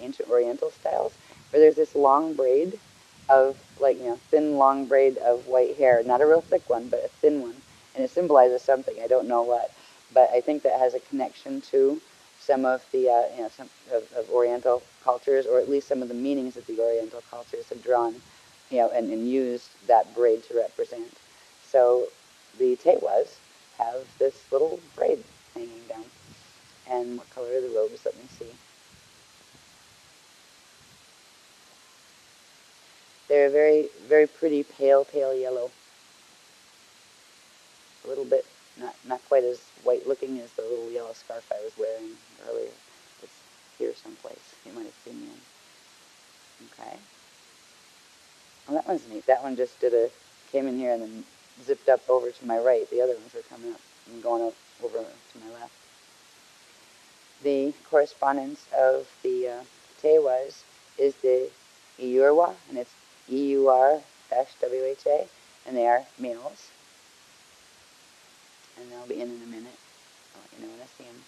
ancient Oriental styles, where there's this long braid of, like, thin, long braid of white hair. Not a real thick one, but a thin one. And it symbolizes something. I don't know what. But I think that has a connection to some of the, some of Oriental cultures, or at least some of the meanings that the Oriental cultures have drawn, and used that braid to represent. So the Tewas have this little braid hanging down. And what color are the robes? Let me see. They're very, very pretty pale yellow. A little bit, not quite as white looking as the little yellow scarf I was wearing earlier. It's here someplace. You might have seen me in. Okay. Well, that one's neat. That one just came in here and then zipped up over to my right. The other ones are coming up and going up over to my left. The correspondence of the Tewas is the Iurwa, and it's EUR-WHA, and they are males. And they'll be in a minute. I'll let you know when I see them.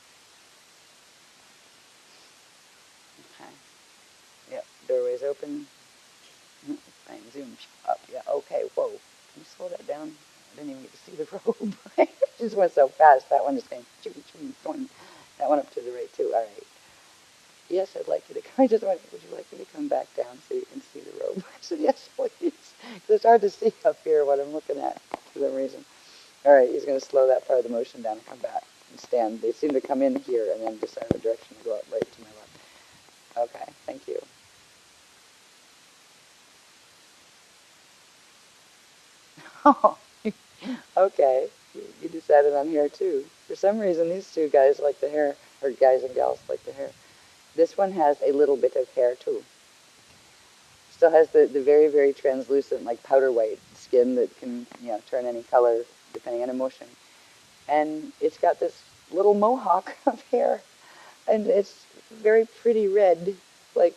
Okay. Yep, doorway's open. Bang, zoom up. Yeah, okay, whoa. Can you slow that down? I didn't even get to see the robe. It just went so fast. That one just came, going. That one up to the right, too. All right. Yes, I'd like you to come. I just went, would you like me to come back down so you can see the robe? I said, yes, please. Because it's hard to see up here what I'm looking at for some reason. All right, he's going to slow that part of the motion down and come back and stand. They seem to come in here and then decide what direction to go up, right to my left. Okay, thank you. Oh, okay. You decided on hair too. For some reason, these two guys like the hair, or guys and gals like the hair. This one has a little bit of hair too. Still has the very, very translucent, like powder white skin that can, turn any color depending on emotion. And it's got this little mohawk of hair. And it's very pretty red, like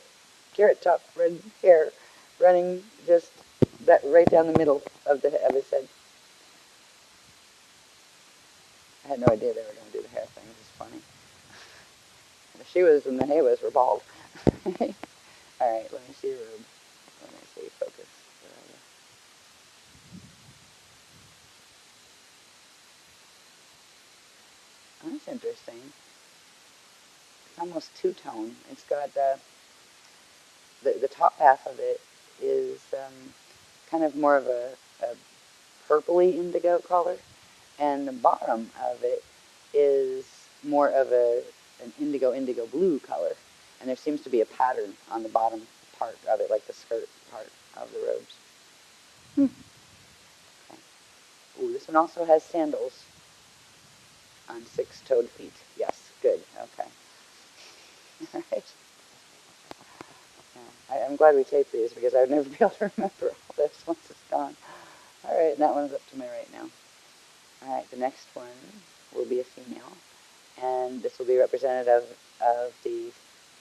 carrot top red hair, running just that right down the middle of his head. I had no idea they were going to do the hair. hair things is funny. The Shivas and the Hevas were bald. All right, let me see the robe. Let me see, focus. Oh, that's interesting. It's almost two-tone. It's got the top half of it is kind of more of a purpley indigo color, and the bottom of it is more of an indigo blue color, and there seems to be a pattern on the bottom part of it, like the skirt part of the robes. Okay. Ooh, this one also has sandals on six-toed feet. Yes, good. Okay. All right. Yeah. I'm glad we taped these because I would never be able to remember all this once it's gone. All right, and that one's up to my right now. All right, the next one will be a female, and this will be representative of the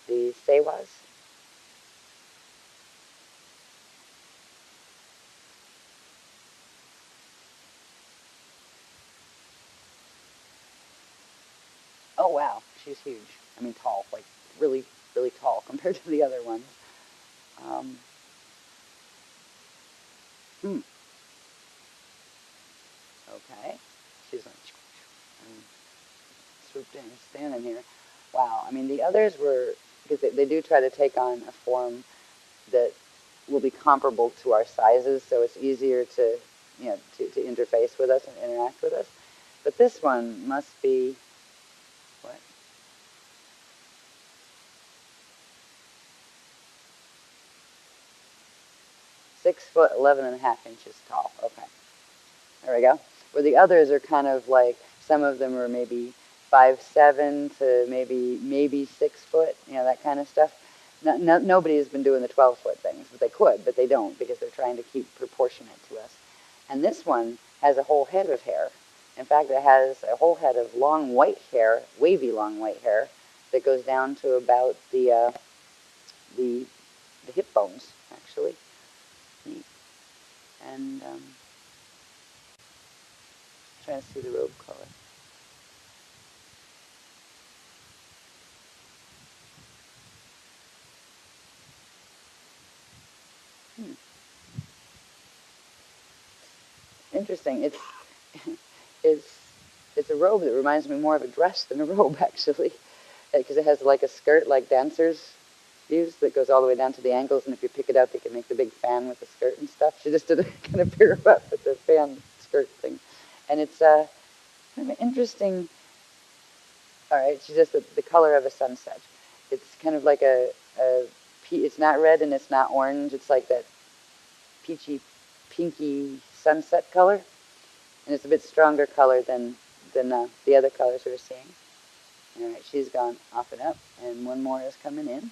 Sewas. Oh wow, she's huge. I mean, tall, like really, really tall compared to the other ones. Um, hmm. Okay, she's like swooped in, standing here. Wow. I mean, the others were, because they do try to take on a form that will be comparable to our sizes, so it's easier to, to interface with us and interact with us. But this one must be, what? "6 foot 11.5 inches tall." Okay. There we go. Where the others are kind of like, some of them are maybe 5'7" to maybe 6 foot, that kind of stuff. Nobody has been doing the 12-foot things, but they could, but they don't because they're trying to keep proportionate to us. And this one has a whole head of hair. In fact, it has a whole head of long white hair, wavy long white hair, that goes down to about the hip bones, actually. Neat. And trying to see the robe color. Interesting. It's it's a robe that reminds me more of a dress than a robe, actually, because it has like a skirt like dancers use that goes all the way down to the ankles, and if you pick it up, you can make the big fan with the skirt and stuff. She just did a kind of pirouette with the fan skirt thing, and it's kind of an interesting. All right, she's just the color of a sunset. It's kind of like it's not red and it's not orange. It's like that peachy, pinky sunset color, and it's a bit stronger color than the other colors we were seeing. All right, she's gone off and up, and one more is coming in.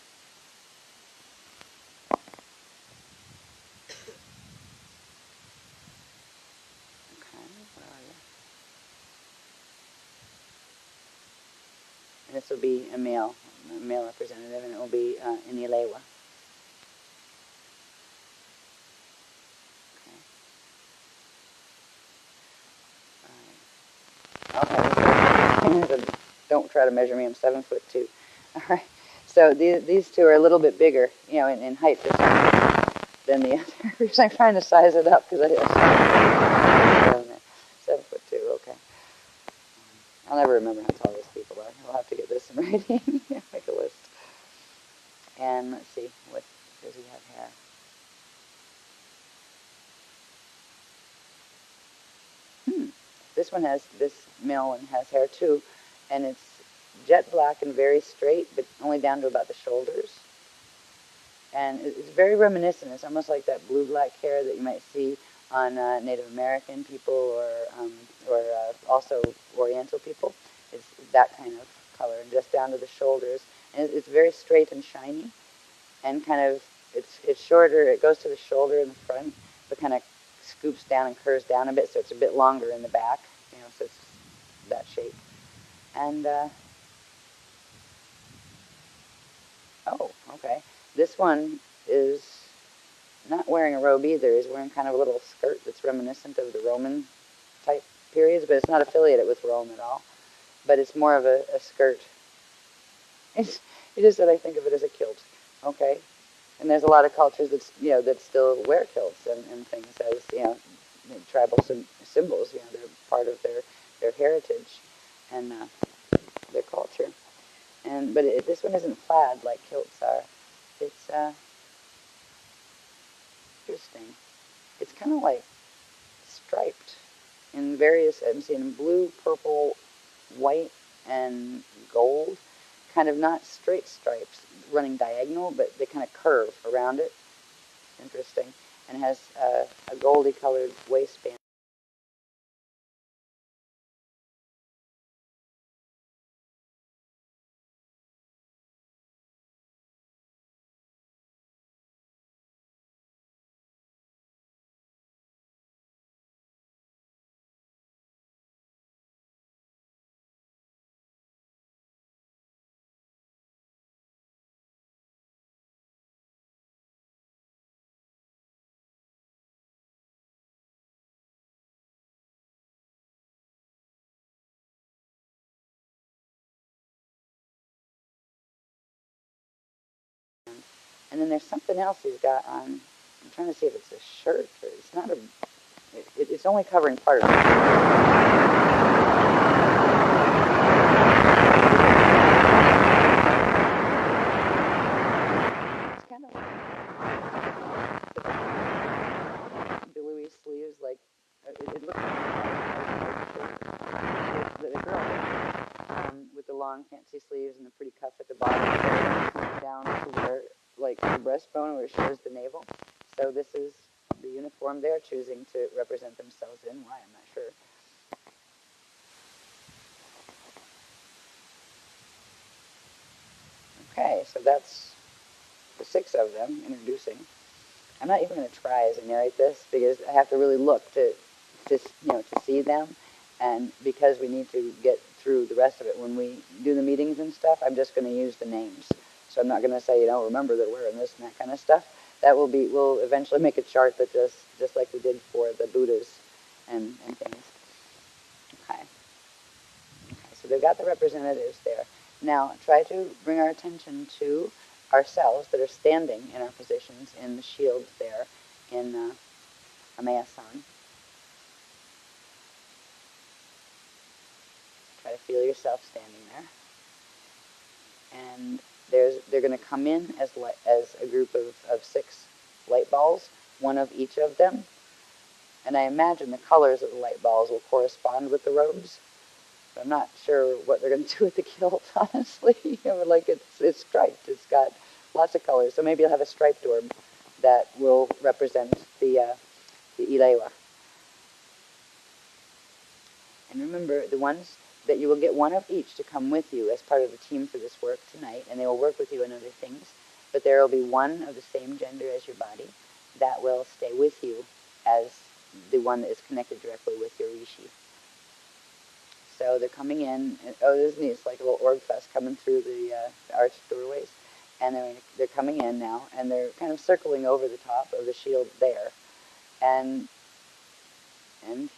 Okay, where are you? And this will be a male representative, and it will be Inilewa. Okay. Don't try to measure me. I'm 7'2". All right. So these two are a little bit bigger, in height than the others. I'm trying to size it up because I 7'2". Okay. I'll never remember how tall these people are. I'll have to get this in writing. Make a list. And let's see, what does he have hair? This male one has hair too, and it's jet black and very straight, but only down to about the shoulders. And it's very reminiscent. It's almost like that blue-black hair that you might see on Native American people or also Oriental people. It's that kind of color, just down to the shoulders. And it's very straight and shiny, and kind of it's shorter. It goes to the shoulder in the front, but kind of scoops down and curves down a bit, so it's a bit longer in the back. So it's that shape. And oh, okay. This one is not wearing a robe either. He's wearing kind of a little skirt that's reminiscent of the Roman type periods, but it's not affiliated with Rome at all. but it's more of a skirt. It's, it is that I think of it as a kilt, okay? And there's a lot of cultures that's, that still wear kilts and things as, tribal symbols, they're part of their heritage and their culture. But this one isn't plaid like kilts are. It's interesting. It's kind of like striped in various, I'm seeing blue, purple, white, and gold. Kind of not straight stripes running diagonal, but they kind of curve around it. Interesting. And has a goldy colored waistband. And then there's something else he's got on. I'm trying to see if it's a shirt or it's not a. It's only covering part of it. It's kind of like billowy sleeves, like it looks like the girl with the long fancy sleeves and the pretty cuff at the bottom, coming down to where, like the breastbone where it shows the navel. So this is the uniform they're choosing to represent themselves in. Why, I'm not sure. Okay, so that's the 6 of them introducing. I'm not even going to try as I narrate this because I have to really look to see them, and because we need to get through the rest of it when we do the meetings and stuff, I'm just going to use the names. So I'm not going to say, remember that we're in this and that kind of stuff. That we'll eventually make a chart that just like we did for the Buddhas and things. Okay, so they've got the representatives there. Now try to bring our attention to ourselves that are standing in our positions in the shield there in Amaya-san. Try to feel yourself standing there. And they're going to come in as a group of 6 light balls, one of each of them. And I imagine the colors of the light balls will correspond with the robes. But I'm not sure what they're going to do with the kilt, honestly. Like it's striped. It's got lots of colors. So maybe you'll have a striped orb that will represent the Ilewa. And remember, the ones that you will get one of each to come with you as part of the team for this work tonight, and they will work with you on other things. But there will be one of the same gender as your body that will stay with you as the one that is connected directly with your Rishi. So they're coming in, and, oh, this is neat. It's like a little org fest coming through the arched doorways. And they're coming in now, and they're kind of circling over the top of the shield there. And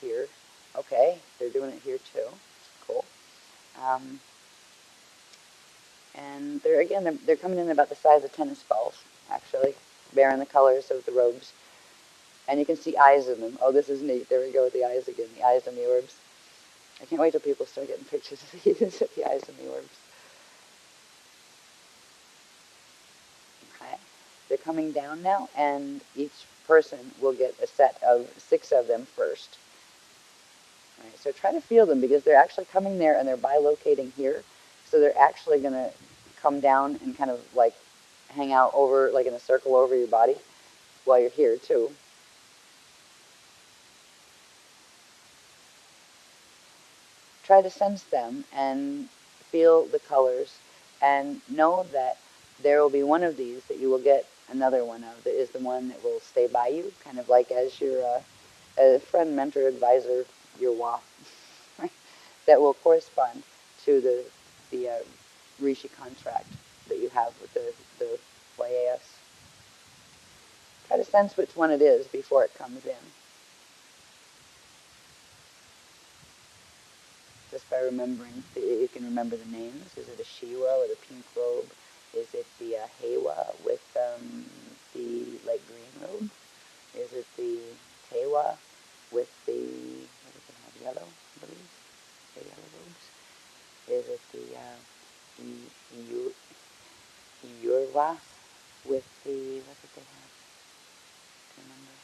here. Okay, they're doing it here too. Cool. And they're coming in about the size of tennis balls, actually, bearing the colors of the robes. And you can see eyes in them. Oh, this is neat. There we go with the eyes again, the eyes in the orbs. I can't wait till people start getting pictures of the eyes in the orbs. Okay. They're coming down now, and each person will get a set of 6 of them first. All right, so try to feel them because they're actually coming there and they're bilocating here. So they're actually going to come down and kind of like hang out over, like in a circle over your body while you're here too. Try to sense them and feel the colors and know that there will be one of these that you will get another one of that is the one that will stay by you, kind of like as your a friend, mentor, advisor, your wa, right? That will correspond to the Rishi contract that you have with the YAS. Try to sense which one it is before it comes in. just by remembering, you can remember the names. Is it a Shiva with a pink robe? Is it the Hewa with the light green robe? Is it the Tewa with the, what does it have, yellow, I believe? The yellow robes? Is it the Yurwa with the, what did they have? Do you remember?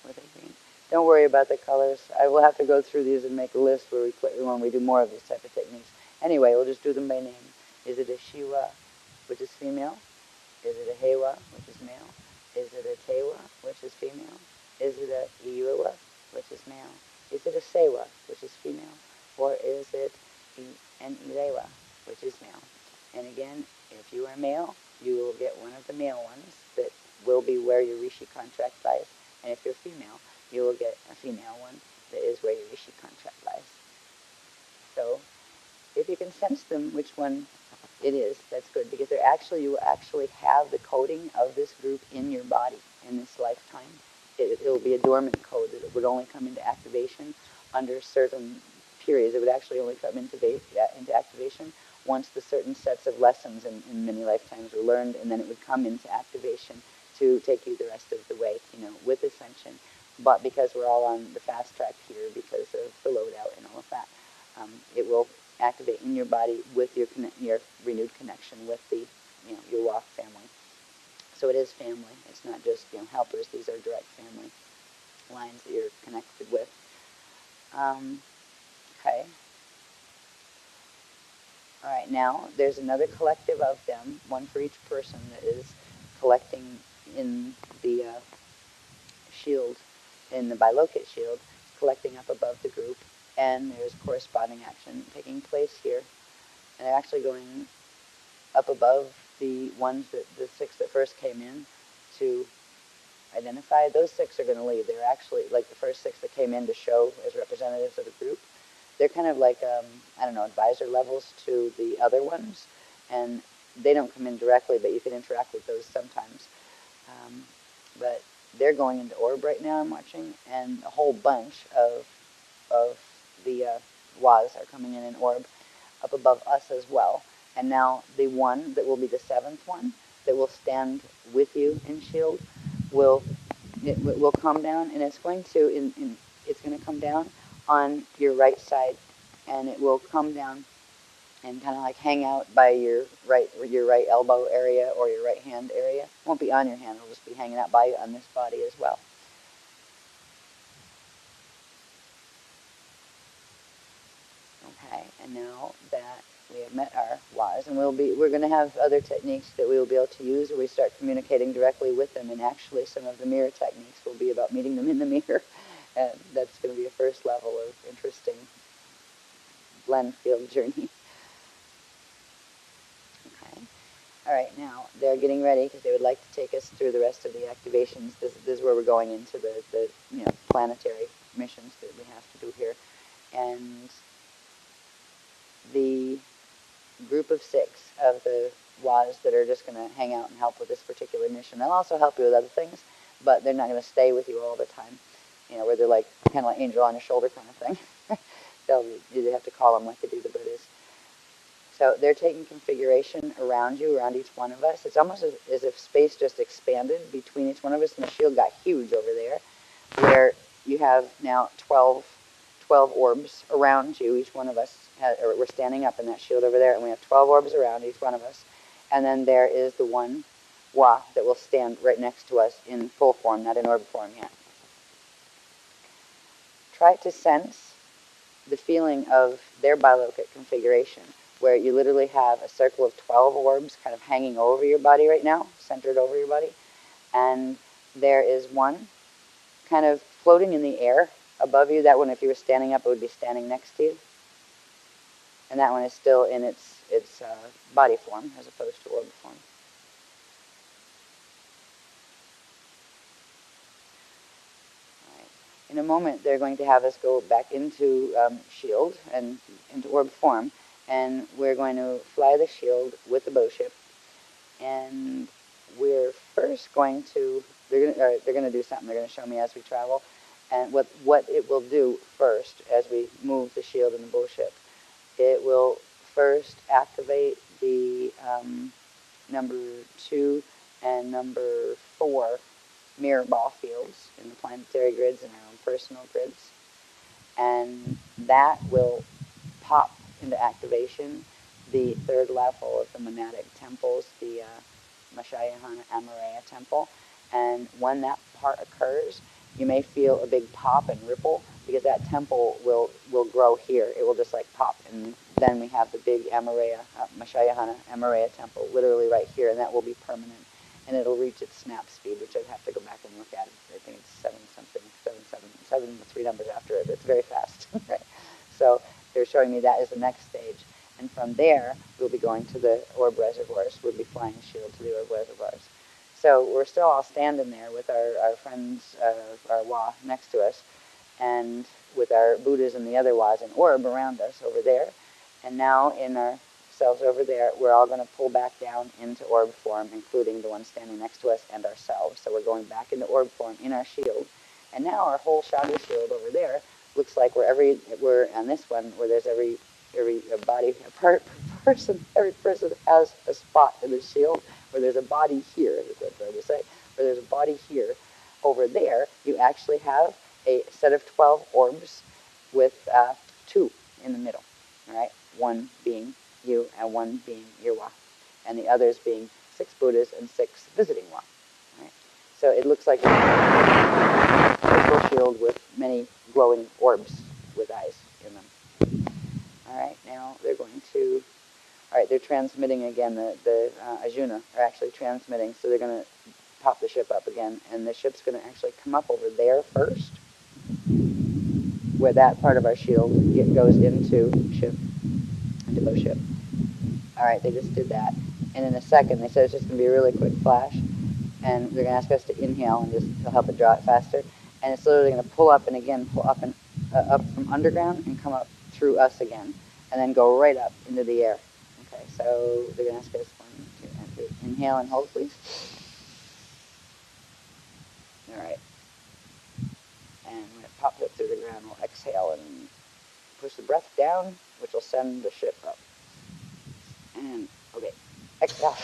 Were they green? Don't worry about the colors. I will have to go through these and make a list where when we do more of these type of techniques. Anyway, we'll just do them by name. Is it a Shiva, which is female? Is it a Hewa, which is male? Is it a Tewa, which is female? Is it a Iurwa, which is male? Is it a Sewa, which is female? Or is it an Ilewa, which is male? And again, if you are male, you will get one of the male ones that will be where your Rishi contract lies. And if you're female, you will get a female one that is where your Rishi contract lies. So, if you can sense them, which one it is, that's good, because you will actually have the coding of this group in your body in this lifetime. It will be a dormant code that it would only come into activation under certain periods. It would actually only come into activation once the certain sets of lessons in many lifetimes were learned, and then it would come into activation to take you the rest of the way, with ascension. But because we're all on the fast track here because of the loadout and all of that, it will activate in your body with your renewed connection with the, your Wa family. So it is family. It's not just, helpers. These are direct family lines that you're connected with. Okay. All right, now there's another collective of them, one for each person, that is collecting in the shield, in the bilocate shield, collecting up above the group, and there's corresponding action taking place here. And they're actually going up above the ones the 6 that first came in to identify. Those 6 are going to leave. They're actually like the first 6 that came in to show as representatives of the group. They're kind of like, advisor levels to the other ones, and they don't come in directly, but you can interact with those sometimes. But they're going into orb right now, I'm watching, and a whole bunch of the Waz are coming in orb up above us as well. And now the one that will be the 7th one that will stand with you in shield will come down, and it's going to it's going to come down on your right side, and it will come down and kind of like hang out by your right elbow area or your right hand area. It won't be on your hand, it'll just be hanging out by you on this body as well. Okay, and now that we have met our Waz, and we're going to have other techniques that we will be able to use where we start communicating directly with them, and actually some of the mirror techniques will be about meeting them in the mirror, and that's going to be a first level of interesting blend field journey. Okay. All right, now they're getting ready because they would like to take us through the rest of the activations. This is where we're going into the planetary missions that we have to do here. And the group of 6 of the Waz that are just going to hang out and help with this particular mission. They'll also help you with other things, but they're not going to stay with you all the time. Where they're like kind of like angel on your shoulder kind of thing. You have to call them like they do the Buddhas. So they're taking configuration around you, around each one of us. It's almost as if space just expanded between each one of us, and the shield got huge over there, where you have now 12 orbs around you. Each one of us, we're standing up in that shield over there, and we have 12 orbs around each one of us. And then there is the one Wa that will stand right next to us in full form, not in orb form yet. Try to sense the feeling of their bilocate configuration, where you literally have a circle of 12 orbs kind of hanging over your body right now, centered over your body. And there is one kind of floating in the air above you. That one, if you were standing up, it would be standing next to you. And that one is still in its body form as opposed to orb form. In a moment, they're going to have us go back into shield and into orb form, and we're going to fly the shield with the bow ship. And we're first going to they're going to do something. They're going to show me as we travel, And what it will do first, as we move the shield and the bullship, it will first activate the number 2 and number 4 mirror ball fields in the planetary grids and our own personal grids. And that will pop into activation the third level of the monadic temples, the Mashayahana Amareya temple. And when that part occurs, you may feel a big pop and ripple because that temple will grow here. It will just like pop, and then we have the big Amareya, Mashayahana Amareya temple literally right here, and that will be permanent. And it'll reach its snap speed, which I'd have to go back and look at. I think it's 7 something, 7 with 3 numbers after it. It's very fast. Right? So they're showing me that as the next stage. And from there, we'll be going to the orb reservoirs. We'll be flying shield to the orb reservoirs. So we're still all standing there with our friends, our Wa next to us, and with our Buddhas and the other Was and orb around us over there. And now in ourselves over there, we're all going to pull back down into orb form, including the one standing next to us and ourselves. So we're going back into orb form in our shield. And now our whole shadow shield over there looks like we're on this one where there's every body, every person has a spot in the shield where there's a body here, is what I'm trying to say, where there's a body here. Over there, you actually have a set of 12 orbs with 2 in the middle, all right? 1 being you and 1 being your Wa, and the others being 6 Buddhas and 6 visiting Wa, right? So it looks like a crystal shield with many glowing orbs with eyes in them. All right, now they're going to, all right, they're transmitting again. The Arjuna are actually transmitting, so they're going to pop the ship up again, and the ship's going to actually come up over there first, where that part of our shield goes into bow ship. All right, they just did that. And in a second, they said it's just going to be a really quick flash, and they're going to ask us to inhale, and just to help it draw it faster. And it's literally going to pull up and again, pull up and up from underground and come up through us again, and then go right up into the air. Okay, so they're going to ask us 1, 2, and 3. Inhale and hold, please. All right. And when it pops up through the ground, we'll exhale and push the breath down, which will send the ship up. And, okay, exhale.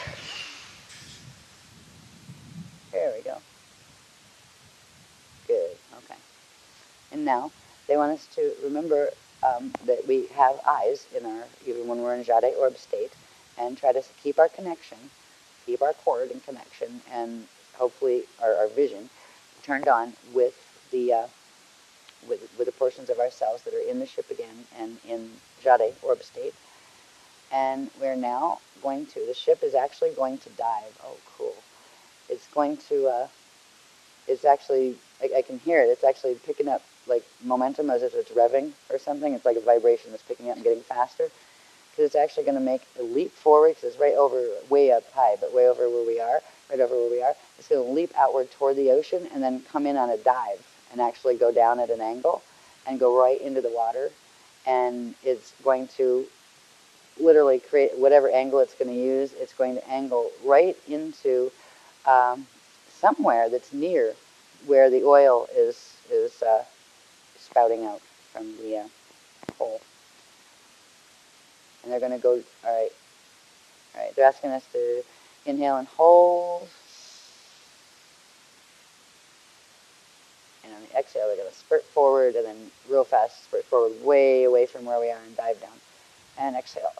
There we go. Good, okay. And now, they want us to remember that we have eyes in even when we're in Jade Orb state, and try to keep our connection, keep our cord in connection, and hopefully our vision turned on with the portions of ourselves that are in the ship again and in Jade Orb state. And we're now going to, the ship is actually going to dive. Oh, cool. It's going to, it's actually, I can hear it. It's actually picking up like momentum as if it's revving or something. It's like a vibration that's picking up and getting faster. Because it's actually going to make a leap forward, because it's right over, way up high, but way over where we are, right over where we are. It's going to leap outward toward the ocean and then come in on a dive and actually go down at an angle and go right into the water. And it's going to literally create whatever angle it's going to use. It's going to angle right into somewhere that's near where the oil is spouting out from the hole. And they're going to go, all right, they're asking us to inhale and hold. And on the exhale, they're going to spurt forward and then real fast spurt forward way away from where we are and dive down. And exhale.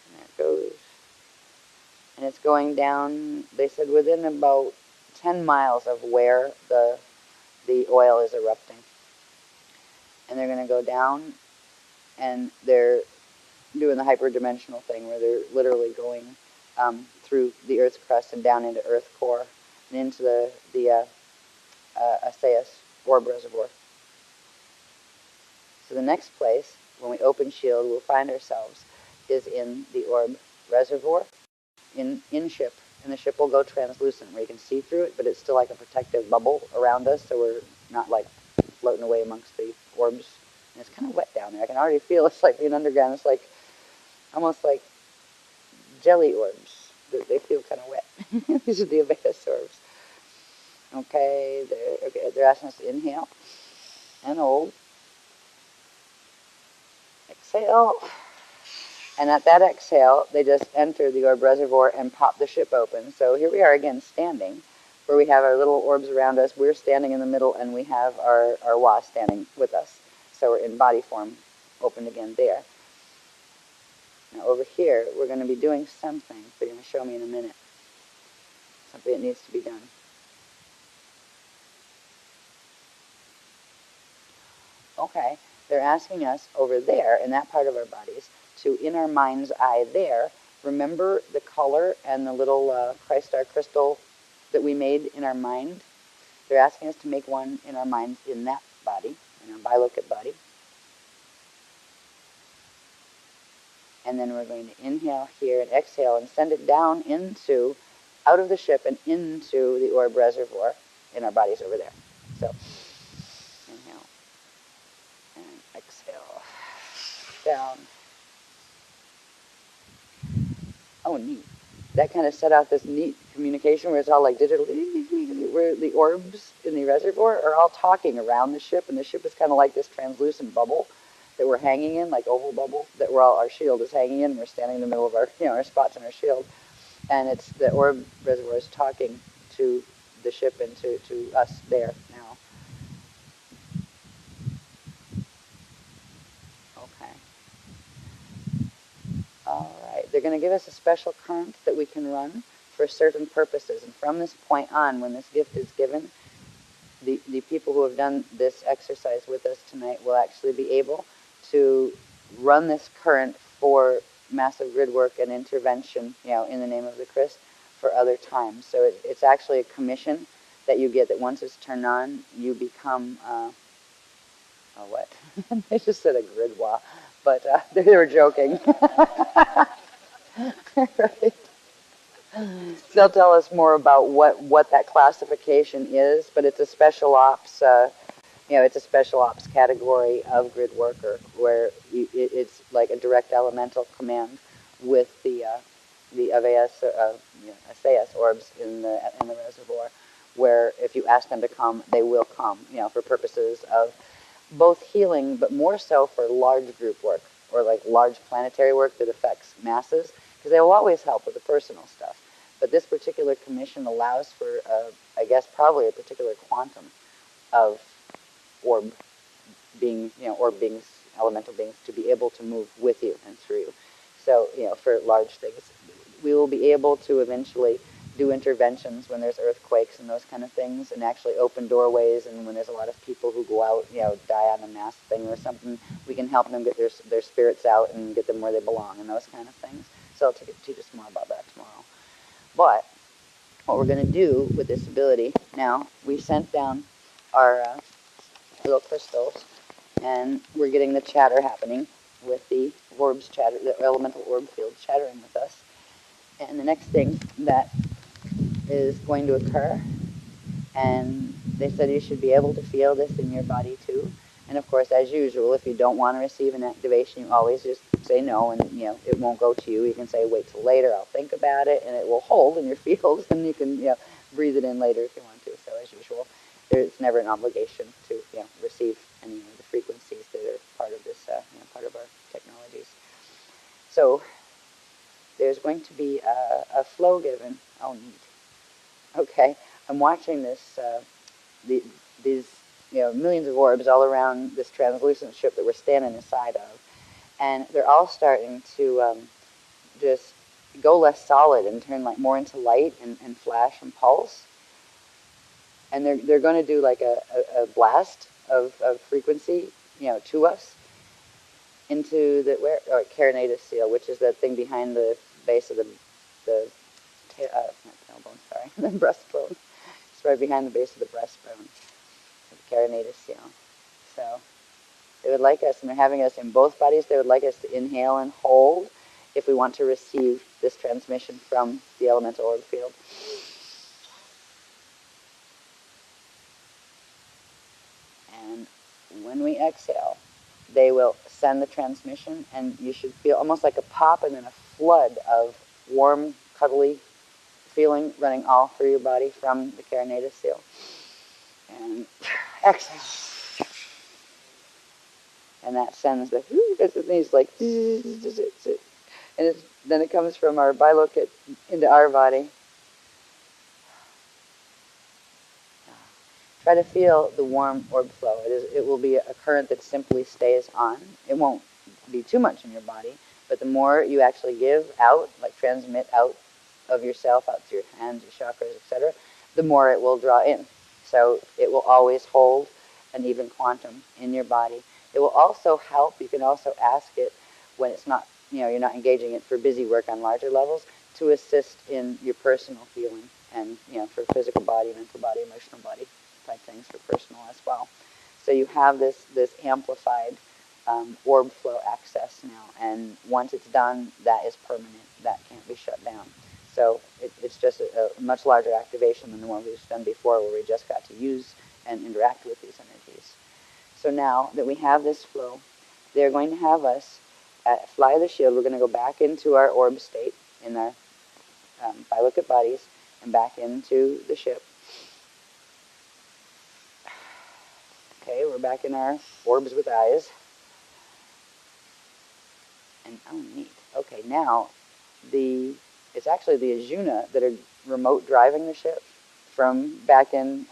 And there it goes. And it's going down, they said, within about 10 miles of where the oil is erupting. And they're going to go down, and they're doing the hyperdimensional thing where they're literally going through the Earth's crust and down into Earth core and into the Aseus orb reservoir. So the next place, when we open shield, we'll find ourselves is in the orb reservoir, in ship. And the ship will go translucent, where you can see through it, but it's still like a protective bubble around us, so we're not like floating away amongst the orbs. And it's kind of wet down there. I can already feel it's like being underground. It's like almost like jelly orbs. They feel kind of wet. These are the Abeus orbs. Okay, they're asking us to inhale and hold. Exhale. And at that exhale, they just enter the orb reservoir and pop the ship open. So here we are again standing, where we have our little orbs around us. We're standing in the middle, and we have our Wa standing with us. So we're in body form, open again there. Now over here, we're going to be doing something, but you're going to show me in a minute. Something that needs to be done. Okay, they're asking us over there, in that part of our bodies, to, in our mind's eye there, remember the color and the little Christ star crystal that we made in our mind? They're asking us to make one in our minds in that body, in our bilocate body. And then we're going to inhale here and exhale and send it down into, out of the ship and into the orb reservoir in our bodies over there. So, inhale and exhale. Down. Oh, neat. That kind of set out this neat communication where it's all like digital, where the orbs in the reservoir are all talking around the ship, and the ship is kind of like this translucent bubble that we're hanging in, like oval bubble, that we're all, our shield is hanging in, and we're standing in the middle of our, our spots in our shield. And it's the orb reservoir is talking to the ship and to us there now. Okay. All right. They're going to give us a special current that we can run for certain purposes. And from this point on, when this gift is given, the people who have done this exercise with us tonight will actually be able to run this current for massive grid work and intervention, in the name of the Christ, for other times. So it's actually a commission that you get, that once it's turned on, you become, what? They just said a grid wa, but they were joking. Right. They'll tell us more about what that classification is, but it's a special ops, it's a special ops category of grid worker, where it's like a direct elemental command with the ASAS orbs in the reservoir, where if you ask them to come, they will come, for purposes of both healing, but more so for large group work, or like large planetary work that affects masses, because they will always help with the personal stuff. But this particular commission allows for, I guess, probably a particular quantum of orb beings, orb beings, elemental beings, to be able to move with you and through you. So, for large things, we will be able to eventually do interventions when there's earthquakes and those kind of things, and actually open doorways, and when there's a lot of people who go out, die on a mass thing or something, we can help them get their spirits out and get them where they belong and those kind of things. So I'll teach us more about that tomorrow. But what we're going to do with this ability, now, we sent down our little crystals, and we're getting the chatter happening with the orbs chatter, the elemental orb field chattering with us. And the next thing that is going to occur, and they said you should be able to feel this in your body too. And of course, as usual, if you don't want to receive an activation, you always just say no, and it won't go to you. You can say, wait till later, I'll think about it, and it will hold in your field, and you can breathe it in later if you want to. So as usual, there's never an obligation to receive any of the frequencies that are part of this, part of our technologies. So there's going to be a flow given. Oh, neat. Okay, I'm watching this, these millions of orbs all around this translucent ship that we're standing inside of, and they're all starting to just go less solid and turn more into light and flash and pulse. And they're going to do like a blast of frequency, to us into the carinatus seal, which is that thing behind the base of the not tailbone, sorry, the breastbone. It's right behind the base of the breastbone, the carinatus seal. So they would like us, and they're having us in both bodies, they would like us to inhale and hold if we want to receive this transmission from the elemental orb field. And when we exhale, they will send the transmission, and you should feel almost like a pop and then a flood of warm, cuddly feeling running all through your body from the carinatus seal. And exhale. And that sends the, these like, and then it comes from our bilocate into our body. Try to feel the warm orb flow. It will be a current that simply stays on. It won't be too much in your body, but the more you actually give out, like transmit out of yourself, out through your hands, your chakras, etc., the more it will draw in. So it will always hold an even quantum in your body. It will also help. You can also ask it when it's not, you're not engaging it for busy work on larger levels, to assist in your personal feeling and, for physical body, mental body, emotional body type things for personal as well. So you have this amplified orb flow access now, and once it's done, that is permanent. That can't be shut down. So it's just a much larger activation than the one we've done before, where we just got to use and interact with these energies. So now that we have this flow, they're going to have us fly the shield. We're going to go back into our orb state in our bilocate bodies and back into the ship. Okay, we're back in our orbs with eyes. And oh, neat. Okay, now it's actually the Ajuna that are remote driving the ship from back in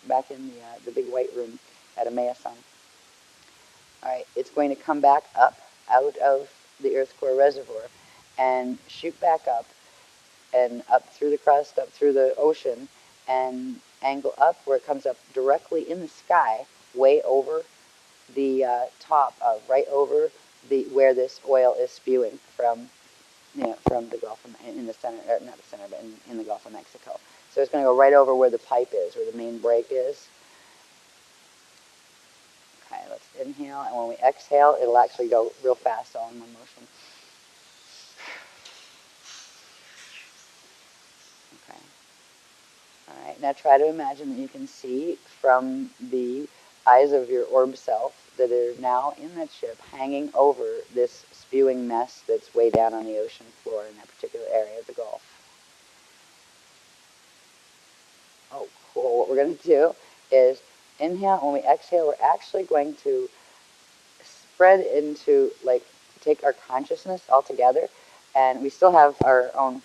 the big white room at Amaya-san. All right, it's going to come back up out of the Earth core reservoir and shoot back up and up through the crust, up through the ocean, and angle up where it comes up directly in the sky, way over the top of, right over where this oil is spewing from, from the Gulf of, in the center, or not the center, but in the Gulf of Mexico. So it's going to go right over where the pipe is, where the main break is. Okay, let's inhale, and when we exhale, it'll actually go real fast, all in one motion. Okay. All right, now try to imagine that you can see from the eyes of your orb self that are now in that ship, hanging over this spewing mess that's way down on the ocean floor in that particular area of the Gulf. Oh, cool. What we're going to do is inhale. When we exhale, we're actually going to spread into, like, take our consciousness all together, and we still have our own,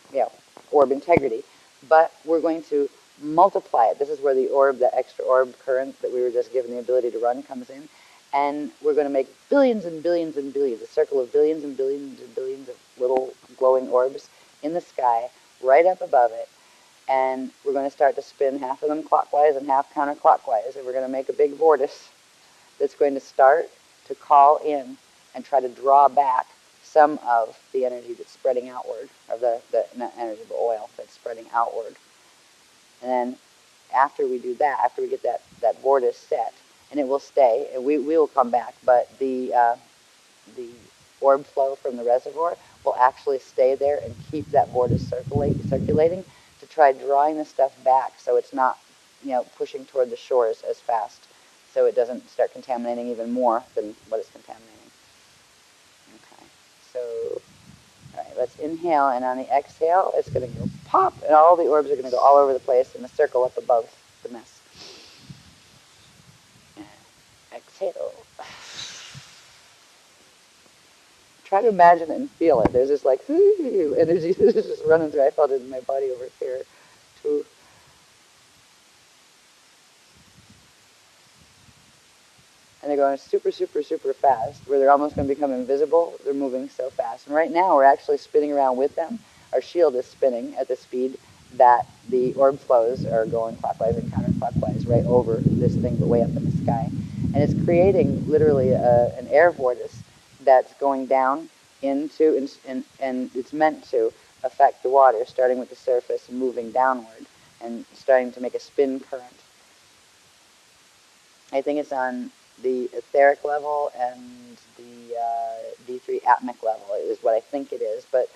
orb integrity, but we're going to multiply it. This is where the orb, the extra orb current that we were just given the ability to run, comes in, and we're going to make billions and billions and billions, a circle of billions and billions and billions of little glowing orbs in the sky, right up above it, and we're going to start to spin half of them clockwise and half counterclockwise, and we're going to make a big vortex that's going to start to call in and try to draw back some of the energy that's spreading outward, or the not energy, but oil that's spreading outward. And then after we do that, after we get that vortex set, and it will stay, and we will come back, but the orb flow from the reservoir will actually stay there and keep that vortex circulating to try drawing the stuff back, so it's not, pushing toward the shores as fast, so it doesn't start contaminating even more than what it's contaminating. Okay, so, all right, let's inhale, and on the exhale, it's going to go pop, and all the orbs are going to go all over the place in a circle up above the mess. Exhale. Try to imagine it and feel it. There's this, like, energy that's just running through. I felt it in my body over here, too. And they're going super, super, super fast, where they're almost going to become invisible. They're moving so fast. And right now, we're actually spinning around with them. Our shield is spinning at the speed that the orb flows are going clockwise and counterclockwise right over this thing, but way up in the sky. And it's creating literally an air vortex that's going down into, and it's meant to affect the water, starting with the surface and moving downward and starting to make a spin current. I think it's on the etheric level and the D3 atmic level is what I think it is, but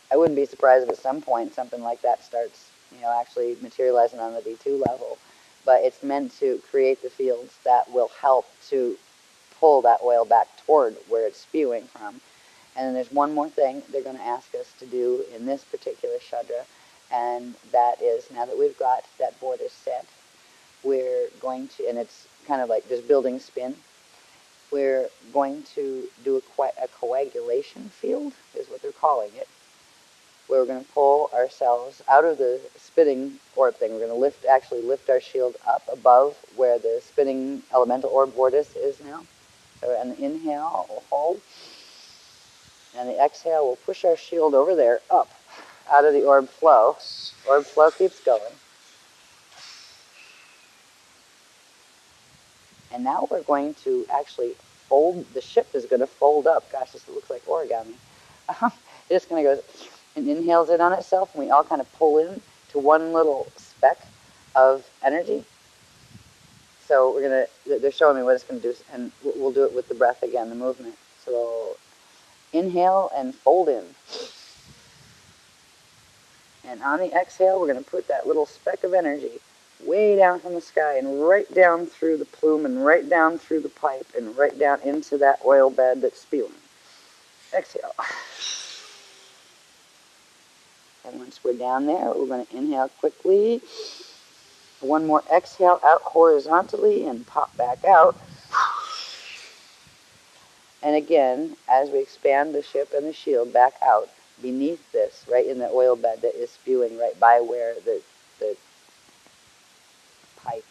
I wouldn't be surprised if at some point something like that starts, actually materializing on the D2 level. But it's meant to create the fields that will help to pull that oil back toward where it's spewing from. And then there's one more thing they're going to ask us to do in this particular Shudra, and that is, now that we've got that vortex set we're going to, and it's kind of like just building spin. We're going to do a coagulation field, is what they're calling it, where we're going to pull ourselves out of the spinning orb thing. We're going to actually lift our shield up above where the spinning elemental orb vortice is now. So on the inhale, we'll hold. And the exhale, we'll push our shield over there, up, out of the orb flow. Orb flow keeps going. And now we're going to actually fold, the ship is going to fold up. Gosh, this looks like origami. It's just going to go and inhales in on itself, and we all kind of pull in to one little speck of energy. So we're going to, they're showing me what it's going to do, and we'll do it with the breath again, the movement. So we'll inhale and fold in. And on the exhale, we're going to put that little speck of energy way down from the sky and right down through the plume and right down through the pipe and right down into that oil bed that's spewing. Exhale. And once we're down there, we're going to inhale quickly. One more exhale out horizontally and pop back out. And again, as we expand the ship and the shield back out, beneath this, right in the oil bed that is spewing right by where the pipe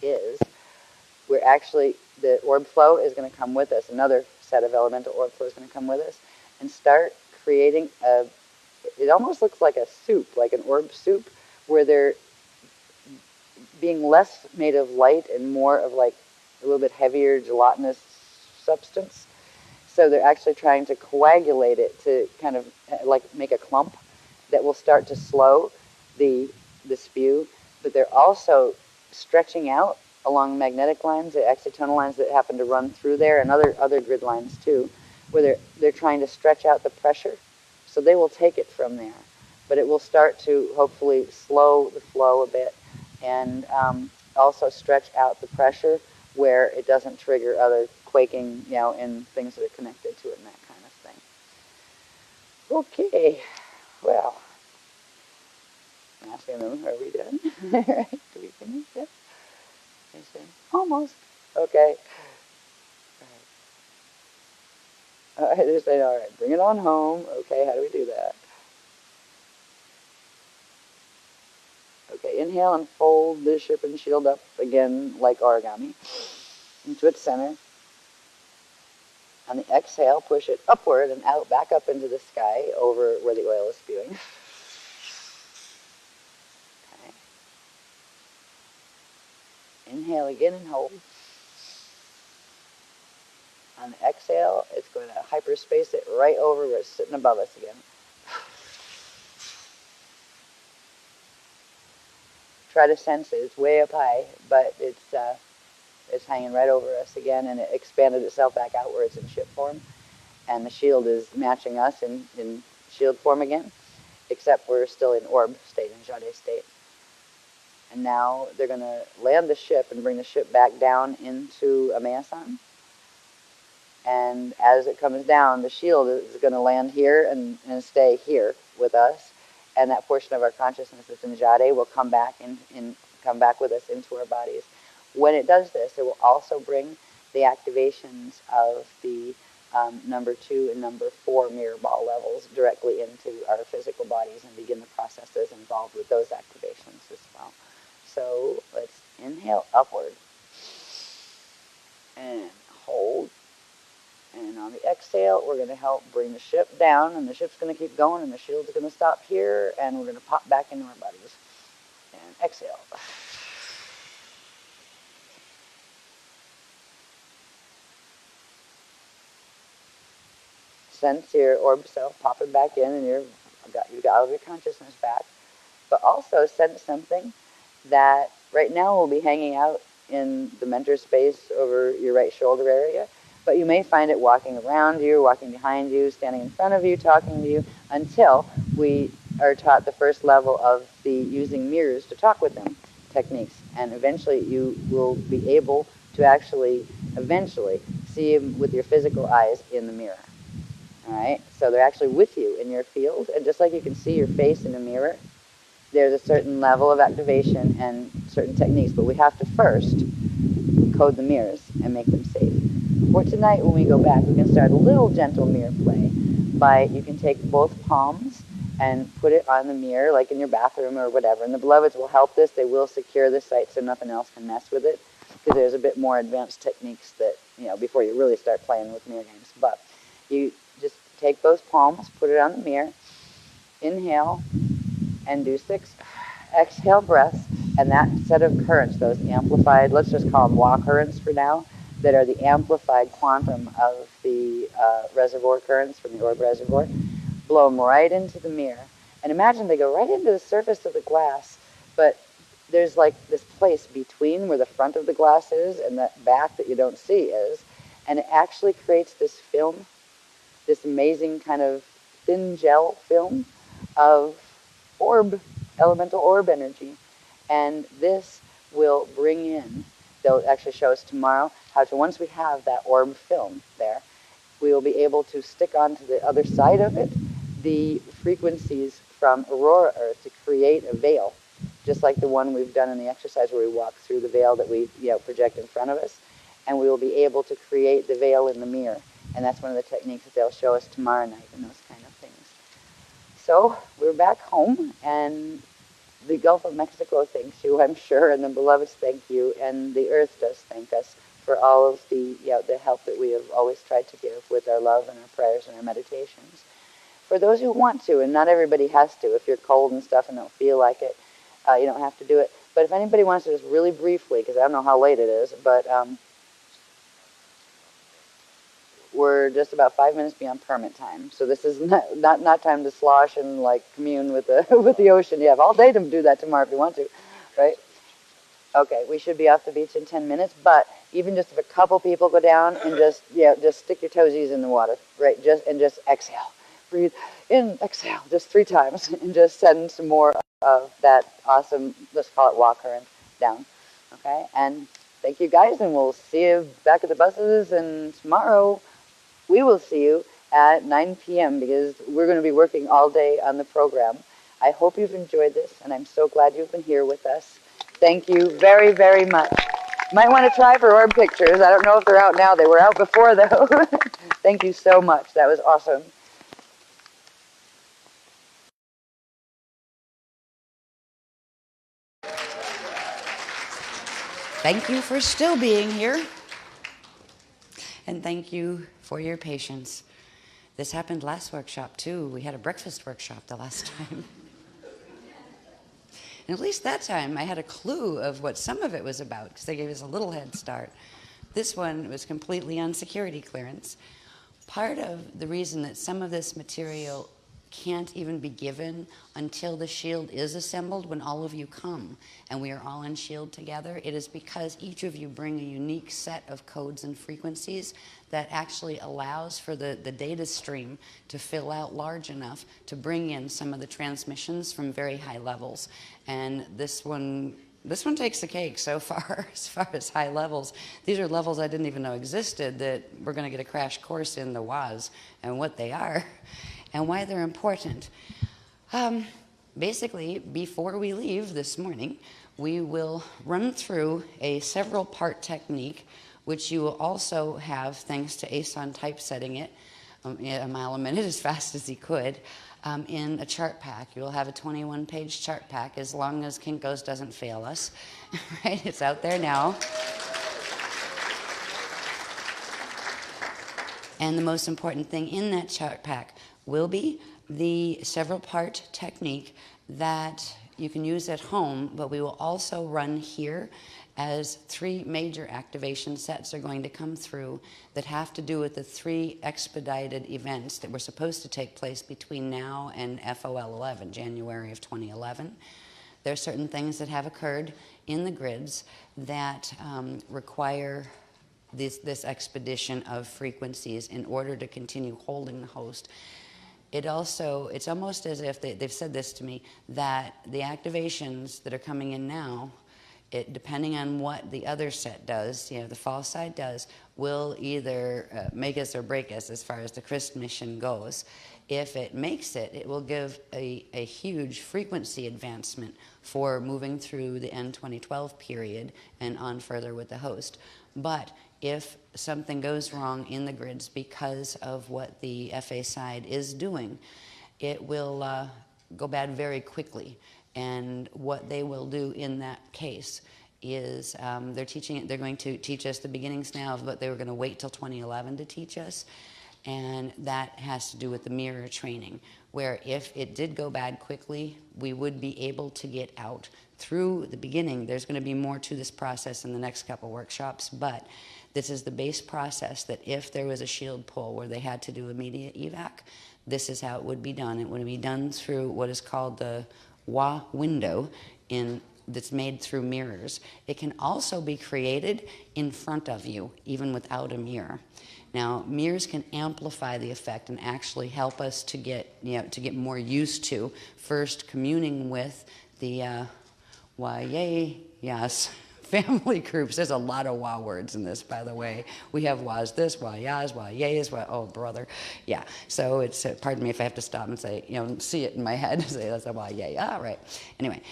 is, we're actually, the orb flow is going to come with us. Another set of elemental orb flow is going to come with us and start creating it almost looks like a soup, like an orb soup, where they're being less made of light and more of like a little bit heavier gelatinous substance. So they're actually trying to coagulate it to kind of like make a clump that will start to slow the spew, but they're also stretching out along magnetic lines, the excitonal lines that happen to run through there, and other grid lines too, where they're trying to stretch out the pressure. So they will take it from there, but it will start to hopefully slow the flow a bit and also stretch out the pressure where it doesn't trigger other quaking, in things that are connected to it and that kind of thing. Okay, well, I'm asking them, are we done? Right? Do we finish yet? Almost. Okay. All right, they're saying, all right, bring it on home. Okay, how do we do that? Okay, inhale and fold the ship and shield up again like origami into its center. On the exhale, push it upward and out, back up into the sky over where the oil is spewing. Okay. Inhale again and hold. On the exhale, it's going to hyperspace it right over where it's sitting above us again. Try to sense it. It's way up high, but it's hanging right over us again, and it expanded itself back out where it's in ship form. And the shield is matching us in shield form again, except we're still in orb state, in Jade state. And now they're going to land the ship and bring the ship back down into Amayasan. And as it comes down, the shield is going to land here and stay here with us. And that portion of our consciousness that's in Jade will come back come back with us into our bodies. When it does this, it will also bring the activations of the number 2 and number 4 mirror ball levels directly into our physical bodies and begin the processes involved with those activations as well. So let's inhale upward and hold. And on the exhale, we're going to help bring the ship down, and the ship's going to keep going, and the shield's going to stop here, and we're going to pop back into our bodies. And exhale. Sense your orb self popping back in, and you got all of your consciousness back. But also sense something that right now will be hanging out in the mentor space over your right shoulder area. But you may find it walking around you, walking behind you, standing in front of you, talking to you, until we are taught the first level of the using mirrors to talk with them techniques. And eventually you will be able to actually, see them with your physical eyes in the mirror. All right? So they're actually with you in your field. And just like you can see your face in a mirror, there's a certain level of activation and certain techniques, but we have to first code the mirrors and make them safe. For tonight, when we go back, we can start a little gentle mirror play by, you can take both palms and put it on the mirror, like in your bathroom or whatever. And the Beloveds will help this. They will secure the site so nothing else can mess with it, because there's a bit more advanced techniques that, before you really start playing with mirror games. But you just take those palms, put it on the mirror, inhale, and do 6 exhale breaths. And that set of currents, those amplified, let's just call them Wa currents for now, that are the amplified quantum of the reservoir currents from the orb reservoir, blow them right into the mirror. And imagine they go right into the surface of the glass, but there's like this place between where the front of the glass is and the back that you don't see is, and it actually creates this film, this amazing kind of thin gel film of orb, elemental orb energy. And this will bring in, they'll actually show us tomorrow how to, once we have that orb film there, we will be able to stick onto the other side of it the frequencies from Aurora Earth to create a veil, just like the one we've done in the exercise where we walk through the veil that we project in front of us. And we will be able to create the veil in the mirror. And that's one of the techniques that they'll show us tomorrow night and those kind of things. So we're back home, and the Gulf of Mexico thanks you, I'm sure, and the Beloveds thank you, and the Earth does thank us for all of the help that we have always tried to give with our love and our prayers and our meditations. For those who want to, and not everybody has to, if you're cold and stuff and don't feel like it, you don't have to do it. But if anybody wants to, just really briefly, because I don't know how late it is, but we're just about 5 minutes beyond permit time. So this is not time to slosh and like commune with the with the ocean. You have all day to do that tomorrow if you want to, right? Okay, we should be off the beach in 10 minutes, but even just if a couple people go down and just stick your toesies in the water, right? Just exhale. Breathe in, exhale, just 3 times, and just send some more of that awesome, let's call it Wa current, down. Okay, and thank you guys, and we'll see you back at the buses, and tomorrow we will see you at 9 p.m. because we're going to be working all day on the program. I hope you've enjoyed this, and I'm so glad you've been here with us. Thank you very, very much. Might want to try for orb pictures. I don't know if they're out now. They were out before, though. Thank you so much. That was awesome. Thank you for still being here. And thank you for your patience. This happened last workshop, too. We had a breakfast workshop the last time. And at least that time, I had a clue of what some of it was about, because they gave us a little head start. This one was completely on security clearance. Part of the reason that some of this material can't even be given until the shield is assembled, when all of you come and we are all in shield together, it is because each of you bring a unique set of codes and frequencies that actually allows for the data stream to fill out large enough to bring in some of the transmissions from very high levels. And this one takes the cake so far as high levels. These are levels I didn't even know existed, that we're going to get a crash course in the WAs and what they are and why they're important. Basically, before we leave this morning, we will run through a several-part technique, which you will also have, thanks to Ason typesetting it a mile a minute as fast as he could, in a chart pack. You'll have a 21-page chart pack, as long as Kinko's doesn't fail us. Right? It's out there now. And the most important thing in that chart pack will be the several-part technique that you can use at home, but we will also run here as 3 major activation sets are going to come through that have to do with the 3 expedited events that were supposed to take place between now and FOL 11, January of 2011. There are certain things that have occurred in the grids that require this expedition of frequencies in order to continue holding the host. It's almost as if they've said this to me, that the activations that are coming in now, depending on what the other set does, the fall side does, will either make us or break us as far as the CRIST mission goes. If it makes it, it will give a huge frequency advancement for moving through the N2012 period and on further with the host. But if something goes wrong in the grids because of what the FA side is doing, it will go bad very quickly. And what they will do in that case is they're going to teach us the beginnings now of what they were going to wait till 2011 to teach us. And that has to do with the mirror training, where if it did go bad quickly, we would be able to get out through the beginning. There's going to be more to this process in the next couple workshops, but this is the base process that if there was a shield pull where they had to do immediate evac, this is how it would be done. It would be done through what is called the WA window that's made through mirrors. It can also be created in front of you, even without a mirror. Now, mirrors can amplify the effect and actually help us to get more used to first communing with the family groups. There's a lot of WA words in this, by the way. We have WAs this, WA yas, WA yays, oh brother. Yeah, so it's, pardon me if I have to stop and say, see it in my head, say that's a WA yay, right. Anyway,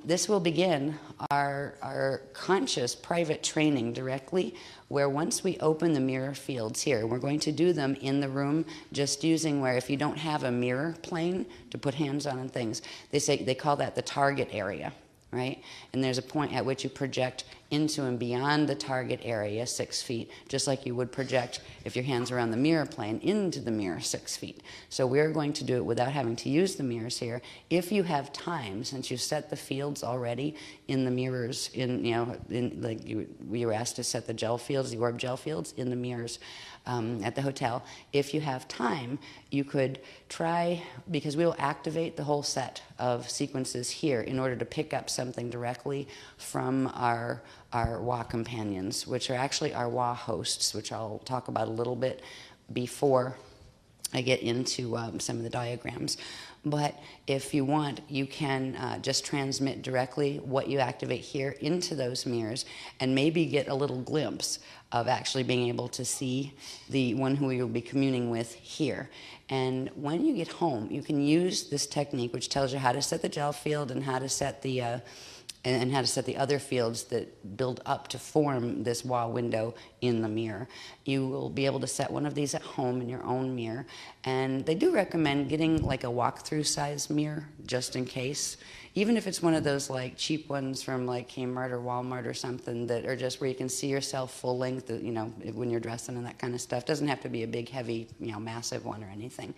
this will begin our conscious private training directly, where once we open the mirror fields here, we're going to do them in the room, just using where if you don't have a mirror plane to put hands on and things, they call that the target area. Right? And there's a point at which you project into and beyond the target area 6 feet, just like you would project if your hands are on the mirror plane into the mirror 6 feet. So we're going to do it without having to use the mirrors here. If you have time, since you've set the fields already in the mirrors, we were asked to set the gel fields, the orb gel fields in the mirrors at the hotel. If you have time, you could try, because we will activate the whole set of sequences here in order to pick up something directly from our WA companions, which are actually our WA hosts, which I'll talk about a little bit before I get into some of the diagrams. But if you want, you can just transmit directly what you activate here into those mirrors and maybe get a little glimpse of actually being able to see the one who you'll be communing with here. And when you get home, you can use this technique, which tells you how to set the gel field and how to set the other fields that build up to form this WA window in the mirror. You will be able to set one of these at home in your own mirror. And they do recommend getting like a walkthrough size mirror, just in case. Even if it's one of those like cheap ones from like Kmart or Walmart or something that are just where you can see yourself full length, when you're dressing and that kind of stuff. Doesn't have to be a big, heavy, massive one or anything.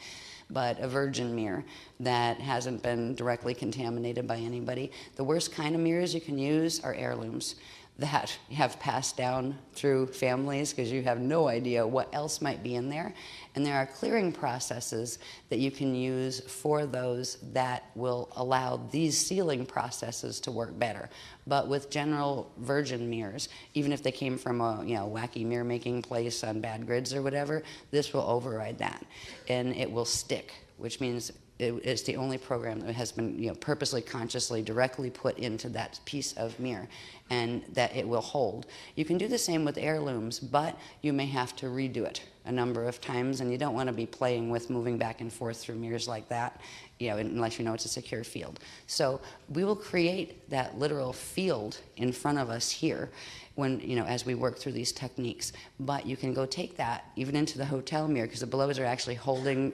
But a virgin mirror that hasn't been directly contaminated by anybody. The worst kind of mirrors you can use are heirlooms that have passed down through families because you have no idea what else might be in there. And there are clearing processes that you can use for those that will allow these sealing processes to work better. But with general virgin mirrors, even if they came from a wacky mirror making place on bad grids or whatever, this will override that. And it will stick, which means it's the only program that has been purposely, consciously, directly put into that piece of mirror, and that it will hold. You can do the same with heirlooms, but you may have to redo it a number of times, and you don't want to be playing with moving back and forth through mirrors like that, unless you know it's a secure field. So we will create that literal field in front of us here when, as we work through these techniques. But you can go take that even into the hotel mirror, because the beloveds are actually holding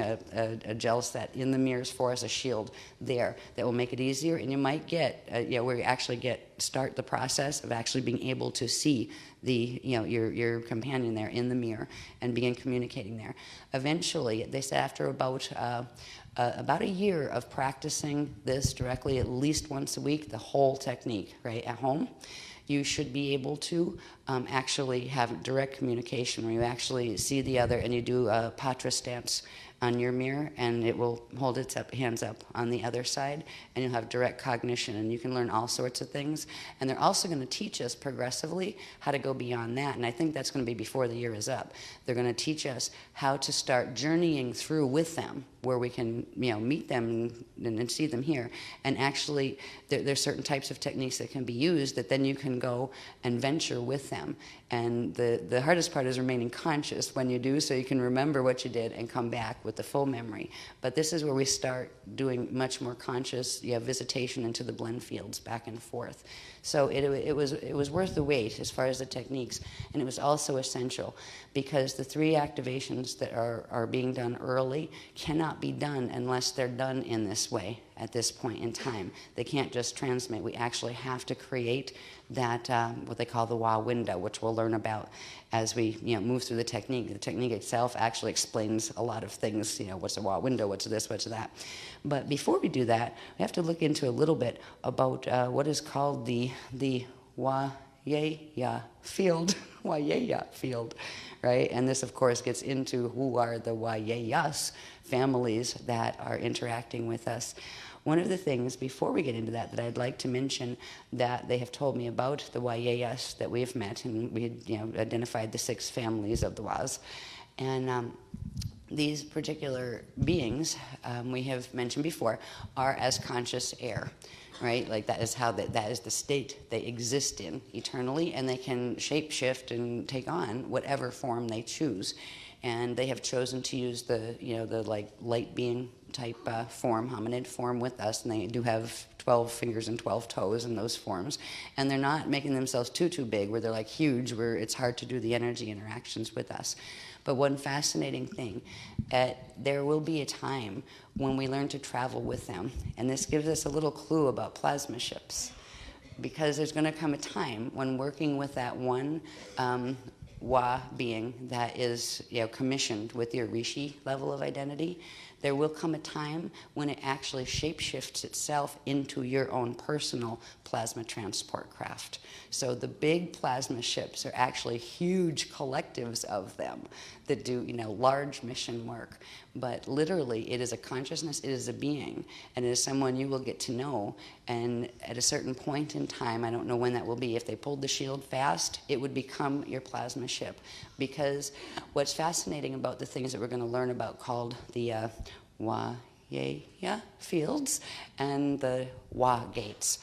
a gel set in the mirrors for us, a shield there that will make it easier. And you might get, where you actually start the process of actually being able to see your companion there in the mirror and begin communicating there. Eventually, they said after about a year of practicing this directly at least once a week, the whole technique, right, at home, you should be able to actually have direct communication where you actually see the other and you do a patra stance on your mirror, and it will hold its hands up on the other side, and you'll have direct cognition, and you can learn all sorts of things. And they're also going to teach us progressively how to go beyond that, and I think that's going to be before the year is up. They're going to teach us how to start journeying through with them, where we can meet them and see them here. And actually, there's certain types of techniques that can be used that then you can can go and venture with them. And the hardest part is remaining conscious when you do, so you can remember what you did and come back with the full memory. But this is where we start doing much more conscious visitation into the blend fields back and forth. So it was worth the wait as far as the techniques, and it was also essential because the 3 activations that are being done early cannot be done unless they're done in this way at this point in time. They can't just transmit. We actually have to create that, what they call the Wa window, which we'll learn about as we move through the technique. The technique itself actually explains a lot of things, what's a Wa window, what's this, what's that. But before we do that, we have to look into a little bit about what is called the Wa-Yeya field, Wa-Yeya field, right? And this, of course, gets into who are the Wa-Yeyas families that are interacting with us. One of the things, before we get into that I'd like to mention that they have told me about the Wa-Yeyas that we have met, and we had identified the 6 families of the Was. And these particular beings, we have mentioned before, are as conscious air, right? Like that is how that is the state they exist in eternally, and they can shapeshift and take on whatever form they choose. And they have chosen to use the like light being type form, hominid form with us, and they do have 12 fingers and 12 toes in those forms. And they're not making themselves too big where they're like huge, where it's hard to do the energy interactions with us. But one fascinating thing, there will be a time when we learn to travel with them. And this gives us a little clue about plasma ships. Because there's going to come a time when working with that one Wa being that is commissioned with your Rishi level of identity, there will come a time when it actually shapeshifts itself into your own personal plasma transport craft. So the big plasma ships are actually huge collectives of them that do large mission work. But literally, it is a consciousness, it is a being, and it is someone you will get to know. And at a certain point in time, I don't know when that will be, if they pulled the shield fast, it would become your plasma ship. Because what's fascinating about the things that we're going to learn about called the Wa-Yeya fields and the Wa gates.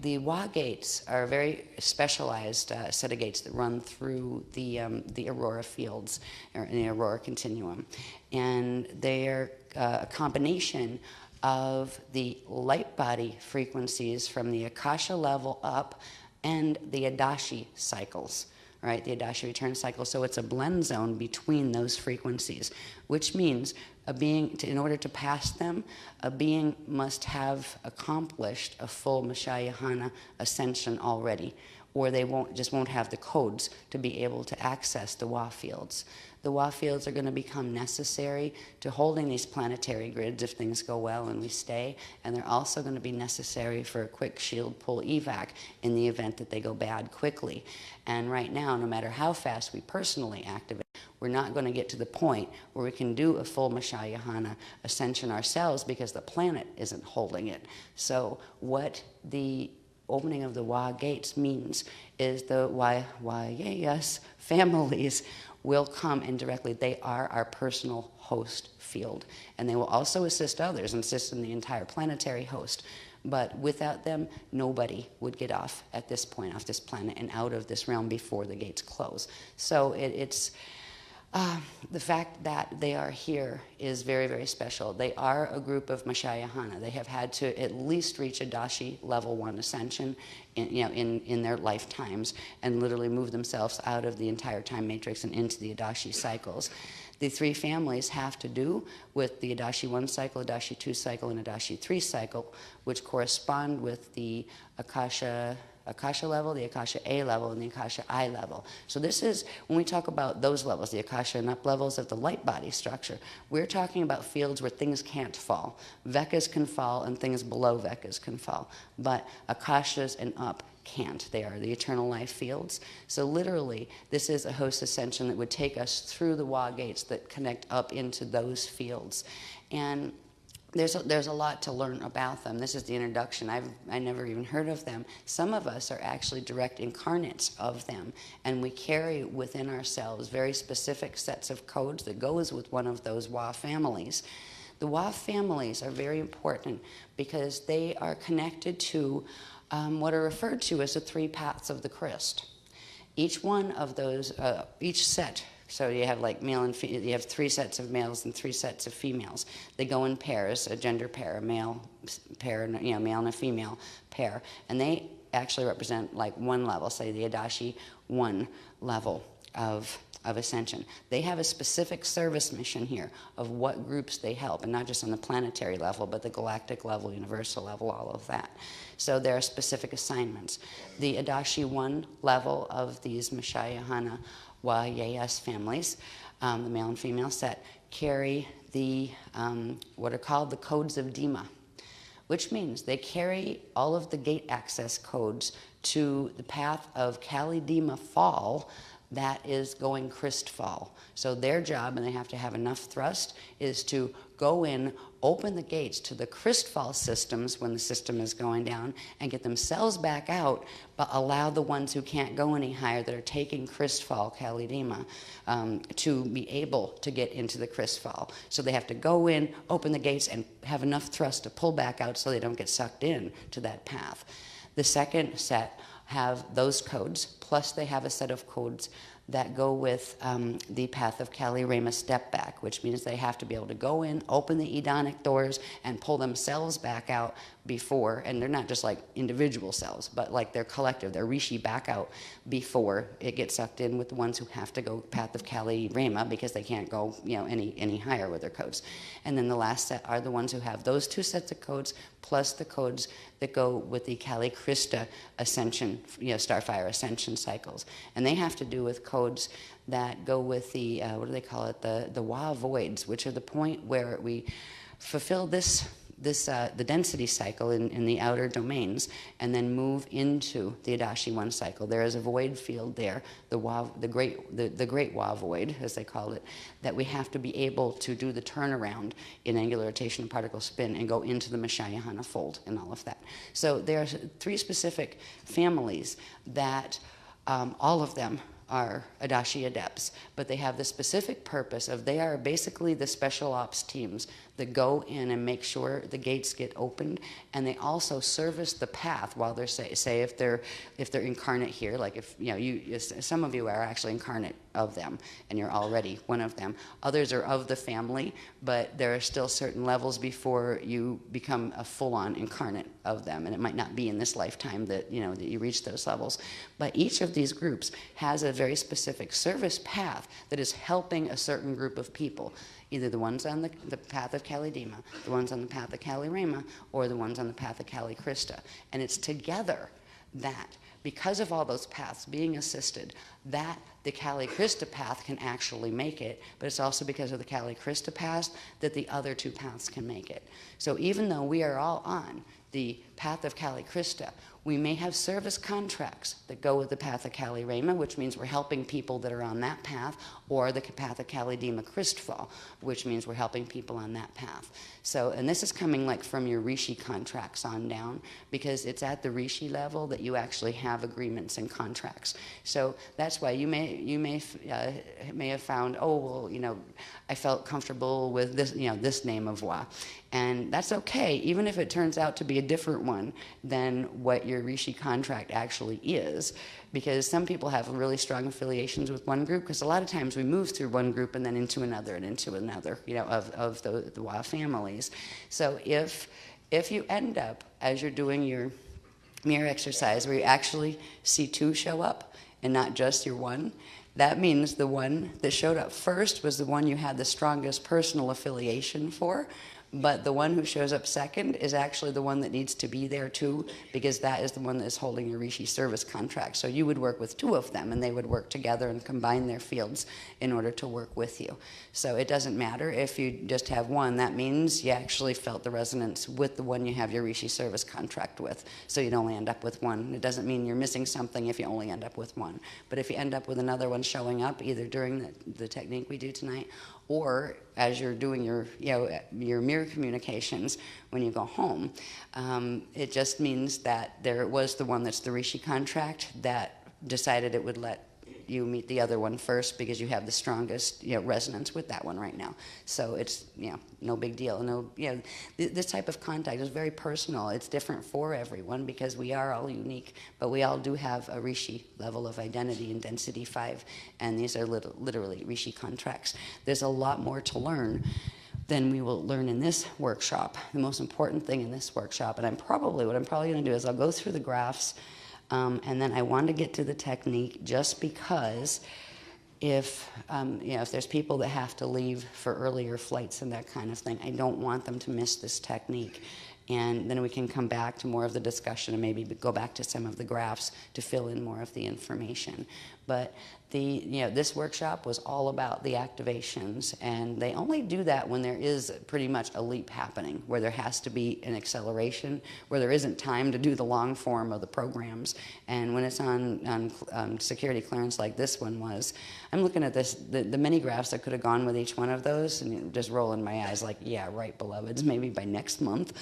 The Wa gates are a very specialized set of gates that run through the aurora fields, or in the aurora continuum. And they're a combination of the light body frequencies from the Akasha level up and the Adashi cycles. Right, the Adashi return cycle. So it's a blend zone between those frequencies, which means a being, in order to pass them, a being must have accomplished a full Mashayahana ascension already, or they won't have the codes to be able to access the Wa fields. The Wa fields are going to become necessary to holding these planetary grids if things go well and we stay, and they're also going to be necessary for a quick shield pull evac in the event that they go bad quickly. And right now, no matter how fast we personally activate, we're not going to get to the point where we can do a full Mashayahana ascension ourselves because the planet isn't holding it. So what the opening of the Wa gates means is the Wa-Yeyas families will come indirectly. They are our personal host field. And they will also assist others, assist in the entire planetary host. But without them, nobody would get off at this point, off this planet and out of this realm before the gates close. So it's the fact that they are here is very, very special. They are a group of Mashayahana. They have had to at least reach Adashi level 1 ascension in their lifetimes and literally move themselves out of the entire time matrix and into the Adashi cycles. The 3 families have to do with the Adashi 1 cycle, Adashi 2 cycle, and Adashi 3 cycle, which correspond with the Akasha level, the Akasha A level, and the Akasha I level. So this is, when we talk about those levels, the Akasha and up levels of the light body structure, we're talking about fields where things can't fall. Vekas can fall and things below Vekas can fall, but Akashas and up can't. They are the eternal life fields. So literally, this is a host ascension that would take us through the Wa gates that connect up into those fields. And there's a lot to learn about them. This is the introduction. I never even heard of them. Some of us are actually direct incarnates of them, and we carry within ourselves very specific sets of codes that goes with one of those Wa families The Wa families are very important because they are connected to what are referred to as the three paths of the Christ. Each one of those, each set, so you have like male and you have 3 sets of males and 3 sets of females. They go in pairs, a gender pair, a male pair, male and a female pair, and they actually represent like one level, say the Adashi 1 level of ascension. They have a specific service mission here of what groups they help, and not just on the planetary level, but the galactic level, universal level, all of that. So there are specific assignments. The Adashi 1 level of these Mashayahana Wa Yeyas families, the male and female set, carry the what are called the codes of Dima, which means they carry all of the gate access codes to the path of Kali Dima fall that is going Christ fall. So their job, and they have to have enough thrust, is to go in, open the gates to the Christ fall systems when the system is going down, and get themselves back out, but allow the ones who can't go any higher that are taking Christ fall, Kali Dima, to be able to get into the Christ fall. So they have to go in, open the gates, and have enough thrust to pull back out so they don't get sucked in to that path. The second set have those codes, plus they have a set of codes that go with the path of Kali Rama step back, which means they have to be able to go in, open the Edonic doors, and pull themselves back out before, and they're not just like individual selves, but like they're collective, they're Rishi back out before it gets sucked in with the ones who have to go path of Kali Rama because they can't go any higher with their codes. And then the last set are the ones who have those 2 sets of codes plus the codes that go with the Kali Krista ascension, Starfire ascension cycles. And they have to do with codes that go with the, what do they call it, the Wa voids, which are the point where we fulfill the density cycle in the outer domains, and then move into the Adashi 1 cycle. There is a void field there, the great Wa void, as they call it, that we have to be able to do the turnaround in angular rotation and particle spin and go into the Mashayahana fold and all of that. So there are 3 specific families that all of them are Adashi adepts, but they have the specific purpose of they are basically the special ops teams that go in and make sure the gates get opened, and they also service the path while they're say if they're incarnate here, like if some of you are actually incarnate of them and you're already one of them. Others are of the family, but there are still certain levels before you become a full-on incarnate of them, and it might not be in this lifetime that that you reach those levels. But each of these groups has a very specific service path that is helping a certain group of people. Either the ones on the path of Kali Dima, the ones on the path of Kali Rama, or the ones on the path of Kali Krista. And it's together that, because of all those paths being assisted, that the Kali Krista path can actually make it, but it's also because of the Kali Krista path that the other 2 paths can make it. So even though we are all on the path of Kali Krista, we may have service contracts that go with the path of Kali Rama, which means we're helping people that are on that path, or the path of Kali Dima Christfall, which means we're helping people on that path. So, and this is coming like from your Rishi contracts on down, because it's at the Rishi level that you actually have agreements and contracts. So that's why you may have found, oh well, I felt comfortable with this this name of Wa, and that's okay, even if it turns out to be a different one than what your Rishi contract actually is, because some people have really strong affiliations with one group, because a lot of times we move through one group and then into another, of the Wa families. So if you end up, as you're doing your mirror exercise, where you actually see 2 show up and not just your 1, that means the one that showed up first was the one you had the strongest personal affiliation for, but the one who shows up second is actually the one that needs to be there too, because that is the one that is holding your Rishi service contract. So you would work with 2 of them, and they would work together and combine their fields in order to work with you. So it doesn't matter if you just have 1. That means you actually felt the resonance with the one you have your Rishi service contract with. So you'd only end up with 1. It doesn't mean you're missing something if you only end up with 1. But if you end up with another one showing up, either during the technique we do tonight, or as you're doing your mirror communications when you go home, it just means that there was the one that's the Rishi contract that decided it would let you meet the other one first because you have the strongest, resonance with that one right now. So it's, no big deal. No, this type of contact is very personal. It's different for everyone because we are all unique, but we all do have a Rishi level of identity in Density 5, and these are literally Rishi contracts. There's a lot more to learn than we will learn in this workshop. The most important thing in this workshop, and what I'm probably going to do is I'll go through the graphs, and then I want to get to the technique just because if there's people that have to leave for earlier flights and that kind of thing, I don't want them to miss this technique. And then we can come back to more of the discussion and maybe go back to some of the graphs to fill in more of the information. But this workshop was all about the activations, and they only do that when there is pretty much a leap happening, where there has to be an acceleration, where there isn't time to do the long form of the programs. And when it's on security clearance like this one was, I'm looking at this, the many graphs that could have gone with each one of those, and just rolling my eyes like, yeah, right, beloveds, maybe by next month,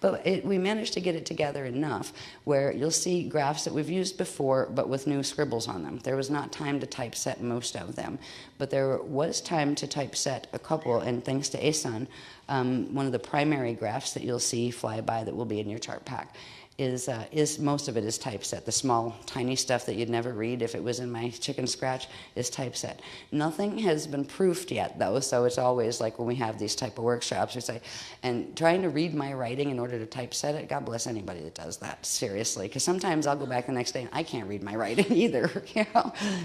But we managed to get it together enough where you'll see graphs that we've used before, but with new scribbles on them. There was not time to typeset most of them, but there was time to typeset a couple, and thanks to Asan, one of the primary graphs that you'll see fly by that will be in your chart pack is most of it is typeset. The small, tiny stuff that you'd never read if it was in my chicken scratch is typeset. Nothing has been proofed yet, though, so it's always like when we have these type of workshops, we say, and trying to read my writing in order to typeset it, God bless anybody that does that, seriously, because sometimes I'll go back the next day and I can't read my writing either,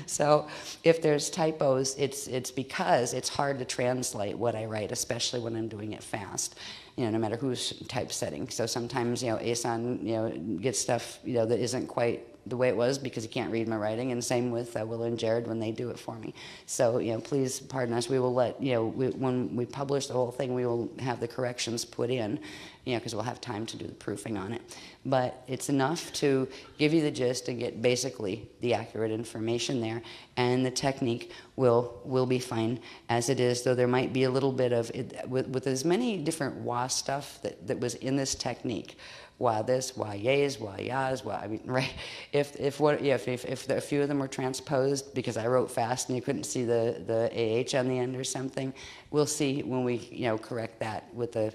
So if there's typos, it's because it's hard to translate what I write, especially when I'm doing it fast. No matter who's typesetting. So sometimes, Asan, gets stuff, that isn't quite the way it was because he can't read my writing, and same with Willow and Jared when they do it for me. So, please pardon us. We will let, when we publish the whole thing, we will have the corrections put in, because we'll have time to do the proofing on it. But it's enough to give you the gist and get basically the accurate information there, and the technique will be fine as it is, though there might be a little bit of, with as many different wah stuff that was in this technique, why this, why yays, why yas, why, right? If a few of them were transposed because I wrote fast and you couldn't see the AH on the end or something, we'll see when we, correct that with the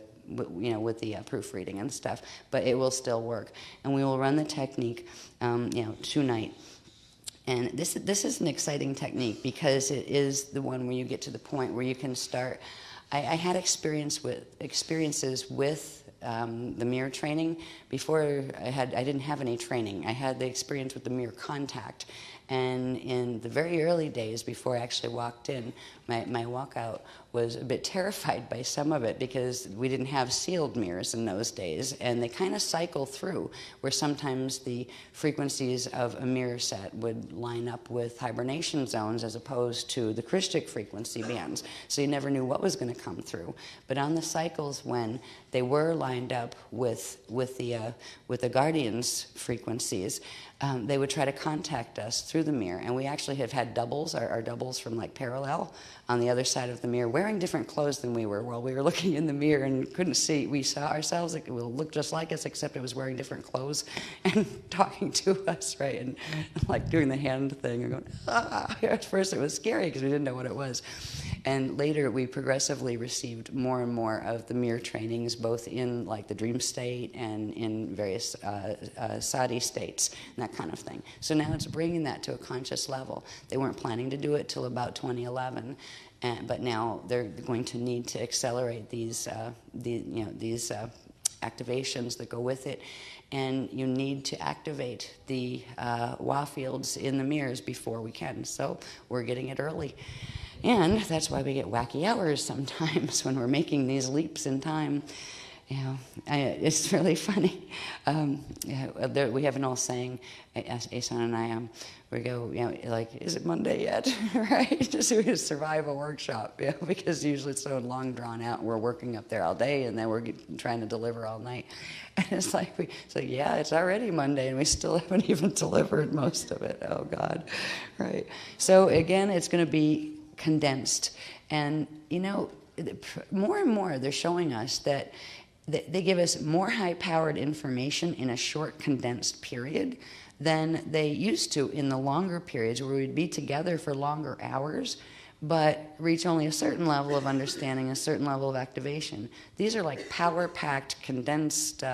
proofreading and stuff, but it will still work. And we will run the technique, tonight. And this is an exciting technique because it is the one where you get to the point where you can start. I had experiences with the mirror training. Before I didn't have any training. I had the experience with the mirror contact. And in the very early days, before I actually walked in, my walkout was a bit terrified by some of it because we didn't have sealed mirrors in those days. And they kind of cycle through, where sometimes the frequencies of a mirror set would line up with hibernation zones as opposed to the Christic frequency bands. So you never knew what was going to come through. But on the cycles when they were lined up with the Guardians frequencies, they would try to contact us through the mirror, and we actually have had doubles, our doubles from like Parallel on the other side of the mirror, wearing different clothes than we were while we were looking in the mirror and couldn't see. We saw ourselves, it will look just like us, except it was wearing different clothes and talking to us, right, and like doing the hand thing and going, ah. At first it was scary because we didn't know what it was. And later we progressively received more and more of the mirror trainings, both in like the dream state and in various sati states and that kind of thing. So now it's bringing that to a conscious level. They weren't planning to do it till about 2011, but now they're going to need to accelerate these activations that go with it. And you need to activate the WA fields in the mirrors before we can. So we're getting it early. And that's why we get wacky hours sometimes when we're making these leaps in time. It's really funny. We have an old saying, Asan and I, we go, is it Monday yet? Right? Just to survive a workshop, because usually it's so long drawn out and we're working up there all day and then we're trying to deliver all night. And it's like, yeah, it's already Monday and we still haven't even delivered most of it. Oh, God. Right. So, again, it's going to be condensed. And, more and more they're showing us that they give us more high-powered information in a short, condensed period than they used to in the longer periods where we'd be together for longer hours, but reach only a certain level of understanding, a certain level of activation. These are like power-packed, condensed,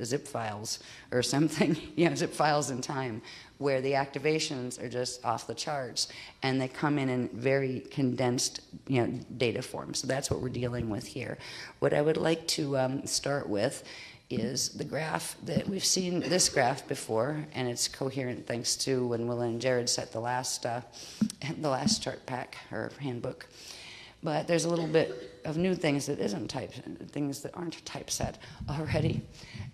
zip files or something, zip files in time, where the activations are just off the charts, and they come in very condensed, data form. So that's what we're dealing with here. What I would like to start with is the graph that we've seen this graph before, and it's coherent thanks to when Willa and Jared set the last chart pack or handbook. But there's a little bit of new things that things that aren't typeset already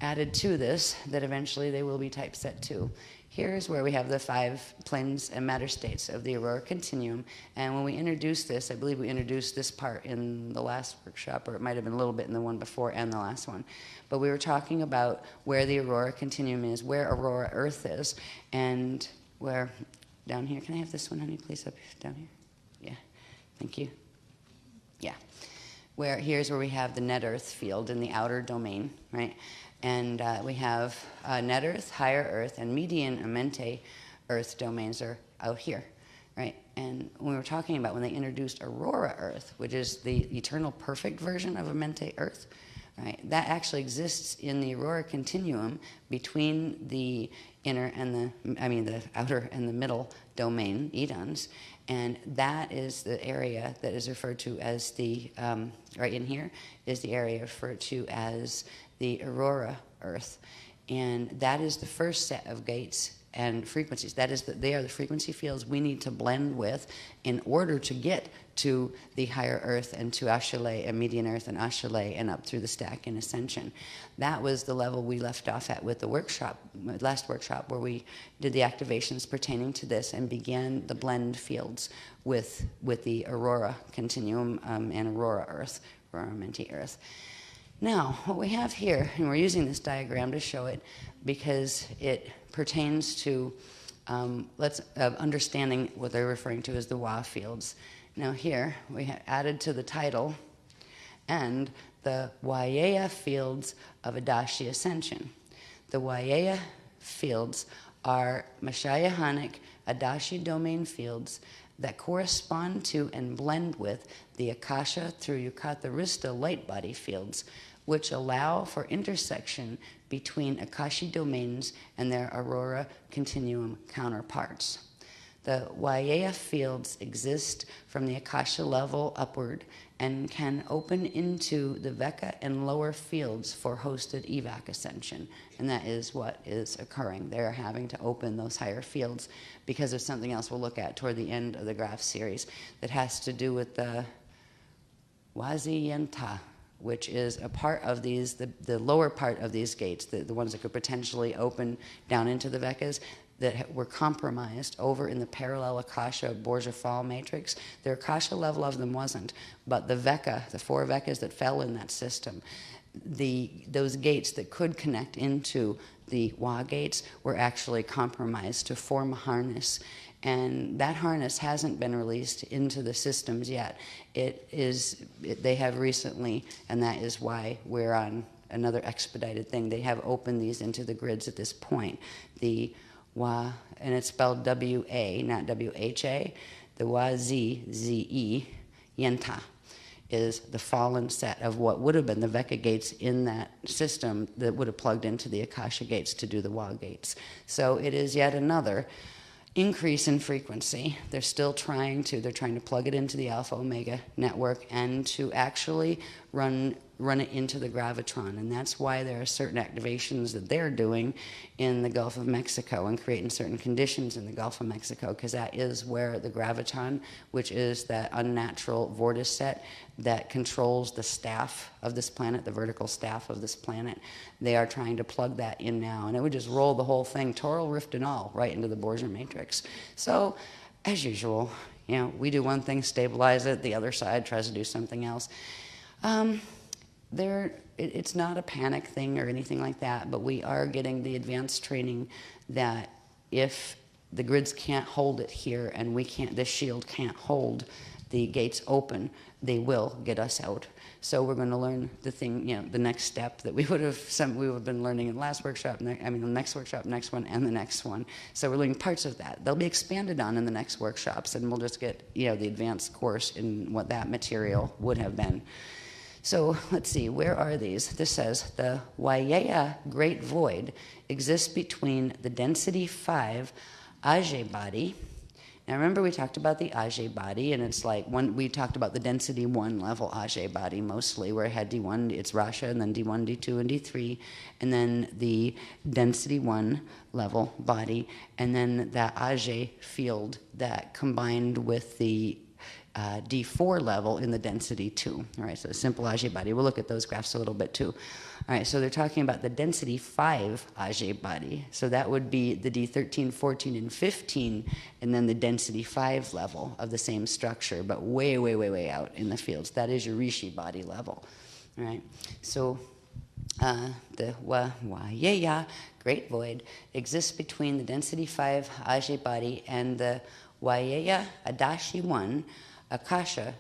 added to this that eventually they will be typeset too. Here's where we have the 5 planes and matter states of the Aurora Continuum. And when we introduced this, I believe we introduced this part in the last workshop, or it might have been a little bit in the one before and the last one. But we were talking about where the Aurora Continuum is, where Aurora Earth is, and where, down here, can I have this one, honey, please, up down here? Yeah, thank you. Yeah, here's where we have the net Earth field in the outer domain, right? And we have net Earth, higher Earth, and median Amente Earth domains are out here, right? And we were talking about when they introduced Aurora Earth, which is the eternal perfect version of Amente Earth, right? That actually exists in the Aurora Continuum between the the outer and the middle domain, Edons, and that is the area that is referred to as right in here, is the area referred to as the Aurora Earth. And that is the first set of gates and frequencies. They are the frequency fields we need to blend with in order to get to the higher Earth and to Achille and median Earth and Achille and up through the stack in Ascension. That was the level we left off at with the last workshop, where we did the activations pertaining to this and began the blend fields with the Aurora Continuum and Aurora Earth, Aurora Mente Earth. Now, what we have here, and we're using this diagram to show it because it pertains to understanding what they're referring to as the Wa fields. Now here, we have added to the title and the Waiea fields of Adashi Ascension. The Waiea fields are Mashayahanic Adashi domain fields that correspond to and blend with the Akasha through Yukatarista light body fields, which allow for intersection between Akashi domains and their Aurora Continuum counterparts. The Waiea fields exist from the Akasha level upward and can open into the Veka and lower fields for hosted evac ascension. And that is what is occurring. They're having to open those higher fields because of something else we'll look at toward the end of the graph series that has to do with the Waziyenta, which is a part of these, the lower part of these gates, the ones that could potentially open down into the Vekas, that were compromised over in the parallel Akasha Borgia Fall matrix. The Akasha level of them wasn't, but the Veka, the 4 Vekas that fell in that system, those gates that could connect into the Wa gates were actually compromised to form a harness. And that harness hasn't been released into the systems yet. They have recently, and that is why we're on another expedited thing. They have opened these into the grids at this point. The Wa, and it's spelled W-A, not W-H-A. The Wa-Z-Z-E, Yenta, is the fallen set of what would have been the Veka gates in that system that would have plugged into the Akasha gates to do the Wa gates. So it is yet another increase in frequency. They're trying to plug it into the Alpha Omega network and to actually run it into the gravitron. And that's why there are certain activations that they're doing in the Gulf of Mexico and creating certain conditions in the Gulf of Mexico, because that is where the graviton, which is that unnatural vortex set that controls the staff of this planet, the vertical staff of this planet, they are trying to plug that in now. And it would just roll the whole thing, toral rift and all, right into the Borgia matrix. So, as usual, we do one thing, stabilize it, the other side tries to do something else. It's not a panic thing or anything like that, but we are getting the advanced training that if the grids can't hold it here and this shield can't hold the gates open, they will get us out. So we're going to learn the thing, the next step that we would have been learning in the last workshop, the next workshop, next one, and the next one. So we're learning parts of that. They'll be expanded on in the next workshops, and we'll just get, the advanced course in what that material would have been. So let's see, where are these? This says the Waiea Great Void exists between the density 5 Aje body. Now remember we talked about the Aje body, and it's like we talked about the density 1 level Aje body mostly, where it had D1, it's Rasha, and then D1, D2, and D3, and then the density 1 level body, and then that Aje field that combined with the D4 level in the density 2. All right, so the simple Aje body. We'll look at those graphs a little bit too. All right, so they're talking about the density 5 Aje body. So that would be the D13, 14, and 15, and then the density 5 level of the same structure, but way, way, way, way out in the fields. That is your Rishi body level. All right, so the Waiea Great Void exists between the density 5 Aje body and the Waiea Adashi 1 Akasha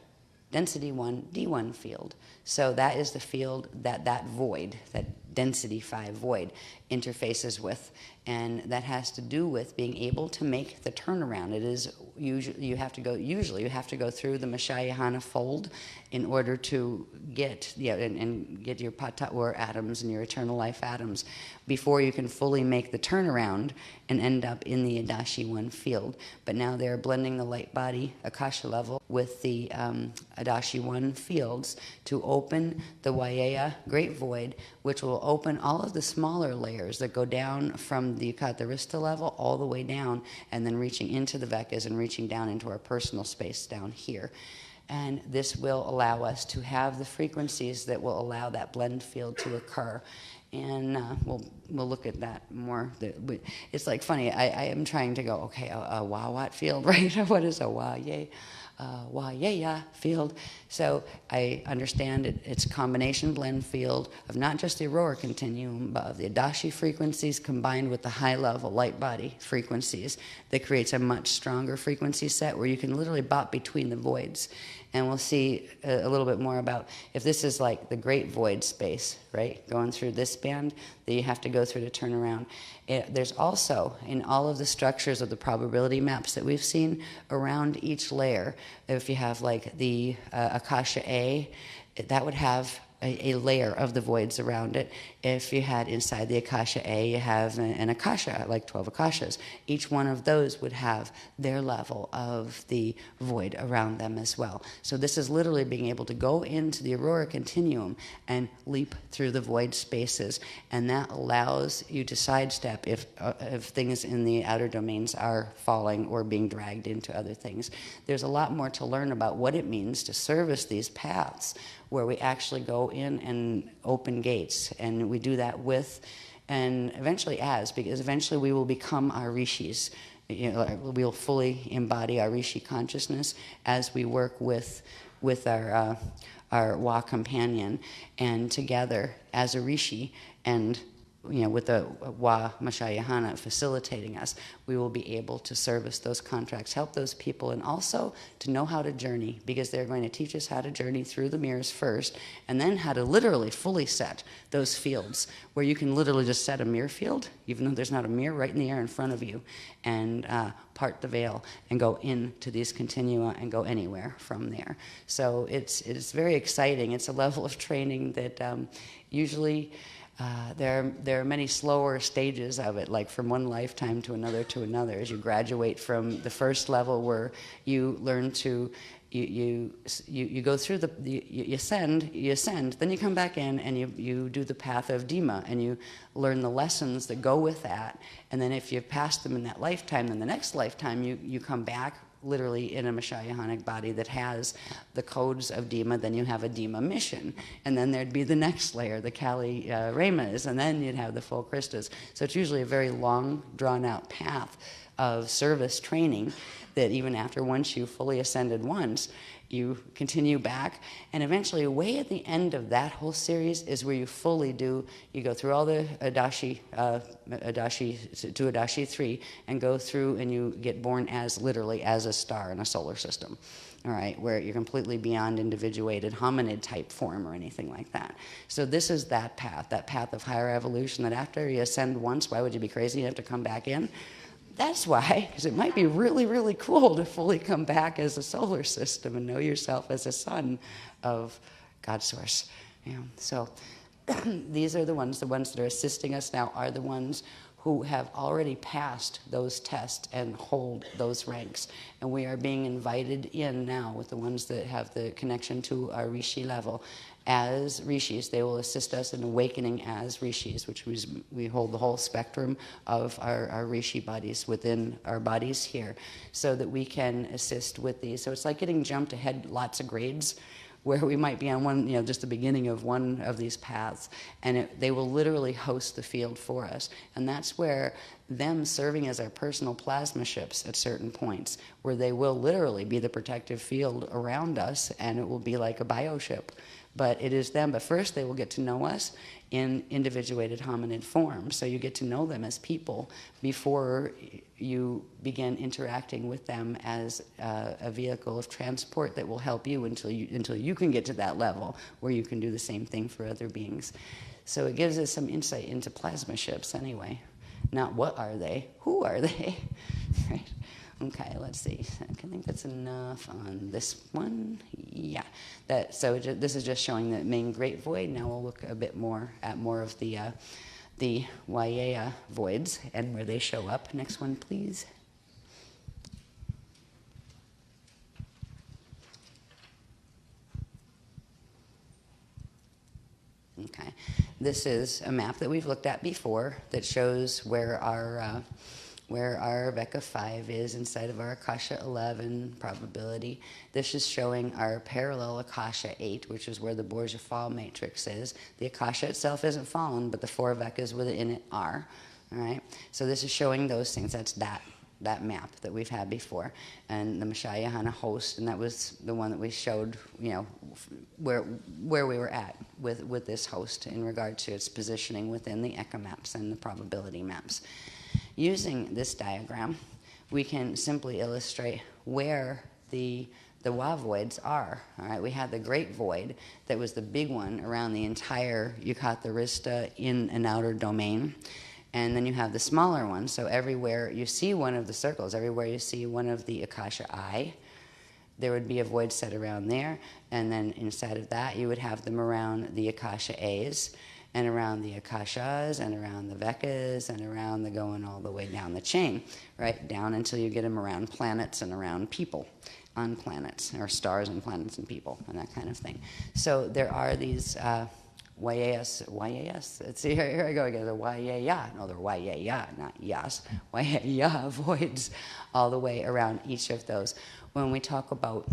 density 1 D1 field. So that is the field that void, that density 5 void, interfaces with, and that has to do with being able to make the turnaround. It is usually you have to go through the Mashayahana fold in order to get and get your Patat atoms and your eternal life atoms before you can fully make the turnaround and end up in the Adashi 1 field. But now they're blending the light body Akasha level with the Adashi 1 fields to open the Waiea Great Void, which will open all of the smaller layers that go down from the Yukatarista level all the way down, and then reaching into the Vekas and reaching down into our personal space down here. And this will allow us to have the frequencies that will allow that blend field to occur. And we'll look at that more. It's like funny, I am trying to go, okay, a Wawat field, right? What is a Waiea field? So I understand it's a combination blend field of not just the Aurora continuum, but of the Adashi frequencies combined with the high-level light body frequencies that creates a much stronger frequency set where you can literally bop between the voids. And we'll see a little bit more about if this is like the great void space, right? Going through this band that you have to go through to turn around. There's also, in all of the structures of the probability maps that we've seen, around each layer, if you have like the Akasha A, that would have a layer of the voids around it. If you had inside the Akasha A, you have an Akasha, like 12 Akashas. Each one of those would have their level of the void around them as well. So this is literally being able to go into the Aurora continuum and leap through the void spaces, and that allows you to sidestep if things in the outer domains are falling or being dragged into other things. There's a lot more to learn about what it means to service these paths, where we actually go in and open gates, and we do that with, and eventually because eventually we will become our rishis. We'll fully embody our rishi consciousness as we work with our Wa companion, and together as a rishi, and with the Wa Mashayahana facilitating us, we will be able to service those contracts, help those people, and also to know how to journey, because they're going to teach us how to journey through the mirrors first, and then how to literally fully set those fields, where you can literally just set a mirror field, even though there's not a mirror, right in the air in front of you, and part the veil and go into these continua and go anywhere from there. So it's very exciting. It's a level of training that usually there are many slower stages of it, like from one lifetime to another, as you graduate from the first level where you learn to you go through you ascend, then you come back in and you do the path of Dima, and you learn the lessons that go with that, and then if you've passed them in that lifetime, then the next lifetime you come back literally in a Mashayahanic body that has the codes of Dima. Then you have a Dima mission, and then there'd be the next layer, the Kali Ramas, and then you'd have the full Kristas. So it's usually a very long, drawn-out path of service training that even after once you fully ascended once, you continue back, and eventually way at the end of that whole series is where you fully do, you go through all the Adashi to Adashi 3, and go through and you get born as literally as a star in a solar system, all right, where you're completely beyond individuated hominid type form or anything like that. So this is that path of higher evolution, that after you ascend once, why would you be crazy? You have to come back in. That's why, because it might be really, really cool to fully come back as a solar system and know yourself as a son of God Source. Yeah. So these are the ones that are assisting us now are the ones who have already passed those tests and hold those ranks. And we are being invited in now with the ones that have the connection to our Rishi level as rishis. They will assist us in awakening as rishis, which means we hold the whole spectrum of our rishi bodies within our bodies here, so that we can assist with these. So it's like getting jumped ahead lots of grades, where we might be on one, just the beginning of one of these paths, and they will literally host the field for us. And that's where them serving as our personal plasma ships at certain points, where they will literally be the protective field around us, and it will be like a bioship. But it is them. But first they will get to know us in individuated hominid form. So you get to know them as people before you begin interacting with them as a vehicle of transport that will help you until you can get to that level where you can do the same thing for other beings. So it gives us some insight into plasma ships anyway. Not what are they, who are they? Right. Okay, let's see. I think that's enough on this one. Yeah. This is just showing the main Great Void. Now we'll look a bit more at more of the Waiea voids and where they show up. Next one, please. Okay. This is a map that we've looked at before that shows where our Veka 5 is inside of our Akasha 11 probability. This is showing our parallel Akasha 8, which is where the Borgia fall matrix is. The Akasha itself isn't fallen, but the 4 Vekas within it are. All right? So this is showing those things. That's that map that we've had before. And the Mashayahana host, and that was the one that we showed, where we were at with this host in regard to its positioning within the Eka maps and the probability maps. Using this diagram, we can simply illustrate where the Wa voids are. All right, we had the Great Void that was the big one around the entire Yukatarista in an outer domain. And then you have the smaller ones. So everywhere you see one of the circles, everywhere you see one of the Akasha I, there would be a void set around there. And then inside of that, you would have them around the Akasha A's, and around the Akashas, and around the Vekas, and around the going all the way down the chain, right? Down until you get them around planets and around people on planets, or stars and planets and people, and that kind of thing. So there are these Waias, let's see, here I go again, the Waiea, no, they're Waiea, not Yas, Waiea voids all the way around each of those. When we talk about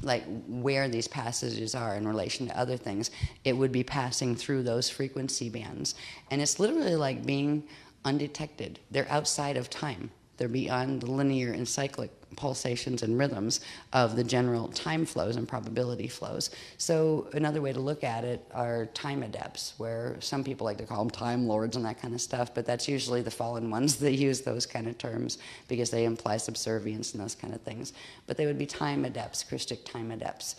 like where these passages are in relation to other things, it would be passing through those frequency bands. And it's literally like being undetected. They're outside of time. They're beyond the linear and cyclic pulsations and rhythms of the general time flows and probability flows. So another way to look at it are time adepts, where some people like to call them time lords and that kind of stuff, but that's usually the fallen ones that use those kind of terms because they imply subservience and those kind of things. But they would be time adepts, Christic time adepts,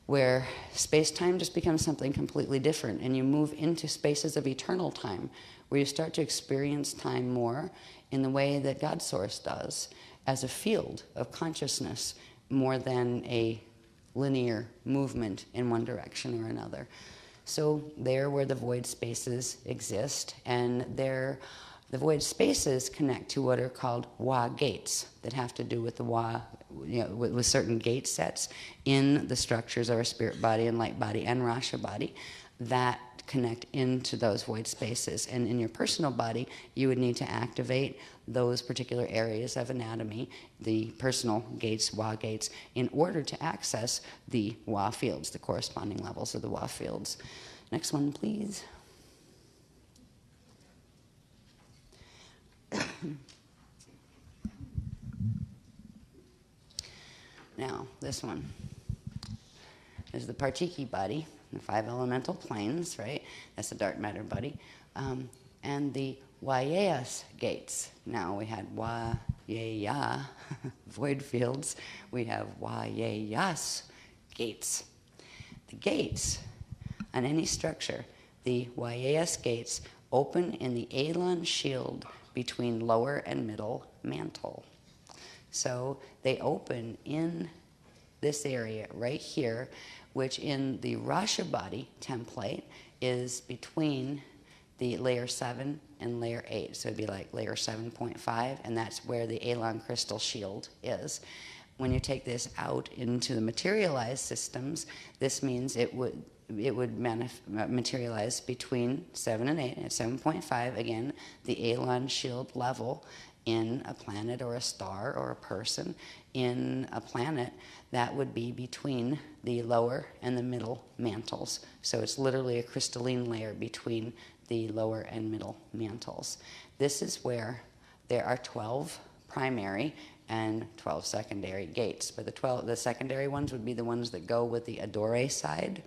where space-time just becomes something completely different, and you move into spaces of eternal time, where you start to experience time more in the way that God Source does, as a field of consciousness more than a linear movement in one direction or another. So there where the void spaces exist, and the void spaces connect to what are called Wa gates that have to do with the Wa, with certain gate sets in the structures of our spirit body and light body and Rasha body that connect into those void spaces. And in your personal body, you would need to activate those particular areas of anatomy, the personal gates, Wa gates, in order to access the Wa fields, the corresponding levels of the Wa fields. Next one, please. Now, this one is the Partiki body, the 5 elemental planes, right? That's the dark matter body. And the Waiyeas gates. Now we had Waiyeya, void fields. We have Waiyeyas gates. The gates on any structure, the Waiyeyas gates open in the Elan shield between lower and middle mantle. So they open in this area right here, which in the Rasha body template is between the layer 7 and layer 8. So it'd be like layer 7.5, and that's where the Elan crystal shield is. When you take this out into the materialized systems, this means it would materialize between 7 and 8. At 7.5, again, the Elan shield level in a planet or a star or a person in a planet, that would be between the lower and the middle mantles. So it's literally a crystalline layer between the lower and middle mantles. This is where there are 12 primary and 12 secondary gates. But the secondary ones would be the ones that go with the Adore side.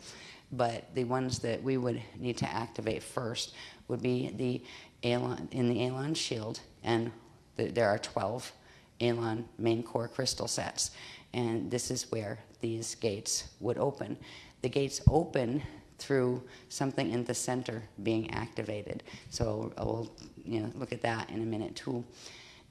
But the ones that we would need to activate first would be the Elan, in the Elan shield, and there are 12 Elan main core crystal sets. And this is where these gates would open. The gates open through something in the center being activated. So we'll look at that in a minute too.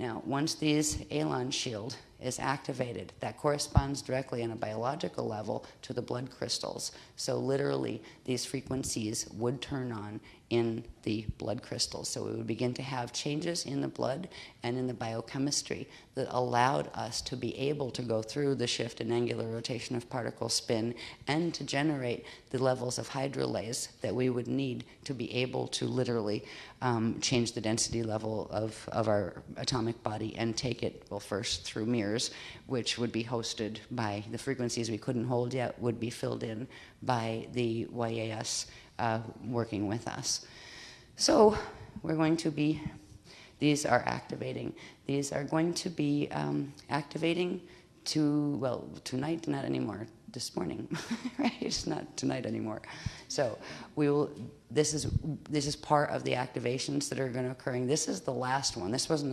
Now, once these Elan shield is activated, that corresponds directly on a biological level to the blood crystals. So literally, these frequencies would turn on in the blood crystals. So we would begin to have changes in the blood and in the biochemistry that allowed us to be able to go through the shift in angular rotation of particle spin and to generate the levels of hydrolase that we would need to be able to literally change the density level of our atomic body and take it, well, first through mirrors, which would be hosted by the frequencies we couldn't hold yet, would be filled in by the YAS working with us. So we're going to be, these are activating. These are going to be activating tonight, not anymore, this morning, right? It's not tonight anymore. So we will, this is part of the activations that are going to occurring. This is the last one. This wasn't,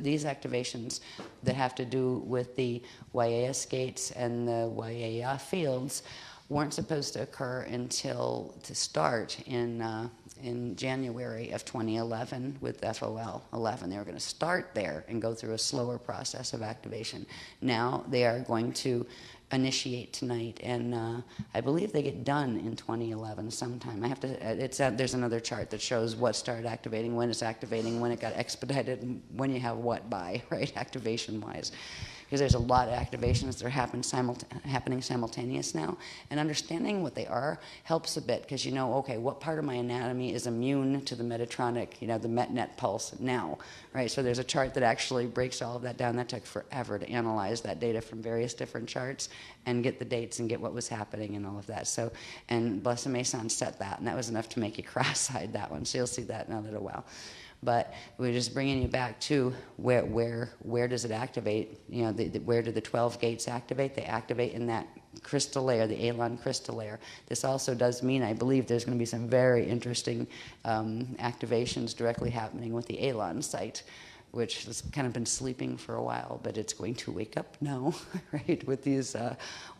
these activations that have to do with the YAS gates and the YAA fields weren't supposed to occur until to start in January of 2011 with FOL 11. They were going to start there and go through a slower process of activation. Now they are going to initiate tonight, and I believe they get done in 2011 sometime. I have to. There's another chart that shows what started activating, when it's activating, when it got expedited, and when you have what by, right, activation-wise. Because there's a lot of activations that are happening simultaneous now, and understanding what they are helps a bit, because you know, okay, what part of my anatomy is immune to the Metatronic, the MetNet pulse now, right? So there's a chart that actually breaks all of that down. That took forever to analyze that data from various different charts and get the dates and get what was happening and all of that. So, and Blessed Mason set that, and that was enough to make you cross-eyed, that one. So you'll see that in a little while. But we're just bringing you back to where does it activate? Where do the 12 gates activate? They activate in that crystal layer, the Elan crystal layer. This also does mean, I believe, there's going to be some very interesting activations directly happening with the Elan site, which has kind of been sleeping for a while, but it's going to wake up now, right, with these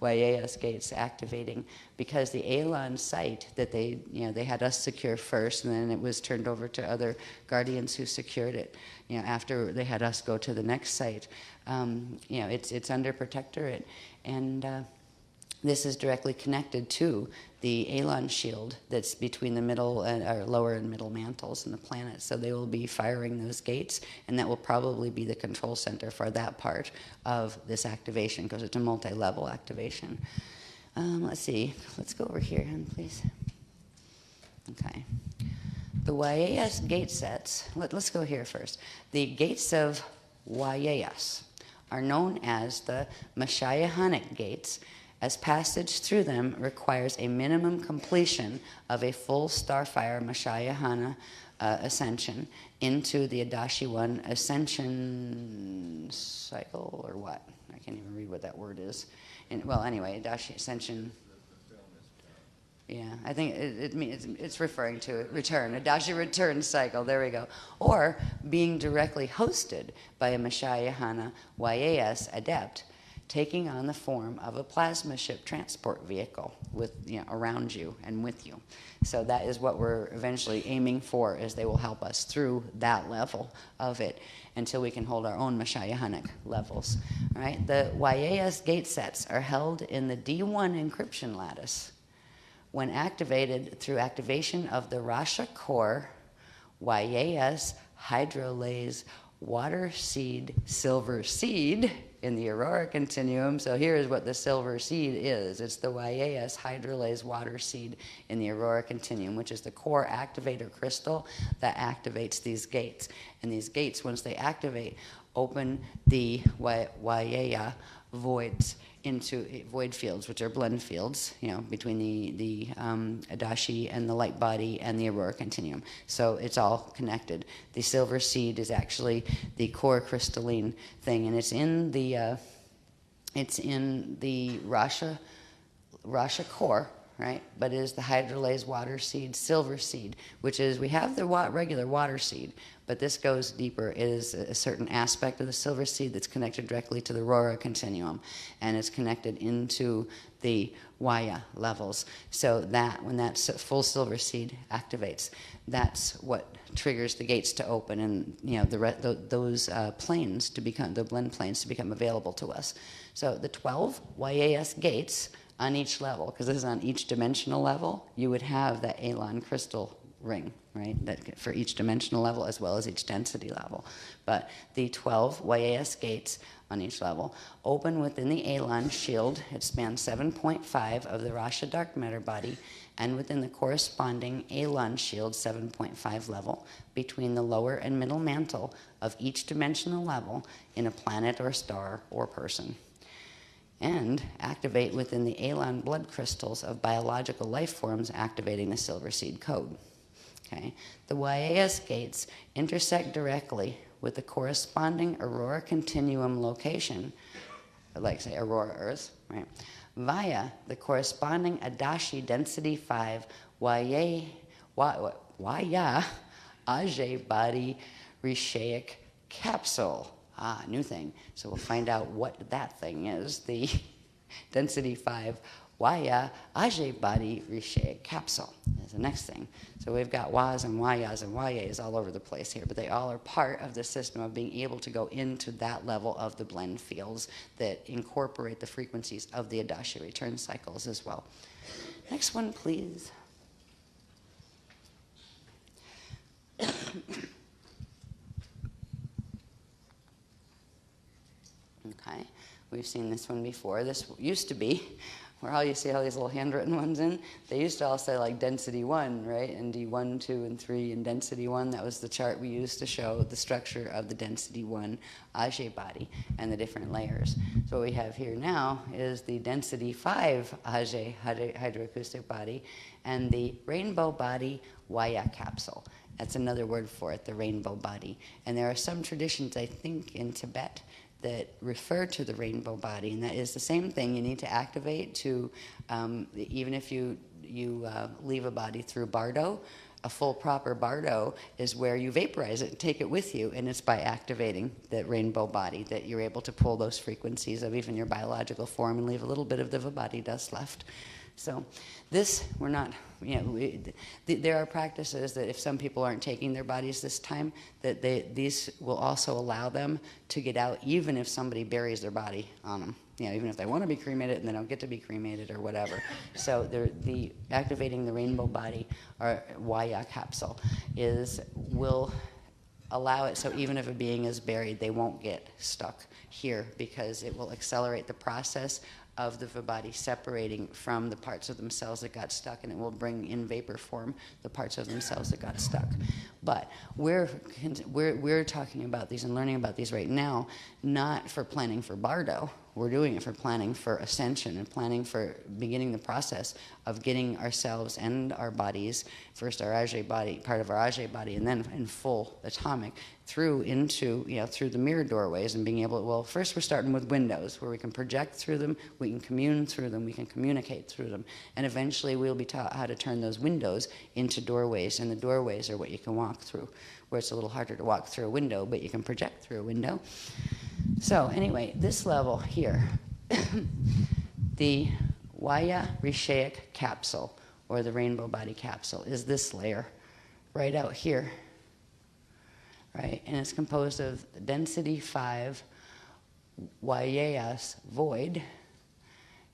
YAS gates activating, because the Elan site that they had us secure first, and then it was turned over to other guardians who secured it, after they had us go to the next site. It's under protectorate, and this is directly connected to the Elan shield that's between the middle or lower and middle mantles in the planet. So they will be firing those gates, and that will probably be the control center for that part of this activation, because it's a multi-level activation. Let's see. Let's go over here, please. Okay. The YAS gate sets, let's go here first. The gates of YAS are known as the Mashayahanic gates, as passage through them requires a minimum completion of a full Starfire Mashayahana ascension into the Adashi 1 ascension cycle, or what? I can't even read what that word is. Well, anyway, Adashi ascension. Yeah, I think it means it's referring to return, Adashi return cycle. There we go. Or being directly hosted by a Mashayahana YAS adept, taking on the form of a plasma ship transport vehicle with around you and with you. So that is what we're eventually aiming for, is they will help us through that level of it until we can hold our own Mashayahanic levels. All right? The YAS gate sets are held in the D1 encryption lattice. When activated through activation of the Rasha core, YAS hydrolase water seed silver seed in the Aurora continuum. So here is what the silver seed is. It's the YAS hydrolase water seed in the Aurora continuum, which is the core activator crystal that activates these gates. And these gates, once they activate, open the YAYA voids into void fields, which are blend fields, between the Adashi and the light body and the Aurora continuum. So it's all connected. The silver seed is actually the core crystalline thing, and it's in the Rasha core, right? But it is the hydrolase water seed, silver seed, which is, we have the regular water seed, but this goes deeper. It is a certain aspect of the silver seed that's connected directly to the Aurora continuum, and it's connected into the Waya levels. So that when that full silver seed activates, that's what triggers the gates to open, and those planes to become, the blend planes to become available to us. So the 12 YAS gates on each level, because this is on each dimensional level, you would have that Elan crystal ring, right? That for each dimensional level as well as each density level. But the 12 YAS gates on each level open within the Elan shield. It spans 7.5 of the Rasha dark matter body, and within the corresponding Elan shield 7.5 level between the lower and middle mantle of each dimensional level in a planet or star or person, and activate within the Elan blood crystals of biological life forms activating the silver seed code. Okay. The YAS gates intersect directly with the corresponding Aurora continuum location, like say Aurora Earth, right, via the corresponding Adashi density 5 Waya Ajay body Rishaic capsule. Ah, new thing. So we'll find out what that thing is. The density 5 Waya Ajay body Rishaic capsule is the next thing. So we've got Was and Wayas and Wayas all over the place here, but they all are part of the system of being able to go into that level of the blend fields that incorporate the frequencies of the Adashi return cycles as well. Next one, please. Okay, we've seen this one before. This used to be where all you see all these little handwritten ones in. They used to all say like density 1, right? And D1, 2, and 3 in density 1. That was the chart we used to show the structure of the density 1 Ajay body and the different layers. So what we have here now is the density 5 Ajay hydroacoustic body and the rainbow body Waya capsule. That's another word for it, the rainbow body. And there are some traditions, I think, in Tibet that refer to the rainbow body, and that is the same thing. You need to activate to, even if you leave a body through Bardo, a full proper Bardo is where you vaporize it and take it with you, and it's by activating the rainbow body that you're able to pull those frequencies of even your biological form and leave a little bit of the body dust left. So this, we're not, there are practices that if some people aren't taking their bodies this time, that these will also allow them to get out even if somebody buries their body on them. Even if they want to be cremated and they don't get to be cremated or whatever. So the activating the rainbow body or Waya capsule will allow it so even if a being is buried, they won't get stuck here because it will accelerate the process of the body separating from the parts of themselves that got stuck, and it will bring in vapor form the parts of themselves that got stuck. But we're talking about these and learning about these right now, not for planning for Bardo. we're doing it for planning for ascension and planning for beginning the process of getting ourselves and our bodies, first our Ajay body, part of our Ajay body, and then in full atomic, through into, through the mirror doorways and being able to, well, first we're starting with windows where we can project through them, we can commune through them, we can communicate through them, and eventually we'll be taught how to turn those windows into doorways, and the doorways are what you can walk through, where it's a little harder to walk through a window, but you can project through a window. So anyway, this level here, the Vaya Rishaic capsule, or the rainbow body capsule, is this layer right out here, right? And it's composed of the density 5 Vayas void,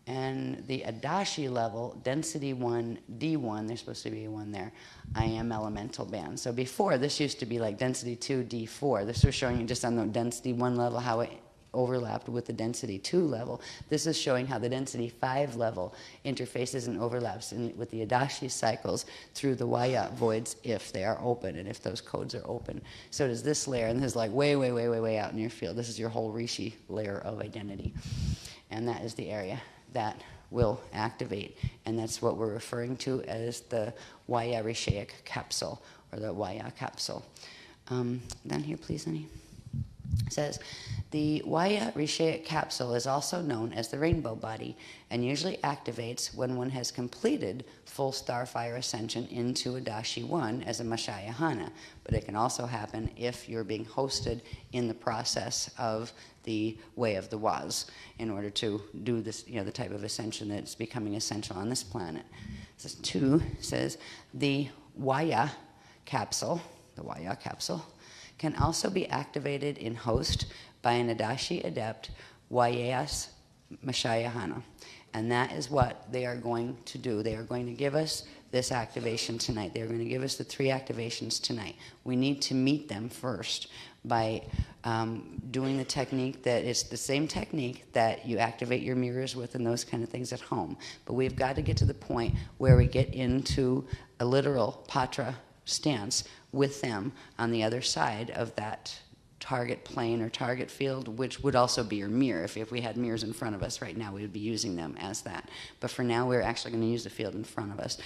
and the Adashi level, density 1, D1, there's supposed to be a 1 there, I am elemental band. So before, this used to be like density 2, D4. This was showing you just on the density 1 level how it overlapped with the density 2 level. This is showing how the density 5 level interfaces and overlaps with the Adashi cycles through the Vaya voids if they are open and if those codes are open. So does this layer, and this is like way, way, way, way, way out in your field. This is your whole Rishi layer of identity. And that is the area that will activate, and that's what we're referring to as the Vaya Rishaic capsule, or the Vaya capsule. Down here, please, honey. It says, the Vaya Rishaic capsule is also known as the rainbow body, and usually activates when one has completed full starfire ascension into Adashi 1 as a Mashayahana. But it can also happen if you're being hosted in the process of the way of the Waz in order to do this, the type of ascension that's becoming essential on this planet. This 2 says the Vaya capsule, can also be activated in host by an Adashi adept, Vayas Mashayahana. And that is what they are going to do. They are going to give us this activation tonight. They are going to give us the 3 activations tonight. We need to meet them first by doing the technique that it's the same technique that you activate your mirrors with and those kind of things at home. But we've got to get to the point where we get into a literal patra stance with them on the other side of that target plane or target field, which would also be your mirror. If we had mirrors in front of us right now, we would be using them as that. But for now, we're actually going to use the field in front of us.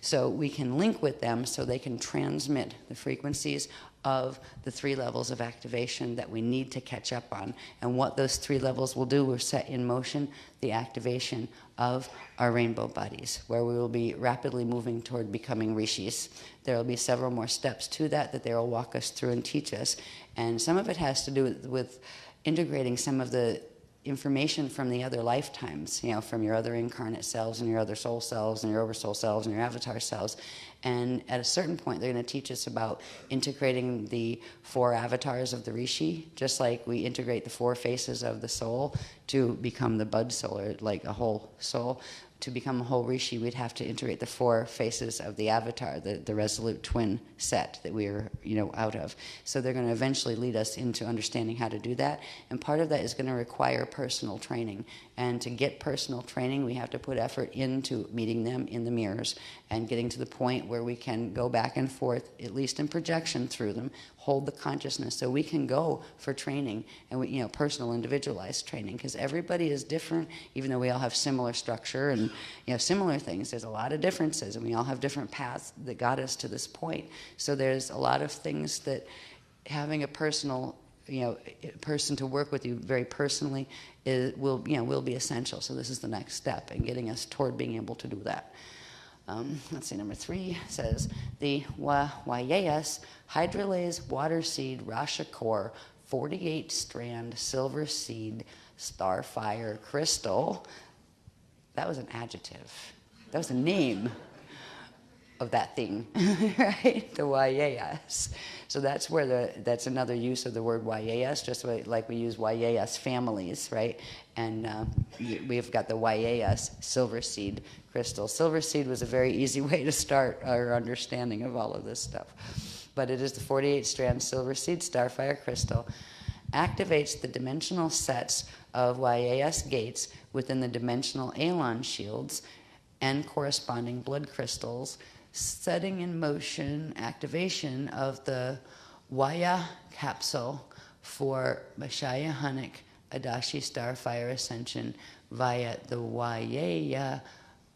So we can link with them so they can transmit the frequencies of the 3 levels of activation that we need to catch up on. And what those 3 levels will do, we're set in motion the activation of our rainbow bodies, where we will be rapidly moving toward becoming rishis. There will be several more steps to that they will walk us through and teach us. And some of it has to do with integrating some of the information from the other lifetimes, from your other incarnate selves and your other soul selves and your oversoul selves and your avatar selves. And at a certain point, they're going to teach us about integrating the 4 avatars of the Rishi, just like we integrate the 4 faces of the soul to become the bud soul, or like a whole soul. To become a whole Rishi, we'd have to integrate the 4 faces of the avatar, the resolute twin set that we're, out of. So they're going to eventually lead us into understanding how to do that. And part of that is going to require personal training. And to get personal training, we have to put effort into meeting them in the mirrors and getting to the point where we can go back and forth, at least in projection through them, hold the consciousness so we can go for training and we, personal individualized training, because everybody is different. Even though we all have similar structure and similar things, there's a lot of differences, and we all have different paths that got us to this point. So there's a lot of things that having a personal person to work with you very personally will be essential. So this is the next step in getting us toward being able to do that. Let's see, number 3 says the Vayas Hydrolase Water Seed Rasha Core 48 Strand Silver Seed Starfire Crystal. That was an adjective. That was a name of that thing, right? The Vayas. So that's where that's another use of the word Vayas, just like we use Vayas families, right? And we've got the Vayas silver seed crystal. Silver seed was a very easy way to start our understanding of all of this stuff. But it is the 48-strand silver seed starfire crystal. Activates the dimensional sets of Vayas gates within the dimensional Elon shields and corresponding blood crystals, setting in motion activation of the Vaya capsule for Mashayahanic Adashi Starfire Ascension via the Waiea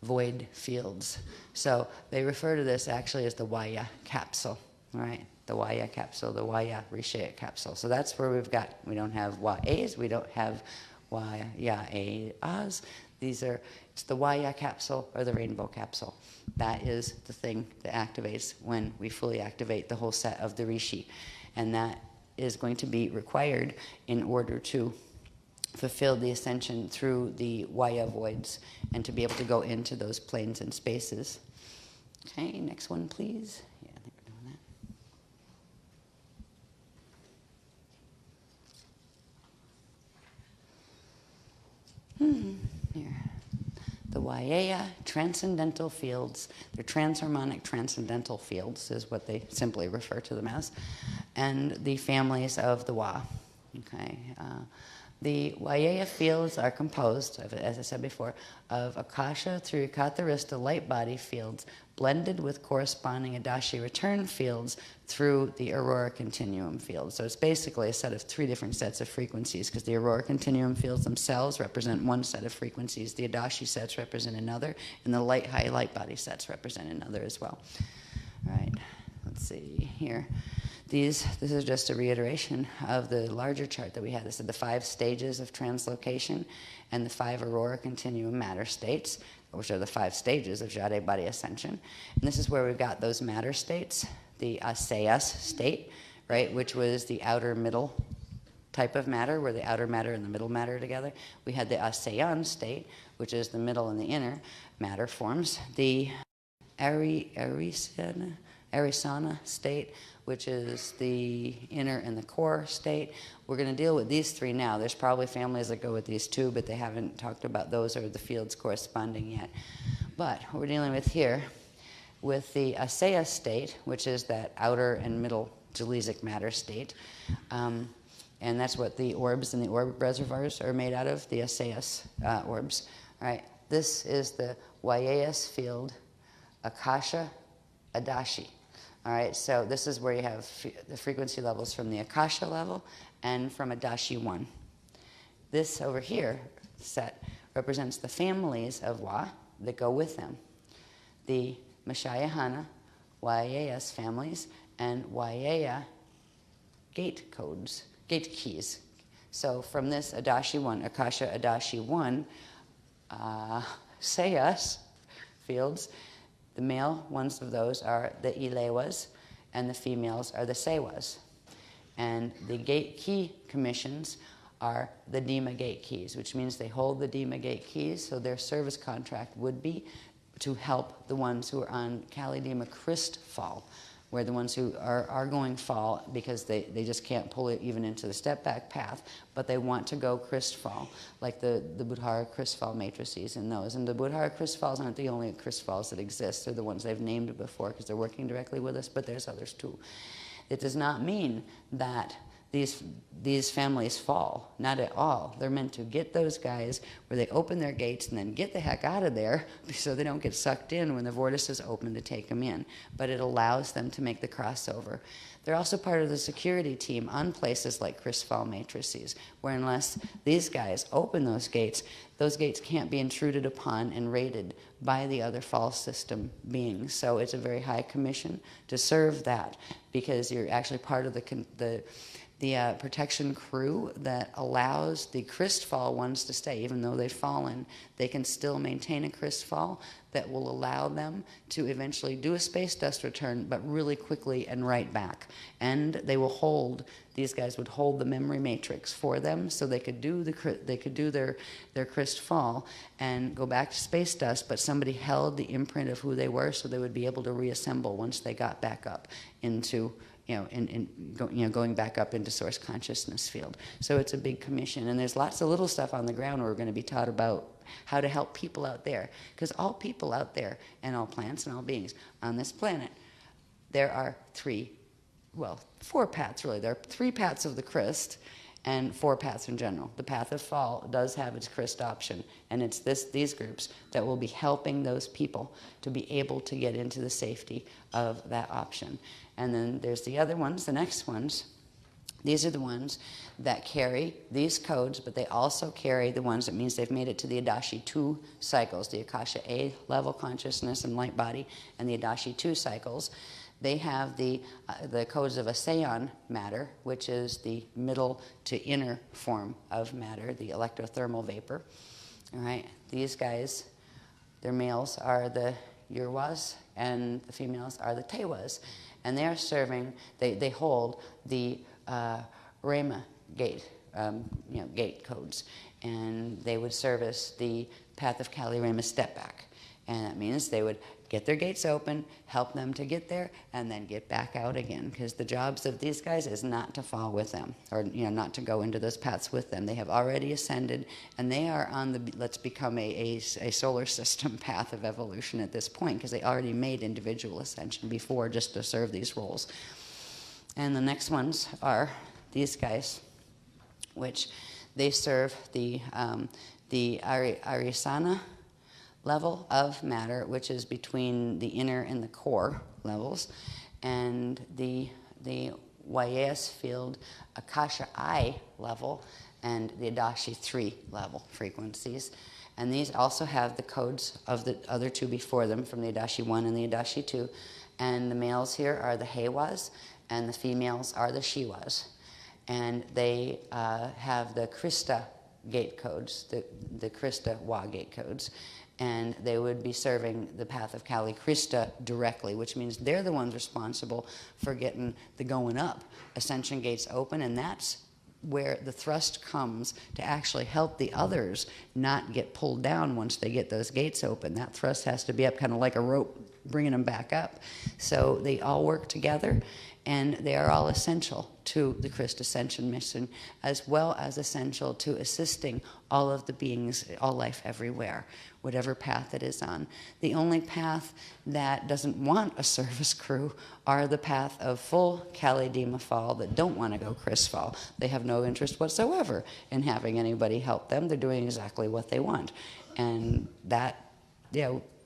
void fields. So they refer to this actually as the Waiea capsule, right? The Waiea capsule, the Waiea Rishaya capsule. So that's where we don't have Wa'es, we don't have Waia'as. It's the Waiea capsule or the rainbow capsule. That is the thing that activates when we fully activate the whole set of the Rishi. And that is going to be required in order to fulfill the ascension through the Waiea voids and to be able to go into those planes and spaces. Okay, next one, please. Yeah, I think we're doing that. Here. The Waiea transcendental fields, they're transharmonic transcendental fields is what they simply refer to them as, and the families of the Wa. Okay. The Waiea fields are composed, as I said before, of Akasha through Ekatharista light body fields blended with corresponding Adashi return fields through the Aurora Continuum fields. So it's basically a set of 3 different sets of frequencies because the Aurora Continuum fields themselves represent one set of frequencies, the Adashi sets represent another, and the high light body sets represent another as well. All right, let's see here. This is just a reiteration of the larger chart that we had. This is the 5 stages of translocation and the 5 Aurora Continuum matter states, which are the 5 stages of Jade Body Ascension. And this is where we've got those matter states, the Asayas state, right, which was the outer middle type of matter, where the outer matter and the middle matter together. We had the Asayan state, which is the middle and the inner matter forms. The Arisana state, which is the inner and the core state. We're going to deal with these 3 now. There's probably families that go with these 2, but they haven't talked about those or the fields corresponding yet. But what we're dealing with here, with the Asaya state, which is that outer and middle Jalesic matter state, and that's what the orbs and the orb reservoirs are made out of, the Asayas orbs. All right, this is the Waias field, Akasha, Adashi. All right, so this is where you have the frequency levels from the Akasha level and from Adashi 1. This over here set represents the families of Wa that go with them. The Mashayahana, Waias families, and Waiea gate codes, gate keys. So from this Adashi 1, Akasha Adashi 1, Sayas fields, the male ones of those are the Ilewas, and the females are the Sewas. And the gate key commissions are the Dima gate keys, which means they hold the Dima gate keys, so their service contract would be to help the ones who are on Kali Dima Christ fall, where the ones who are going fall because they just can't pull it even into the step back path, but they want to go Christ fall, like the Buddhara Christ fall matrices and those. And the Buddhara Christ falls aren't the only Christ falls that exist. They're the ones they've named before because they're working directly with us, but there's others too. It does not mean that these families fall, not at all. They're meant to get those guys where they open their gates and then get the heck out of there so they don't get sucked in when the vortice is open to take them in. But it allows them to make the crossover. They're also part of the security team on places like Christ fall matrices, where unless these guys open those gates can't be intruded upon and raided by the other fall system beings. So it's a very high commission to serve that, because you're actually part of the protection crew that allows the Christ fall ones to stay. Even though they've fallen, they can still maintain a Christ fall that will allow them to eventually do a space dust return, but really quickly and right back. And they will hold, these guys would hold the memory matrix for them, so they could do their Christ fall and go back to space dust, but somebody held the imprint of who they were, so they would be able to reassemble once they got back up into going back up into source consciousness field. So it's a big commission, and there's lots of little stuff on the ground where we're going to be taught about how to help people out there, because all people out there and all plants and all beings on this planet, there are 4 paths really. There are 3 paths of the Christ and 4 paths in general. The path of fall does have its Christ option, and it's these groups that will be helping those people to be able to get into the safety of that option. And then there's the other ones, the next ones, These are the ones that carry these codes, but they also carry the ones that means they've made it to the Adashi 2 cycles, the Akasha A level consciousness and light body, and the Adashi 2 cycles. They have the codes of Asean matter, which is the middle to inner form of matter, the electrothermal vapor. All right, these guys, their males are the Urwas, and the females are the Tewas. And they are serving, they hold the Rama gate, gate codes. And they would service the path of Kali Rama step back. And that means they would get their gates open, help them to get there, and then get back out again. Because the jobs of these guys is not to fall with them, or not to go into those paths with them. They have already ascended, and they are on the let's become a solar system path of evolution at this point, because they already made individual ascension before just to serve these roles. And the next ones are these guys, which they serve the Arisana level of matter, which is between the inner and the core levels, and the Wyas field Akasha I level and the Adashi 3 level frequencies. And these also have the codes of the other two before them from the Adashi 1 and the Adashi 2. And the males here are the Hewas, and the females are the Shiwas. And they have the Krista gate codes, the Krista Wa gate codes. And they would be serving the path of Kali Krista directly, which means they're the ones responsible for getting the going up ascension gates open, and that's where the thrust comes to actually help the others not get pulled down once they get those gates open. That thrust has to be up kind of like a rope, bringing them back up. So they all work together, and they are all essential to the Christ Ascension mission, as well as essential to assisting all of the beings, all life everywhere, whatever path it is on. The only path that doesn't want a service crew are the path of full Kali Dima fall that don't want to go Chris fall. They have no interest whatsoever in having anybody help them. They're doing exactly what they want. And that,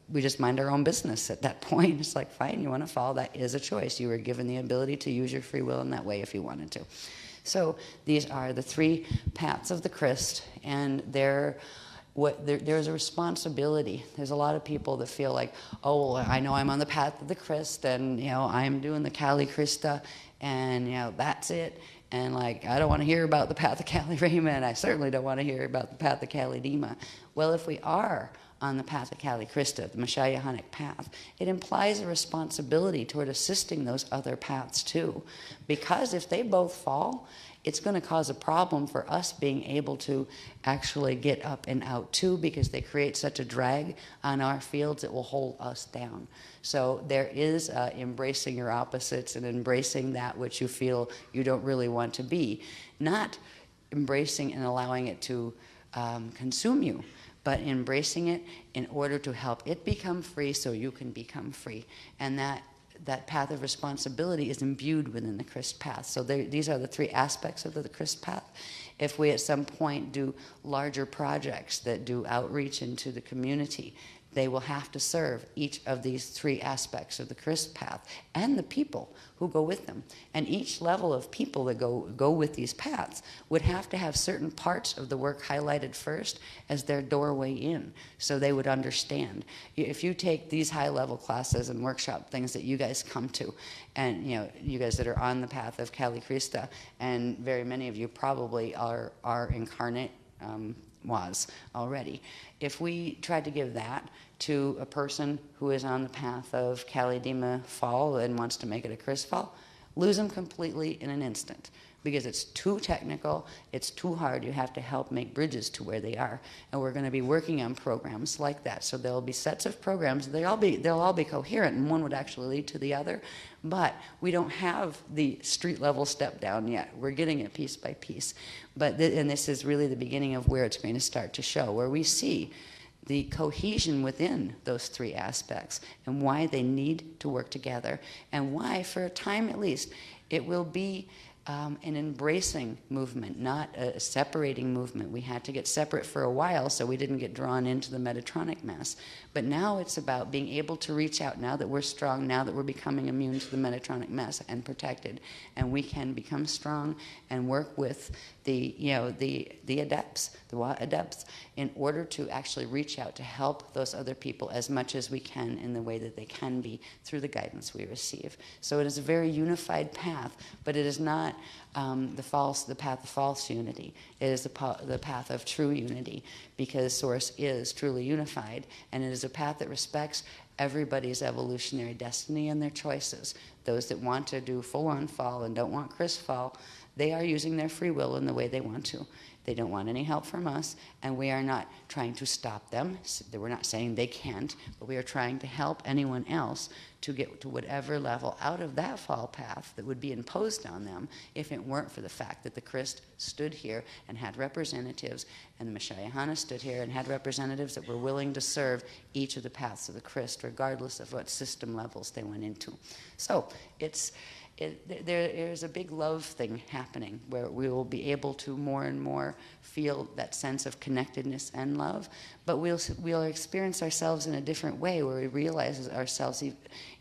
we just mind our own business at that point. It's like, fine, you want to fall, that is a choice. You were given the ability to use your free will in that way if you wanted to. So these are the three paths of the Christ, and there's a responsibility. There's a lot of people that feel like, oh, well, I know I'm on the path of the Christ, and I'm doing the Kali Krista, and that's it. And like, I don't want to hear about the path of Kali Rama, and I certainly don't want to hear about the path of Kali Dima. Well, if we are on the path of Kali Krista, the Mashayahanic path, it implies a responsibility toward assisting those other paths too. Because if they both fall, it's going to cause a problem for us being able to actually get up and out too, because they create such a drag on our fields it will hold us down. So there is embracing your opposites and embracing that which you feel you don't really want to be. Not embracing and allowing it to consume you, but embracing it in order to help it become free so you can become free. And that path of responsibility is imbued within the Christ path. So these are the three aspects of the Christ path. If we at some point do larger projects that do outreach into the community, they will have to serve each of these three aspects of the Christ path and the people who go with them. And each level of people that go with these paths would have to have certain parts of the work highlighted first as their doorway in, so they would understand. If you take these high-level classes and workshop things that you guys come to, and you guys that are on the path of Kali Krista, and very many of you probably are incarnate was already. If we tried to give that to a person who is on the path of Kali Dima fall and wants to make it a Chris fall, lose them completely in an instant, because it's too technical, it's too hard. You have to help make bridges to where they are. And we're going to be working on programs like that. So there'll be sets of programs, they'll all be coherent, and one would actually lead to the other. But we don't have the street level step down yet. We're getting it piece by piece. And this is really the beginning of where it's going to start to show, where we see the cohesion within those three aspects and why they need to work together, and why, for a time at least, it will be an embracing movement, not a separating movement. We had to get separate for a while so we didn't get drawn into the Metatronic mass. But now it's about being able to reach out, now that we're strong, now that we're becoming immune to the Metatronic mass and protected. And we can become strong and work with the adepts, the Wa adepts, in order to actually reach out to help those other people as much as we can in the way that they can be through the guidance we receive. So it is a very unified path, but it is not the path of false unity. It is the path of true unity, because Source is truly unified, and it is a path that respects everybody's evolutionary destiny and their choices. Those that want to do full-on fall and don't want Chris fall, they are using their free will in the way they want to. They don't want any help from us, and we are not trying to stop them. We're not saying they can't, but we are trying to help anyone else to get to whatever level out of that fall path that would be imposed on them if it weren't for the fact that the Christ stood here and had representatives, and the Mashayahana stood here and had representatives that were willing to serve each of the paths of the Christ, regardless of what system levels they went into. So there is a big love thing happening where we will be able to more and more feel that sense of connectedness and love, but we'll experience ourselves in a different way, where we realize ourselves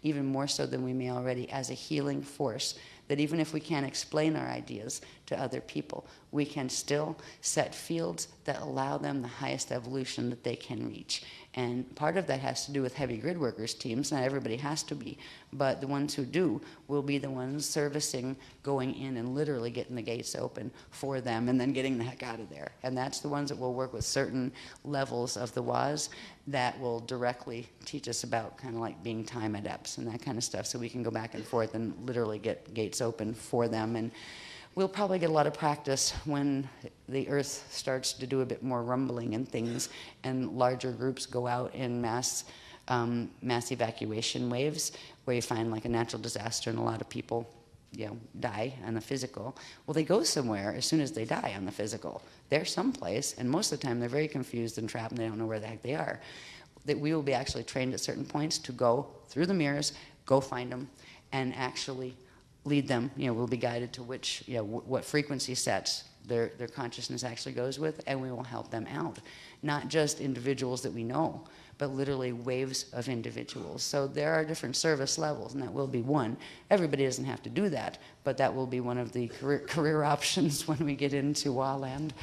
even more so than we may already as a healing force, that even if we can't explain our ideas to other people, we can still set fields that allow them the highest evolution that they can reach. And part of that has to do with heavy grid workers teams. Not everybody has to be, but the ones who do will be the ones servicing, going in and literally getting the gates open for them and then getting the heck out of there. And that's the ones that will work with certain levels of the WAS that will directly teach us about kind of like being time adepts and that kind of stuff, so we can go back and forth and literally get gates open for them. And we'll probably get a lot of practice when the Earth starts to do a bit more rumbling and things, and larger groups go out in mass evacuation waves, where you find like a natural disaster and a lot of people, die on the physical. Well, they go somewhere as soon as they die on the physical. They're someplace, and most of the time they're very confused and trapped, and they don't know where the heck they are. That we will be actually trained at certain points to go through the mirrors, go find them, and actually lead them. We'll be guided to which, what frequency sets their consciousness actually goes with, and we will help them out. Not just individuals that we know, but literally waves of individuals. So there are different service levels, and that will be one. Everybody doesn't have to do that, but that will be one of the career options when we get into Wa-land.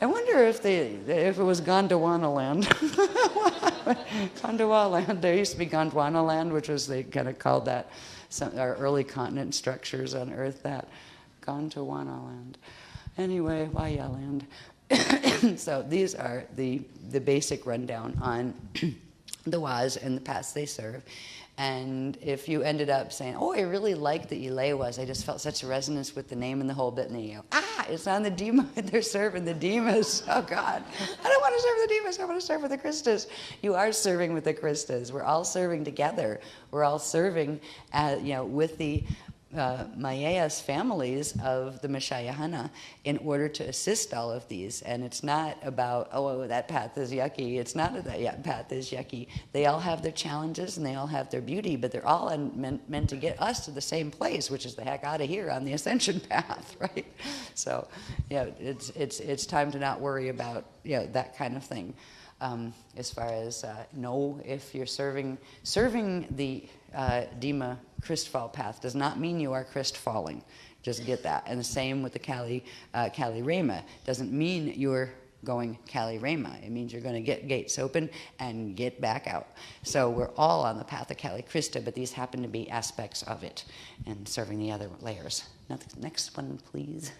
I wonder if it was Gondwana land. Gondwana land. There used to be Gondwana land, which was, they kind of called that, our early continent structures on Earth, that Gondwana land. Anyway, Waya land. So these are the basic rundown on the WAS and the paths they serve. And if you ended up saying, oh, I really like the Elewas, I just felt such a resonance with the name and the whole bit, and then you go, it's on the Dima, they're serving the Dimas. Oh, God, I don't want to serve the Dimas, I want to serve with the Christas. You are serving with the Christas. We're all serving together. We're all serving, with the Mayas families of the Mashayahana in order to assist all of these. And it's not about, oh, that path is yucky. It's not that path is yucky. They all have their challenges and they all have their beauty, but they're all meant to get us to the same place, which is the heck out of here on the ascension path, right? So, it's time to not worry about, that kind of thing. As far as know if you're serving the Dima Christfall path does not mean you are Christ falling. Just get that. And the same with the Kali Rama. Doesn't mean you're going Kali Rama. It means you're going to get gates open and get back out. So we're all on the path of Kali Krista, but these happen to be aspects of it and serving the other layers. Now the next one, please.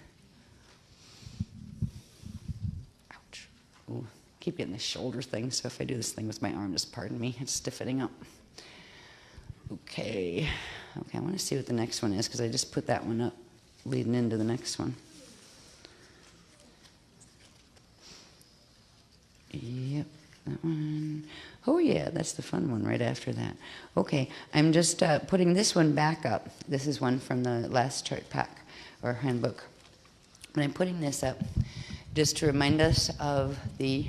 Ouch. Ooh. Keep getting this shoulder thing, so if I do this thing with my arm, just pardon me, it's stiffening up. Okay, I want to see what the next one is, because I just put that one up leading into the next one. Yep, that one. Oh yeah, that's the fun one right after that. Okay, I'm just putting this one back up. This is one from the last chart pack, or handbook. But I'm putting this up just to remind us of the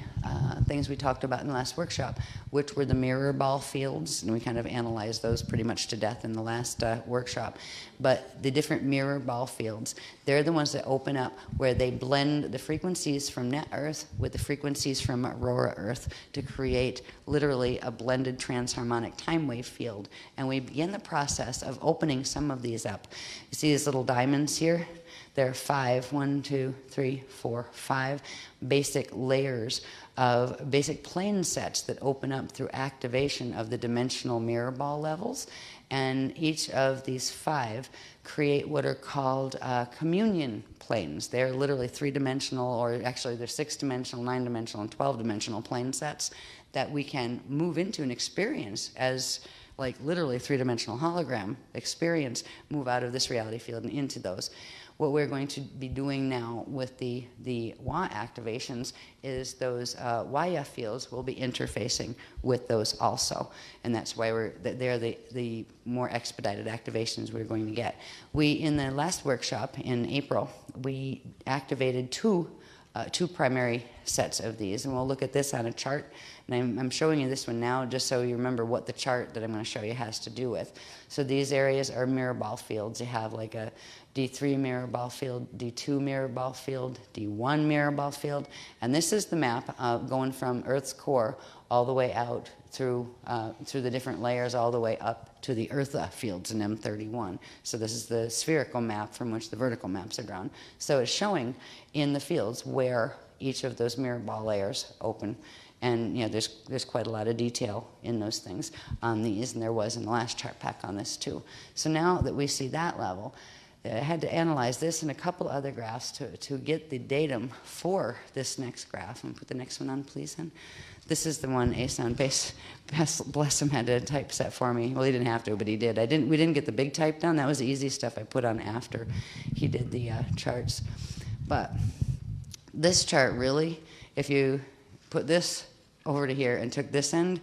things we talked about in the last workshop, which were the mirror ball fields, and we kind of analyzed those pretty much to death in the last workshop. But the different mirror ball fields, they're the ones that open up where they blend the frequencies from net Earth with the frequencies from aurora Earth to create literally a blended transharmonic time wave field. And we begin the process of opening some of these up. You see these little diamonds here? There are 5, 1, 2, 3, 4, 5 basic layers of basic plane sets that open up through activation of the dimensional mirror ball levels. And each of these 5 create what are called communion planes. They're literally 3-dimensional, or actually they're 6-dimensional, 9-dimensional, and 12-dimensional plane sets that we can move into and experience as like literally 3-dimensional hologram experience, move out of this reality field and into those. What we're going to be doing now with the WA activations is those WAIA fields will be interfacing with those also. And that's why they're the more expedited activations we're going to get. In the last workshop in April, we activated two primary sets of these. And we'll look at this on a chart. And I'm showing you this one now just so you remember what the chart that I'm going to show you has to do with. So these areas are mirror ball fields. You have like a D3 mirror ball field, D2 mirror ball field, D1 mirror ball field. And this is the map going from Earth's core all the way out through the different layers all the way up to the Eartha fields in M31. So this is the spherical map from which the vertical maps are drawn. So it's showing in the fields where each of those mirror ball layers open. And you know, there's quite a lot of detail in those things on these, and there was in the last chart pack on this too. So now that we see that level, I had to analyze this and a couple other graphs to get the datum for this next graph. And put the next one on, please. And this is the one Asan bless him, had to typeset for me. Well, he didn't have to, but he did. We didn't get the big type down. That was the easy stuff I put on after he did the charts. But this chart really, if you put this over to here and took this end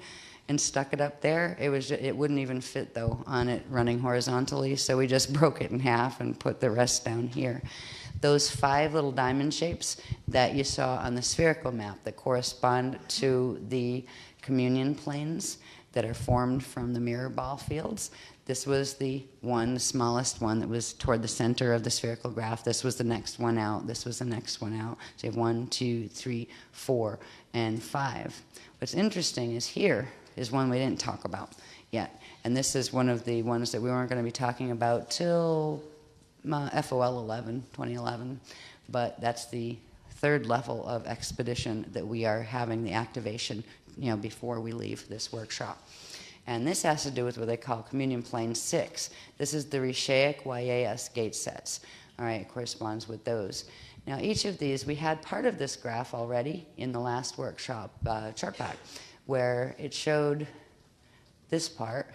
and stuck it up there, it wouldn't even fit though on it running horizontally, so we just broke it in half and put the rest down here. Those 5 little diamond shapes that you saw on the spherical map that correspond to the communion planes that are formed from the mirror ball fields. This was the smallest one that was toward the center of the spherical graph. This was the next one out. This was the next one out. So you have 1, 2, 3, 4, and 5. What's interesting is here is one we didn't talk about yet. And this is one of the ones that we weren't going to be talking about till FOL 11, 2011. But that's the 3rd level of expedition that we are having the activation, you know, before we leave this workshop. And this has to do with what they call communion plane 6. This is the Rishaic YAS gate sets. All right, it corresponds with those. Now, each of these, we had part of this graph already in the last workshop chart pack, where it showed this part.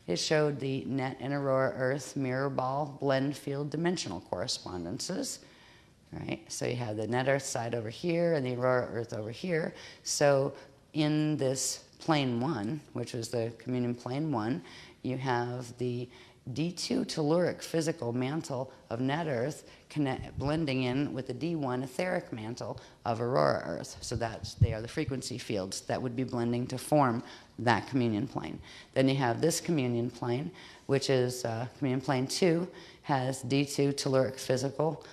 It showed the net and aurora Earth mirror ball blend field dimensional correspondences. Right, so you have the net Earth side over here and the aurora Earth over here. So in this plane 1, which was the communion plane 1, you have the D2 telluric physical mantle of net Earth blending in with the D1 etheric mantle of aurora Earth. So they are the frequency fields that would be blending to form that communion plane. Then you have this communion plane, which is communion plane 2, has D2 telluric physical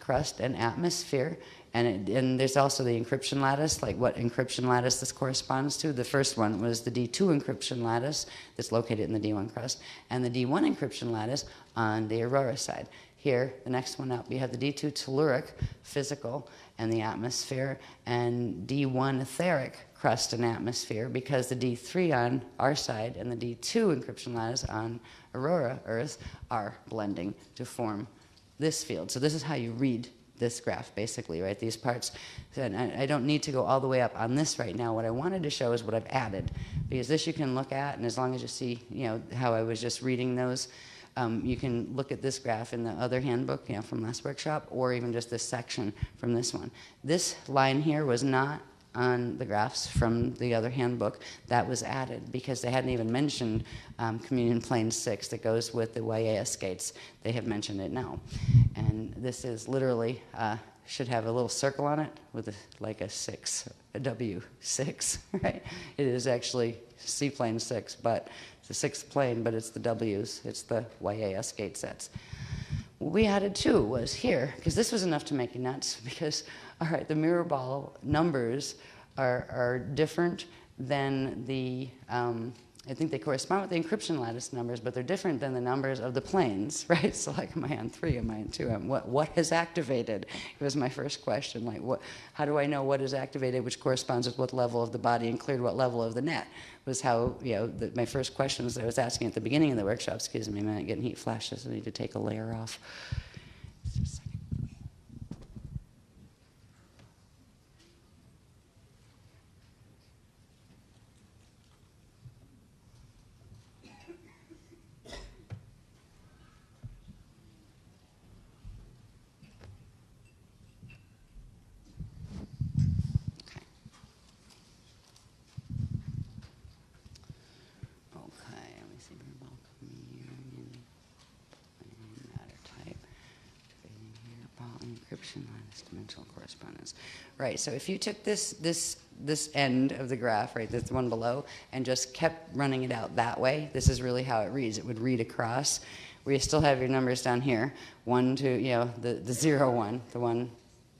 crust and atmosphere. And there's also the encryption lattice, like what encryption lattice this corresponds to. The first one was the D2 encryption lattice that's located in the D1 crust, and the D1 encryption lattice on the aurora side. Here, the next one up, you have the D2 telluric physical and the atmosphere, and D1 etheric crust and atmosphere, because the D3 on our side and the D2 encryption lattice on aurora Earth are blending to form this field. So this is how you read this graph, basically, right? These parts. And I don't need to go all the way up on this right now. What I wanted to show is what I've added, because this you can look at, and as long as you see, you know, how I was just reading those, you can look at this graph in the other handbook, you know, from last workshop, or even just this section from this one. This line here was not on the graphs from the other handbook that was added because they hadn't even mentioned Communion Plane 6 that goes with the YAS gates. They have mentioned it now. And this is literally, should have a little circle on it with like a 6, a W6, right? It is actually Seaplane 6, but it's the 6th plane, but it's the W's. It's the YAS gate sets. What we added too was here, because this was enough to make you nuts, because, all right, the mirror ball numbers are different than the, I think they correspond with the encryption lattice numbers, but they're different than the numbers of the planes, right? So like, am I on 3, am I on 2? What has activated? It was my first question, like, how do I know what is activated, which corresponds with what level of the body and cleared what level of the net? Was how, my first questions I was asking at the beginning of the workshop. Excuse me a minute, getting heat flashes. I need to take a layer off. Just a second. Encryption lattice dimensional correspondence. Right, so if you took this end of the graph, right, this one below, and just kept running it out that way, this is really how it reads. It would read across, where you still have your numbers down here, 1, 2, the 0, 1, the one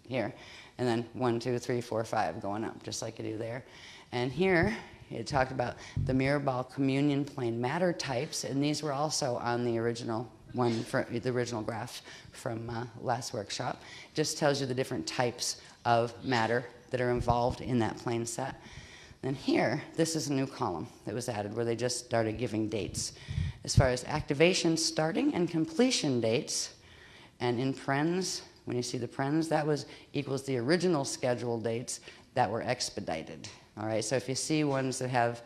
here, and then 1, 2, 3, 4, 5 going up, just like you do there. And here, it talked about the mirror ball communion plane matter types, and these were also on the original one, for the original graph from last workshop. Just tells you the different types of matter that are involved in that plane set. Then here, this is a new column that was added where they just started giving dates. As far as activation starting and completion dates, and in parens, when you see the parens, that equals the original scheduled dates that were expedited. All right, so if you see ones that have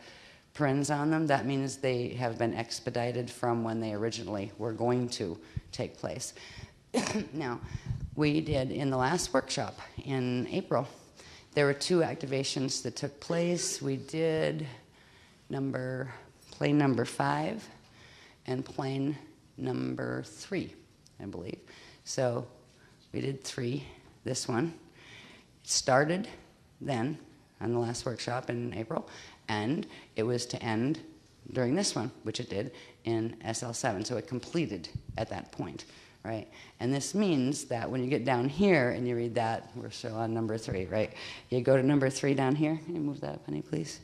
parens on them, that means they have been expedited from when they originally were going to take place. Now, we did in the last workshop in April, there were 2 activations that took place. We did plane number 5 and plane number 3, I believe. So we did 3, this one. It started then on the last workshop in April, and it was to end during this one, which it did in SL7. So it completed at that point, right? And this means that when you get down here and you read that, we're still on number 3, right? You go to number 3 down here. Can you move that up, honey, please?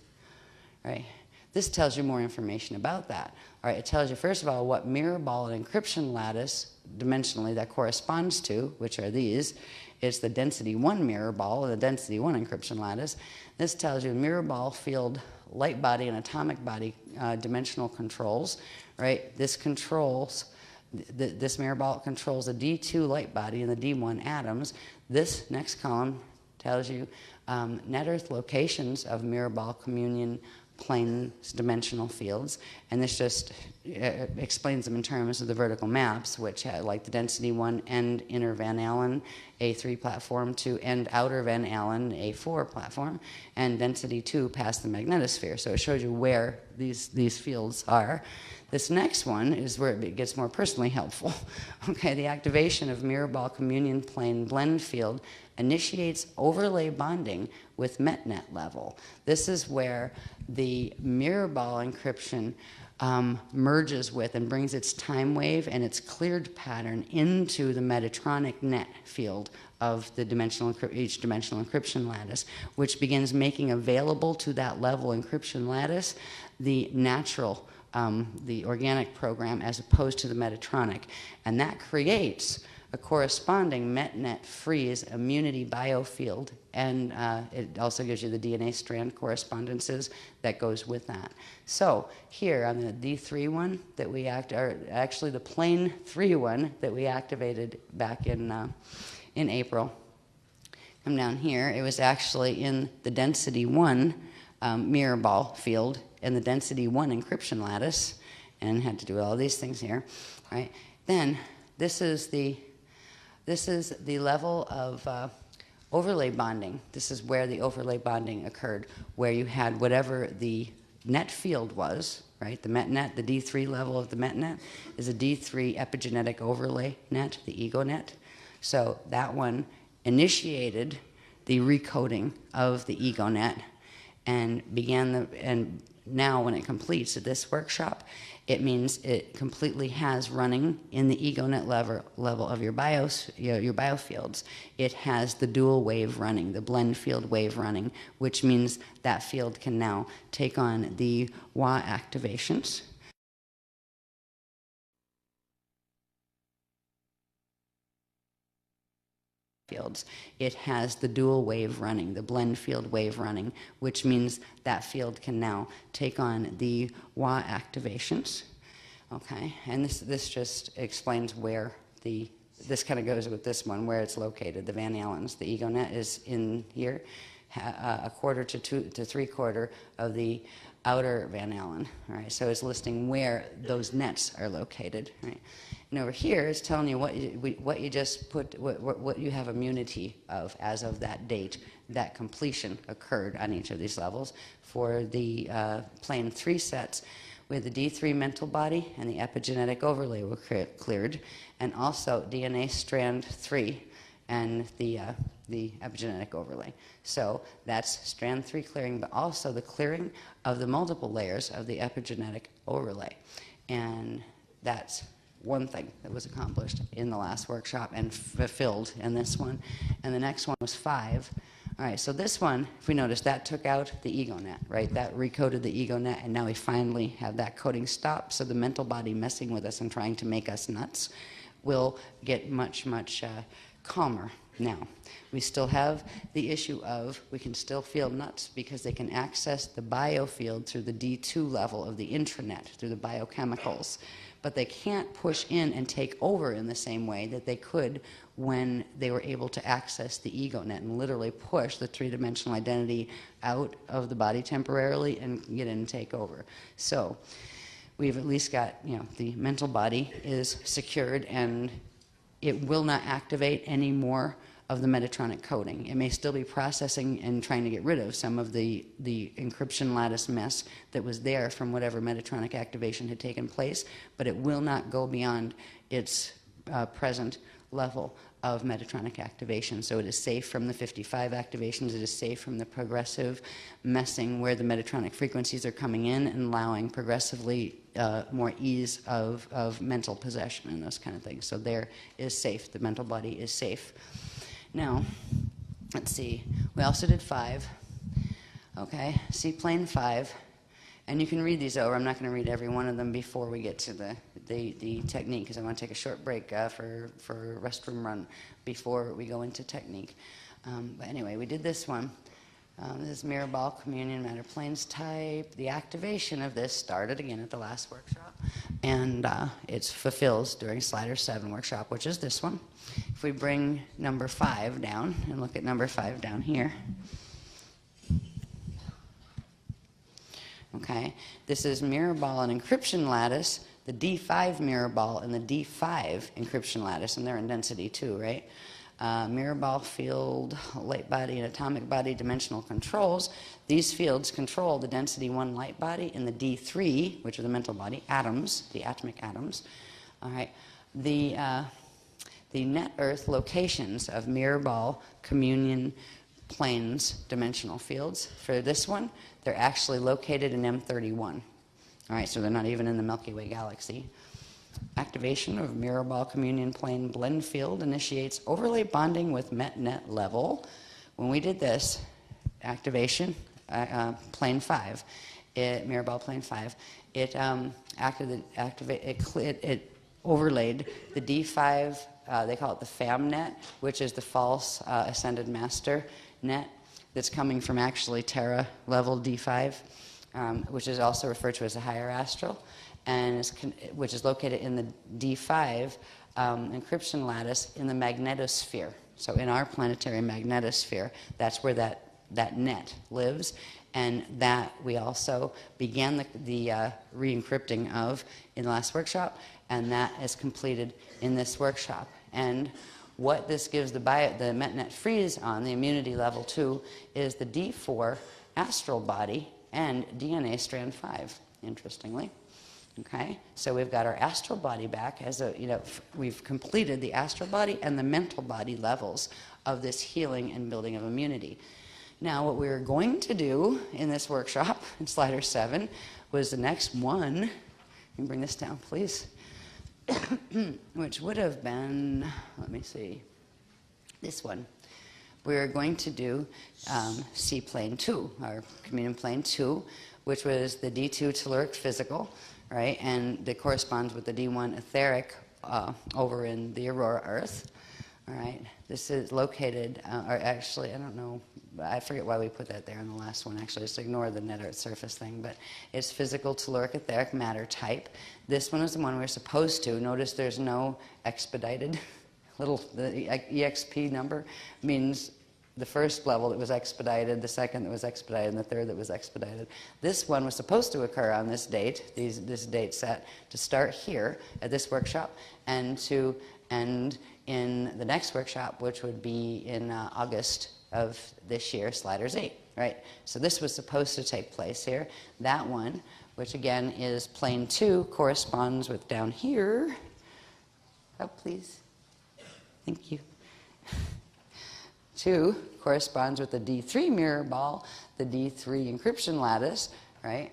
All right. This tells you more information about that. All right, it tells you, first of all, what mirror ball and encryption lattice dimensionally that corresponds to, which are these. It's the density 1 mirror ball and the density 1 encryption lattice. This tells you mirror ball, field, light body, and atomic body dimensional controls, right? This controls, this mirror ball controls the D2 light body and the D1 atoms. This next column tells you net Earth locations of mirror ball communion planes dimensional fields, and this just explains them in terms of the vertical maps, which have, like the density 1 end inner Van Allen A3 platform to end outer Van Allen A4 platform, and density 2 past the magnetosphere. So it shows you where these fields are. This next one is where it gets more personally helpful. Okay, the activation of mirror ball communion plane blend field initiates overlay bonding with MetNet level. This is where the mirror ball encryption merges with and brings its time wave and its cleared pattern into the Metatronic net field of the each dimensional encryption lattice, which begins making available to that level encryption lattice the natural, the organic program as opposed to the Metatronic. And that creates a corresponding MetNet freeze immunity biofield, and it also gives you the DNA strand correspondences that goes with that. So here on the D3 one that we actually the plane 3 one that we activated back in April. Come down here, it was actually in the density 1 mirror ball field and the density 1 encryption lattice, and had to do all these things here, right? Then this is the level of overlay bonding, this is where the overlay bonding occurred, where you had whatever the net field was, right? The METNet, the D3 level of the METNet is a D3 epigenetic overlay net, the EgoNet. So that one initiated the recoding of the EgoNet and and now when it completes at this workshop, it means it completely has running in the EgoNet level of your biofields. It has the dual wave running, the blend field wave running, which means that field can now take on the WA activations. Fields. It has the dual wave running, the blend field wave running, which means that field can now take on the WA activations. Okay, and this just explains where this kind of goes with this one, where it's located. The Van Allens, the EgoNet is in here, a quarter to 3/4 of the outer Van Allen. All right, so it's listing where those nets are located. Right, and over here is telling you what you just put, what you have immunity of as of that date. That completion occurred on each of these levels. For the plane 3 sets, with the D3 mental body and the epigenetic overlay were cleared, and also DNA strand 3 and the epigenetic overlay. So that's strand 3 clearing, but also the clearing of the multiple layers of the epigenetic overlay. And that's one thing that was accomplished in the last workshop and fulfilled in this one. And the next one was 5. All right, so this one, if we notice, that took out the EgoNet, right? That recoded the EgoNet, and now we finally have that coding stop. So the mental body messing with us and trying to make us nuts will get much, much calmer now. We still have the issue of we can still feel nuts because they can access the biofield through the D2 level of the intranet, through the biochemicals. But they can't push in and take over in the same way that they could when they were able to access the EgoNet and literally push the three-dimensional identity out of the body temporarily and get in and take over. So we've at least got, the mental body is secured, and it will not activate any more of the Metatronic coding. It may still be processing and trying to get rid of some of the encryption lattice mess that was there from whatever Metatronic activation had taken place, but it will not go beyond its present level of Metatronic activation. So it is safe from the 55 activations, it is safe from the progressive messing where the Metatronic frequencies are coming in and allowing progressively more ease of mental possession and those kind of things. So there is safe, the mental body is safe. Now, let's see, we also did 5, okay, seaplane 5, and you can read these over. I'm not going to read every one of them before we get to the technique, because I want to take a short break for restroom run before we go into technique. But anyway, we did this one. This is mirror ball communion matter planes type. The activation of this started again at the last workshop, and it fulfills during slider 7 workshop, which is this one. If we bring number 5 down and look at number 5 down here, okay, this is mirror ball and encryption lattice, the D5 mirror ball and the D5 encryption lattice, and they're in density too, right? Mirror ball field, light body, and atomic body dimensional controls. These fields control the density 1 light body and the D3, which are the mental body, atoms, the atomic atoms. All right, the net Earth locations of mirror ball communion planes dimensional fields. For this one, they're actually located in M31. All right, so they're not even in the Milky Way galaxy. Activation of mirror ball communion plane blend field initiates overlay bonding with METNet level. When we did this activation, plane 5, mirror ball plane 5, it overlaid the D5. They call it the FAMNet, which is the false ascended master net that's coming from actually Terra level D5, which is also referred to as a higher astral, and which is located in the D5 encryption lattice in the magnetosphere. So in our planetary magnetosphere, that's where that net lives, and that we also began the re-encrypting of in the last workshop, and that is completed in this workshop. And What this gives the MetNet freeze on, the immunity level 2, is the D4 astral body and DNA strand 5, interestingly. Okay, so we've got our astral body back as a, we've completed the astral body and the mental body levels of this healing and building of immunity. Now, what we were going to do in this workshop, in Slider 7, was the next one. You can bring this down, please. Which would have been, let me see, this one. We were going to do C plane 2, our communion plane 2, which was the D2 telluric physical, right? And that corresponds with the D1 etheric over in the Aurora Earth. All right, this is located, or actually, I don't know, I forget why we put that there in the last one, actually, just ignore the net Earth surface thing, but it's physical telluric etheric matter type. This one is the one we're supposed to. Notice there's no expedited, the EXP number means the first level that was expedited, the second that was expedited, and the third that was expedited. This one was supposed to occur on this date, this date set, to start here at this workshop, and to end in the next workshop, which would be in August of this year, Sliders 8, right? So this was supposed to take place here. That one, which again is plane 2, corresponds with down here. Oh, please. Thank you. 2 corresponds with the D3 mirror ball, the D3 encryption lattice, right?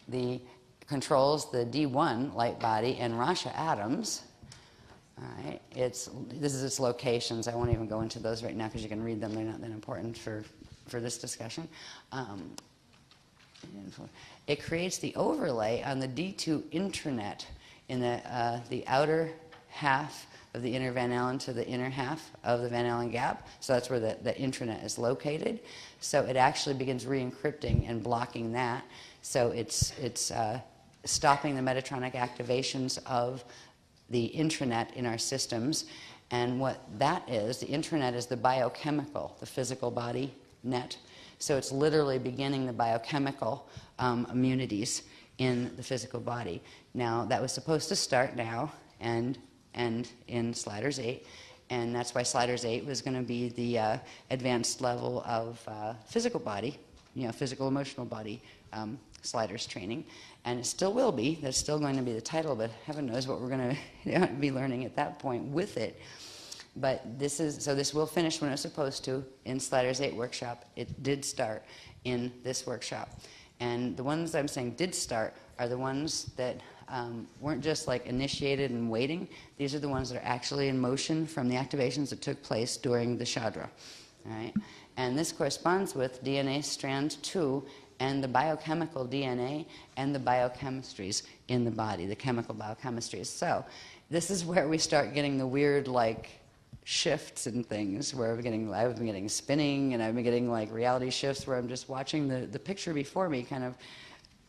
The controls the D1 light body and Rasha atoms. All right, this is its locations. I won't even go into those right now because you can read them. They're not that important for this discussion. It creates the overlay on the D2 intranet in the outer half of the inner Van Allen to the inner half of the Van Allen gap. So that's where the intranet is located. So it actually begins re-encrypting and blocking that. So it's stopping the Metatronic activations of the intranet in our systems. And what that is, the intranet is the biochemical, the physical body net. So it's literally beginning the biochemical immunities in the physical body. Now, that was supposed to start now and in Sliders 8. And that's why Sliders 8 was going to be the advanced level of physical body, physical emotional body Sliders training. And it still will be. That's still going to be the title, but heaven knows what we're going to be learning at that point with it. But this will finish when it's supposed to in Sliders 8 workshop. It did start in this workshop. And the ones I'm saying did start are the ones that weren't just like initiated and waiting. These are the ones that are actually in motion from the activations that took place during the Shadra. All right? And this corresponds with DNA strand 2 and the biochemical DNA and the biochemistries in the body, the chemical biochemistries. So this is where we start getting the weird shifts and things where I've been getting spinning, and I've been getting reality shifts where I'm just watching the picture before me kind of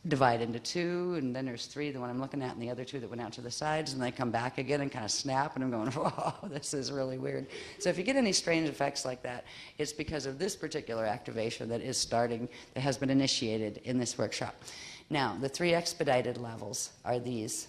divide into 2, and then there's 3, the one I'm looking at, and the other 2 that went out to the sides, and they come back again and kind of snap, and I'm going, whoa, this is really weird. So if you get any strange effects like that, it's because of this particular activation that is starting, that has been initiated in this workshop. Now, the 3 expedited levels are these.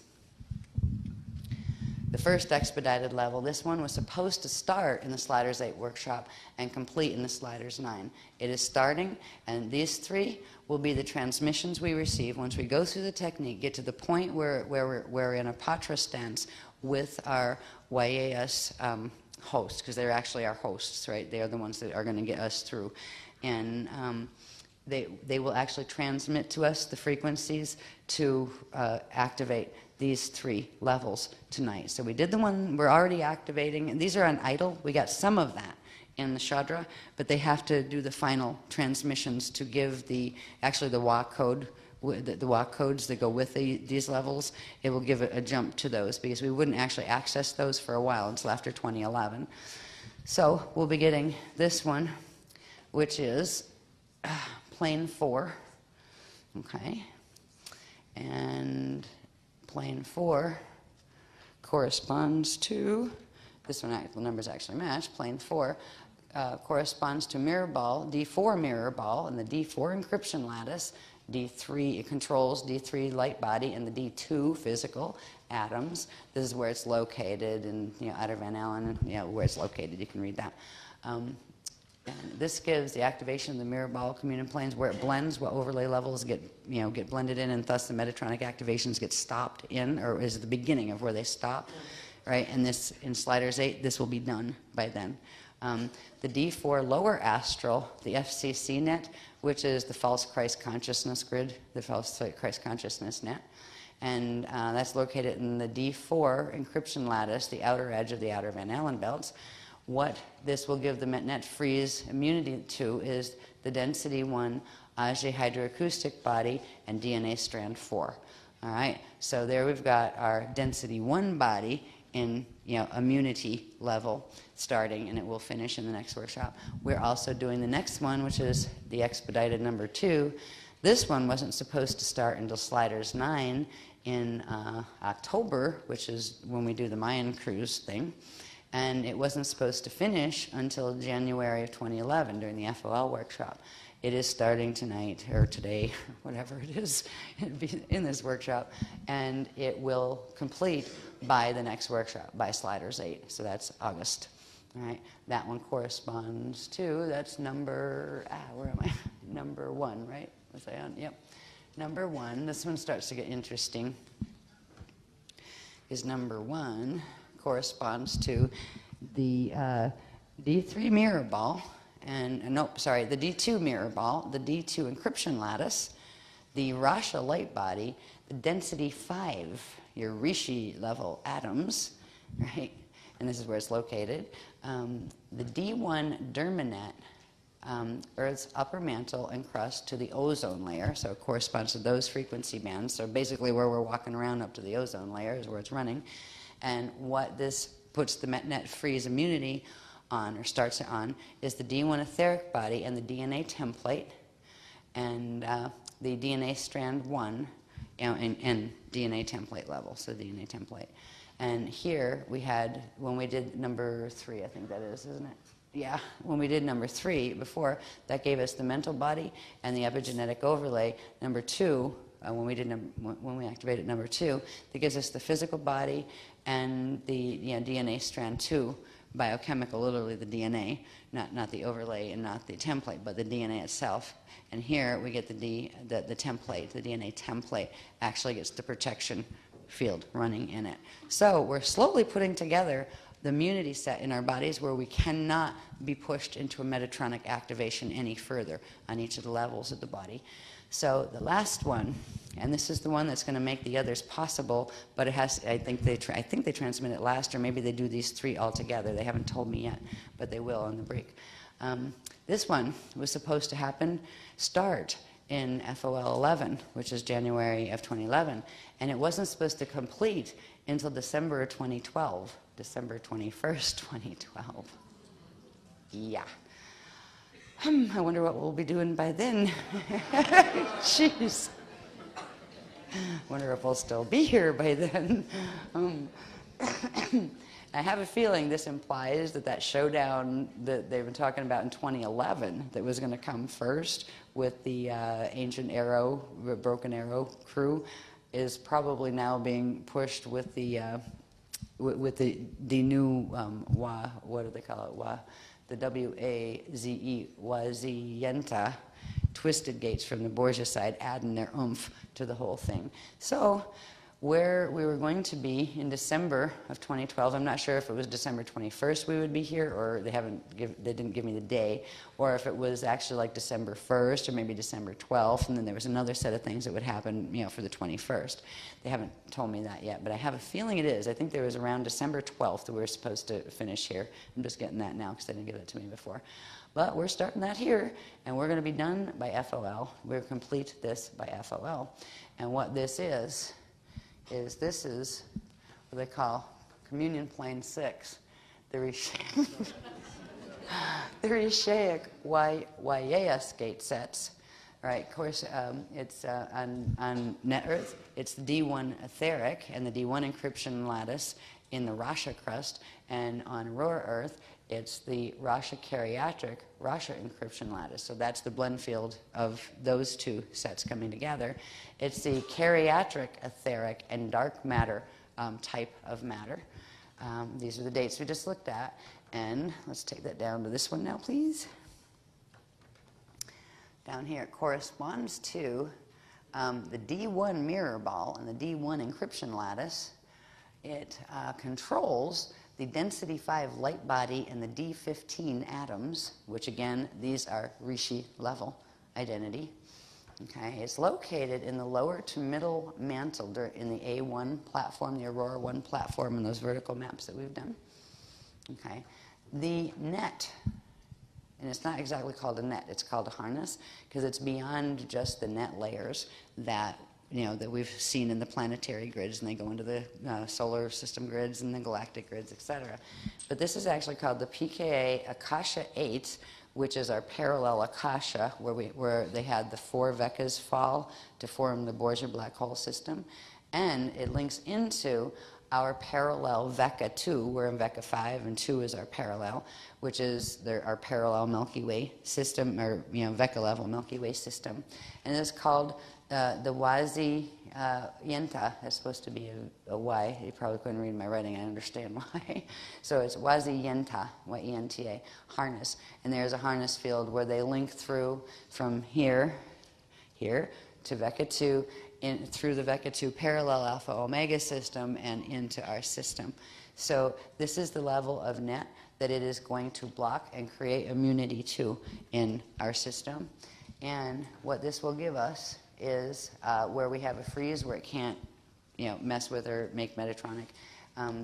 The first expedited level, this one was supposed to start in the Sliders 8 workshop and complete in the Sliders 9. It is starting, and these 3 will be the transmissions we receive once we go through the technique, get to the point where we're in a patra stance with our YAS hosts, because they're actually our hosts, right? They are the ones that are going to get us through. And they will actually transmit to us the frequencies to activate these 3 levels tonight. So we did the one we're already activating, and these are on idle. We got some of that in the Shadra, but they have to do the final transmissions to give the WA code, the WA codes that go with these levels. It will give a jump to those because we wouldn't actually access those for a while until after 2011. So we'll be getting this one, which is plane 4, okay, and plane 4 corresponds to, this one, the numbers actually match, plane 4 corresponds to mirror ball, D4 mirror ball, and the D4 encryption lattice, D3, it controls D3 light body and the D2 physical atoms. This is where it's located, and outer Van Allen, where it's located. You can read that. And this gives the activation of the mirror ball communion planes where it blends, where overlay levels get blended in, and thus the Metatronic activations get stopped in, or is the beginning of where they stop, right? And this in Sliders 8, this will be done by then. The D4 lower astral, the FCC net, which is the false Christ consciousness grid, the false Christ consciousness net. And that's located in the D4 encryption lattice, the outer edge of the outer Van Allen belts. What this will give the MetNet freeze immunity to is the density 1 Auger hydroacoustic body and DNA strand 4. All right, so there we've got our density 1 body in immunity level starting, and it will finish in the next workshop. We're also doing the next one, which is the expedited number 2. This one wasn't supposed to start until Sliders 9 in October, which is when we do the Mayan cruise thing, and it wasn't supposed to finish until January of 2011 during the FOL workshop. It is starting tonight, or today, whatever it is, in this workshop, and it will complete by the next workshop, by Sliders 8, so that's August. All right, that one corresponds to, that's number, where am I? Number 1, right? Was I on? Yep. Number 1, this one starts to get interesting, is number 1 corresponds to the D3 mirror ball, and nope, sorry, the D2 mirror ball, the D2 encryption lattice, the Rasha light body, the density 5, your Rishi level atoms, right? And this is where it's located. The D1 Dermanet, Earth's upper mantle and crust to the ozone layer, so it corresponds to those frequency bands. So basically where we're walking around up to the ozone layer is where it's running. And what this puts the MetNet freeze immunity on, or starts it on, is the D1 etheric body and the DNA template, and the DNA strand 1, and DNA template level, so DNA template. And here we had, when we did number 3, I think that is, isn't it? Yeah, when we did number 3 before, that gave us the mental body and the epigenetic overlay. Number 2, when we activated number 2, that gives us the physical body and the DNA strand 2, biochemical, literally the DNA, not the overlay and not the template, but the DNA itself. And here we get the template, the DNA template actually gets the protection field running in it. So we're slowly putting together the immunity set in our bodies where we cannot be pushed into a Metatronic activation any further on each of the levels of the body. So the last one, and this is the one that's going to make the others possible, but it has, I think they transmit it last, or maybe they do these 3 all together. They haven't told me yet, but they will on the break. This one was supposed to start in FOL 11, which is January of 2011, and it wasn't supposed to complete until December of 2012, December 21st, 2012. Yeah. I wonder what we'll be doing by then. Jeez. Wonder if we'll still be here by then. I have a feeling this implies that showdown that they've been talking about in 2011 that was going to come first with the Ancient Arrow, Broken Arrow crew is probably now being pushed with the new what do they call it? The WAZE, Wazienta, Twisted Gates from the Borgia side, adding their oomph to the whole thing. So where we were going to be in December of 2012, I'm not sure if it was December 21st we would be here, or they didn't give me the day, or if it was actually like December 1st or maybe December 12th, and then there was another set of things that would happen, for the 21st. They haven't told me that yet, but I have a feeling it is. I think there was around December 12th that we were supposed to finish here. I'm just getting that now because they didn't give it to me before. But we're starting that here, and we're going to be done by FOL. We'll complete this by FOL. And what this is this is what they call Communion Plane 6, the Rishaic Waiaeus gate sets, All right, of course, it's on NetEarth, it's the D1 etheric and the D1 encryption lattice in the Rasha crust, and on Aurora Earth, it's the Rasha Karyatric Rasha encryption lattice. So that's the blend field of those two sets coming together. It's the Karyatric etheric and dark matter type of matter. These are the dates we just looked at, and let's take that down to this one now, please. Down here, it corresponds to the D1 mirror ball and the D1 encryption lattice. It controls the density 5 light body and the D15 atoms, which again, these are Rishi level identity. Okay, it's located in the lower to middle mantle in the A1 platform, the Aurora 1 platform, and those vertical maps that we've done. Okay, the net. And it's not exactly called a net, it's called a harness, because it's beyond just the net layers that, that we've seen in the planetary grids, and they go into the solar system grids and the galactic grids, etc. But this is actually called the PKA Akasha 8, which is our parallel Akasha, where they had the 4 Vecas fall to form the Borgia black hole system. And it links into our parallel Vecca 2, we're in Vecca 5, and 2 is our parallel, which is our parallel Milky Way system, or Vecca level Milky Way system. And it's called the Wazi Yenta. It's supposed to be a Y. You probably couldn't read my writing, I understand why. So it's Wazi Yenta, Y-E-N-T-A, harness. And there's a harness field where they link through from here to Vecca 2, through the Vecca 2 parallel alpha omega system and into our system. So this is the level of net that it is going to block and create immunity to in our system. And what this will give us is where we have a freeze where it can't mess with or make Metatronic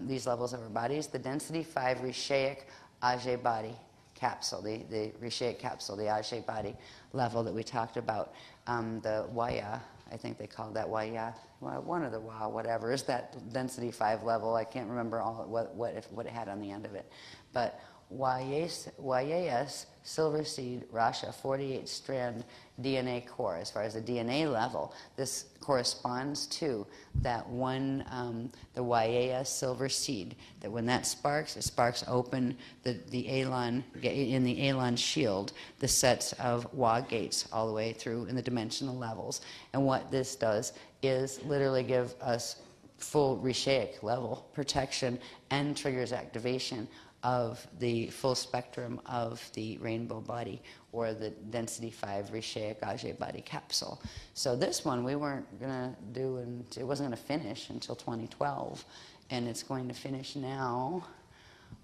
these levels of our bodies, the density 5 Rishaic Ajay body capsule, the Rishaic capsule, the Ajay body level that we talked about, the Waya, I think they called that Waya, one of the Wa, whatever, is that density 5 level. I can't remember what it had on the end of it. But YAS silver seed Rasha 48 strand DNA core. As far as the DNA level, this corresponds to that one, the YAS silver seed, that when that sparks, it sparks open the Elon, in the Elon shield, the sets of Wa gates all the way through in the dimensional levels. And what this does is literally give us full Rishaic level protection and triggers activation of the full spectrum of the rainbow body, or the density 5 Rishaic Ajay body capsule. So this one we weren't going to do, and it wasn't going to finish until 2012, and it's going to finish now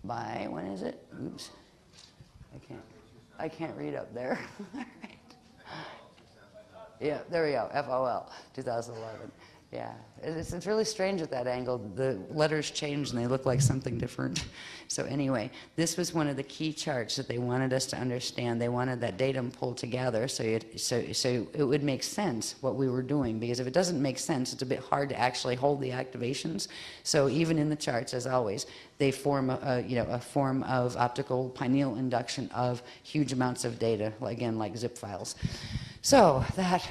by, when is it? Oops, I can't read up there. All right. Yeah, there we go, FOL, 2011. Yeah, it's really strange at that angle. The letters change and they look like something different. So anyway, this was one of the key charts that they wanted us to understand. They wanted that datum pulled together so it would make sense what we were doing, because if it doesn't make sense, it's a bit hard to actually hold the activations. So even in the charts, as always, they form a form of optical pineal induction of huge amounts of data, again, like zip files. So that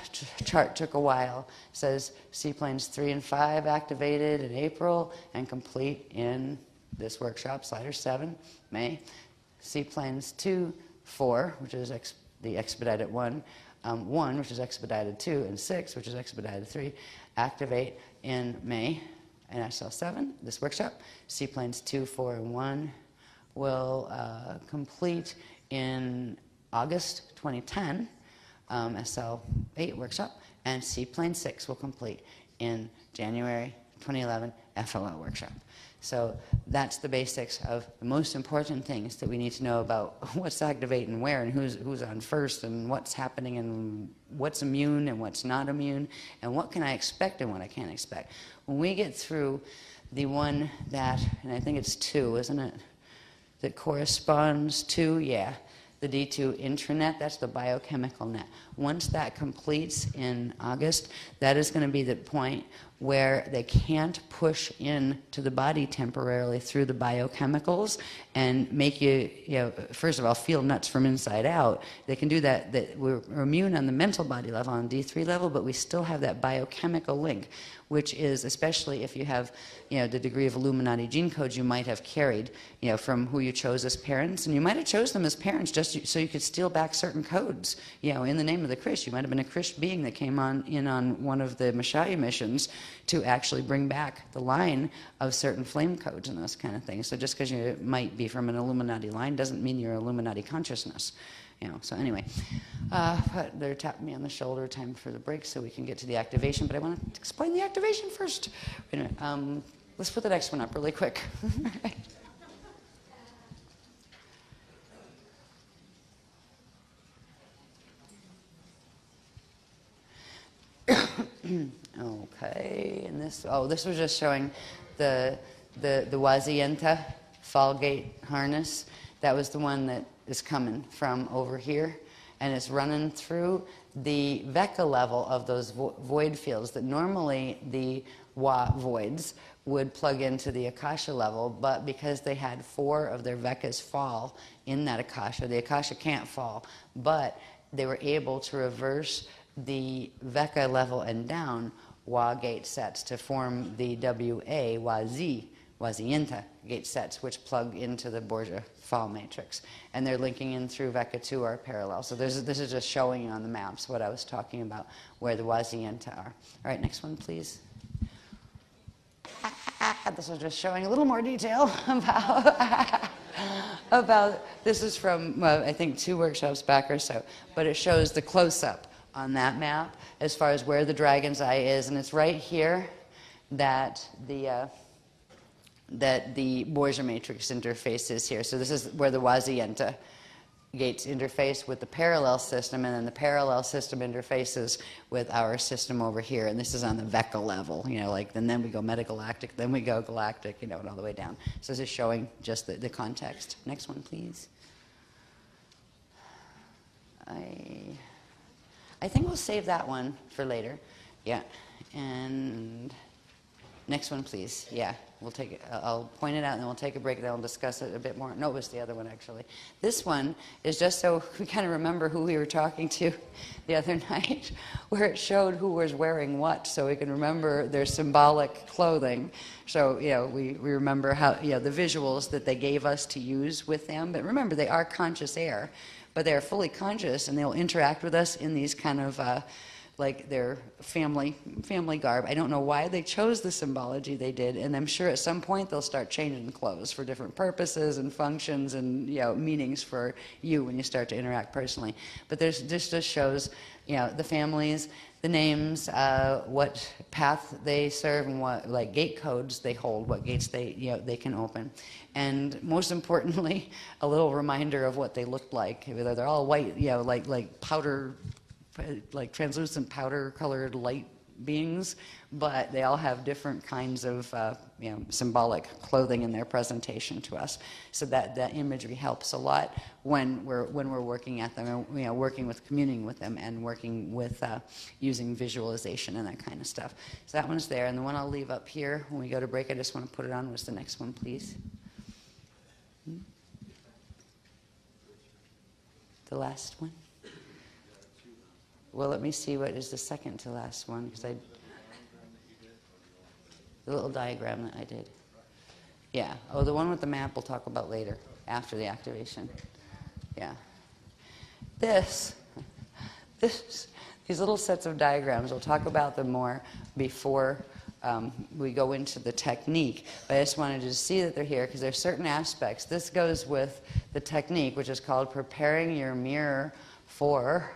chart took a while. It says seaplanes 3 and 5 activated in April and complete in this workshop, Slider 7, May. Seaplanes 2, 4, which is the expedited 1, 1, which is expedited 2, and 6, which is expedited 3, activate in May. And SL 7, this workshop. Seaplanes 2, 4, and 1 will complete in August 2010. SL8 workshop, and Seaplane 6 will complete in January 2011 FLO workshop. So that's the basics of the most important things that we need to know about what's activating where, and who's on first, and what's happening, and what's immune and what's not immune, and what can I expect and what I can't expect. When we get through the one that, and I think it's 2, isn't it, that corresponds to, yeah, the D2 intranet, that's the biochemical net. Once that completes in August, that is going to be the point where they can't push in to the body temporarily through the biochemicals and make you, first of all, feel nuts from inside out. They can do that. That we're immune on the mental body level, on D3 level, but we still have that biochemical link, which is, especially if you have, the degree of Illuminati gene codes you might have carried, from who you chose as parents, and you might have chose them as parents just so you could steal back certain codes, in the name of the Krish. You might have been a Krish being that came in on one of the Mashaya missions to actually bring back the line of certain flame codes and those kind of things. So just because you might be from an Illuminati line doesn't mean you're Illuminati consciousness. So anyway, but they're tapping me on the shoulder. Time for the break so we can get to the activation. But I want to explain the activation first. Wait a minute. Let's put the next one up really quick. Okay, and this was just showing the Wazienta fall gate harness. That was the one that is coming from over here, and it's running through the Veka level of those void fields that normally the Wa voids would plug into the Akasha level, but because they had 4 of their Vekas fall in that Akasha, the Akasha can't fall, but they were able to reverse the Veka level and down Wa gate sets to form the WA Wazienta gate sets, which plug into the Borgia fall matrix. And they're linking in through Veka 2 or parallel. So this is just showing you on the maps what I was talking about, where the Wazienta are. All right, next one, please. This is just showing a little more detail about this is from, I think, 2 workshops back or so, but it shows the close-up on that map as far as where the dragon's eye is, and it's right here that the Borgia matrix interface is here. So this is where the Wazienta gates interface with the parallel system, and then the parallel system interfaces with our system over here, and this is on the Veka level, and then we go metagalactic, then we go galactic, and all the way down. So this is showing just the context. Next one, please. I think we'll save that one for later. Yeah, and next one, please. Yeah, we'll take it. I'll point it out, and then we'll take a break, and then we'll discuss it a bit more. No, it was the other one, actually. This one is just so we kind of remember who we were talking to the other night, where it showed who was wearing what, so we can remember their symbolic clothing. So, we remember how, the visuals that they gave us to use with them. But remember, they are conscious air, but they are fully conscious, and they'll interact with us in these kind of like their family garb. I don't know why they chose the symbology they did, and I'm sure at some point they'll start changing clothes for different purposes and functions and meanings for you when you start to interact personally. But this just shows the families, the names, what path they serve, and what gate codes they hold, what gates they can open, and most importantly, a little reminder of what they looked like. They're all white, like powder. Like translucent powder-colored light beings, but they all have different kinds of symbolic clothing in their presentation to us. So that imagery helps a lot when we're working at them, and working with communing with them, and working with using visualization and that kind of stuff. So that one's there, and the one I'll leave up here when we go to break, I just want to put it on, was the next one, please. The last one. Well, let me see what is the second to last one, because the little diagram that I did. Yeah. Oh, the one with the map we'll talk about later, after the activation. Yeah. These little sets of diagrams, we'll talk about them more before we go into the technique. But I just wanted you to see that they're here, because there's certain aspects. This goes with the technique, which is called preparing your mirror for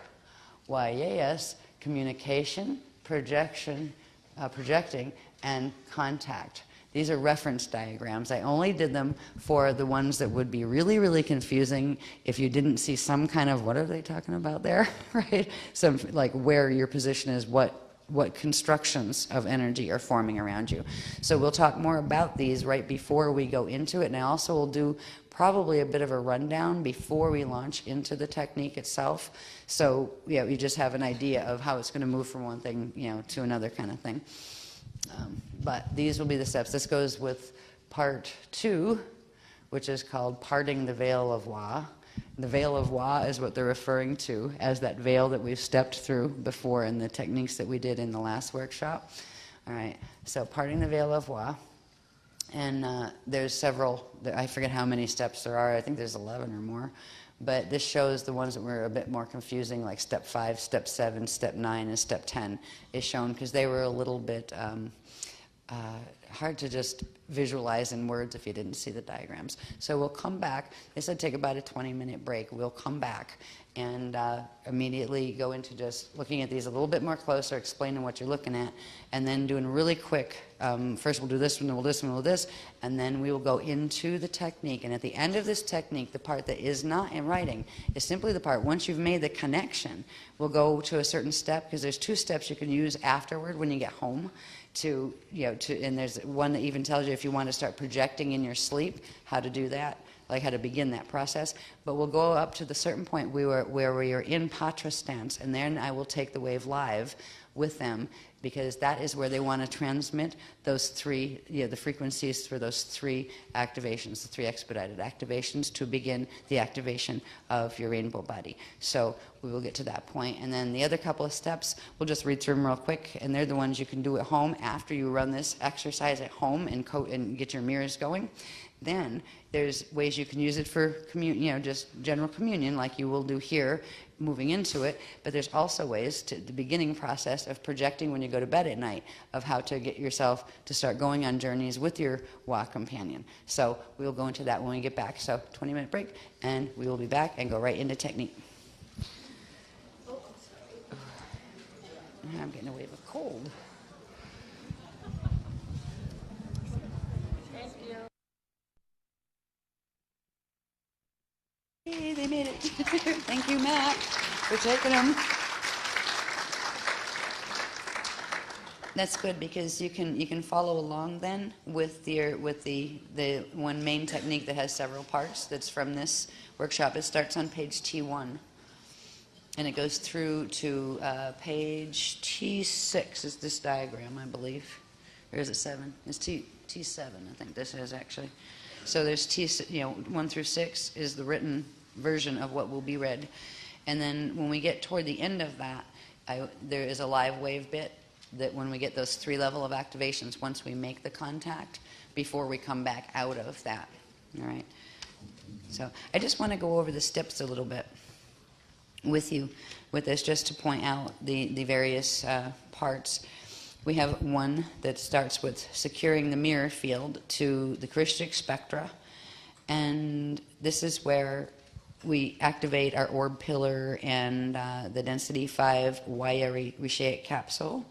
YAS, communication, projecting, and contact. These are reference diagrams. I only did them for the ones that would be really, really confusing if you didn't see some kind of, what are they talking about there, right? Some, like where your position is, what constructions of energy are forming around you. So we'll talk more about these right before we go into it, and I also will do probably a bit of a rundown before we launch into the technique itself. So you just have an idea of how it's going to move from one thing to another kind of thing. But these will be the steps. This goes with part 2, which is called Parting the Veil of Wa. The Veil of Wa is what they're referring to as that veil that we've stepped through before in the techniques that we did in the last workshop. All right, so Parting the Veil of Wa. And there's several, I forget how many steps there are. I think there's 11 or more. But this shows the ones that were a bit more confusing, like step 5, step 7, step 9, and step 10 is shown because they were a little bit hard to just visualize in words if you didn't see the diagrams. So we'll come back. They said take about a 20-minute break. We'll come back and immediately go into just looking at these a little bit more closer, explaining what you're looking at, and then doing really quick. First we'll do this one, then we'll do this one, we'll do this, and then we will go into the technique. And at the end of this technique, the part that is not in writing is simply the part, once you've made the connection, we'll go to a certain step, because there's 2 steps you can use afterward when you get home. And there's one that even tells you if you want to start projecting in your sleep, how to do that, like how to begin that process. But we'll go up to the certain point where we are in Patra stance, and then I will take the wave live with them, because that is where they want to transmit those 3, the frequencies for those 3 activations, the 3 expedited activations to begin the activation of your rainbow body. So we will get to that point. And then the other couple of steps, we'll just read through them real quick, and they're the ones you can do at home after you run this exercise at home and get your mirrors going. Then there's ways you can use it for just general communion like you will do here moving into it, but there's also ways to the beginning process of projecting when you go to bed at night, of how to get yourself to start going on journeys with your Wa companion. So we'll go into that when we get back. So 20-minute break, and we will be back and go right into technique. I'm getting away with a cold. Hey, they made it. Thank you, Matt, for taking them. That's good, because you can follow along then with the one main technique that has several parts. That's from this workshop. It starts on page T1, and it goes through to page T6. Is this diagram, I believe, or is it 7? It's T7, I think this is actually. So there's 1 through 6 is the written version of what will be read. And then when we get toward the end of that, there is a live wave bit that when we get those 3 level of activations, once we make the contact, before we come back out of that. All right. So I just want to go over the steps a little bit with you with this, just to point out the various parts. We have one that starts with securing the mirror field to the Krishtic spectra, and this is where we activate our orb pillar and the density 5 Waya Rishaic capsule.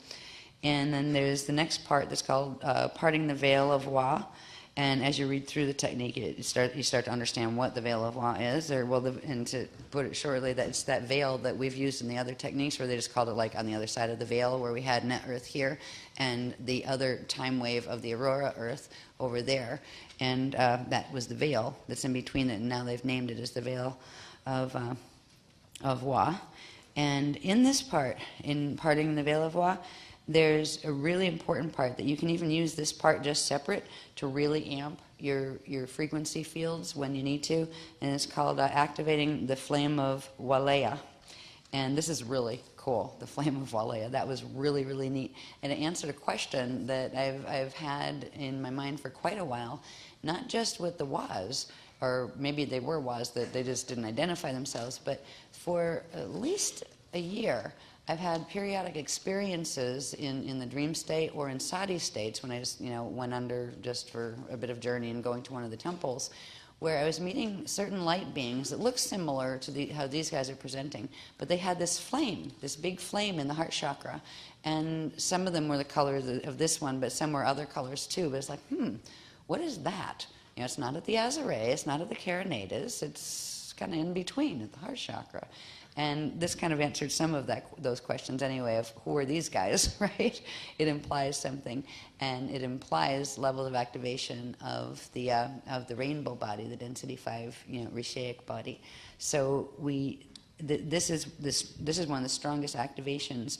And then there's the next part that's called Parting the Veil of Wa. And as you read through the technique, you start to understand what the veil of Wa is, and to put it shortly, that's that veil that we've used in the other techniques, where they just called it like on the other side of the veil, where we had net Earth here, and the other time wave of the Aurora Earth over there, and that was the veil that's in between it, and now they've named it as the veil of Wa. And in this part, in parting the veil of Wa, there's a really important part that you can even use this part just separate to really amp your frequency fields when you need to, and it's called activating the flame of Walea. And this is really cool, the flame of Walea. That was really, really neat. And it answered a question that I've had in my mind for quite a while, not just with the Was, or maybe they were Was, that they just didn't identify themselves, but for at least a year, I've had periodic experiences in the dream state or in sati states when I just went under just for a bit of journey and going to one of the temples, where I was meeting certain light beings that looked similar to how these guys are presenting, but they had this flame, this big flame in the heart chakra, and some of them were the color of this one, but some were other colors too. But it's like, what is that? It's not at the Azare, it's not at the Karanatas, it's kind of in between at the heart chakra. And this kind of answered some of those questions anyway, of who are these guys, right? It implies something, and it implies levels of activation of the rainbow body, the density 5, Rishaic body. So this is one of the strongest activations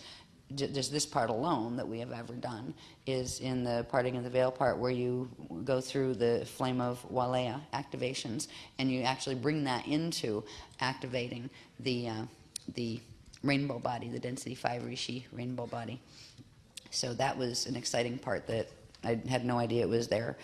just this part alone that we have ever done is in the Parting of the Veil part, where you go through the Flame of Walea activations, and you actually bring that into activating the rainbow body, the Density 5 Rishi rainbow body. So that was an exciting part that I had no idea it was there.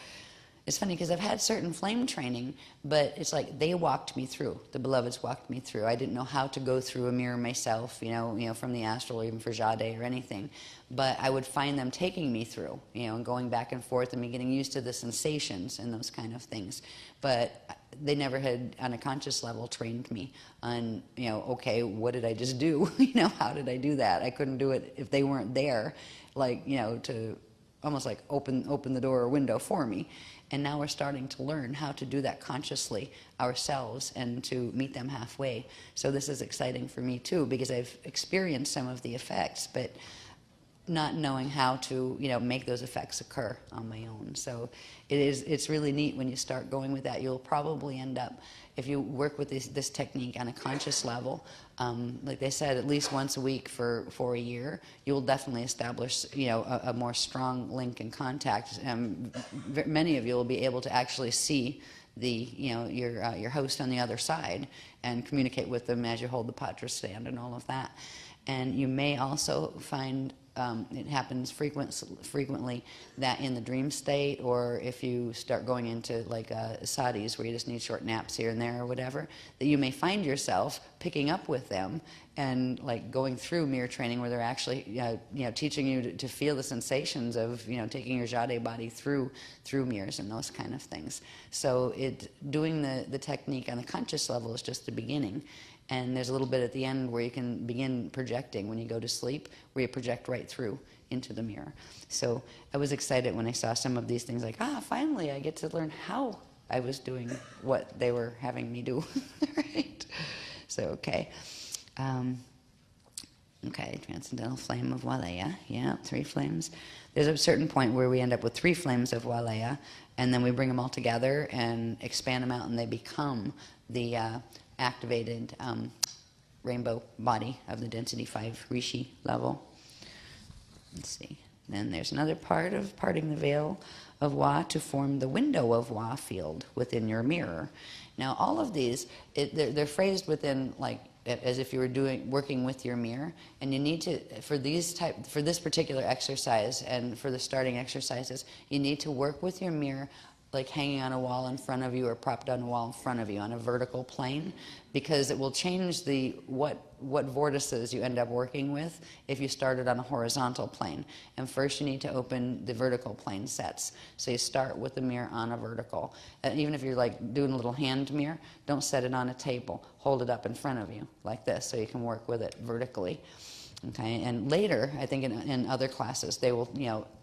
It's funny because I've had certain flame training, but it's like they walked me through. The beloveds walked me through. I didn't know how to go through a mirror myself, you know, from the astral or even for Jade or anything. But I would find them taking me through, and going back and forth and me getting used to the sensations and those kind of things. But they never had, on a conscious level, trained me on, okay, what did I just do? How did I do that? I couldn't do it if they weren't there, like, to almost like open the door or window for me. And now we're starting to learn how to do that consciously ourselves and to meet them halfway. So this is exciting for me too, because I've experienced some of the effects, but not knowing how to, make those effects occur on my own. So it's really neat when you start going with that. You'll probably end up, if you work with this technique on a conscious level, like they said, at least once a week for a year, you'll definitely establish, a more strong link and contact. Many of you will be able to actually see your host on the other side and communicate with them as you hold the patra stand and all of that. And you may also find it happens frequently that in the dream state, or if you start going into like sadhis where you just need short naps here and there or whatever, that you may find yourself picking up with them and like going through mirror training where they're actually teaching you to feel the sensations of taking your Jade body through mirrors and those kind of things. So doing the technique on the conscious level is just the beginning. And there's a little bit at the end where you can begin projecting when you go to sleep, where you project right through into the mirror. So I was excited when I saw some of these things, like, finally I get to learn how I was doing what they were having me do. Right? So, okay. Transcendental Flame of Walea. Yeah, 3 flames. There's a certain point where we end up with 3 flames of Walea, and then we bring them all together and expand them out, and they become the activated rainbow body of the Density 5 Rishi level. Let's see. Then there's another part of Parting the Veil of Wa to form the window of Wa field within your mirror. Now, all of these, they're phrased within, like, as if you were working with your mirror, and you need to, for this particular exercise and for the starting exercises, you need to work with your mirror like hanging on a wall in front of you or propped on a wall in front of you on a vertical plane, because it will change what vortices you end up working with if you started on a horizontal plane. And first you need to open the vertical plane sets. So you start with the mirror on a vertical. Even if you're like doing a little hand mirror, don't set it on a table. Hold it up in front of you like this so you can work with it vertically. Okay, and later, I think in other classes, they will,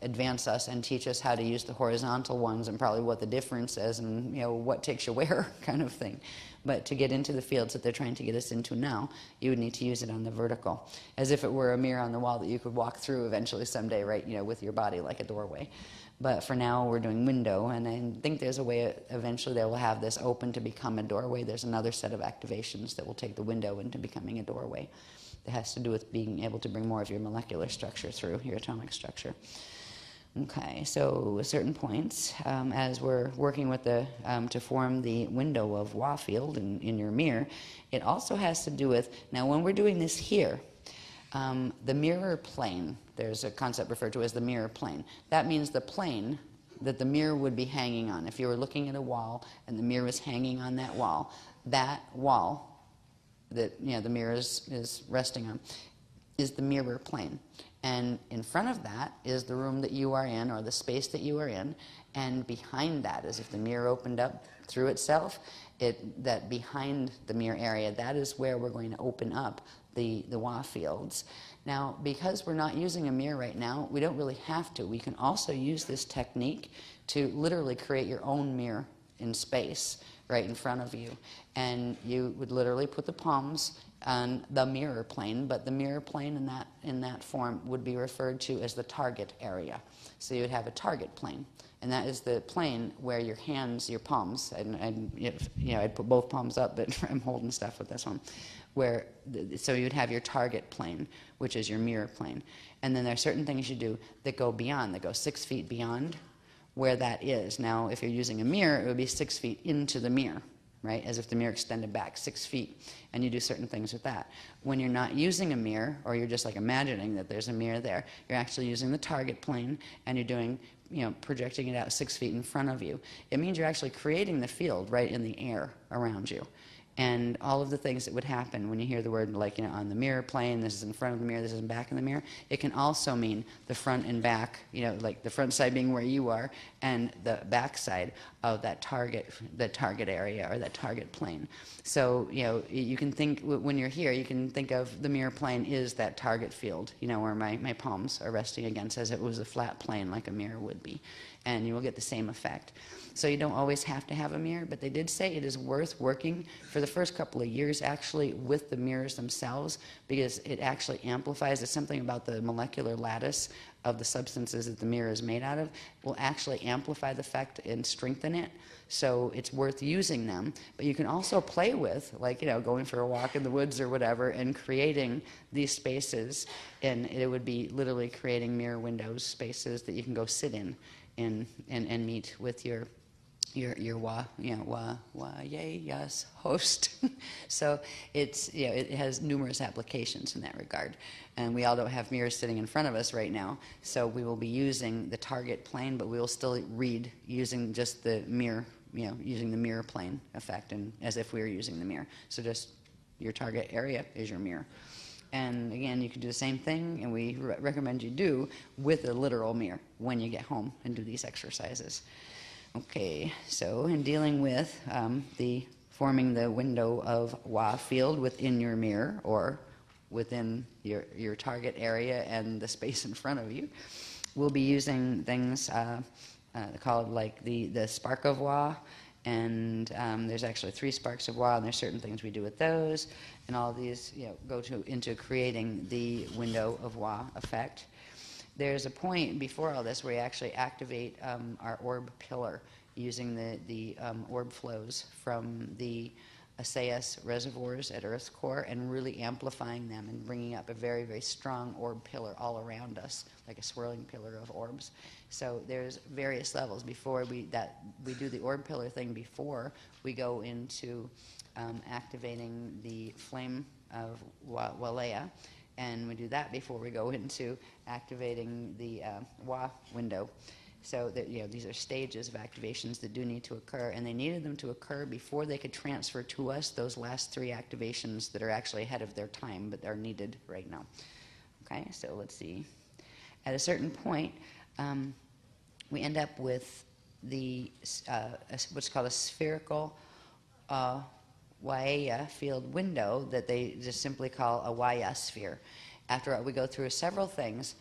advance us and teach us how to use the horizontal ones and probably what the difference is and, what takes you where kind of thing. But to get into the fields that they're trying to get us into now, you would need to use it on the vertical, as if it were a mirror on the wall that you could walk through eventually someday, right, with your body like a doorway. But for now, we're doing window, and I think there's a way eventually they will have this open to become a doorway. There's another set of activations that will take the window into becoming a doorway. It has to do with being able to bring more of your molecular structure through, your atomic structure. Okay, so at certain points, as we're working with to form the window of Wa field in your mirror, it also has to do with, now when we're doing this here, the mirror plane, there's a concept referred to as the mirror plane. That means the plane that the mirror would be hanging on. If you were looking at a wall and the mirror was hanging on that wall that the mirror is resting on is the mirror plane. And in front of that is the room that you are in, or the space that you are in, and behind that, as if the mirror opened up through itself, that behind the mirror area, that is where we're going to open up the Wa fields. Now, because we're not using a mirror right now, we don't really have to. We can also use this technique to literally create your own mirror in space right in front of you. And you would literally put the palms on the mirror plane, but the mirror plane in that form would be referred to as the target area. So you would have a target plane, and that is the plane where your hands, your palms, and I'd put both palms up, but I'm holding stuff with this one, so you'd have your target plane, which is your mirror plane, and then there are certain things you do that go beyond, that go 6 feet beyond where that is. Now, if you're using a mirror, it would be 6 feet into the mirror, right, as if the mirror extended back 6 feet, and you do certain things with that. When you're not using a mirror, or you're just like imagining that there's a mirror there, you're actually using the target plane, and you're doing, projecting it out 6 feet in front of you. It means you're actually creating the field right in the air around you. And all of the things that would happen when you hear the word, like, on the mirror plane, this is in front of the mirror, this is in back of the mirror, it can also mean the front and back, like the front side being where you are, and the back side of the target area, or that target plane. So, you can think, when you're here, you can think of the mirror plane is that target field, where my palms are resting against, as it was a flat plane like a mirror would be. And you will get the same effect. So you don't always have to have a mirror, but they did say it is worth working for the first couple of years actually with the mirrors themselves, because it actually amplifies. There's something about the molecular lattice of the substances that the mirror is made out of will actually amplify the effect and strengthen it. So it's worth using them. But you can also play with, like, going for a walk in the woods or whatever, and creating these spaces. And it would be literally creating mirror windows, spaces that you can go sit in and meet with your host. So it has numerous applications in that regard. And we all don't have mirrors sitting in front of us right now, so we will be using the target plane, but we will still read using just the mirror, using the mirror plane effect, and as if we were using the mirror. So just your target area is your mirror. And again, you can do the same thing, and we recommend you do with a literal mirror when you get home and do these exercises. Okay, so in dealing with forming the window of Wa field within your mirror, or within your target area and the space in front of you, we'll be using things called like the spark of Wa, and there's actually 3 sparks of Wa, and there's certain things we do with those, and all of these go into creating the window of Wa effect. There's a point before all this where you actually activate our orb pillar using the orb flows from the ASAES reservoirs at Earth's core, and really amplifying them and bringing up a very, very strong orb pillar all around us, like a swirling pillar of orbs. So there's various levels. Before we do the orb pillar thing before we go into activating the flame of Walea. And we do that before we go into activating the Wa window. So that, these are stages of activations that do need to occur, and they needed them to occur before they could transfer to us those last 3 activations that are actually ahead of their time, but are needed right now. Okay, so let's see. At a certain point, we end up with the what's called a spherical Waea field window that they just simply call a Waea sphere. After we go through several things,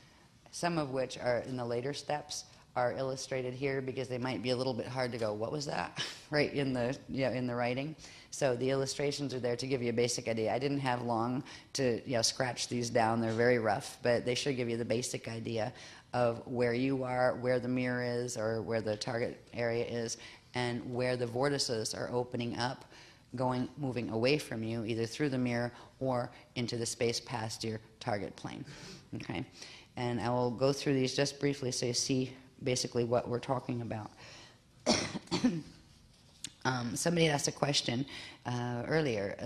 some of which are in the later steps, are illustrated here because they might be a little bit hard to go, what was that? Right in the in the writing. So the illustrations are there to give you a basic idea. I didn't have long to scratch these down. They're very rough, but they should give you the basic idea of where you are, where the mirror is, or where the target area is, and where the vortices are opening up, moving away from you, either through the mirror or into the space past your target plane. Okay, and I will go through these just briefly so you see basically what we're talking about. Somebody asked a question earlier,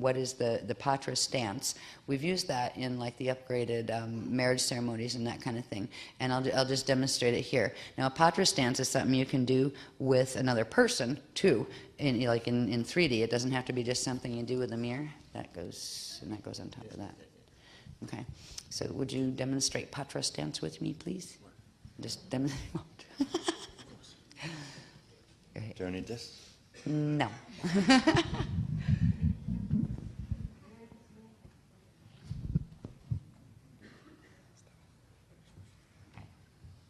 what is the Patra stance? We've used that in like the upgraded marriage ceremonies and that kind of thing, and I'll just demonstrate it here. Now, a Patra stance is something you can do with another person too, in 3D. It doesn't have to be just something you do with a mirror. That goes on top of that. Okay, so would you demonstrate Patra stance with me, please? Just demonstrate. Do I need this? No.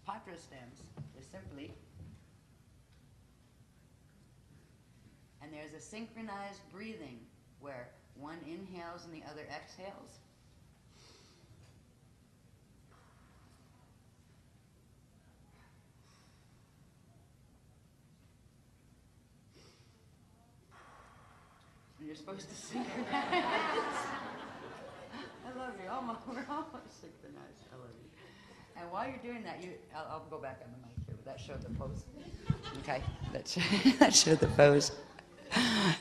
Patra stance is simply, and there's a synchronized breathing where one inhales and the other exhales. You're supposed to synchronize. I love you. We're almost synchronized. I love you. And while you're doing that, I'll go back on the mic here, but that showed the pose. Okay, that showed the pose.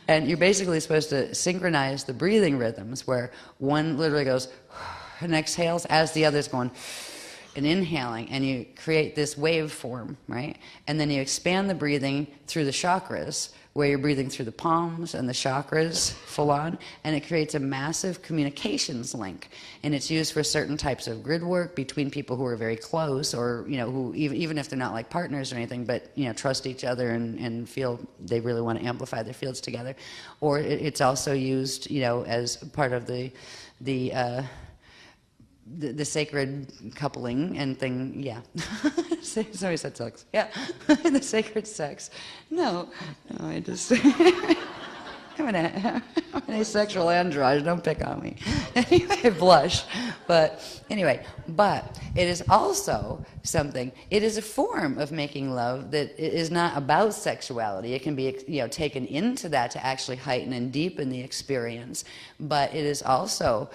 And you're basically supposed to synchronize the breathing rhythms where one literally goes and exhales as the other's going and inhaling, and you create this waveform, right? And then you expand the breathing through the chakras, where you're breathing through the palms and the chakras full on, and it creates a massive communications link. And it's used for certain types of grid work between people who are very close, or who even if they're not like partners or anything, but trust each other and feel they really want to amplify their fields together. Or it's also used as part of the sacred coupling and thing, yeah. Somebody said sex. Yeah, the sacred sex. No, I just, I'm an asexual android, don't pick on me. Anyway, I blush. But anyway, it is also something, it is a form of making love that is not about sexuality. It can be taken into that to actually heighten and deepen the experience. But it is also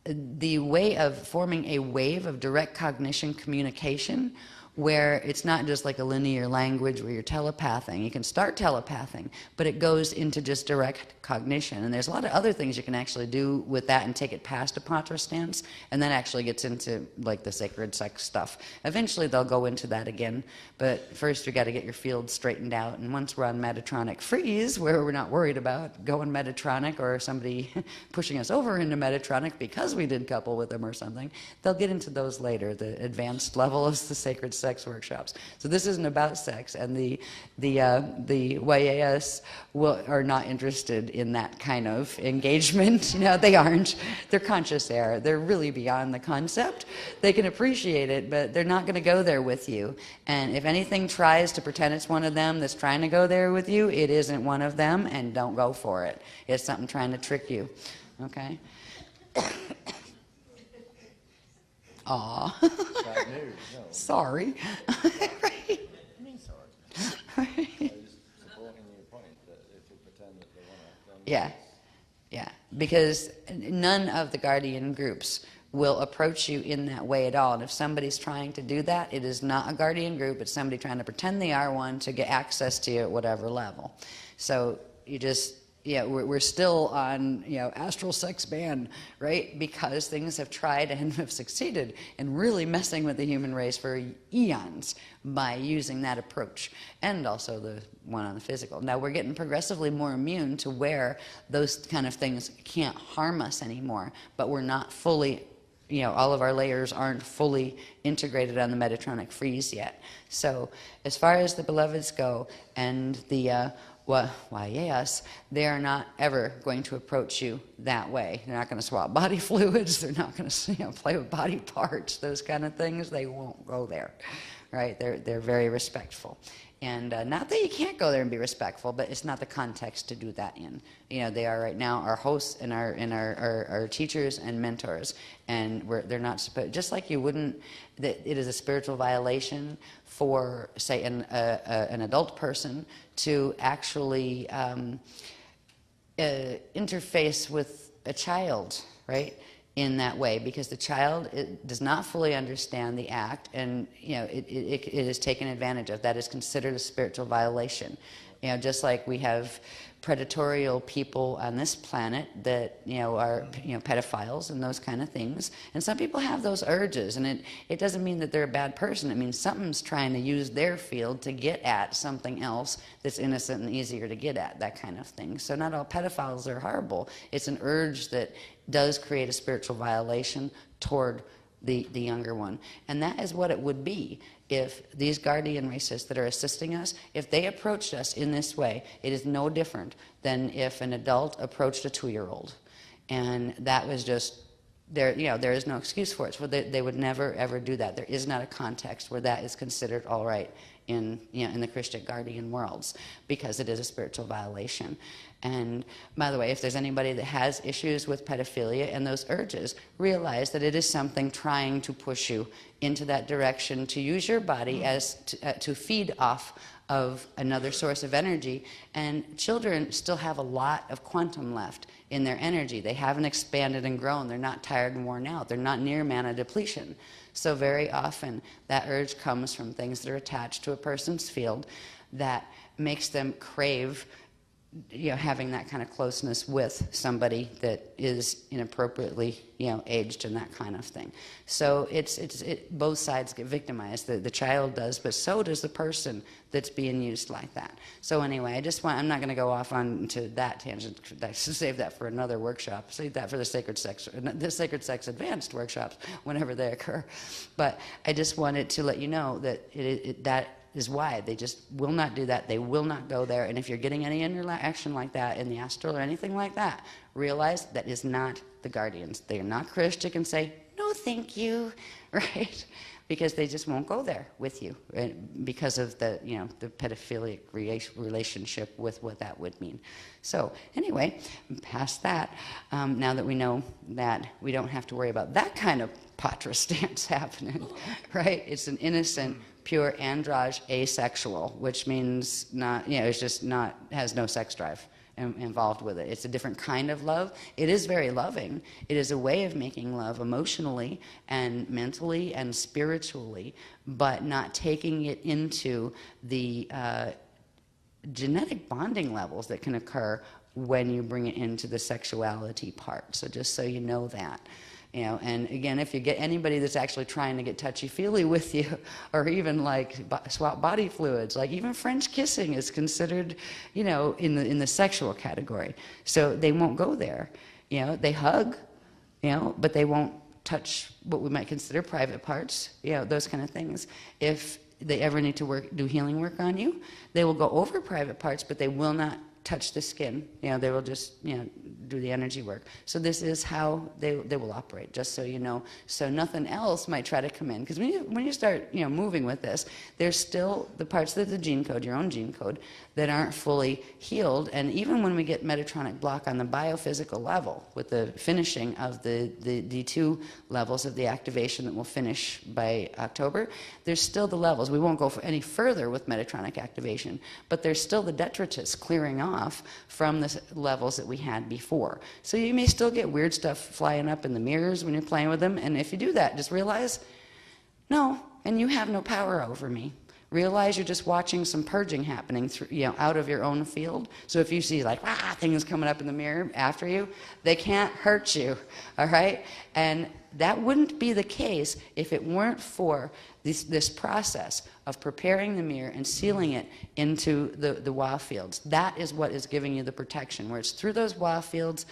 the way of forming a wave of direct cognition communication, where it's not just like a linear language where you're telepathing. You can start telepathing, but it goes into just direct cognition. And there's a lot of other things you can actually do with that and take it past a Patra stance, and that actually gets into like the sacred sex stuff. Eventually they'll go into that again, but first you got to get your field straightened out. And once we're on Metatronic freeze, where we're not worried about going Metatronic or somebody pushing us over into Metatronic because we did couple with them or something, they'll get into those later. The advanced level is the sacred sex workshops. So this isn't about sex, and the YAS are not interested in that kind of engagement. They aren't. They're conscious air. They're really beyond the concept. They can appreciate it, but they're not going to go there with you. And if anything tries to pretend it's one of them that's trying to go there with you, it isn't one of them, and don't go for it. It's something trying to trick you. Okay? Aw. Bad news, no. Sorry. Right. I mean sorry. I'm just supporting your point that if you pretend that they want to... Yeah, because none of the guardian groups will approach you in that way at all. And if somebody's trying to do that, it is not a guardian group, it's somebody trying to pretend they are one to get access to you at whatever level. So you just... we're still on, astral sex ban, right? Because things have tried and have succeeded in really messing with the human race for eons by using that approach, and also the one on the physical. Now we're getting progressively more immune to where those kind of things can't harm us anymore, but we're not fully, all of our layers aren't fully integrated on the Metatronic freeze yet. So as far as the beloveds go, and the yes, they are not ever going to approach you that way. They're not going to swap body fluids. They're not going to play with body parts, those kind of things. They won't go there, right? They're very respectful. And not that you can't go there and be respectful, but it's not the context to do that in. They are right now our hosts and our teachers and mentors, and they're not supposed. Just like you wouldn't, that it is a spiritual violation for, say, an adult person to actually interface with a child, right? In that way, because the child does not fully understand the act, and it is taken advantage of. That is considered a spiritual violation. Just like we have predatorial people on this planet that are pedophiles and those kind of things, and some people have those urges, and it doesn't mean that they're a bad person. It means something's trying to use their field to get at something else that's innocent and easier to get at, that kind of thing. So not all pedophiles are horrible. It's an urge that does create a spiritual violation toward the younger one. And that is what it would be if these guardian races that are assisting us, if they approached us in this way. It is no different than if an adult approached a 2-year-old. And that was just, there is no excuse for it. So they would never, ever do that. There is not a context where that is considered all right in, in the Christian guardian worlds, because it is a spiritual violation. And by the way, if there's anybody that has issues with pedophilia and those urges, realize that it is something trying to push you into that direction, to use your body as to feed off of another source of energy. And children still have a lot of quantum left in their energy. They haven't expanded and grown. They're not tired and worn out. They're not near mana depletion. So very often that urge comes from things that are attached to a person's field that makes them crave having that kind of closeness with somebody that is inappropriately, aged and that kind of thing. So both sides get victimized. The child does, but so does the person that's being used like that. So anyway, I'm not going to go off on to that tangent. I should save that for another workshop. Save that for the Sacred Sex Advanced workshops whenever they occur. But I just wanted to let you know that that is why they just will not do that. They will not go there. And if you're getting any interaction like that in the astral or anything like that, realize that is not the guardians. They are not Christian and say, no, thank you, right? Because they just won't go there with you because of the, the pedophilic relationship with what that would mean. So anyway, past that, now that we know that we don't have to worry about that kind of patra stance happening, right? It's an innocent, pure androgyne asexual, which means not, it's just not, has no sex drive involved with it. It's a different kind of love. It is very loving. It is a way of making love emotionally and mentally and spiritually, but not taking it into the genetic bonding levels that can occur when you bring it into the sexuality part. So just so you know that. And again, if you get anybody that's actually trying to get touchy-feely with you, or even like swap body fluids, like even French kissing is considered, in the sexual category. So they won't go there. They hug, but they won't touch what we might consider private parts, those kind of things. If they ever need to do healing work on you, they will go over private parts, but they will not touch the skin. They will just, do the energy work. So this is how they will operate, just so you know. So nothing else might try to come in. Because when you start, moving with this, there's still the parts of the gene code, your own gene code, that aren't fully healed. And even when we get Metatronic block on the biophysical level, with the finishing of the D2 levels of the activation that will finish by October, there's still the levels. We won't go any further with Metatronic activation, but there's still the detritus clearing off from the levels that we had before. So you may still get weird stuff flying up in the mirrors when you're playing with them, and if you do that, just realize, no, and you have no power over me. Realize you're just watching some purging happening through, out of your own field. So if you see things coming up in the mirror after you, they can't hurt you, all right? And that wouldn't be the case if it weren't for this process of preparing the mirror and sealing it into the Wa fields. That is what is giving you the protection, where it's through those Wa fields.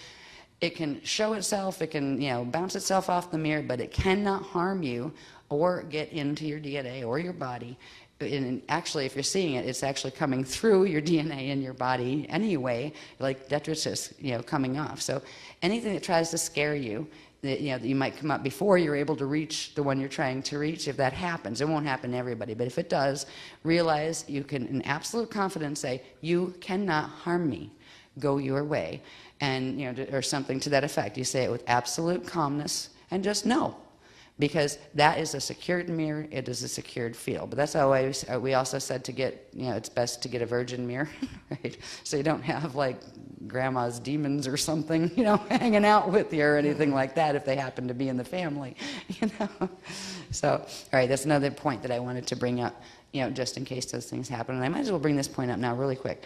It can show itself, it can bounce itself off the mirror, but it cannot harm you or get into your DNA or your body. And actually, if you're seeing it, it's actually coming through your DNA in your body anyway, like detritus, coming off. So anything that tries to scare you, that you might come up before you're able to reach the one you're trying to reach, if that happens, it won't happen to everybody, but if it does, realize you can, in absolute confidence, say, you cannot harm me. Go your way. And, or something to that effect. You say it with absolute calmness and just know. Because that is a secured mirror, it is a secured field. But that's always, we also said to get, it's best to get a virgin mirror, right? So you don't have like grandma's demons or something, hanging out with you or anything like that if they happen to be in the family, So, all right, that's another point that I wanted to bring up, just in case those things happen. And I might as well bring this point up now really quick.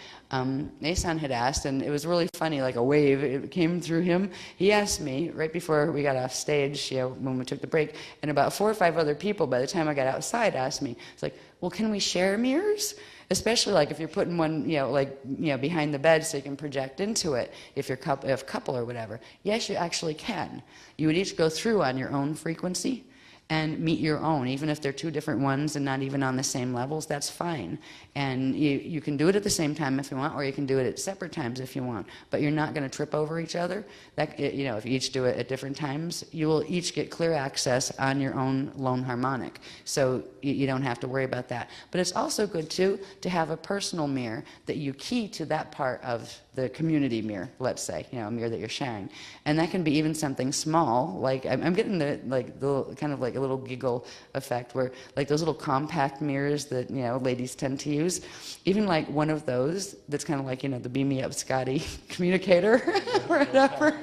Nason had asked, and it was really funny, like a wave, it came through him. He asked me right before we got off stage, when we took the break, and about 4 or 5 other people by the time I got outside asked me, it's like, well, can we share mirrors? Especially like if you're putting one, behind the bed so you can project into it, if you're couple or whatever. Yes, you actually can. You would each go through on your own frequency, and meet your own. Even if they're two different ones and not even on the same levels, that's fine. And you can do it at the same time if you want, or you can do it at separate times if you want. But you're not going to trip over each other. That, you know, if you each do it at different times, you will each get clear access on your own lone harmonic. So you don't have to worry about that. But it's also good, too, to have a personal mirror that you key to that part of the community mirror, let's say, you know, a mirror that you're sharing. And that can be even something small, like I'm getting the kind of like a little giggle effect where like those little compact mirrors that, you know, ladies tend to use, even like one of those that's kind of like, you know, the Beam Me Up Scotty communicator or whatever.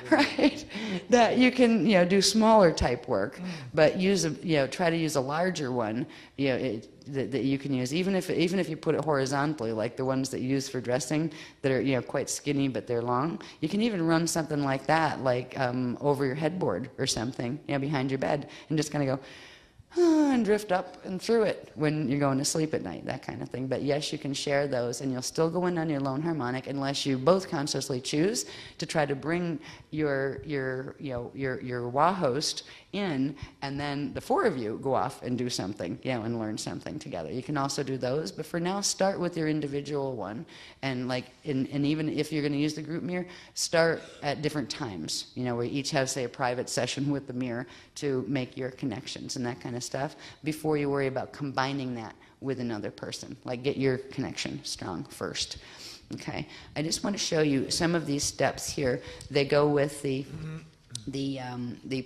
Right, that you can, you know, do smaller type work, but use a, you know, try to use a larger one, you know, that you can use, even if you put it horizontally, like the ones that you use for dressing that are, you know, quite skinny but they're long. You can even run something like that, like over your headboard or something, you know, behind your bed, and just kind of go and drift up and through it when you're going to sleep at night, that kind of thing. But yes, you can share those, and you'll still go in on your lone harmonic unless you both consciously choose to try to bring your wah host in, and then the four of you go off and do something, you know, and learn something together. You can also do those, but for now, start with your individual one, and like, and even if you're going to use the group mirror, start at different times, you know, where you each have, say, a private session with the mirror to make your connections and that kind of stuff before you worry about combining that with another person. Like, get your connection strong first. Okay, I just want to show you some of these steps here. They go with the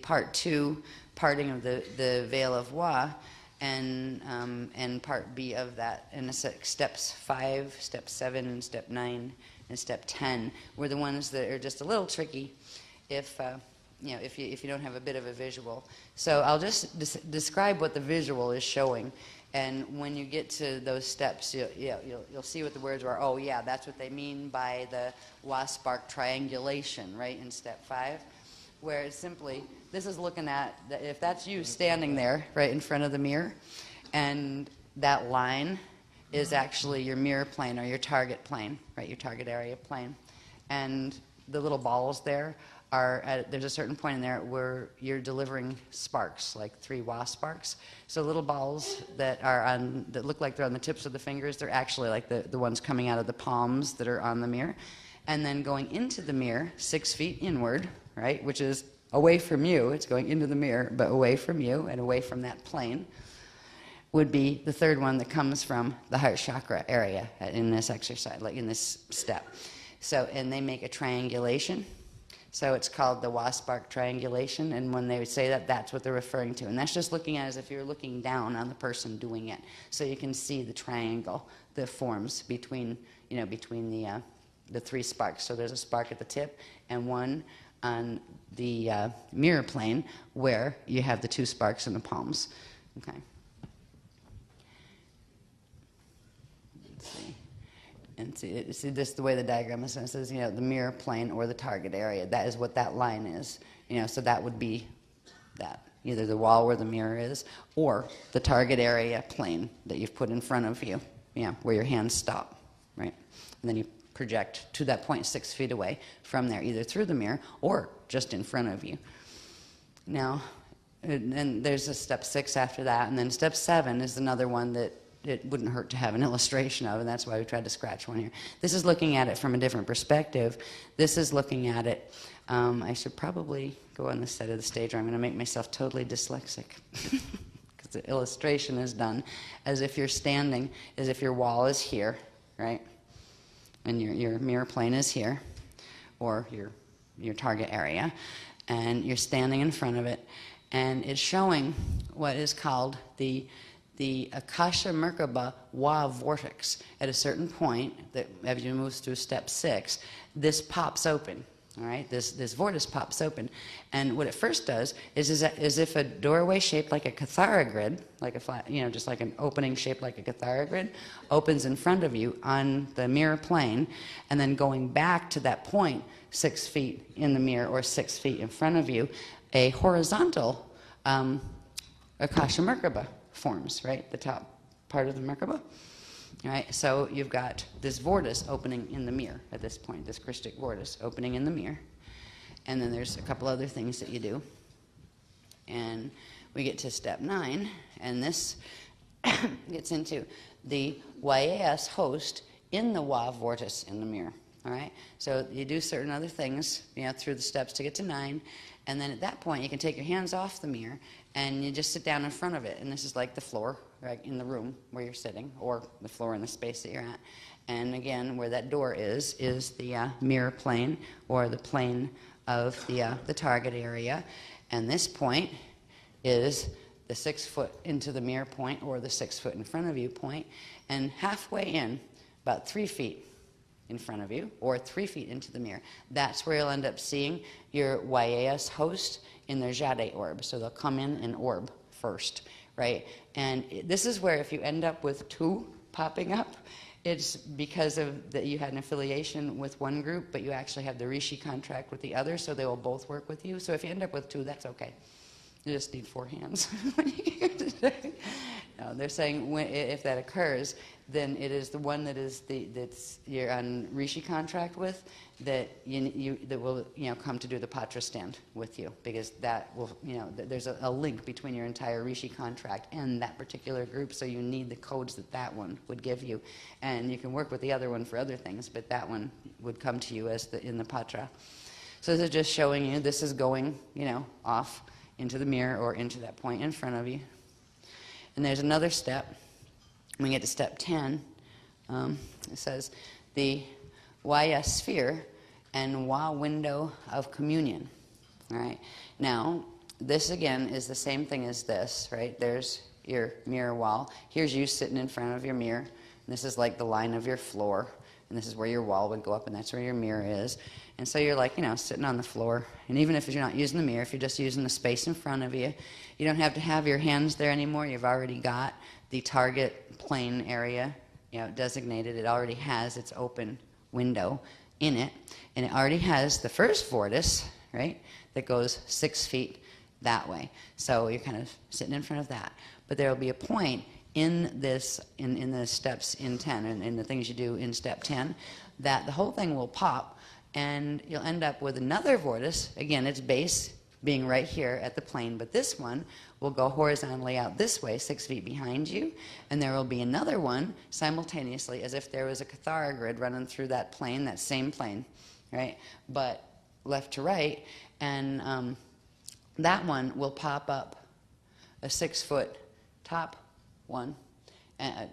part 2 parting of the veil of Wa, and part B of that, and steps 5, step 7, and step 9, and step 10 were the ones that are just a little tricky if you know, if you don't have a bit of a visual. So I'll just describe what the visual is showing. And when you get to those steps, you'll see what the words are. Oh, yeah, that's what they mean by the Wa-Spark triangulation, right, in step 5, where it's simply, this is looking at, if that's you standing there, right, in front of the mirror, and that line is actually your mirror plane or your target plane, right, your target area plane. And the little balls there are there's a certain point in there where you're delivering sparks, like 3 Wa sparks. So little balls that look like they're on the tips of the fingers, they're actually like the ones coming out of the palms that are on the mirror. And then going into the mirror, 6 feet inward, right, which is away from you. It's going into the mirror, but away from you and away from that plane, would be the third one that comes from the heart chakra area in this exercise, like in this step. So, and they make a triangulation. So it's called the Wa-Spark triangulation, and when they say that, that's what they're referring to. And that's just looking at it as if you're looking down on the person doing it. So you can see the triangle that forms between, you know, between the 3 sparks. So there's a spark at the tip and one on the mirror plane where you have the 2 sparks in the palms. Okay. Let's see. And see this the way the diagram is. It says, you know, the mirror plane or the target area. That is what that line is. You know, so that would be that. Either the wall where the mirror is or the target area plane that you've put in front of you, you know, where your hands stop, right? And then you project to that point 6 feet away from there, either through the mirror or just in front of you. Now, and there's a step 6 after that, and then step 7 is another one that it wouldn't hurt to have an illustration of, and that's why we tried to scratch one here. This is looking at it from a different perspective. This is looking at it, I should probably go on this side of the stage, or I'm going to make myself totally dyslexic. Because the illustration is done as if you're standing, as if your wall is here, right? And your mirror plane is here, or your target area, and you're standing in front of it, and it's showing what is called the Akasha Merkaba Wa vortex. At a certain point, that as you move through step 6, this pops open. All right, this vortex pops open, and what it first does is as if a doorway shaped like a Cathara grid, like a flat, you know, just like an opening shaped like a Cathara grid, opens in front of you on the mirror plane, and then going back to that point, 6 feet in the mirror or 6 feet in front of you, a horizontal Akasha Merkaba forms, right? The top part of the Merkaba. All right, so you've got this vortex opening in the mirror at this point, this Christic vortex opening in the mirror. And then there's a couple other things that you do. And we get to step 9, and this gets into the YAS host in the WA vortice in the mirror. All right, so you do certain other things, through the steps to get to 9, and then at that point you can take your hands off the mirror and you just sit down in front of it, and this is like the floor, right, in the room where you're sitting, or the floor in the space that you're at. And again, where that door is the mirror plane, or the plane of the target area, and this point is the 6 foot into the mirror point, or the 6 foot in front of you point, and halfway in, about 3 feet in front of you, or 3 feet into the mirror, that's where you'll end up seeing your YAS host in their Jade orb. So they'll come in and orb first, right? And this is where if you end up with 2 popping up, it's because of that you had an affiliation with one group, but you actually have the Rishi contract with the other, so they will both work with you. So if you end up with 2, that's okay. You just need 4 hands. No, they're saying if that occurs, then it is the one that is that's you're on Rishi contract with that that will come to do the Patra stand with you, because that will there's a link between your entire Rishi contract and that particular group, so you need the codes that one would give you, and you can work with the other one for other things, but that one would come to you as in the Patra. So this is just showing you this is going off into the mirror or into that point in front of you. And there's another step. When we get to step 10, it says the Waya sphere and Wa window of communion. All right. Now, this again is the same thing as this, right? There's your mirror wall. Here's you sitting in front of your mirror. And this is like the line of your floor. And this is where your wall would go up, and that's where your mirror is. And so you're like, sitting on the floor. And even if you're not using the mirror, if you're just using the space in front of you, you don't have to have your hands there anymore. You've already got the target plane area, designated. It already has its open window in it. And it already has the first vortice, right, that goes 6 feet that way. So you're kind of sitting in front of that. But there will be a point in this, in the steps in 10, and in the things you do in step 10, that the whole thing will pop, and you'll end up with another vortice. Again, its base being right here at the plane, but this one will go horizontally out this way, 6 feet behind you, and there will be another one simultaneously, as if there was a Cathara grid running through that plane, that same plane, right? But left to right, and that one will pop up a 6 foot top one,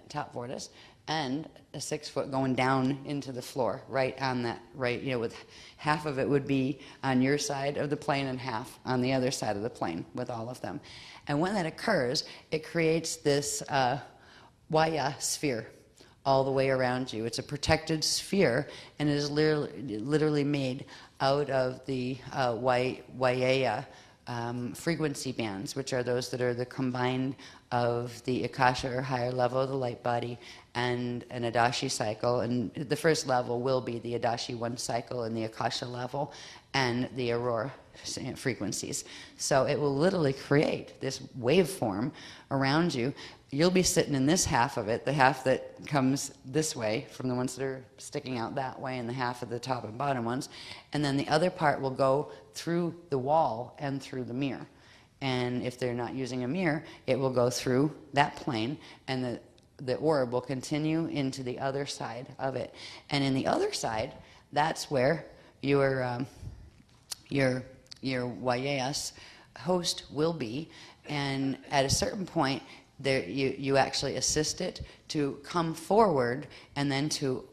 top vortice, and a 6 foot going down into the floor, right on that, right, with half of it would be on your side of the plane and half on the other side of the plane with all of them. And when that occurs, it creates this Waya sphere all the way around you. It's a protected sphere, and it is literally made out of the Waya frequency bands, which are those that are the combined of the Akasha or higher level of the light body and an Adashi cycle. And the first level will be the Adashi 1 cycle and the Akasha level and the Aurora frequencies. So it will literally create this waveform around you. You'll be sitting in this half of it, the half that comes this way from the ones that are sticking out that way, and the half of the top and bottom ones. And then the other part will go through the wall and through the mirror. And if they're not using a mirror, it will go through that plane, and the orb will continue into the other side of it. And in the other side, that's where your YAS host will be. And at a certain point, there you actually assist it to come forward and then to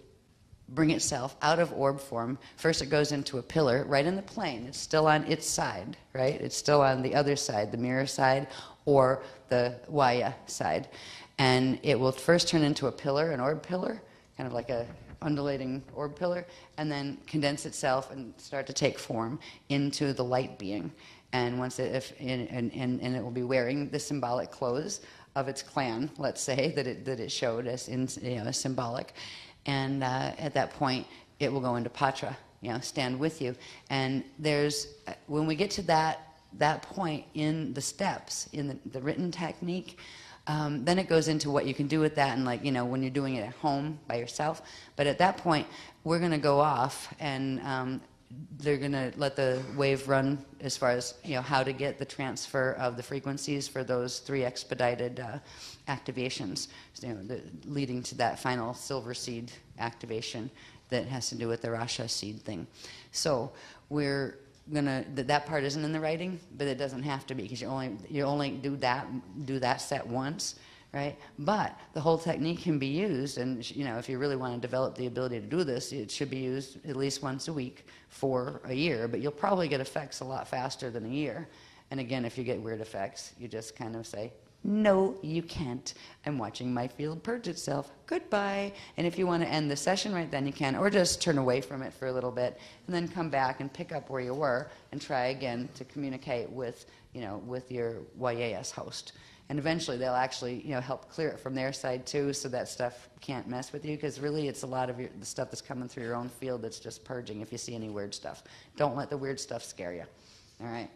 bring itself out of orb form. First it goes into a pillar right in the plane. It's still on its side, right? It's still on the other side, the mirror side or the Waya side. And it will first turn into a pillar, an orb pillar, kind of like a undulating orb pillar, and then condense itself and start to take form into the light being. And once it, and it will be wearing the symbolic clothes of its clan, let's say, that it showed as symbolic. And at that point, it will go into Patra, stand with you. And when we get to that point in the steps, in the written technique, then it goes into what you can do with that, and when you're doing it at home by yourself. But at that point, we're going to go off, and they're going to let the wave run as far as how to get the transfer of the frequencies for those 3 expedited activations, leading to that final silver seed activation that has to do with the Rasha seed thing. So we're gonna that part isn't in the writing, but it doesn't have to be, because you only do that set once. Right? But the whole technique can be used, and if you really want to develop the ability to do this, it should be used at least once a week for a year, but you'll probably get effects a lot faster than a year. And again, if you get weird effects, you just kind of say, no, you can't. I'm watching my field purge itself. Goodbye. And if you want to end the session right then, you can, or just turn away from it for a little bit and then come back and pick up where you were and try again to communicate with, with your YAS host. And eventually they'll actually, help clear it from their side too, so that stuff can't mess with you, because really it's a lot of the stuff that's coming through your own field that's just purging if you see any weird stuff. Don't let the weird stuff scare you. All right?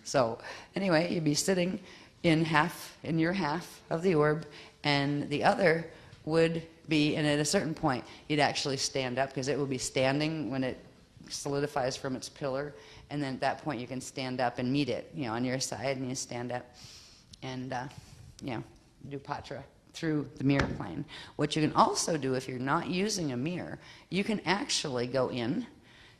So anyway, you'd be sitting in your half of the orb, and the other would be, and at a certain point, you'd actually stand up, because it will be standing when it solidifies from its pillar, and then at that point you can stand up and meet it, on your side, and you stand up and do Patra through the mirror plane. What you can also do, if you're not using a mirror, you can actually go in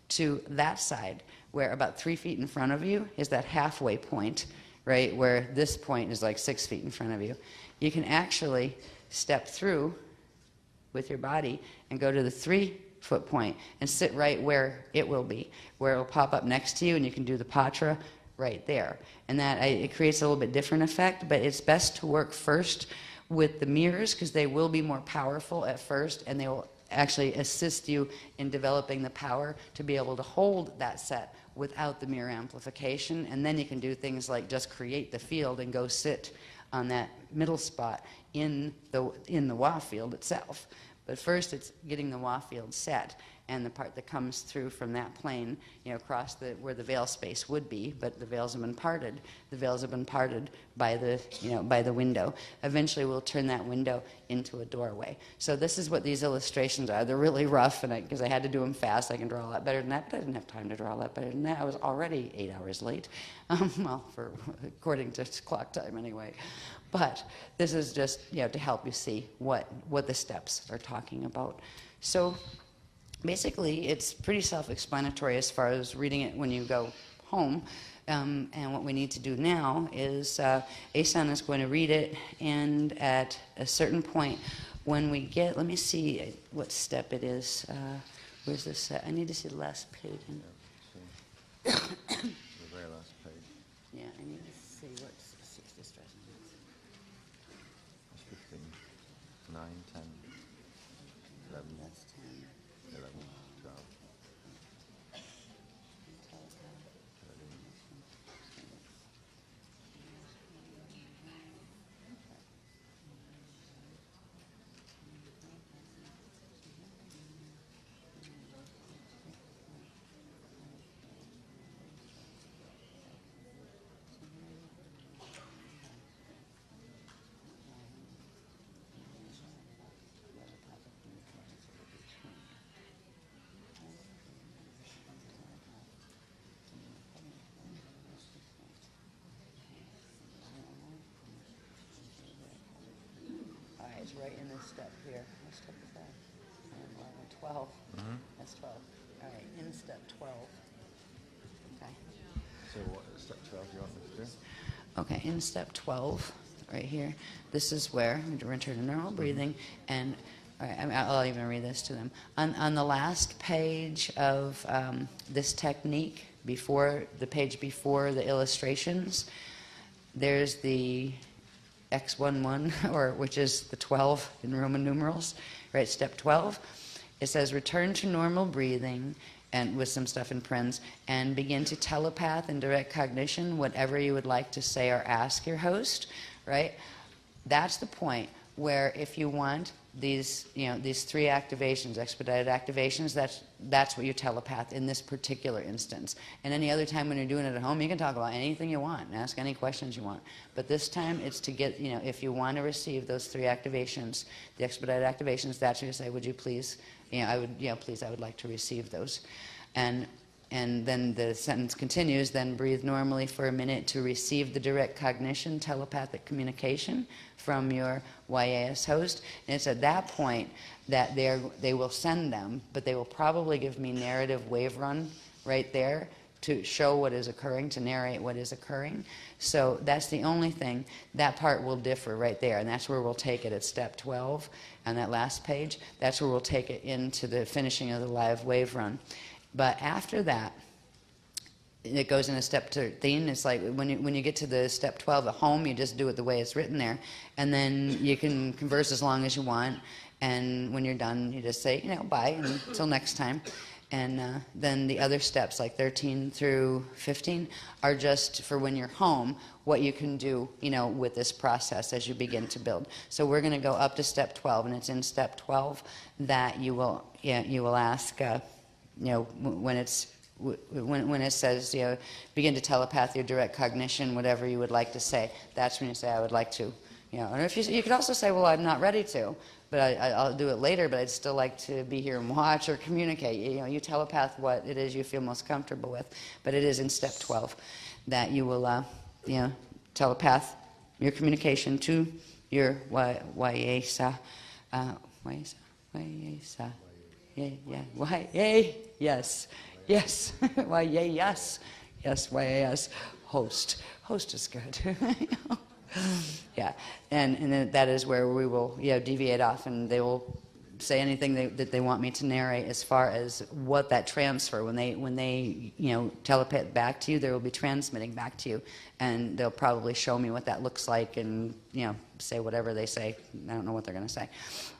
to that side, where about 3 feet in front of you is that halfway point, right, where this point is like 6 feet in front of you. You can actually step through with your body and go to the 3-foot point and sit right where it will be, where it will pop up next to you, and you can do the Patra right there. And that it creates a little bit different effect, but it's best to work first with the mirrors, because they will be more powerful at first, and they will actually assist you in developing the power to be able to hold that set without the mirror amplification. And then you can do things like just create the field and go sit on that middle spot in the WA field itself. But first it's getting the WA field set, and the part that comes through from that plane, across where the veil space would be, but the veils have been parted. The veils have been parted by the window. Eventually we'll turn that window into a doorway. So this is what these illustrations are. They're really rough, and because I had to do them fast, I can draw a lot better than that, but I didn't have time to draw a lot better than that. I was already 8 hours late, according to clock time anyway. But this is just, to help you see what the steps are talking about. So basically, it's pretty self-explanatory as far as reading it when you go home. And what we need to do now is Asan is going to read it, and at a certain point, when we get, let me see what step it is. Where's this? I need to see the last page. The very last page. Yeah, I need to see what's 60 stress. That's 15, 9, 10, 11, That's 10. 11, 12. All right, it's right in this step here. What step is that? 12. That's 12. All right, in step 12. Okay. So what, step 12 you want me to do? Okay, in step 12, right here, this is where we return to normal breathing, and all right, I'll even read this to them. On the last page of this technique, before the page before the illustrations, there's the X11, or which is the 12 in Roman numerals, right? Step 12. It says, return to normal breathing, and with some stuff in parens, and begin to telepath and direct cognition whatever you would like to say or ask your host, right? That's the point where if you want these, these 3 activations, expedited activations, that's what you telepath in this particular instance. And any other time when you're doing it at home, you can talk about anything you want and ask any questions you want. But this time it's to get, if you want to receive those 3 activations, the expedited activations, that's when you say, would you please, I would like to receive those. And then the sentence continues, then breathe normally for a minute to receive the direct cognition, telepathic communication from your YAS host. And it's at that point that they will send them, but they will probably give me narrative wave run right there to show what is occurring, to narrate what is occurring. So that's the only thing. That part will differ right there, and that's where we'll take it at step 12 on that last page. That's where we'll take it into the finishing of the live wave run. But after that, it goes into step 13. It's like when you get to the step 12 at home, you just do it the way it's written there. And then you can converse as long as you want. And when you're done, you just say, bye, until next time. And then the other steps, like 13 through 15, are just for when you're home, what you can do, with this process as you begin to build. So we're going to go up to step 12, and it's in step 12 that you will ask, when it says, begin to telepath your direct cognition, whatever you would like to say, that's when you say, I would like to, And if you could also say, well, I'm not ready to, but I'll do it later, but I'd still like to be here and watch or communicate. You telepath what it is you feel most comfortable with. But it is in step 12 that you will, telepath your communication to your YASA. YASA. Yes. Yes, YAS. Host is good. Yeah, and then that is where we will deviate off, and they will say anything that they want me to narrate as far as what that transfer, when they telepath back to you, they will be transmitting back to you, and they'll probably show me what that looks like, and say whatever they say. I don't know what they're going to say,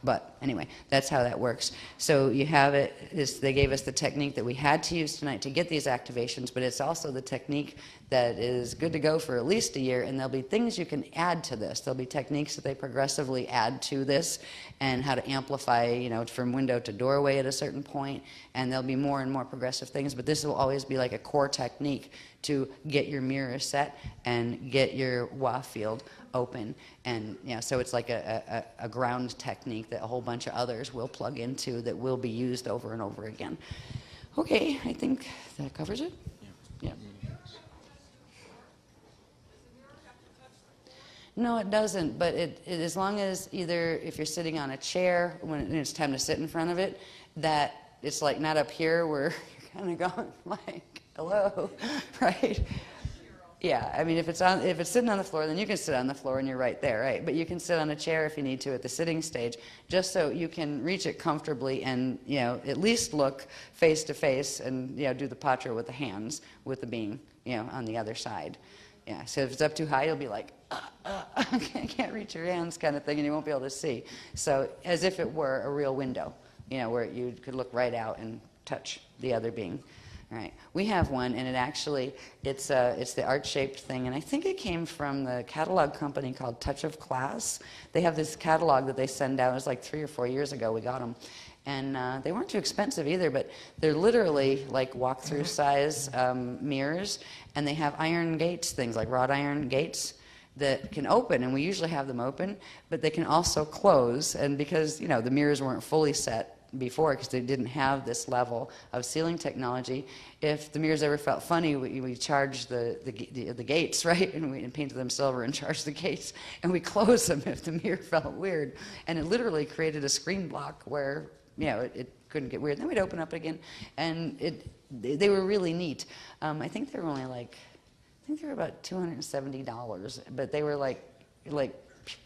but anyway, that's how that works. So you have it. They gave us the technique that we had to use tonight to get these activations, but it's also the technique that is good to go for at least a year, and there'll be things you can add to this. There'll be techniques that they progressively add to this, and how to amplify, from window to doorway at a certain point, and there'll be more and more progressive things, but this will always be like a core technique to get your mirror set and get your WA field open. And so it's like a ground technique that a whole bunch of others will plug into that will be used over and over again. Okay, I think that covers it. Yeah. No, it doesn't, but it as long as either if you're sitting on a chair when it's time to sit in front of it, that it's like not up here where you're kind of going like, hello, right? Yeah, I mean, if it's sitting on the floor, then you can sit on the floor and you're right there, right? But you can sit on a chair if you need to at the sitting stage, just so you can reach it comfortably and, at least look face to face and, do the patra with the hands, with the being, on the other side. Yeah, so if it's up too high, you'll be like, I can't reach your hands kind of thing, and you won't be able to see. So as if it were a real window, where you could look right out and touch the other being. All right, we have one, and it's the art-shaped thing, and I think it came from the catalog company called Touch of Class. They have this catalog that they send out. It was like 3 or 4 years ago we got them. And they weren't too expensive either, but they're literally like walk-through size mirrors, and they have iron gates, things like wrought iron gates that can open, and we usually have them open, but they can also close. And because the mirrors weren't fully set before, because they didn't have this level of sealing technology, if the mirrors ever felt funny, we charged the gates, right? And we painted them silver and charged the gates, and we closed them if the mirror felt weird. And it literally created a screen block where it couldn't get weird. Then we'd open up again, and they were really neat. I think they were only about $270, but they were like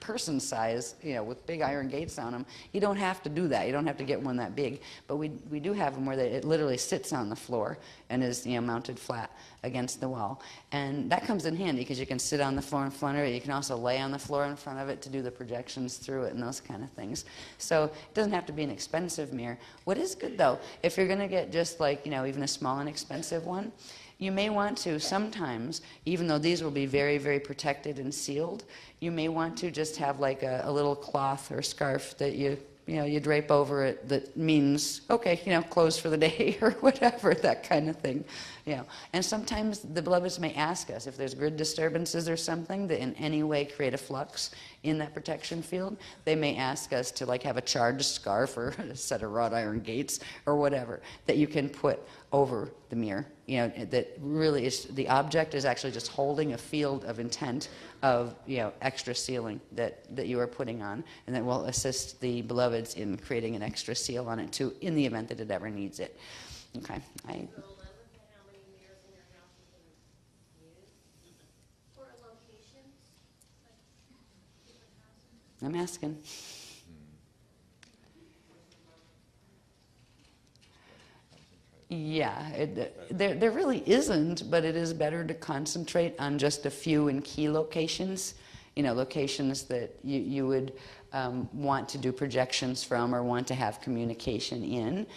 person size, with big iron gates on them. You don't have to do that. You don't have to get one that big. But we do have them where it literally sits on the floor and is mounted flat against the wall. And that comes in handy because you can sit on the floor in front of it. You can also lay on the floor in front of it to do the projections through it and those kind of things. So it doesn't have to be an expensive mirror. What is good though, if you're going to get just like, even a small inexpensive one, you may want to sometimes, even though these will be very, very protected and sealed, you may want to just have like a little cloth or scarf that you you drape over it that means, okay, closed for the day or whatever, that kind of thing. And sometimes the beloveds may ask us if there's grid disturbances or something that in any way create a flux in that protection field. They may ask us to have a charged scarf or a set of wrought iron gates or whatever that you can put over the mirror. That really is, the object is actually just holding a field of intent of extra sealing that you are putting on, and that will assist the beloveds in creating an extra seal on it too, in the event that it ever needs it. Okay. So limit to how many mirrors in your house you can use? For a location? Like different houses? I'm asking. Yeah, there really isn't, but it is better to concentrate on just a few in key locations, locations that you would want to do projections from or want to have communication in.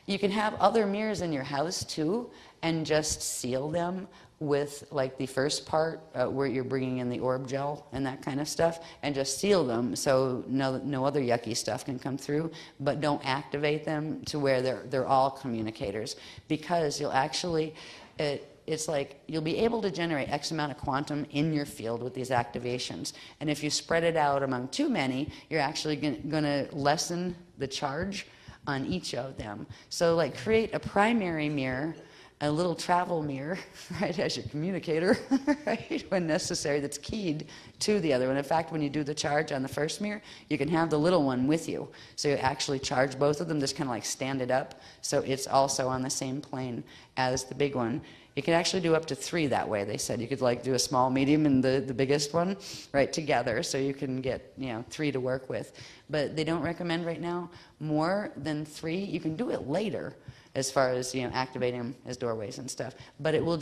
You can have other mirrors in your house too, and just seal them with the first part where you're bringing in the orb gel and that kind of stuff, and just seal them so no other yucky stuff can come through, but don't activate them to where they're all communicators, because you'll actually it's you'll be able to generate X amount of quantum in your field with these activations, and if you spread it out among too many, you're actually going to lessen the charge on each of them. So create a primary mirror, a little travel mirror, right, as your communicator, right, when necessary, that's keyed to the other one. In fact, when you do the charge on the first mirror, you can have the little one with you. So you actually charge both of them, just kind of stand it up, so it's also on the same plane as the big one. You can actually do up to 3 that way, they said. You could do a small, medium, and the biggest one, right, together, so you can get, 3 to work with. But they don't recommend right now more than 3. You can do it later, as far as activating them as doorways and stuff, but it will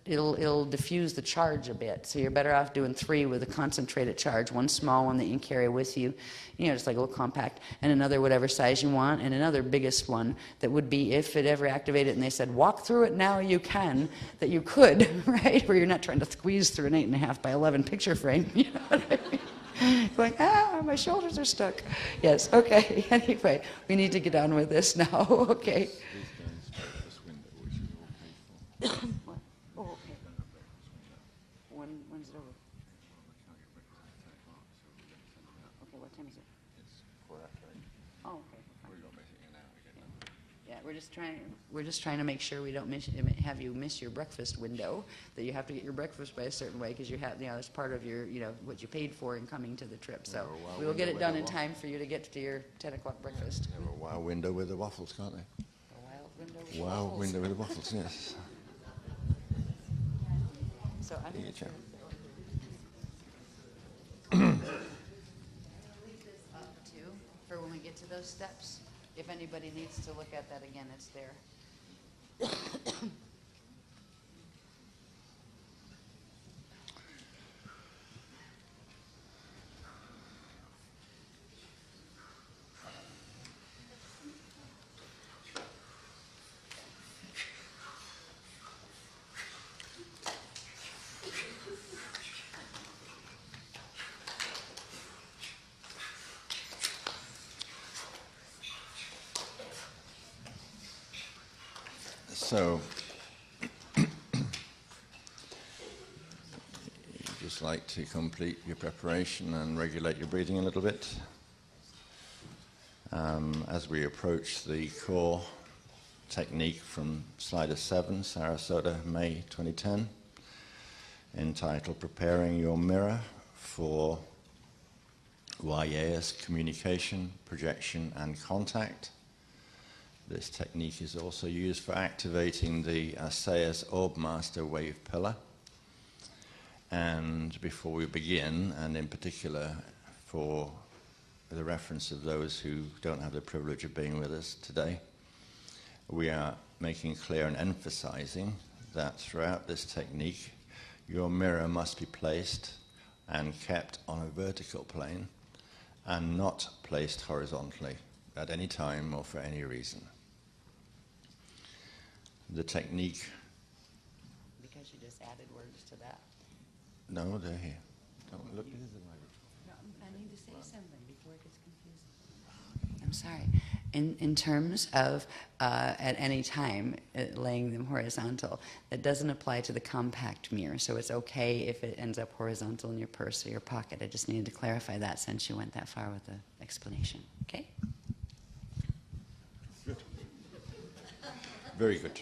it'll diffuse the charge a bit. So you're better off doing 3 with a concentrated charge, one small one that you can carry with you, just a little compact, and another whatever size you want, and another biggest one that would be, if it ever activated and they said walk through it now, you can, that you could, right, where you're not trying to squeeze through an 8.5 by 11 picture frame. You know what I mean? My shoulders are stuck. Yes, okay. Anyway, we need to get on with this now. Okay. What? Oh, okay. When's it over? Okay, what time is it? It's 4 after 8. Oh, okay. We're not missing an hour. Yeah, we're just trying to make sure we don't have you miss your breakfast window, that you have to get your breakfast by a certain way, because you have, it's part of your, what you paid for in coming to the trip. So we will get it done in time for you to get to your 10 o'clock breakfast. They have a wow window with the waffles, can't they? A wild window with Wow waffles. window with the waffles, yes. So I'm Here you going to go. leave this up too for when we get to those steps. If anybody needs to look at that again, it's there. So, you'd just like to complete your preparation and regulate your breathing a little bit. As we approach the core technique from Slider 7, Sarasota, May 2010, entitled Preparing Your Mirror for YAS Communication, Projection and Contact. This technique is also used for activating the ASEAS Orb Master Wave Pillar. And before we begin, and in particular for the reference of those who don't have the privilege of being with us today, we are making clear and emphasizing that throughout this technique, your mirror must be placed and kept on a vertical plane and not placed horizontally at any time or for any reason. The technique... Because you just added words to that. No, they're here. Don't look. No, I need to say something before it gets confusing. I'm sorry. In terms of at any time laying them horizontal, that doesn't apply to the compact mirror. So it's okay if it ends up horizontal in your purse or your pocket. I just needed to clarify that since you went that far with the explanation. Okay? Good. Very good.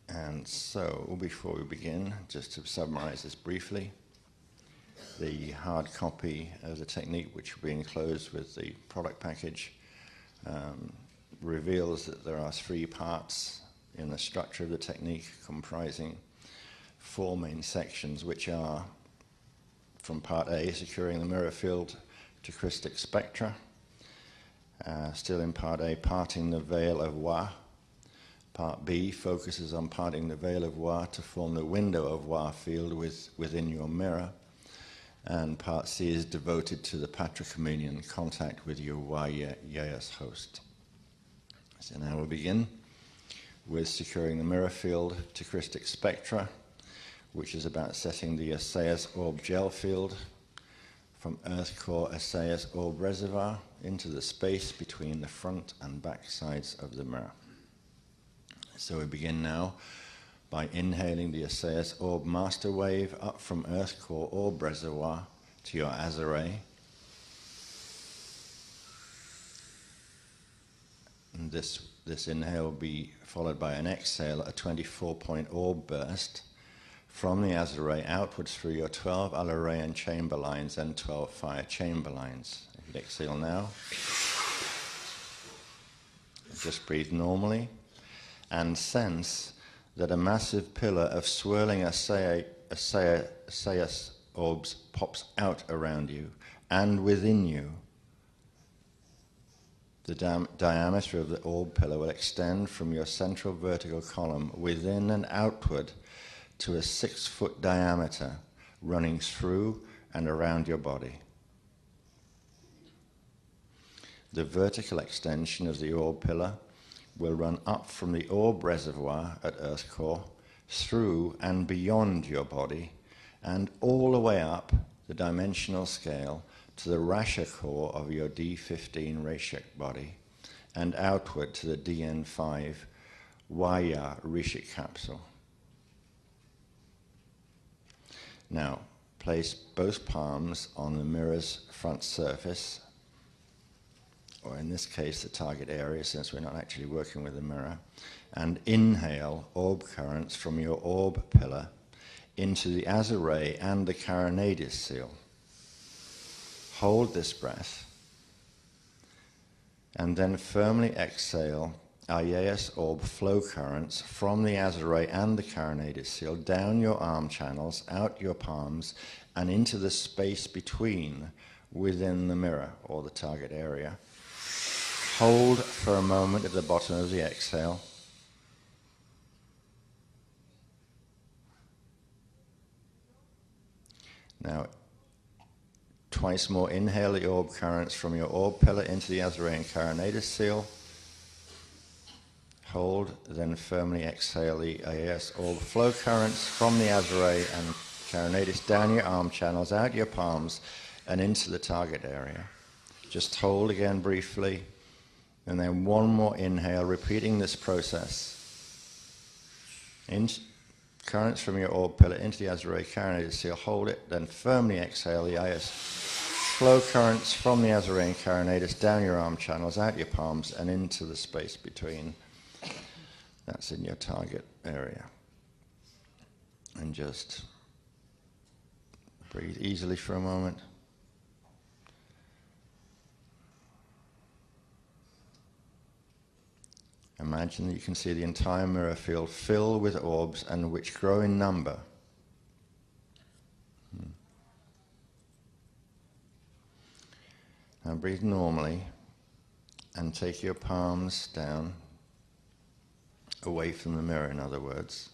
And so, before we begin, just to summarize this briefly, the hard copy of the technique, which will be enclosed with the product package, reveals that there are 3 parts in the structure of the technique, comprising 4 main sections, which are, from part A, securing the mirror field to crystallic spectra. Still in part A, parting the veil of Wa. Part B focuses on parting the veil of Wa to form the window of Wa field within your mirror. And part C is devoted to the patricommunion contact with your Wa Yayas host. So now we'll begin with securing the mirror field to crystallic spectra, which is about setting the Assayas orb gel field from Earth core Assayas orb reservoir into the space between the front and back sides of the mirror. So we begin now by inhaling the Assayas orb master wave up from Earth core orb reservoir to your Azare. And this inhale will be followed by an exhale, a 24-point orb burst from the Azare outwards through your 12 Alarayan chamber lines and 12 fire chamber lines. If you exhale now, just breathe normally and sense that a massive pillar of swirling Assayas orbs pops out around you and within you. The diameter of the orb pillar will extend from your central vertical column within and outward to a 6-foot diameter running through and around your body. The vertical extension of the orb pillar will run up from the orb reservoir at Earth core, through and beyond your body, and all the way up the dimensional scale to the Rasha core of your D15 Rashik body, and outward to the DN5 Waya Rishik capsule. Now, place both palms on the mirror's front surface, or in this case the target area, since we're not actually working with the mirror, and inhale orb currents from your orb pillar into the Azare and the Carinadis seal. Hold this breath, and then firmly exhale Ayayas orb flow currents from the Azare and the Carinadis seal down your arm channels, out your palms, and into the space between within the mirror, or the target area. Hold for a moment at the bottom of the exhale. Now, twice more, inhale the orb currents from your orb pillar into the Azare and Carinadis seal. Hold, then firmly exhale the Ayayas orb flow currents from the Azare and Carinadis down your arm channels, out your palms, and into the target area. Just hold again briefly. And then one more inhale, repeating this process. Currents from your orb pillar into the Azare Carinadis seal, hold it, then firmly exhale the Ayayas flow currents from the Azare and Carinadis down your arm channels, out your palms, and into the space between. That's in your target area. And just breathe easily for a moment. Imagine that you can see the entire mirror field fill with orbs, and which grow in number. Now breathe normally and take your palms down, away from the mirror, in other words.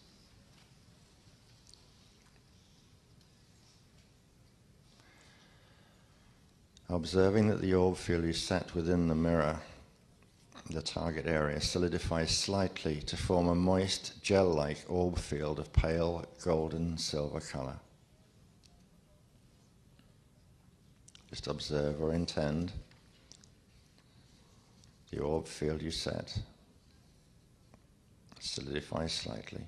Observing that the orb field is set within the mirror, the target area solidifies slightly to form a moist, gel-like orb field of pale golden silver color. Just observe or intend the orb field you set solidifies slightly,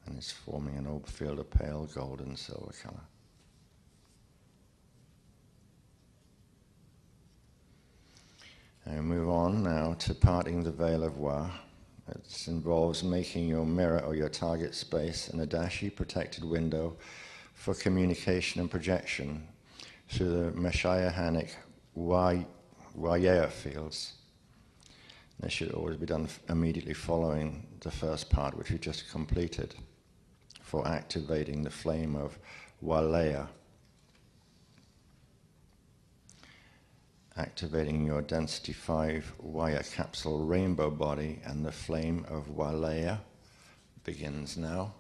and it's forming an orb field of pale golden silver color. And move on now to parting the veil of Wa. It involves making your mirror or your target space an Adashi protected window for communication and projection through the Messiahanic Wayea fields. This should always be done immediately following the first part, which we just completed, for activating the flame of Walea. Activating your density 5 wire capsule rainbow body, and the flame of Walea begins now.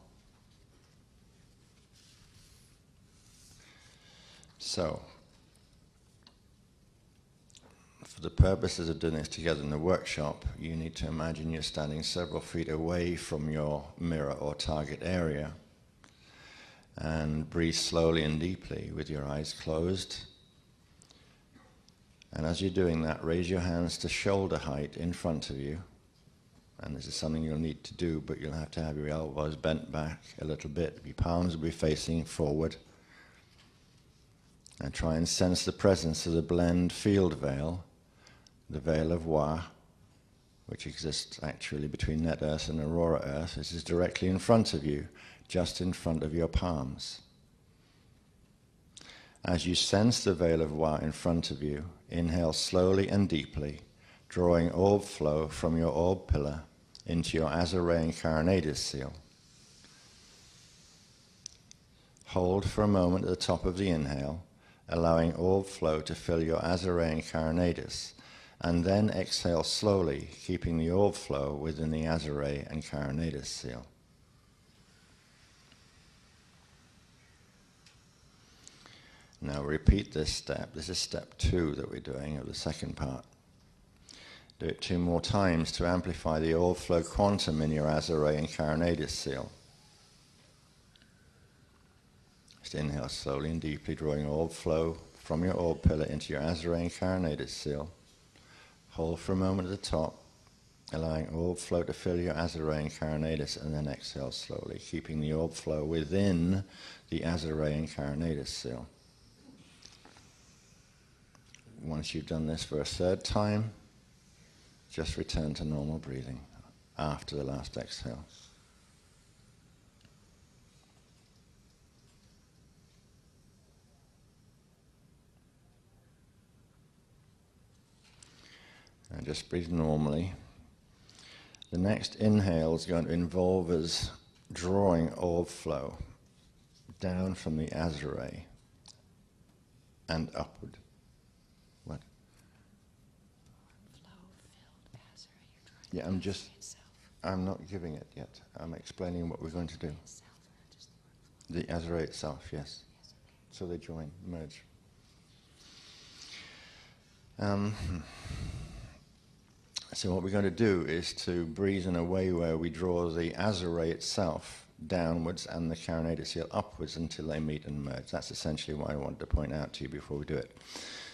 So, for the purposes of doing this together in the workshop, you need to imagine you're standing several feet away from your mirror or target area, and breathe slowly and deeply with your eyes closed. And as you're doing that, raise your hands to shoulder height in front of you. And this is something you'll need to do, but you'll have to have your elbows bent back a little bit. Your palms will be facing forward. And try and sense the presence of the blend field veil, the veil of Wa, which exists actually between Net Earth and Aurora Earth. This is directly in front of you, just in front of your palms. As you sense the veil of Wa in front of you, inhale slowly and deeply, drawing orb flow from your orb pillar into your Azarae Incarnatus seal. Hold for a moment at the top of the inhale, allowing orb flow to fill your Azarae Incarnatus, and then exhale slowly, keeping the orb flow within the Azarae Incarnatus seal. Now repeat this step. This is step 2 that we're doing of the second part. Do it 2 more times to amplify the orb flow quantum in your Azarae Incarnatus seal. Just inhale slowly and deeply, drawing orb flow from your orb pillar into your Azarae Incarnatus seal. Hold for a moment at the top, allowing orb flow to fill your Azarae Incarnatus, and then exhale slowly, keeping the orb flow within the Azarae Incarnatus seal. Once you've done this for a 3rd time, just return to normal breathing after the last exhale. And just breathe normally. The next inhale is going to involve us drawing orb flow down from the Azarae and upward. What? Yeah, I'm not giving it yet. I'm explaining what we're going to do. The Azarae itself, yes. So they join, merge. So what we're going to do is to breathe in a way where we draw the Azarae itself downwards and the Carinatus seal upwards until they meet and merge. That's essentially what I wanted to point out to you before we do it.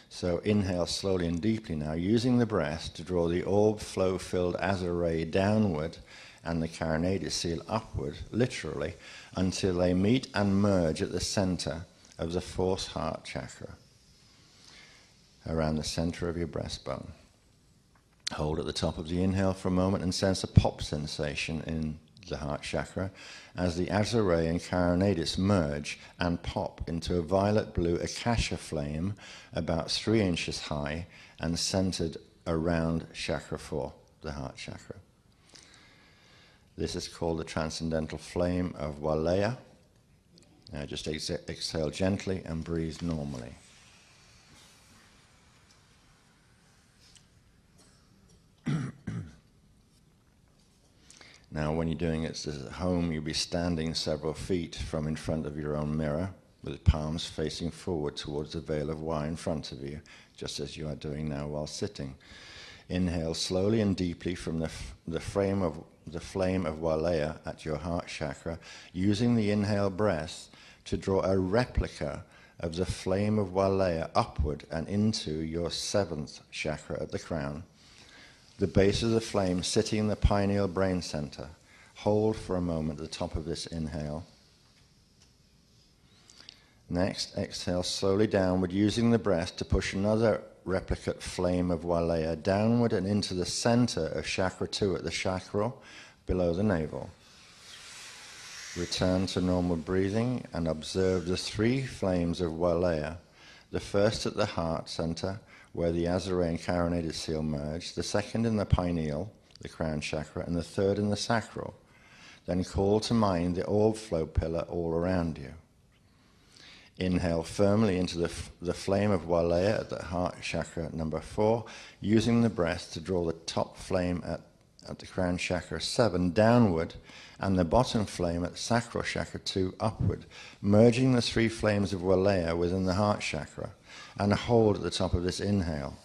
So inhale slowly and deeply now, using the breath to draw the orb flow-filled Azarae downward and the Carinatus seal upward, literally, until they meet and merge at the center of the 4th heart chakra, around the center of your breastbone. Hold at the top of the inhale for a moment and sense a pop sensation in the heart chakra as the Azarae and Carinatus merge and pop into a violet-blue akasha flame about 3 inches high and centered around chakra 4, the heart chakra. This is called the transcendental flame of Walea. Now just exhale gently and breathe normally. Now, when you're doing it at home, you'll be standing several feet from in front of your own mirror, with palms facing forward towards the veil of Wa in front of you, just as you are doing now while sitting. Inhale slowly and deeply from the flame of Walea at your heart chakra, using the inhale breath to draw a replica of the flame of Walleya upward and into your 7th chakra at the crown, the base of the flame sitting in the pineal brain center. Hold for a moment at the top of this inhale. Next, exhale slowly downward, using the breath to push another replicate flame of Walleya downward and into the center of chakra 2 at the chakra below the navel. Return to normal breathing and observe the 3 flames of Walleya, the first at the heart center, where the Azure and carinated seal merge, the second in the pineal, the crown chakra, and the third in the sacral. Then call to mind the orb flow pillar all around you. Inhale firmly into the flame of Walleya at the heart chakra number 4, using the breath to draw the top flame at the crown chakra 7 downward and the bottom flame at sacral chakra 2 upward, merging the 3 flames of Walleya within the heart chakra, and hold at the top of this inhale.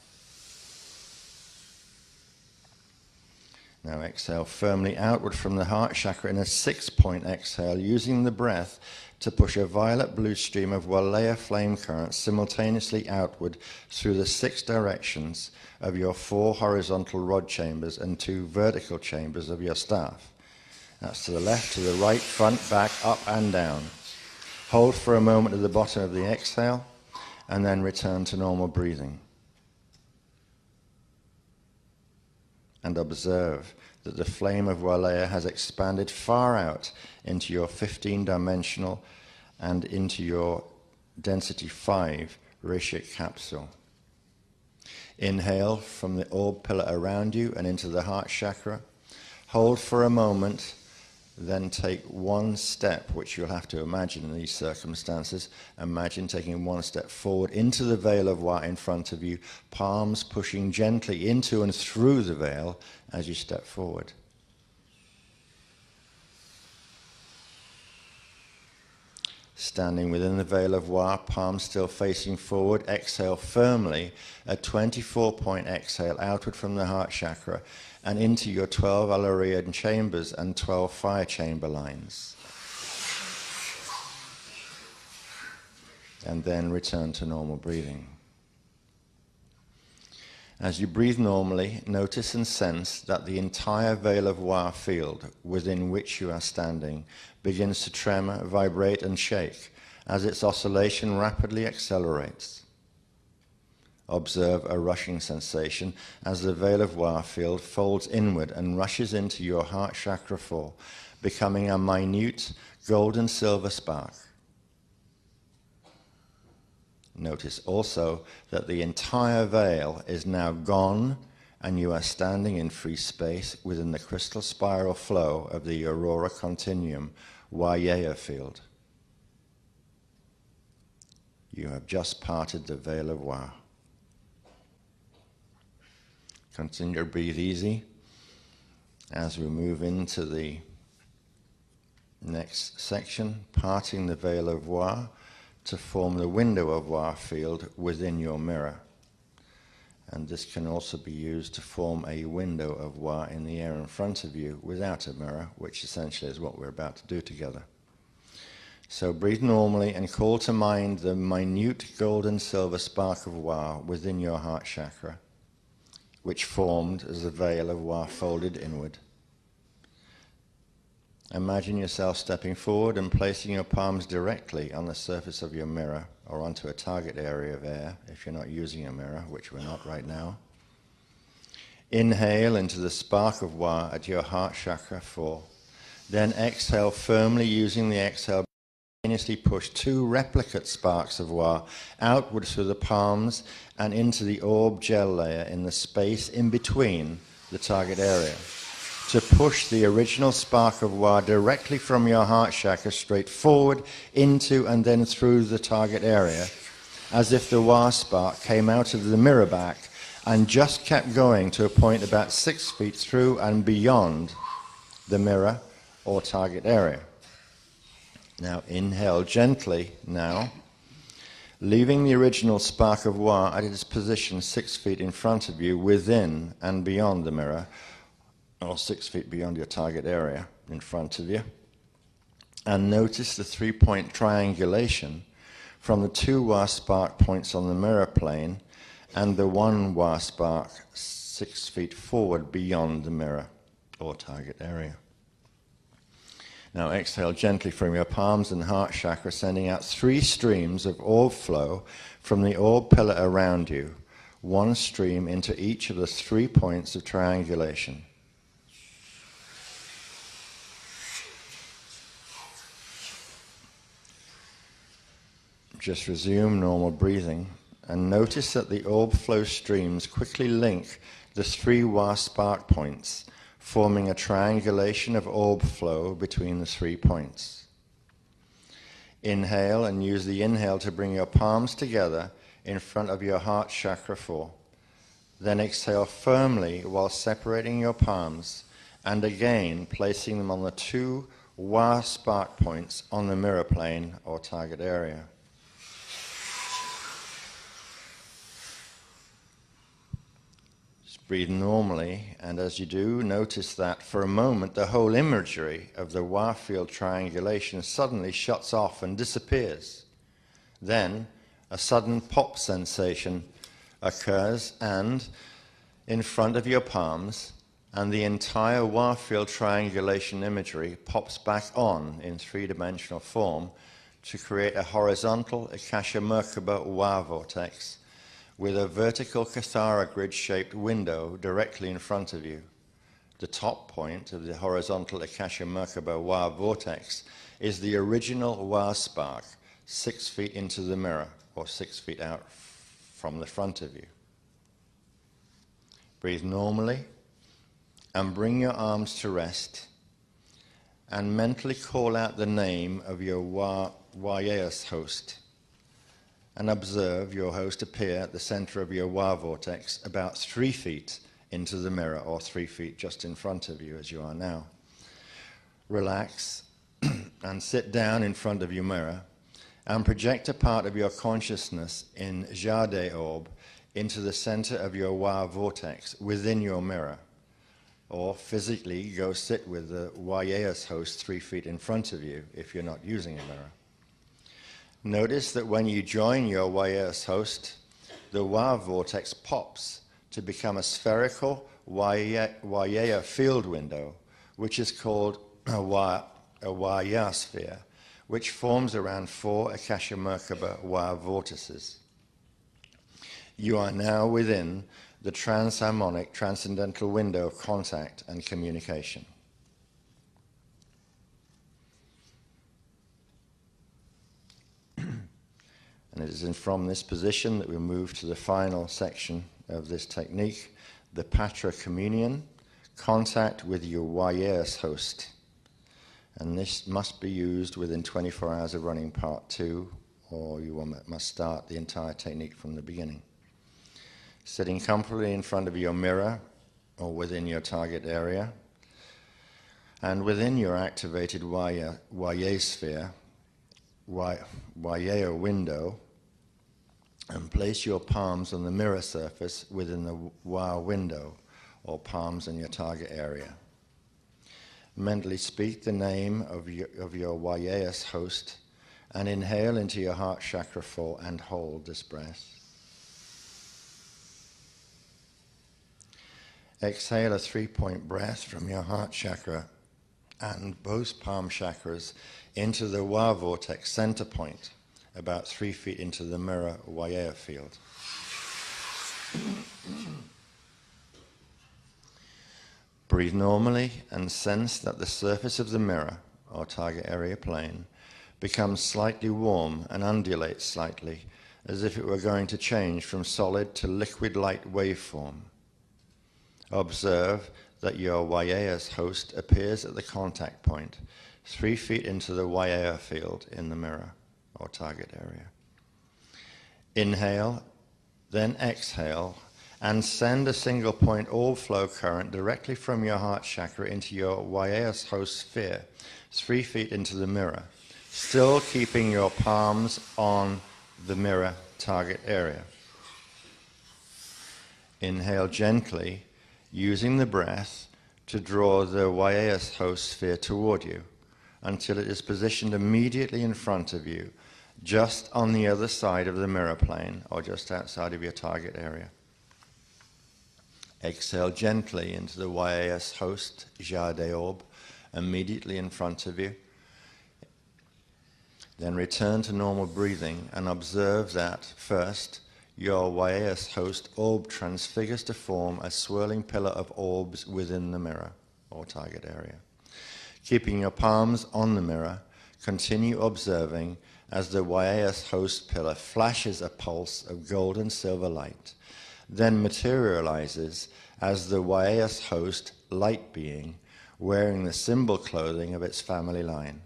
Now exhale firmly outward from the heart chakra in a 6-point exhale, using the breath to push a violet blue stream of Walleya flame current simultaneously outward through the 6 directions of your 4 horizontal rod chambers and 2 vertical chambers of your staff. That's to the left, to the right, front, back, up and down. Hold for a moment at the bottom of the exhale and then return to normal breathing. And observe that the flame of Walleya has expanded far out into your 15-dimensional and into your density 5 Rishik capsule. Inhale from the orb pillar around you and into the heart chakra. Hold for a moment, then take 1 step, which you'll have to imagine in these circumstances. Imagine taking 1 step forward into the veil of Wa in front of you, palms pushing gently into and through the veil as you step forward. Standing within the veil of Wa, palms still facing forward, exhale firmly, a 24-point exhale outward from the heart chakra and into your 12 Alarian chambers and 12 fire chamber lines. And then return to normal breathing. As you breathe normally, notice and sense that the entire veil of Wa field within which you are standing begins to tremor, vibrate and shake as its oscillation rapidly accelerates. Observe a rushing sensation as the veil of Wa field folds inward and rushes into your heart chakra 4, becoming a minute golden silver spark. Notice also that the entire veil is now gone and you are standing in free space within the crystal spiral flow of the Aurora Continuum Walleya field. You have just parted the veil of Wa. Continue to breathe easy as we move into the next section, parting the veil of Wa to form the window of Wa field within your mirror. And this can also be used to form a window of Wa in the air in front of you without a mirror, which essentially is what we're about to do together. So breathe normally and call to mind the minute golden silver spark of Wa within your heart chakra, which formed as the veil of Wa folded inward. Imagine yourself stepping forward and placing your palms directly on the surface of your mirror or onto a target area of air if you're not using a mirror, which we're not right now. Inhale into the spark of Wa at your heart chakra 4. Then exhale firmly, using the exhale. Push 2 replicate sparks of Wa outward through the palms and into the orb gel layer in the space in between the target area, to push the original spark of Wa directly from your heart chakra straight forward into and then through the target area, as if the Wa spark came out of the mirror back and just kept going to a point about 6 feet through and beyond the mirror or target area. Now inhale gently now, leaving the original spark of Wa at its position 6 feet in front of you within and beyond the mirror, or 6 feet beyond your target area in front of you. And notice the 3-point triangulation from the 2 Wa spark points on the mirror plane and the 1 Wa spark 6 feet forward beyond the mirror or target area. Now exhale gently from your palms and heart chakra, sending out 3 streams of orb flow from the orb pillar around you, 1 stream into each of the 3 points of triangulation. Just resume normal breathing and notice that the orb flow streams quickly link the 3 Wa spark points, forming a triangulation of orb flow between the 3 points. Inhale and use the inhale to bring your palms together in front of your heart chakra 4. Then exhale firmly while separating your palms and again placing them on the 2 Wa spark points on the mirror plane or target area. Breathe normally, and as you do, notice that for a moment the whole imagery of the Wa field triangulation suddenly shuts off and disappears. Then a sudden pop sensation occurs, and in front of your palms, and the entire Wa field triangulation imagery pops back on in 3-dimensional form to create a horizontal Akasha Merkaba Wa vortex with a vertical Kathara grid-shaped window directly in front of you. The top point of the horizontal Akasha Merkaba Wa vortex is the original Wa spark, 6 feet into the mirror, or 6 feet out from the front of you. Breathe normally, and bring your arms to rest, and mentally call out the name of your Wayeus host, and observe your host appear at the center of your Wa vortex about 3 feet into the mirror, or 3 feet just in front of you as you are now. Relax and sit down in front of your mirror and project a part of your consciousness in Jade Orb into the center of your Wa vortex within your mirror, or physically go sit with the Wayeus host 3 feet in front of you if you're not using a mirror. Notice that when you join your Wayeus host, the Wa vortex pops to become a spherical Wayea field window, which is called a Waya sphere, which forms around 4 Akasha Merkaba Wa vortices. You are now within the transharmonic transcendental window of contact and communication. And it is from this position that we move to the final section of this technique, the Patra Communion, contact with your Wayeus host. And this must be used within 24 hours of running part 2, or you must start the entire technique from the beginning. Sitting comfortably in front of your mirror or within your target area, and within your activated Waye sphere, Wayea window, and place your palms on the mirror surface within the Wa window, or palms in your target area. Mentally speak the name of your Wayeus host and inhale into your heart chakra 4 and hold this breath. Exhale a 3-point breath from your heart chakra and both palm chakras into the Wa vortex center point, about 3 feet into the mirror Wayea field. Breathe normally and sense that the surface of the mirror, or target area plane, becomes slightly warm and undulates slightly, as if it were going to change from solid to liquid light waveform. Observe that your Wayeus host appears at the contact point, 3 feet into the Wayea field in the mirror, or target area. Inhale, then exhale, and send a single point orb flow current directly from your heart chakra into your Wayeus host sphere, 3 feet into the mirror, still keeping your palms on the mirror target area. Inhale gently, using the breath to draw the Wayeus host sphere toward you until it is positioned immediately in front of you just on the other side of the mirror plane or just outside of your target area. Exhale gently into the YAS host, Jade Orb, immediately in front of you. Then return to normal breathing and observe that, first, your YAS host orb transfigures to form a swirling pillar of orbs within the mirror or target area. Keeping your palms on the mirror, continue observing as the YAS host pillar flashes a pulse of gold and silver light, then materializes as the YAS host light being wearing the symbol clothing of its family line.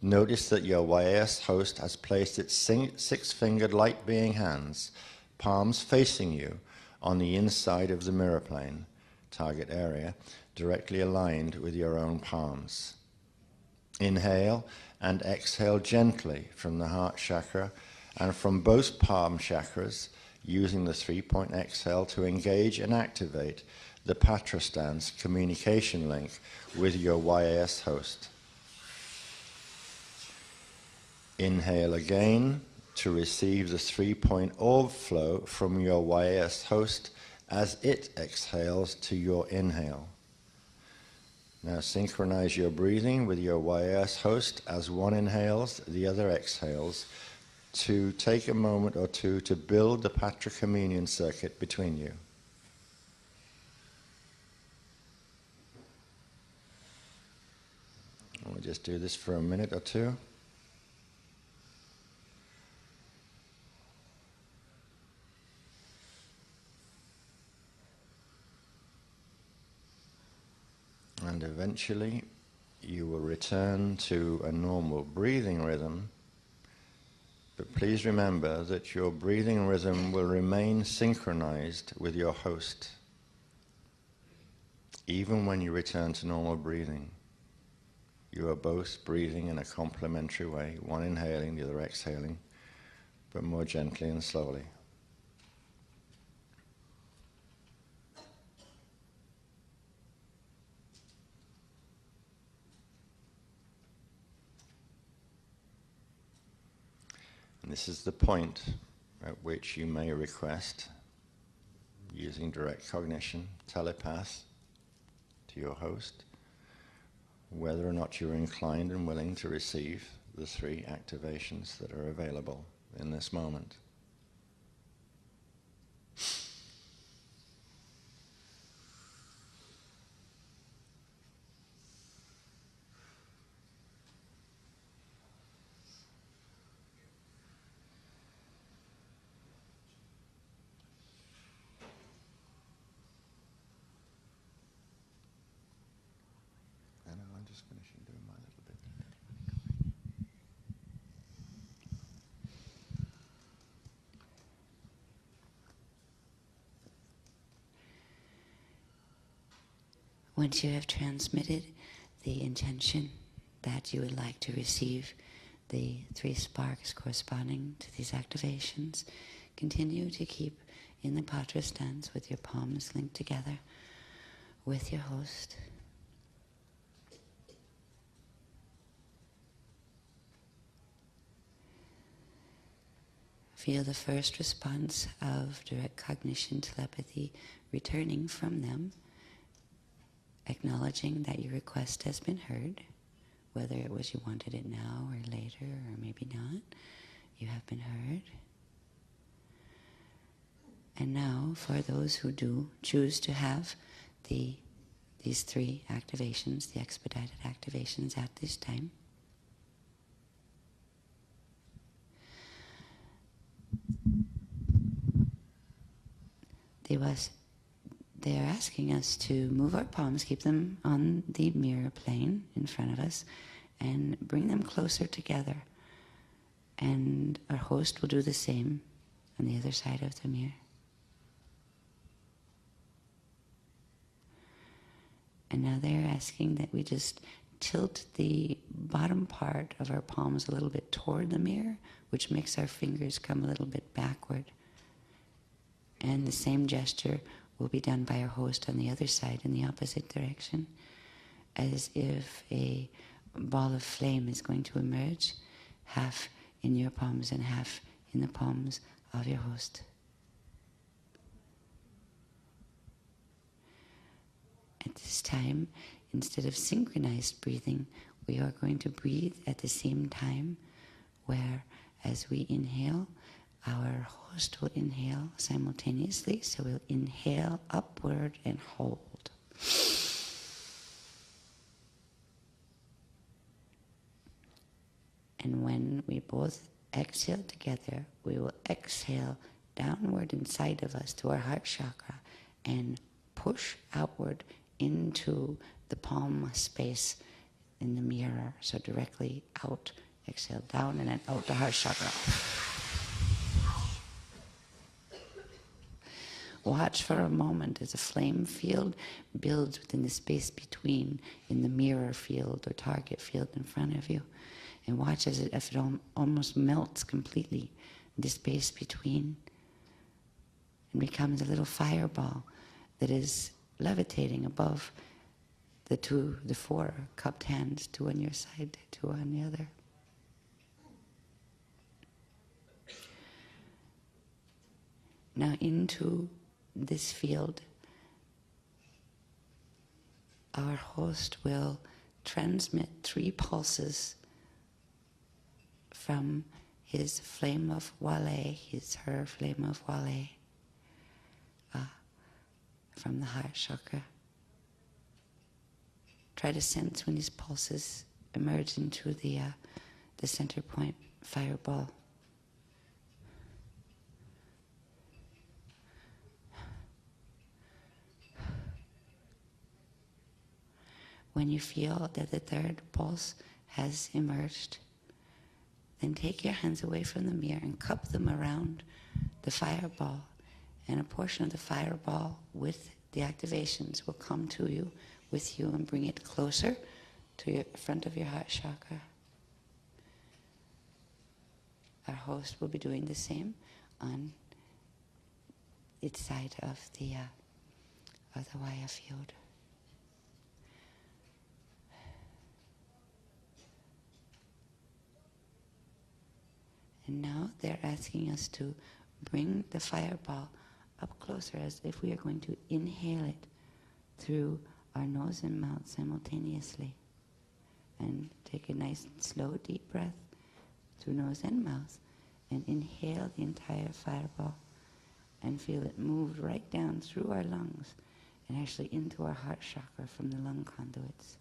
Notice that your YAS host has placed its six-fingered light being hands, palms facing you, on the inside of the mirror plane, target area, directly aligned with your own palms. Inhale and exhale gently from the heart chakra and from both palm chakras, using the three-point exhale to engage and activate the Patra stance communication link with your YAS host. Inhale again to receive the three-point orb flow from your YAS host as it exhales to your inhale. Now synchronize your breathing with your YAS host as one inhales, the other exhales, to take a moment or two to build the Patra communion circuit between you. We'll just do this for a minute or two. And eventually you will return to a normal breathing rhythm. But please remember that your breathing rhythm will remain synchronized with your host, even when you return to normal breathing. You are both breathing in a complementary way, one inhaling, the other exhaling, but more gently and slowly. And this is the point at which you may request, using direct cognition, telepath to your host, whether or not you're inclined and willing to receive the three activations that are available in this moment. I'm just finishing doing my little bit. Once you have transmitted the intention that you would like to receive the three sparks corresponding to these activations, continue to keep in the Patra stance with your palms linked together with your host. Feel the first response of direct cognition, telepathy returning from them, acknowledging that your request has been heard, whether it was you wanted it now or later or maybe not, you have been heard. And now, for those who do choose to have these three activations, the expedited activations at this time, they are asking us to move our palms, keep them on the mirror plane in front of us, and bring them closer together. And our host will do the same on the other side of the mirror. And now they're asking that we just tilt the bottom part of our palms a little bit toward the mirror, which makes our fingers come a little bit backward. And the same gesture will be done by our host on the other side in the opposite direction, as if a ball of flame is going to emerge, half in your palms and half in the palms of your host. At this time, instead of synchronized breathing, we are going to breathe at the same time, where as we inhale, our host will inhale simultaneously. So we'll inhale upward and hold. And when we both exhale together, we will exhale downward inside of us to our heart chakra and push outward into the palm space in the mirror. So directly out, exhale down and then out the heart chakra. Watch for a moment as a flame field builds within the space between, in the mirror field or target field in front of you. And watch as it almost melts completely, the space between, and becomes a little fireball that is levitating above the four cupped hands, two on your side, two on the other. Now into this field, our host will transmit 3 pulses from his flame of Wale, her flame of Wale, from the heart chakra. Try to sense when these pulses emerge into the center point fireball. When you feel that the 3rd pulse has emerged, then take your hands away from the mirror and cup them around the fireball. And a portion of the fireball with the activations will come to you, with you, and bring it closer to the front of your heart chakra. Our host will be doing the same on its side of the Waya field. And now they're asking us to bring the fireball up closer, as if we are going to inhale it through our nose and mouth simultaneously. And take a nice, slow, deep breath through nose and mouth, and inhale the entire fireball, and feel it move right down through our lungs and actually into our heart chakra from the lung conduits.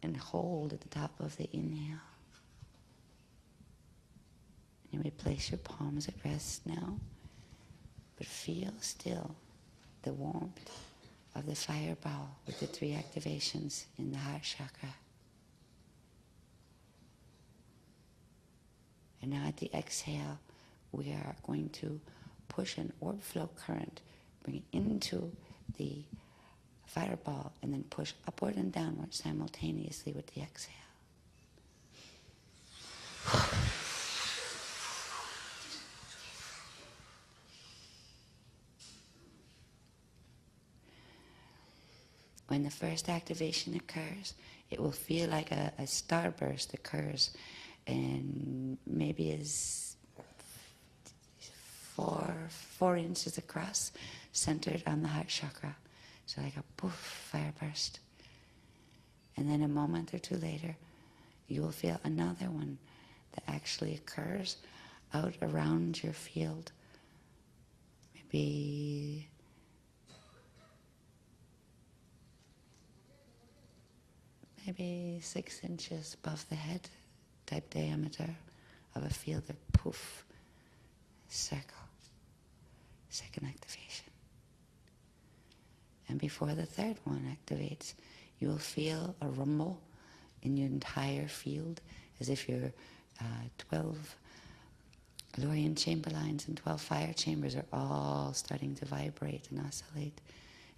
And hold at the top of the inhale. You may place your palms at rest now, but feel still the warmth of the fireball with the 3 activations in the heart chakra. And now at the exhale, we are going to push an orb flow current, bring it into the fireball, and then push upward and downward simultaneously with the exhale. When the first activation occurs, it will feel like a starburst occurs, and maybe is 4 inches across, centered on the heart chakra. So like a poof, fire burst. And then a moment or 2 later, you will feel another one that actually occurs out around your field. Maybe 6 inches above the head type diameter of a field of poof, circle, second activation. And before the 3rd one activates, you will feel a rumble in your entire field, as if your 12 Lorien chamber lines and 12 fire chambers are all starting to vibrate and oscillate,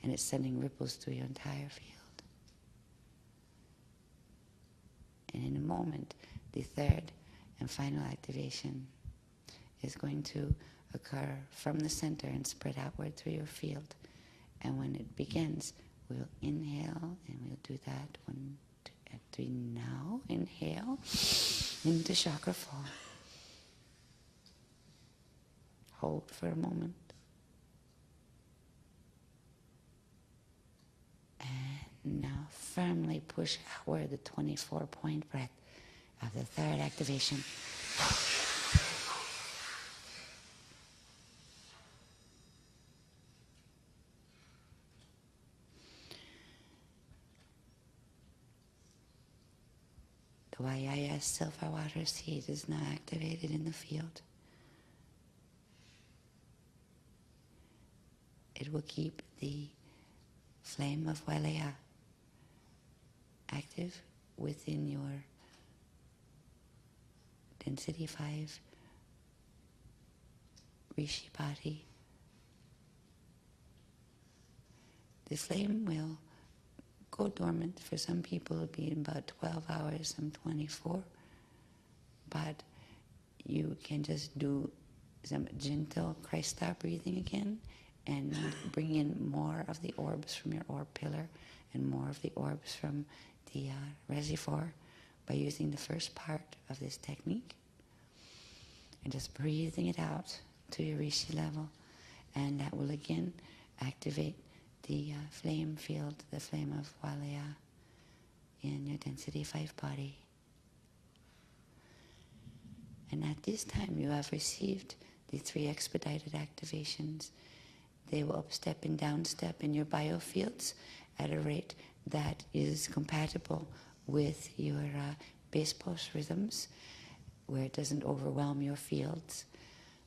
and it's sending ripples through your entire field. And in a moment, the 3rd and final activation is going to occur from the center and spread outward through your field. And when it begins, we'll inhale, and we'll do that 1, 2, And we now inhale into chakra 4. Hold for a moment. And now firmly push outward the 24-point breath of the third activation. The YIS silver water seed is now activated in the field. It will keep the flame of Walaya active within your density 5 Rishi body. The flame will go dormant. For some people it'll be in about 12 hours, some 24. But you can just do some gentle Christ-star breathing again and bring in more of the orbs from your orb pillar and more of the orbs from the reservoir by using the first part of this technique and just breathing it out to your Rishi level, and that will again activate the flame field, the flame of Walaya in your density 5 body. And at this time you have received the 3 expedited activations. They will upstep and downstep in your biofields at a rate that is compatible with your base pulse rhythms, where it doesn't overwhelm your fields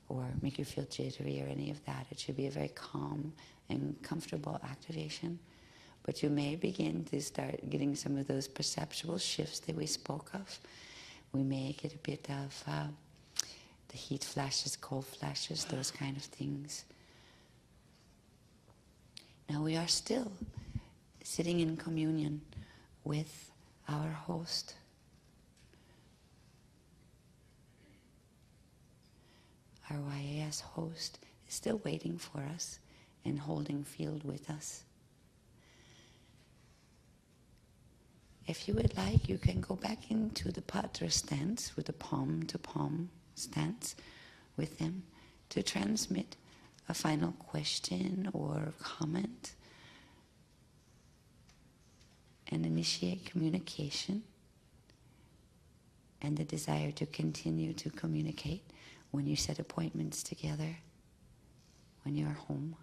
or make you feel jittery or any of that. It should be a very calm and comfortable activation. But you may begin to start getting some of those perceptual shifts that we spoke of. We may get a bit of the heat flashes, cold flashes, those kind of things. Now we are still sitting in communion with our host. Our YAS host is still waiting for us and holding field with us. If you would like, you can go back into the Patra stance with the palm-to-palm stance with them to transmit a final question or comment and initiate communication and the desire to continue to communicate when you set appointments together, when you're home.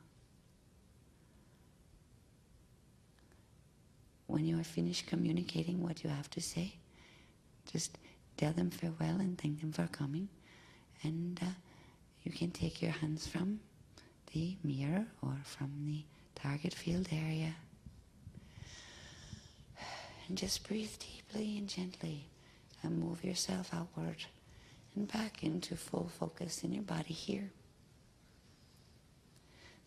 When you are finished communicating what you have to say, just tell them farewell and thank them for coming. And you can take your hands from the mirror or from the target field area. And just breathe deeply and gently and move yourself outward and back into full focus in your body here.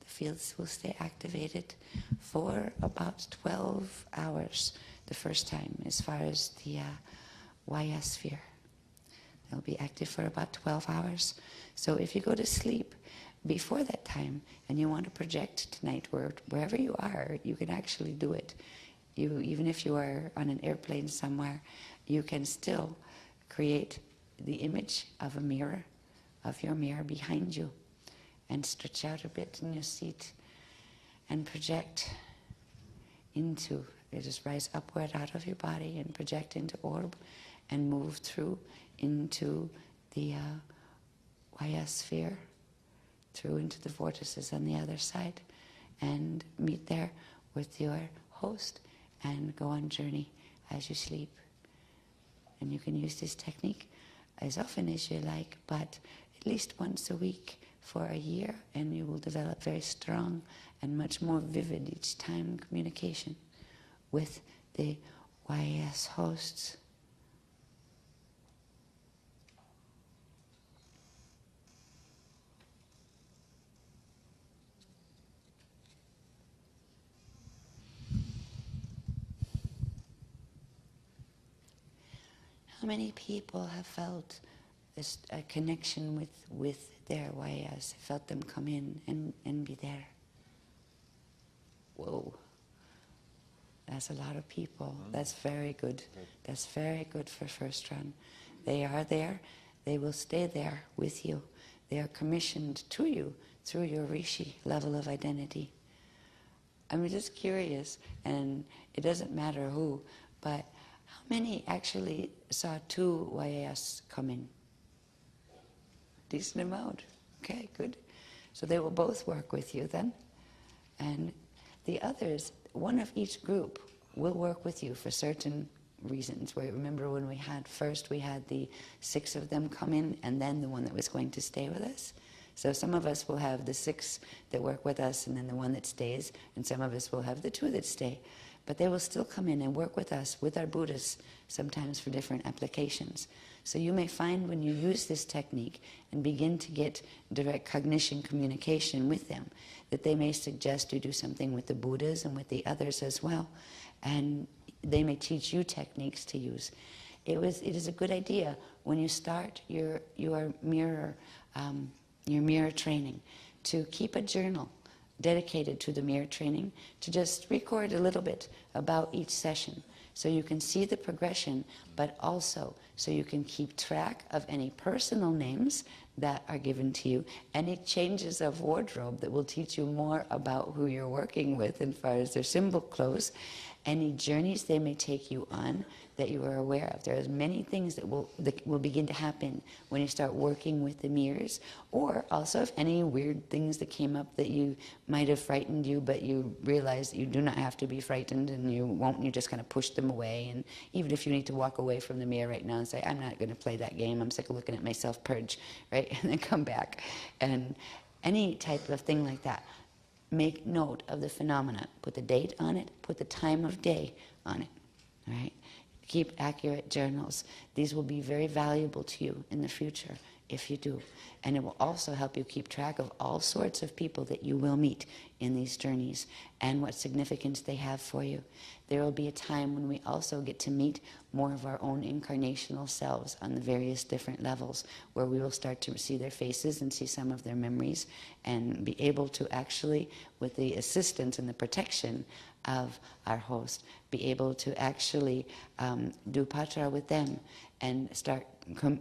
The fields will stay activated for about 12 hours the first time as far as the YS sphere. They'll be active for about 12 hours. So if you go to sleep before that time and you want to project tonight, wherever you are, you can actually do it. Even if you are on an airplane somewhere, you can still create the image of a mirror, of your mirror behind you, and stretch out a bit in your seat and project into, you just rise upward out of your body and project into orb and move through into the YS sphere, through into the vortices on the other side, and meet there with your host and go on journey as you sleep. And you can use this technique as often as you like, but at least once a week for a year, and you will develop very strong and much more vivid each time communication with the YS hosts. How many people have felt this a connection with their YS, felt them come in and be there? Whoa. That's a lot of people. That's very good. That's very good for first run. They are there. They will stay there with you. They are commissioned to you through your Rishi level of identity. I'm just curious, and it doesn't matter who, but how many actually saw 2 YAS come in? Decent amount. Okay, good. So they will both work with you then. And the others, one of each group will work with you for certain reasons. Where remember when we had the 6 of them come in, and then the one that was going to stay with us. So some of us will have the 6 that work with us and then the one that stays, and some of us will have the 2 that stay. But they will still come in and work with us, with our Buddhas, sometimes for different applications. So you may find when you use this technique and begin to get direct cognition communication with them, that they may suggest you do something with the Buddhas and with the others as well. And they may teach you techniques to use. It is a good idea when you start your mirror training to keep a journal dedicated to the mirror training, to just record a little bit about each session so you can see the progression, but also so you can keep track of any personal names that are given to you, any changes of wardrobe that will teach you more about who you're working with as far as their symbol clothes, any journeys they may take you on that you are aware of. There's many things that will begin to happen when you start working with the mirrors, or also if any weird things that came up that you might have frightened you, but you realize that you do not have to be frightened and you won't, you just kind of push them away. And even if you need to walk away from the mirror right now and say, I'm not going to play that game, I'm sick of looking at myself purge, right? And then come back. And any type of thing like that. Make note of the phenomena. Put the date on it, put the time of day on it, right? Keep accurate journals. These will be very valuable to you in the future if you do. And it will also help you keep track of all sorts of people that you will meet in these journeys and what significance they have for you. There will be a time when we also get to meet more of our own incarnational selves on the various different levels, where we will start to see their faces and see some of their memories and be able to actually, with the assistance and the protection of our host, be able to actually do patra with them and start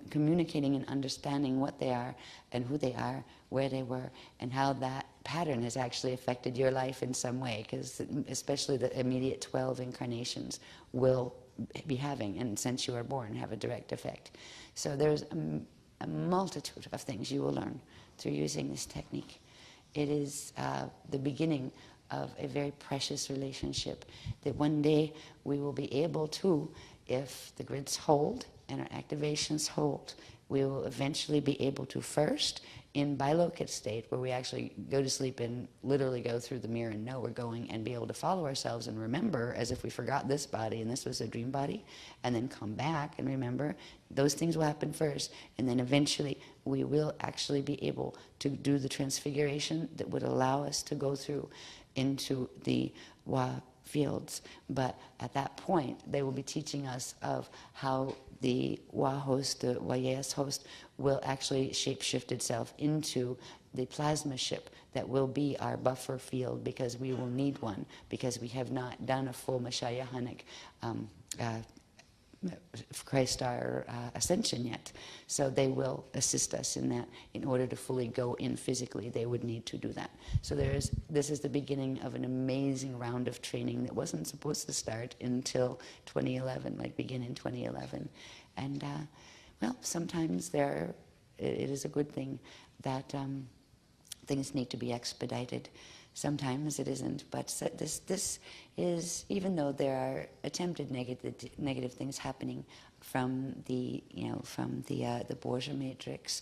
communicating and understanding what they are and who they are, where they were, and how that pattern has actually affected your life in some way, because especially the immediate 12 incarnations will be having, and since you are born, have a direct effect. So there's a multitude of things you will learn through using this technique. It is the beginning of a very precious relationship that one day we will be able to, if the grids hold and our activations hold, we will eventually be able to first, in bilokit state, where we actually go to sleep and literally go through the mirror and know we're going, and be able to follow ourselves and remember as if we forgot this body and this was a dream body, and then come back and remember. Those things will happen first, and then eventually we will actually be able to do the transfiguration that would allow us to go through into the Wa fields. But at that point, they will be teaching us of how the Wa host, the Wayas host, will actually shape-shift itself into the plasma ship that will be our buffer field, because we will need one, because we have not done a full Mashayahanic Christ-star ascension yet. So they will assist us in that. In order to fully go in physically, they would need to do that. So this is the beginning of an amazing round of training that wasn't supposed to start until 2011, like begin in 2011. And well, sometimes it is a good thing that things need to be expedited. Sometimes it isn't, but this is, even though there are attempted negative things happening from the Borgia matrix,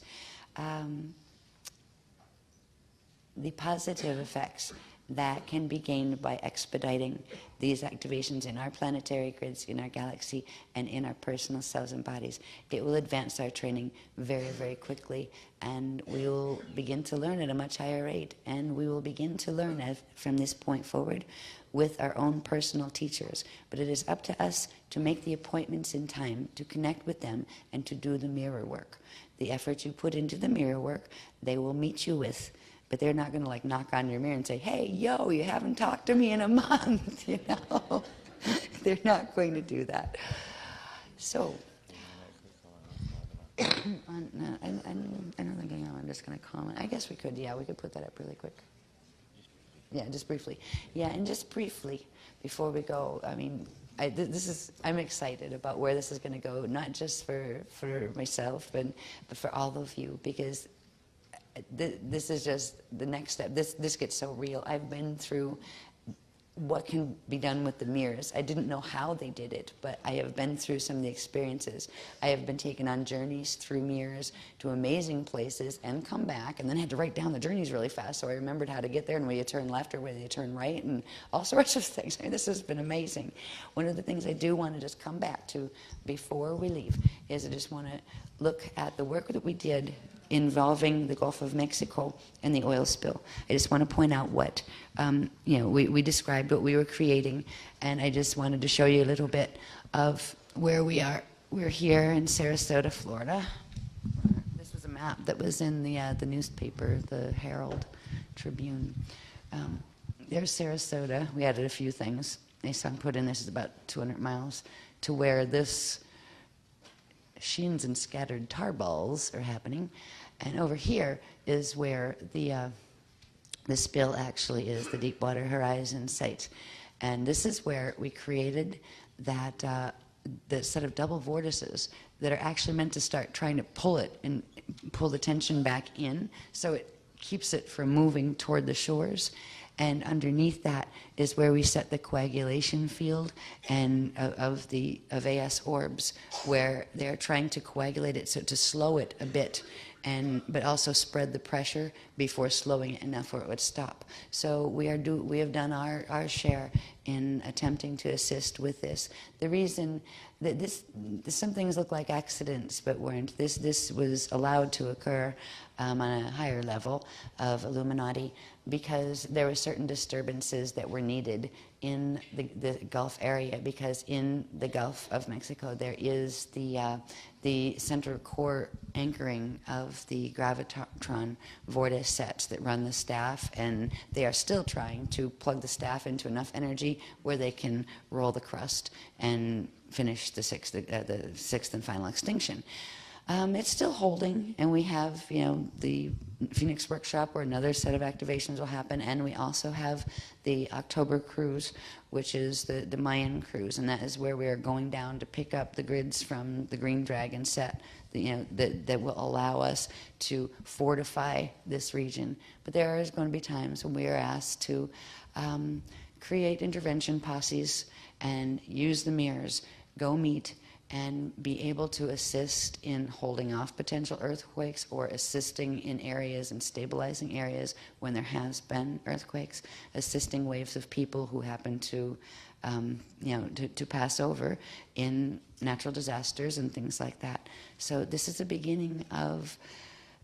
the positive effects that can be gained by expediting these activations in our planetary grids, in our galaxy, and in our personal selves and bodies. It will advance our training very, very quickly, and we will begin to learn at a much higher rate. And we will begin to learn from this point forward with our own personal teachers. But it is up to us to make the appointments in time, to connect with them, and to do the mirror work. The effort you put into the mirror work, they will meet you with. But they're not going to like knock on your mirror and say, hey, yo, you haven't talked to me in a month, you know. They're not going to do that. So, I don't think I'm just going to comment. I guess we could, yeah, we could put that up really quick. Yeah, just briefly. Yeah, and just briefly, before we go, I mean, I'm excited about where this is going to go, not just for myself, but for all of you, because this is just the next step. This gets so real. I've been through what can be done with the mirrors. I didn't know how they did it, but I have been through some of the experiences. I have been taken on journeys through mirrors to amazing places and come back, and then had to write down the journeys really fast so I remembered how to get there and whether you turn left or whether you turn right and all sorts of things. I mean, this has been amazing. One of the things I do want to just come back to before we leave is I just want to look at the work that we did involving the Gulf of Mexico and the oil spill. I just want to point out what, we described what we were creating, and I just wanted to show you a little bit of where we are. We're here in Sarasota, Florida. This was a map that was in the newspaper, the Herald Tribune. There's Sarasota. We added a few things. Nissan put in this is about 200 miles to where this sheens and scattered tar balls are happening, and over here is where the spill actually is, the Deepwater Horizon site, and this is where we created that the set of double vortices that are actually meant to start trying to pull it and pull the tension back in, so it keeps it from moving toward the shores. And underneath that is where we set the coagulation field and of AS orbs, where they're trying to coagulate it so to slow it a bit, but also spread the pressure before slowing it enough where it would stop. So we have done our share in attempting to assist with this. The reason that some things look like accidents but weren't. This was allowed to occur on a higher level of Illuminati because there were certain disturbances that were needed in the Gulf area, because in the Gulf of Mexico there is the center core anchoring of the gravitron vortex sets that run the staff, and they are still trying to plug the staff into enough energy where they can roll the crust and finish the sixth and final extinction. It's still holding, and we have, the Phoenix Workshop where another set of activations will happen, and we also have the October cruise, which is the Mayan cruise, and that is where we are going down to pick up the grids from the Green Dragon set, that will allow us to fortify this region. But there is going to be times when we are asked to create intervention posses and use the mirrors, go meet, and be able to assist in holding off potential earthquakes or assisting in areas and stabilizing areas when there has been earthquakes, assisting waves of people who happen to pass over in natural disasters and things like that. So this is the beginning of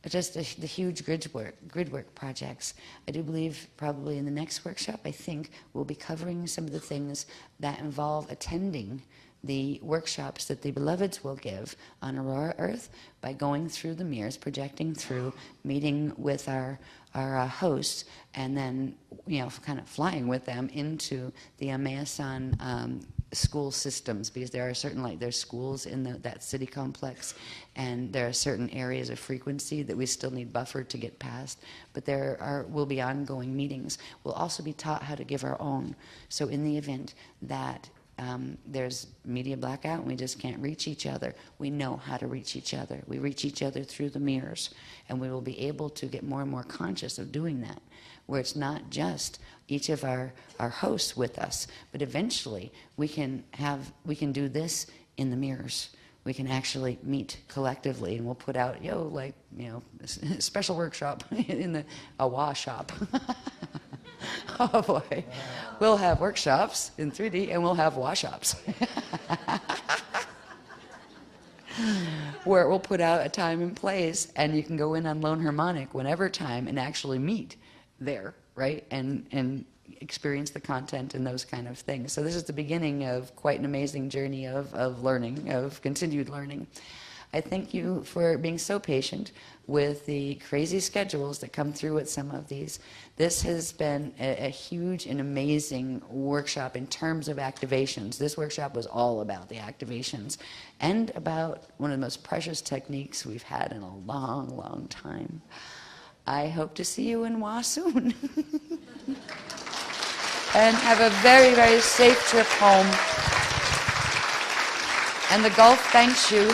just the huge grid work projects. I do believe probably in the next workshop, I think we'll be covering some of the things that involve attending the workshops that the beloveds will give on Aurora Earth by going through the mirrors, projecting through, meeting with our hosts, and then kind of flying with them into the Amayasan school systems, because there are certain there's schools in that city complex, and there are certain areas of frequency that we still need buffered to get past, but will be ongoing meetings. We'll also be taught how to give our own. So in the event that there's media blackout and we just can't reach each other, we know how to reach each other. We reach each other through the mirrors, and we will be able to get more and more conscious of doing that, where it's not just each of our hosts with us, but eventually we can do this in the mirrors. We can actually meet collectively, and we'll put out special workshop in the AWA shop. Oh boy, we'll have workshops in 3D and we'll have washops where we'll put out a time and place, and you can go in on Lone Harmonic whenever time and actually meet there, right? And experience the content and those kind of things. So this is the beginning of quite an amazing journey of learning, of continued learning. I thank you for being so patient with the crazy schedules that come through with some of these. This has been a huge and amazing workshop in terms of activations. This workshop was all about the activations and about one of the most precious techniques we've had in a long, long time. I hope to see you in Wa soon. And have a very, very safe trip home. And the Gulf thanks you.